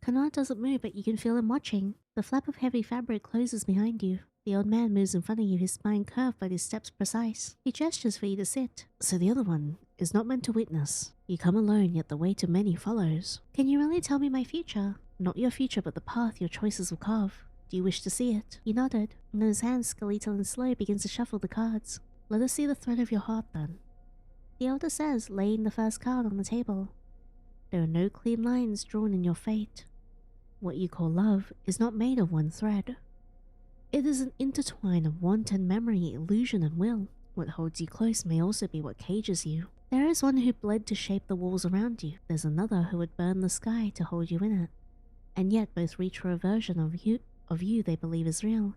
Kanoire doesn't move, but you can feel him watching. The flap of heavy fabric closes behind you. The old man moves in front of you, his spine curved but his steps precise. He gestures for you to sit. So the other one is not meant to witness. You come alone, yet the weight of many follows. Can you really tell me my future? Not your future, but the path your choices will carve. Do you wish to see it? He nodded, and then his hand, skeletal and slow, begins to shuffle the cards. Let us see the thread of your heart, then. The elder says, laying the first card on the table. There are no clean lines drawn in your fate. What you call love is not made of one thread. It is an intertwine of want and memory, illusion and will. What holds you close may also be what cages you. There is one who bled to shape the walls around you. There's another who would burn the sky to hold you in it. And yet both reach for a version of you they believe is real.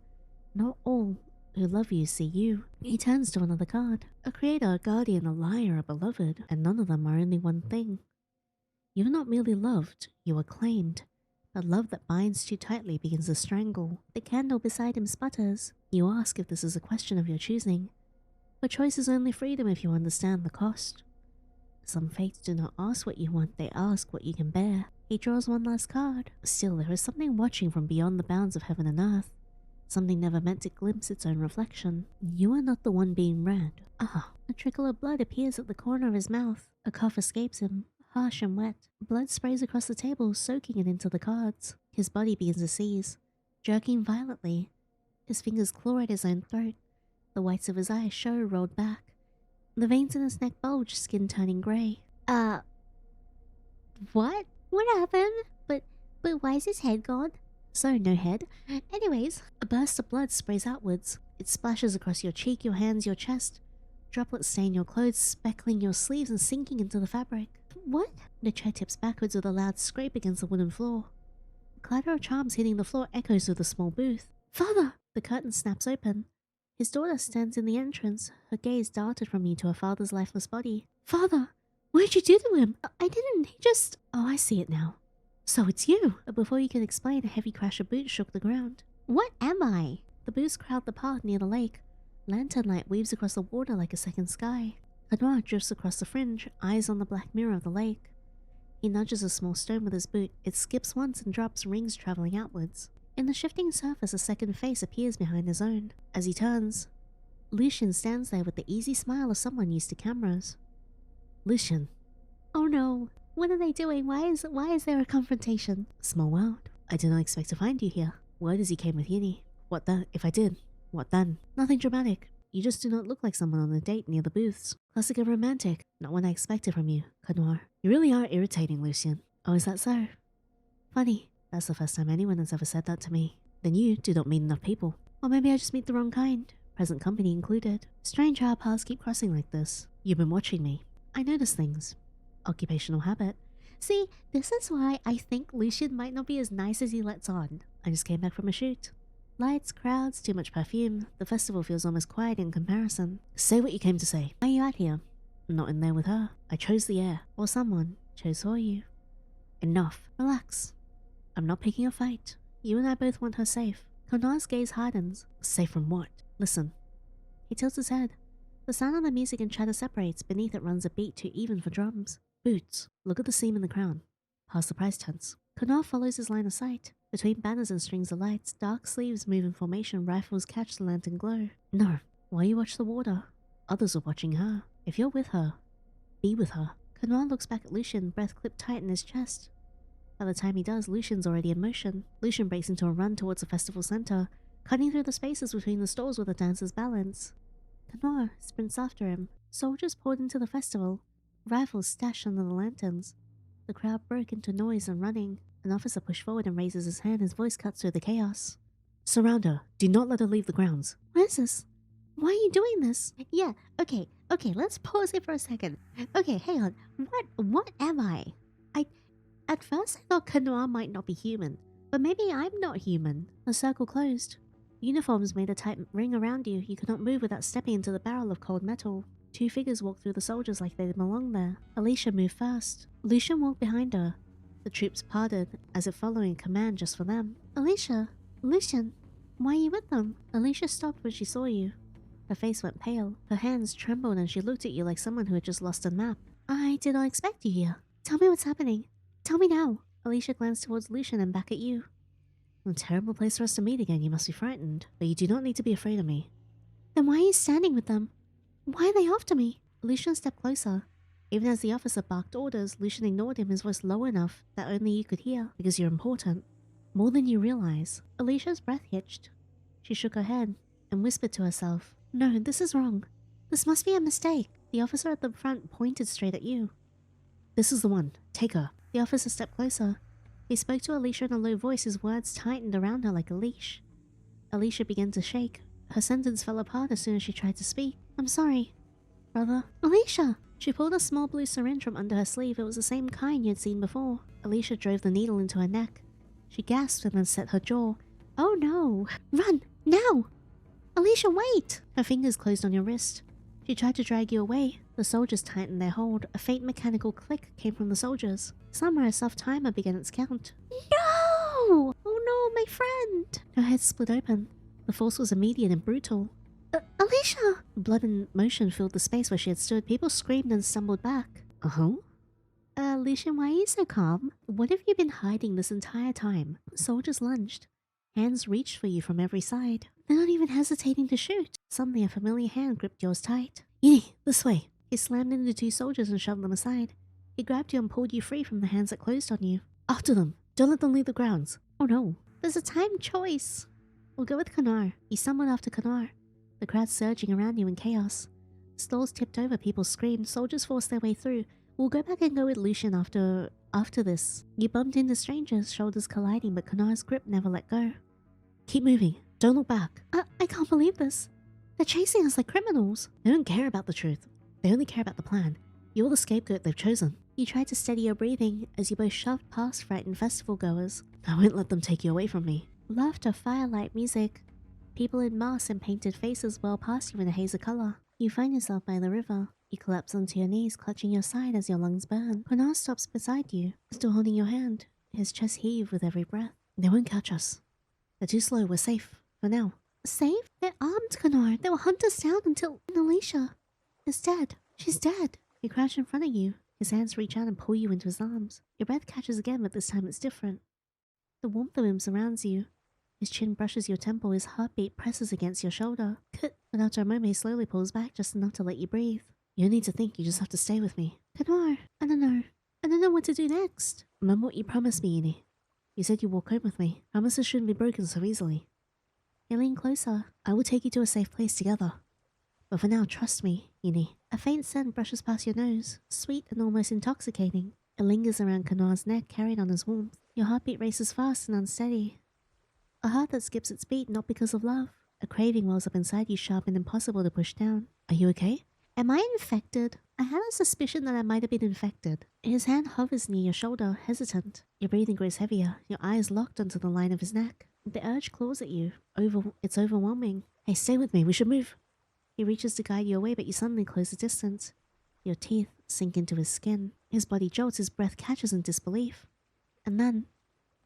Not all who love you see you. He turns to another card. A creator, a guardian, a liar, a beloved, and none of them are only one thing. You are not merely loved, you are claimed. The love that binds too tightly begins to strangle. The candle beside him sputters. You ask if this is a question of your choosing. But choice is only freedom if you understand the cost. Some fates do not ask what you want, they ask what you can bear. He draws one last card. Still, there is something watching from beyond the bounds of heaven and earth. Something never meant to glimpse its own reflection. You are not the one being read. A trickle of blood appears at the corner of his mouth. A cough escapes him, harsh and wet. Blood sprays across the table, soaking it into the cards. His body begins to seize, jerking violently. His fingers claw at his own throat. The whites of his eyes show rolled back. The veins in his neck bulge, skin turning grey. What? What happened? But why is his head gone? So, no head. Anyways, a burst of blood sprays outwards. It splashes across your cheek, your hands, your chest. Droplets stain your clothes, speckling your sleeves and sinking into the fabric. What? The chair tips backwards with a loud scrape against the wooden floor. The clatter of charms hitting the floor echoes through the small booth. Father! The curtain snaps open. His daughter stands in the entrance, her gaze darted from you to her father's lifeless body. Father! What'd you do to him? I didn't, he just... Oh, I see it now. So it's you! But before you could explain, a heavy crash of boots shook the ground. What am I? The boots crowd the path near the lake. Lantern light weaves across the water like a second sky. Kanoire drifts across the fringe, eyes on the black mirror of the lake. He nudges a small stone with his boot. It skips once and drops, rings traveling outwards. In the shifting surface, a second face appears behind his own. As he turns, Lucien stands there with the easy smile of someone used to cameras. Lucien. Oh no. What are they doing? Why is there a confrontation? Small world. I did not expect to find you here. Word is you came with Yinny. What then? If I did, what then? Nothing dramatic. You just do not look like someone on a date near the booths. Classic and romantic. Not what I expected from you, Kanoire. You really are irritating, Lucien. Oh, is that so? Funny. That's the first time anyone has ever said that to me. Then you do not meet enough people. Or maybe I just meet the wrong kind. Present company included. Strange how our paths keep crossing like this. You've been watching me. I notice things. Occupational habit. See, this is why I think Lucien might not be as nice as he lets on. I just came back from a shoot. Lights, crowds, too much perfume. The festival feels almost quiet in comparison. Say what you came to say. Why are you out here? Not in there with her. I chose the air. Or someone chose for you. Enough. Relax. I'm not picking a fight. You and I both want her safe. Kanoire's gaze hardens. Safe from what? Listen. He tilts his head. The sound of the music and chatter separates. Beneath it runs a beat too even for drums. Boots. Look at the seam in the crown. Past the price tents. Kanoire follows his line of sight. Between banners and strings of lights, dark sleeves move in formation, rifles catch the lantern glow. No. Why you watch the water? Others are watching her. If you're with her, be with her. Kanoire looks back at Lucien, breath clipped tight in his chest. By the time he does, Lucien's already in motion. Lucien breaks into a run towards the festival center, cutting through the spaces between the stalls with a dancer's balance. Kanoire sprints after him. Soldiers poured into the festival, rifles stashed under the lanterns. The crowd broke into noise and running. An officer pushed forward and raises his hand, his voice cuts through the chaos. Surround her. Do not let her leave the grounds. What is this? Why are you doing this? Yeah, okay, let's pause it for a second. Okay, hang on. What am I? At first I thought Kanoire might not be human, but maybe I'm not human. The circle closed. Uniforms made a tight ring around you. You could not move without stepping into the barrel of cold metal. Two figures walked through the soldiers like they belonged there. Alicia moved first. Lucien walked behind her. The troops parted, as if following a command just for them. Alicia, Lucien, why are you with them? Alicia stopped when she saw you. Her face went pale. Her hands trembled and she looked at you like someone who had just lost a map. I did not expect you here. Tell me what's happening. Tell me now. Alicia glanced towards Lucien and back at you. A terrible place for us to meet again. You must be frightened. But you do not need to be afraid of me. Then why are you standing with them? Why are they after me? Lucien stepped closer. Even as the officer barked orders, Lucien ignored him, his voice low enough that only you could hear. Because you're important. More than you realize. Alicia's breath hitched. She shook her head and whispered to herself, "No, this is wrong. This must be a mistake." The officer at the front pointed straight at you. "This is the one. Take her." The officer stepped closer. He spoke to Alicia in a low voice. His words tightened around her like a leash. Alicia began to shake. Her sentence fell apart as soon as she tried to speak. "I'm sorry, brother." "Alicia!" She pulled a small blue syringe from under her sleeve. It was the same kind you had seen before. Alicia drove the needle into her neck. She gasped and then set her jaw. "Oh no! Run! Now! Alicia, wait!" Her fingers closed on your wrist. She tried to drag you away. The soldiers tightened their hold. A faint mechanical click came from the soldiers. Somewhere a soft timer began its count. "No! Oh no, my friend!" Her head split open. The force was immediate and brutal. "Alicia!" Blood and motion filled the space where she had stood. People screamed and stumbled back. "Uh-huh?" "Lucien, why are you so calm? What have you been hiding this entire time?" Soldiers lunged. Hands reached for you from every side. They're not even hesitating to shoot. Suddenly, a familiar hand gripped yours tight. "Yinny, this way." He slammed into 2 soldiers and shoved them aside. He grabbed you and pulled you free from the hands that closed on you. "After them. Don't let them leave the grounds." "Oh no. There's a time choice." "We'll go with Kanoire." You stumbled after Kanoire. The crowd surging around you in chaos. Stalls tipped over, people screamed, soldiers forced their way through. "We'll go back and go with Lucien after this." You bumped into strangers, shoulders colliding, but Kanaire's grip never let go. "Keep moving. Don't look back." I can't believe this. They're chasing us like criminals." "They don't care about the truth. They only care about the plan. You're the scapegoat they've chosen." You tried to steady your breathing as you both shoved past frightened festival goers. "I won't let them take you away from me." Laughter, firelight, music. People in masks and painted faces well past you in a haze of color. You find yourself by the river. You collapse onto your knees, clutching your side as your lungs burn. Kanoire stops beside you, still holding your hand. His chest heaved with every breath. "They won't catch us. They're too slow. We're safe. For now." "Safe? They're armed, Kanoire. They will hunt us down until Alicia is dead. She's dead." He crouched in front of you. His hands reach out and pull you into his arms. Your breath catches again, but this time it's different. The warmth of him surrounds you. His chin brushes your temple, his heartbeat presses against your shoulder. But after a moment, he slowly pulls back just enough to let you breathe. "You don't need to think, you just have to stay with me." "Kanoire, I don't know. I don't know what to do next." "Remember what you promised me, Yinny. You said you'd walk home with me. Promises shouldn't be broken so easily." You lean closer. "I will take you to a safe place together. But for now, trust me, Yinny." A faint scent brushes past your nose, sweet and almost intoxicating. It lingers around Kanaire's neck, carried on his warmth. Your heartbeat races fast and unsteady. A heart that skips its beat not because of love. A craving wells up inside you, sharp and impossible to push down. "Are you okay?" "Am I infected?" I had a suspicion that I might have been infected. His hand hovers near your shoulder, hesitant. Your breathing grows heavier, your eyes locked onto the line of his neck. The urge claws at you. It's overwhelming. "Hey, stay with me, we should move." He reaches to guide you away, but you suddenly close the distance. Your teeth sink into his skin. His body jolts, his breath catches in disbelief. And then,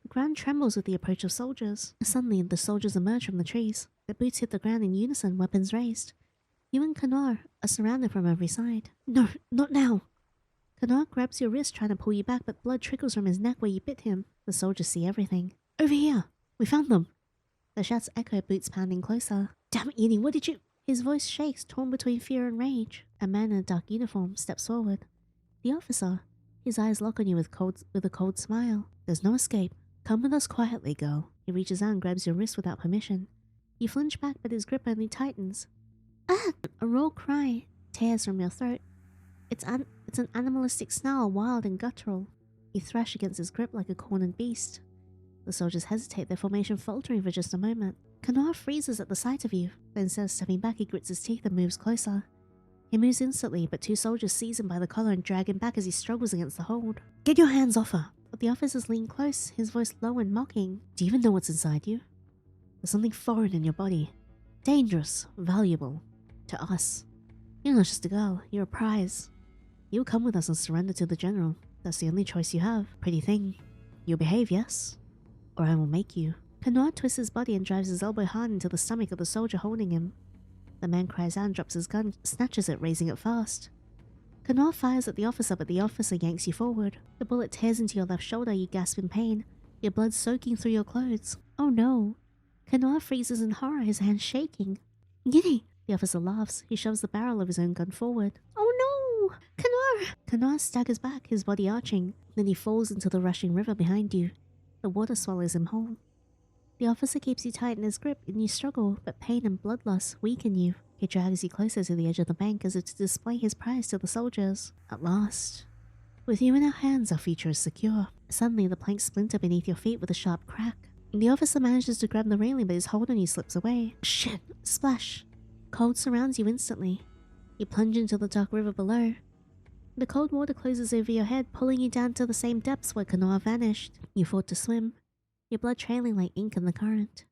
the ground trembles with the approach of soldiers. Suddenly, the soldiers emerge from the trees. Their boots hit the ground in unison, weapons raised. You and Kanoire are surrounded from every side. "No, not now." Kanoire grabs your wrist, trying to pull you back, but blood trickles from his neck where you bit him. The soldiers see everything. "Over here! We found them!" The shots echo, boots pounding closer. "Damn it, Yinny, what did you—" His voice shakes, torn between fear and rage. A man in a dark uniform steps forward. The officer. His eyes lock on you with a cold smile. "There's no escape. Come with us quietly, girl." He reaches out and grabs your wrist without permission. You flinch back, but his grip only tightens. "Ah!" A raw cry tears from your throat. It's an animalistic snarl, wild and guttural. You thrash against his grip like a cornered beast. The soldiers hesitate, their formation faltering for just a moment. Kanoire freezes at the sight of you, but instead of stepping back, he grits his teeth and moves closer. He moves instantly, but 2 soldiers seize him by the collar and drag him back as he struggles against the hold. "Get your hands off her!" But the officers lean close, his voice low and mocking. "Do you even know what's inside you? There's something foreign in your body. Dangerous, valuable. To us. You're not just a girl, you're a prize. You'll come with us and surrender to the general. That's the only choice you have. Pretty thing. You'll behave, yes? Or I will make you." Kanoire twists his body and drives his elbow hard into the stomach of the soldier holding him. The man cries out and drops his gun, snatches it, raising it fast. Kanoire fires at the officer, but the officer yanks you forward. The bullet tears into your left shoulder, you gasp in pain, your blood soaking through your clothes. Oh no. Kanoire freezes in horror, his hands shaking. "Yinny!" The officer laughs. He shoves the barrel of his own gun forward. "Oh no! Kanoire!" Kanoire staggers back, his body arching. Then he falls into the rushing river behind you. The water swallows him whole. The officer keeps you tight in his grip and you struggle, but pain and blood loss weaken you. He drags you closer to the edge of the bank as if to display his prize to the soldiers. At last. With you in our hands, our future is secure. Suddenly, the planks splinter beneath your feet with a sharp crack. The officer manages to grab the railing, but his hold on you slips away. Shit! Splash! Cold surrounds you instantly. You plunge into the dark river below. The cold water closes over your head, pulling you down to the same depths where Kanoire vanished. You fought to swim, your blood trailing like ink in the current.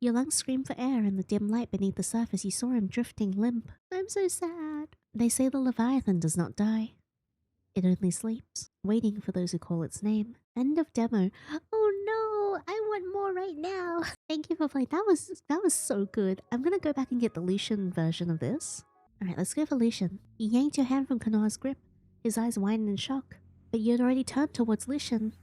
Your lungs scream for air, and the dim light beneath the surface you saw him drifting limp. I'm so sad. They say the Leviathan does not die. It only sleeps, waiting for those who call its name. End of demo. Oh no, I want more right now. Thank you for playing. That was so good. I'm gonna go back and get the Lucien version of this. Alright, let's go for Lucien. You yanked your hand from Kanoire's grip. His eyes widened in shock. But you had already turned towards Lucien.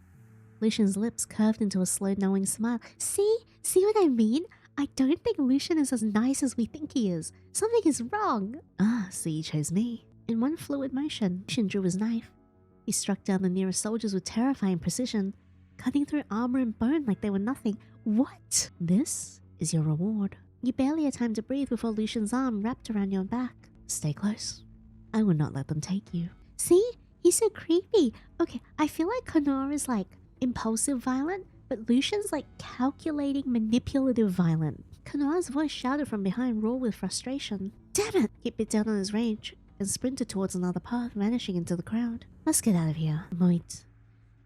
Lucien's lips curved into a slow, knowing smile. See? See what I mean? I don't think Lucien is as nice as we think he is. Something is wrong. Ah, so you chose me. In one fluid motion, Lucien drew his knife. He struck down the nearest soldiers with terrifying precision, cutting through armor and bone like they were nothing. What? This is your reward. You barely had time to breathe before Lucien's arm wrapped around your back. Stay close. I will not let them take you. See? He's so creepy. Okay, I feel like Kanoire is like impulsive violent, but Lucien's like calculating, manipulative violent. Kanoire's voice shouted from behind, raw with frustration. Damn it! He bit down on his rage and sprinted towards another path, vanishing into the crowd. Let's get out of here. Wait.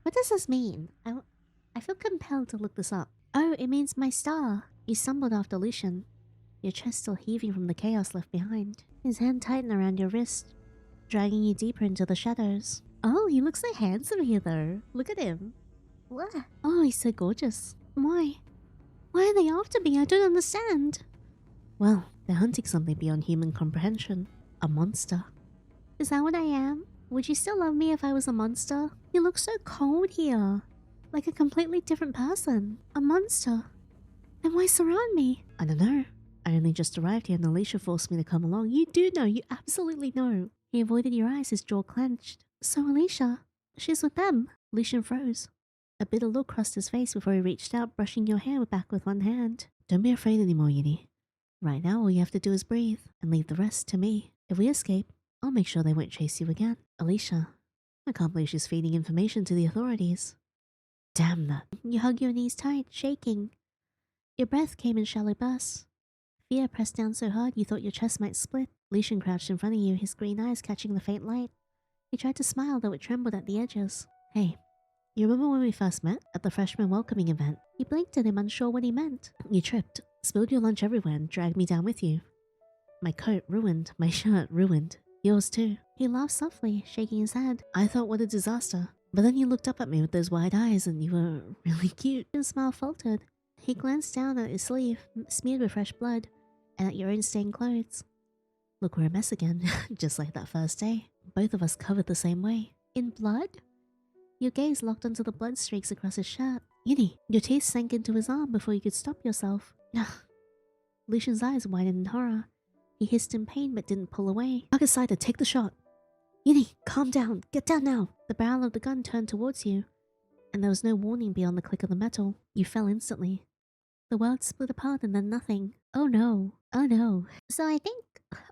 What does this mean? I feel compelled to look this up. Oh, it means my star. You stumbled after Lucien, your chest still heaving from the chaos left behind. His hand tightened around your wrist, dragging you deeper into the shadows. Oh, he looks so handsome here though. Look at him. What? Oh, he's so gorgeous. Why? Why are they after me? I don't understand. Well, they're hunting something beyond human comprehension. A monster. Is that what I am? Would you still love me if I was a monster? You look so cold here. Like a completely different person. A monster. Then why surround me? I don't know. I only just arrived here and Alicia forced me to come along. You do know. You absolutely know. He avoided your eyes, his jaw clenched. So Alicia, she's with them. Lucien froze. A bitter look crossed his face before he reached out, brushing your hair back with one hand. Don't be afraid anymore, Yinny. Right now, all you have to do is breathe and leave the rest to me. If we escape, I'll make sure they won't chase you again. Alicia, I can't believe she's feeding information to the authorities. Damn that. You hug your knees tight, shaking. Your breath came in shallow bursts. Fear pressed down so hard you thought your chest might split. Lucien crouched in front of you, his green eyes catching the faint light. He tried to smile, though it trembled at the edges. Hey, you remember when we first met? At the freshman welcoming event? You blinked at him, unsure what he meant. You tripped, spilled your lunch everywhere, and dragged me down with you. My coat ruined, my shirt ruined. Yours too. He laughed softly, shaking his head. I thought, what a disaster. But then you looked up at me with those wide eyes and you were really cute. His smile faltered. He glanced down at his sleeve, smeared with fresh blood, and at your own stained clothes. Look, we're a mess again, just like that first day. Both of us covered the same way. In blood? Your gaze locked onto the blood streaks across his shirt. Yinny, your teeth sank into his arm before you could stop yourself. Lucien's eyes widened in horror. He hissed in pain but didn't pull away. Duck aside to take the shot. Yinny, calm down. Get down now. The barrel of the gun turned towards you, and there was no warning beyond the click of the metal. You fell instantly. The world split apart and then nothing. Oh no. Oh no. So I think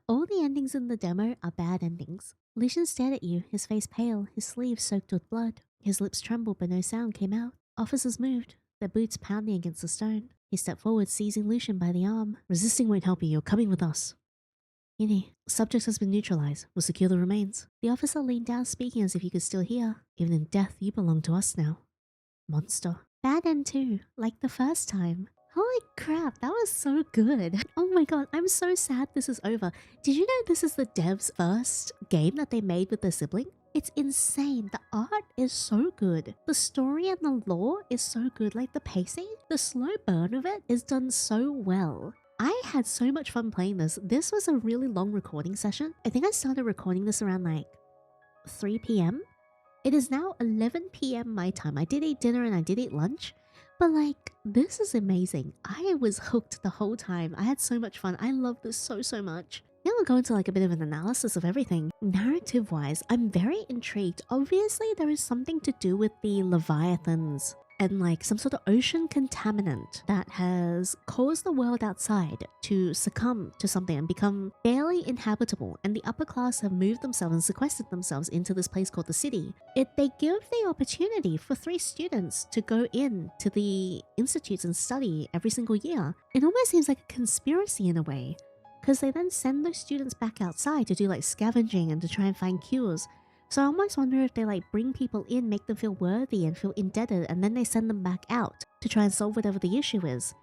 all the endings in the demo are bad endings. Lucien stared at you, his face pale, his sleeves soaked with blood. His lips trembled but no sound came out. Officers moved, their boots pounding against the stone. He stepped forward, seizing Lucien by the arm. Resisting won't help you, you're coming with us. Yinny, subject has been neutralized. We'll secure the remains. The officer leaned down, speaking as if you could still hear. Even in death, you belong to us now. Monster. Bad end too, like the first time. Holy crap, that was so good. Oh my god, I'm so sad this is over. Did you know this is the devs' first game that they made with their sibling? It's insane. The art is so good. The story and the lore is so good. Like the pacing, the slow burn of it is done so well. I had so much fun playing this. This was a really long recording session. I think I started recording this around like 3 p.m. It is now 11 p.m. my time. I did eat dinner and I did eat lunch. But like, this is amazing. I was hooked the whole time. I had so much fun. I love this so much. Now we'll go into like a bit of an analysis of everything. Narrative-wise, I'm very intrigued. Obviously, there is something to do with the Leviathans and like some sort of ocean contaminant that has caused the world outside to succumb to something and become barely inhabitable, and the upper class have moved themselves and sequestered themselves into this place called the city. They give the opportunity for 3 students to go in to the institutes and study every single year. It almost seems like a conspiracy in a way, because they then send those students back outside to do like scavenging and to try and find cures. So I almost wonder if they like bring people in, make them feel worthy and feel indebted, and then they send them back out to try and solve whatever the issue is.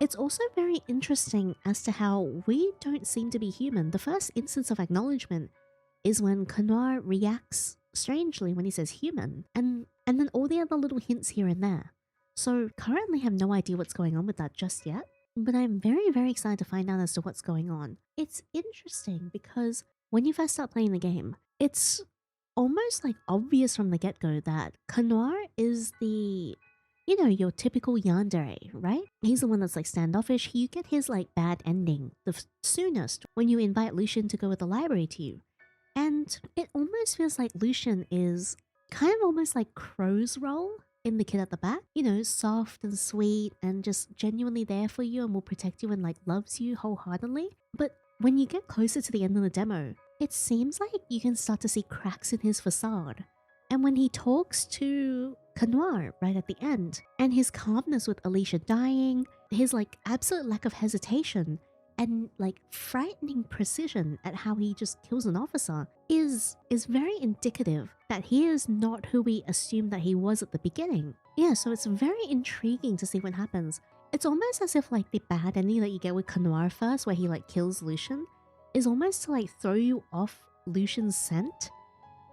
It's also very interesting as to how we don't seem to be human. The first instance of acknowledgement is when Kanoire reacts strangely when he says human, and then all the other little hints here and there. So currently have no idea what's going on with that just yet, but I'm very, very excited to find out as to what's going on. It's interesting because when you first start playing the game, it's almost like obvious from the get-go that Kanoire is the, you know, your typical Yandere, right? He's the one that's like standoffish. You get his like bad ending the soonest when you invite Lucien to go with the library to you. And it almost feels like Lucien is kind of almost like Crow's role in The Kid at the Back. You know, soft and sweet and just genuinely there for you and will protect you and like loves you wholeheartedly. But when you get closer to the end of the demo, it seems like you can start to see cracks in his facade. And when he talks to Kanoire right at the end, and his calmness with Alicia dying, his like absolute lack of hesitation, and like frightening precision at how he just kills an officer is very indicative that he is not who we assumed that he was at the beginning. Yeah, so it's very intriguing to see what happens. It's almost as if like the bad ending that you get with Kanoire first, where he like kills Lucien, is almost to like throw you off Lucien's scent,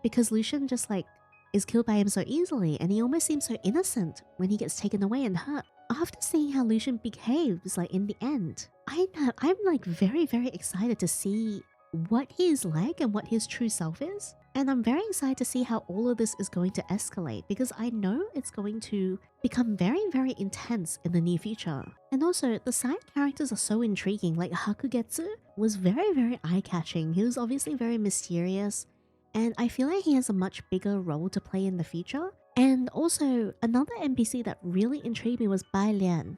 because Lucien just like is killed by him so easily, and he almost seems so innocent when he gets taken away and hurt. After seeing how Lucien behaves like in the end, I'm like very, very excited to see what he is like and what his true self is. And I'm very excited to see how all of this is going to escalate, because I know it's going to become very, very intense in the near future. And also, the side characters are so intriguing. Like Hakugetsu was very, very eye-catching. He was obviously very mysterious, and I feel like he has a much bigger role to play in the future. And also, another NPC that really intrigued me was Bai Lian,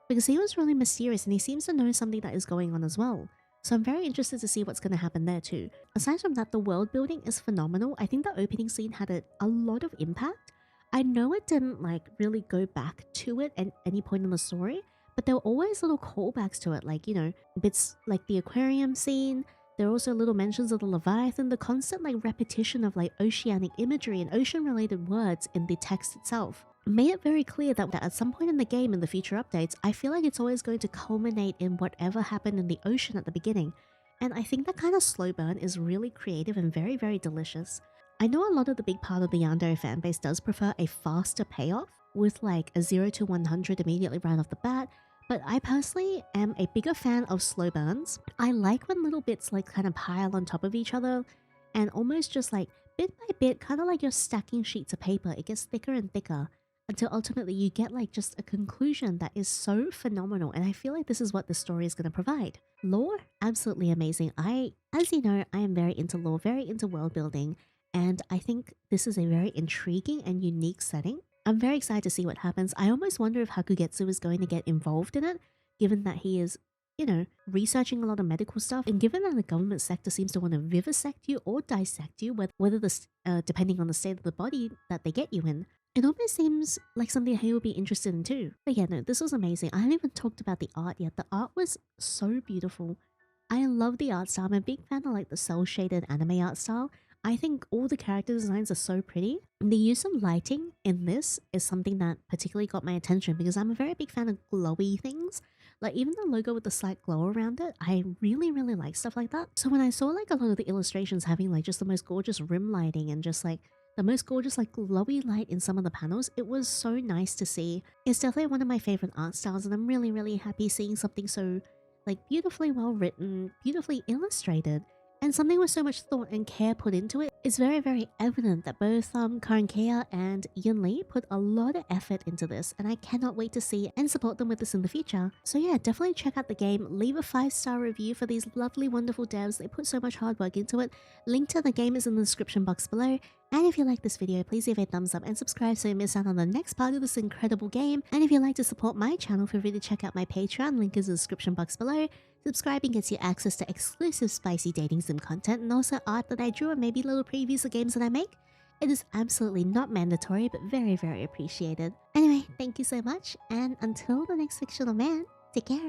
because he was really mysterious and he seems to know something that is going on as well. So I'm very interested to see what's going to happen there too. Aside from that, the world building is phenomenal. I think the opening scene had a lot of impact. I know it didn't like really go back to it at any point in the story, but there were always little callbacks to it, like, you know, bits like the aquarium scene. There are also little mentions of the Leviathan, the constant like repetition of like oceanic imagery and ocean related words in the text itself made it very clear that at some point in the game in the future updates, I feel like it's always going to culminate in whatever happened in the ocean at the beginning. And I think that kind of slow burn is really creative and very, very delicious. I know a lot of the big part of the Yandere fanbase does prefer a faster payoff with like a 0 to 100 immediately right off the bat, but I personally am a bigger fan of slow burns. I like when little bits like kind of pile on top of each other and almost just like bit by bit, kind of like you're stacking sheets of paper. It gets thicker and thicker until ultimately you get like just a conclusion that is so phenomenal. And I feel like this is what the story is going to provide. Lore, absolutely amazing. As you know, I am very into lore, very into world building, and I think this is a very intriguing and unique setting. I'm very excited to see what happens. I almost wonder if Hakugetsu is going to get involved in it, given that he is, you know, researching a lot of medical stuff, and given that the government sector seems to want to vivisect you or dissect you, whether depending on the state of the body that they get you in. It almost seems like something he would be interested in too. But yeah, no, this was amazing. I haven't even talked about the art yet. The art was so beautiful. I love the art style. I'm a big fan of like the cel-shaded anime art style. I think all the character designs are so pretty. And the use of lighting in this is something that particularly got my attention, because I'm a very big fan of glowy things. Like even the logo with the slight glow around it, I really, really like stuff like that. So when I saw like a lot of the illustrations having like just the most gorgeous rim lighting and just like the most gorgeous like glowy light in some of the panels, it was so nice to see. It's definitely one of my favorite art styles, and I'm really, really happy seeing something so like beautifully well written, beautifully illustrated, and something with so much thought and care put into it. It's very, very evident that both Karankea and Yunli put a lot of effort into this, and I cannot wait to see and support them with this in the future. So yeah, definitely check out the game. Leave a 5-star review for these lovely, wonderful devs. They put so much hard work into it. Link to the game is in the description box below. And if you like this video, please leave a thumbs up and subscribe so you miss out on the next part of this incredible game. And if you'd like to support my channel, feel free to check out my Patreon, link is in the description box below. Subscribing gets you access to exclusive spicy dating sim content and also art that I drew and maybe little previews of games that I make. It is absolutely not mandatory, but very, very appreciated. Anyway, thank you so much, and until the next fictional man, take care.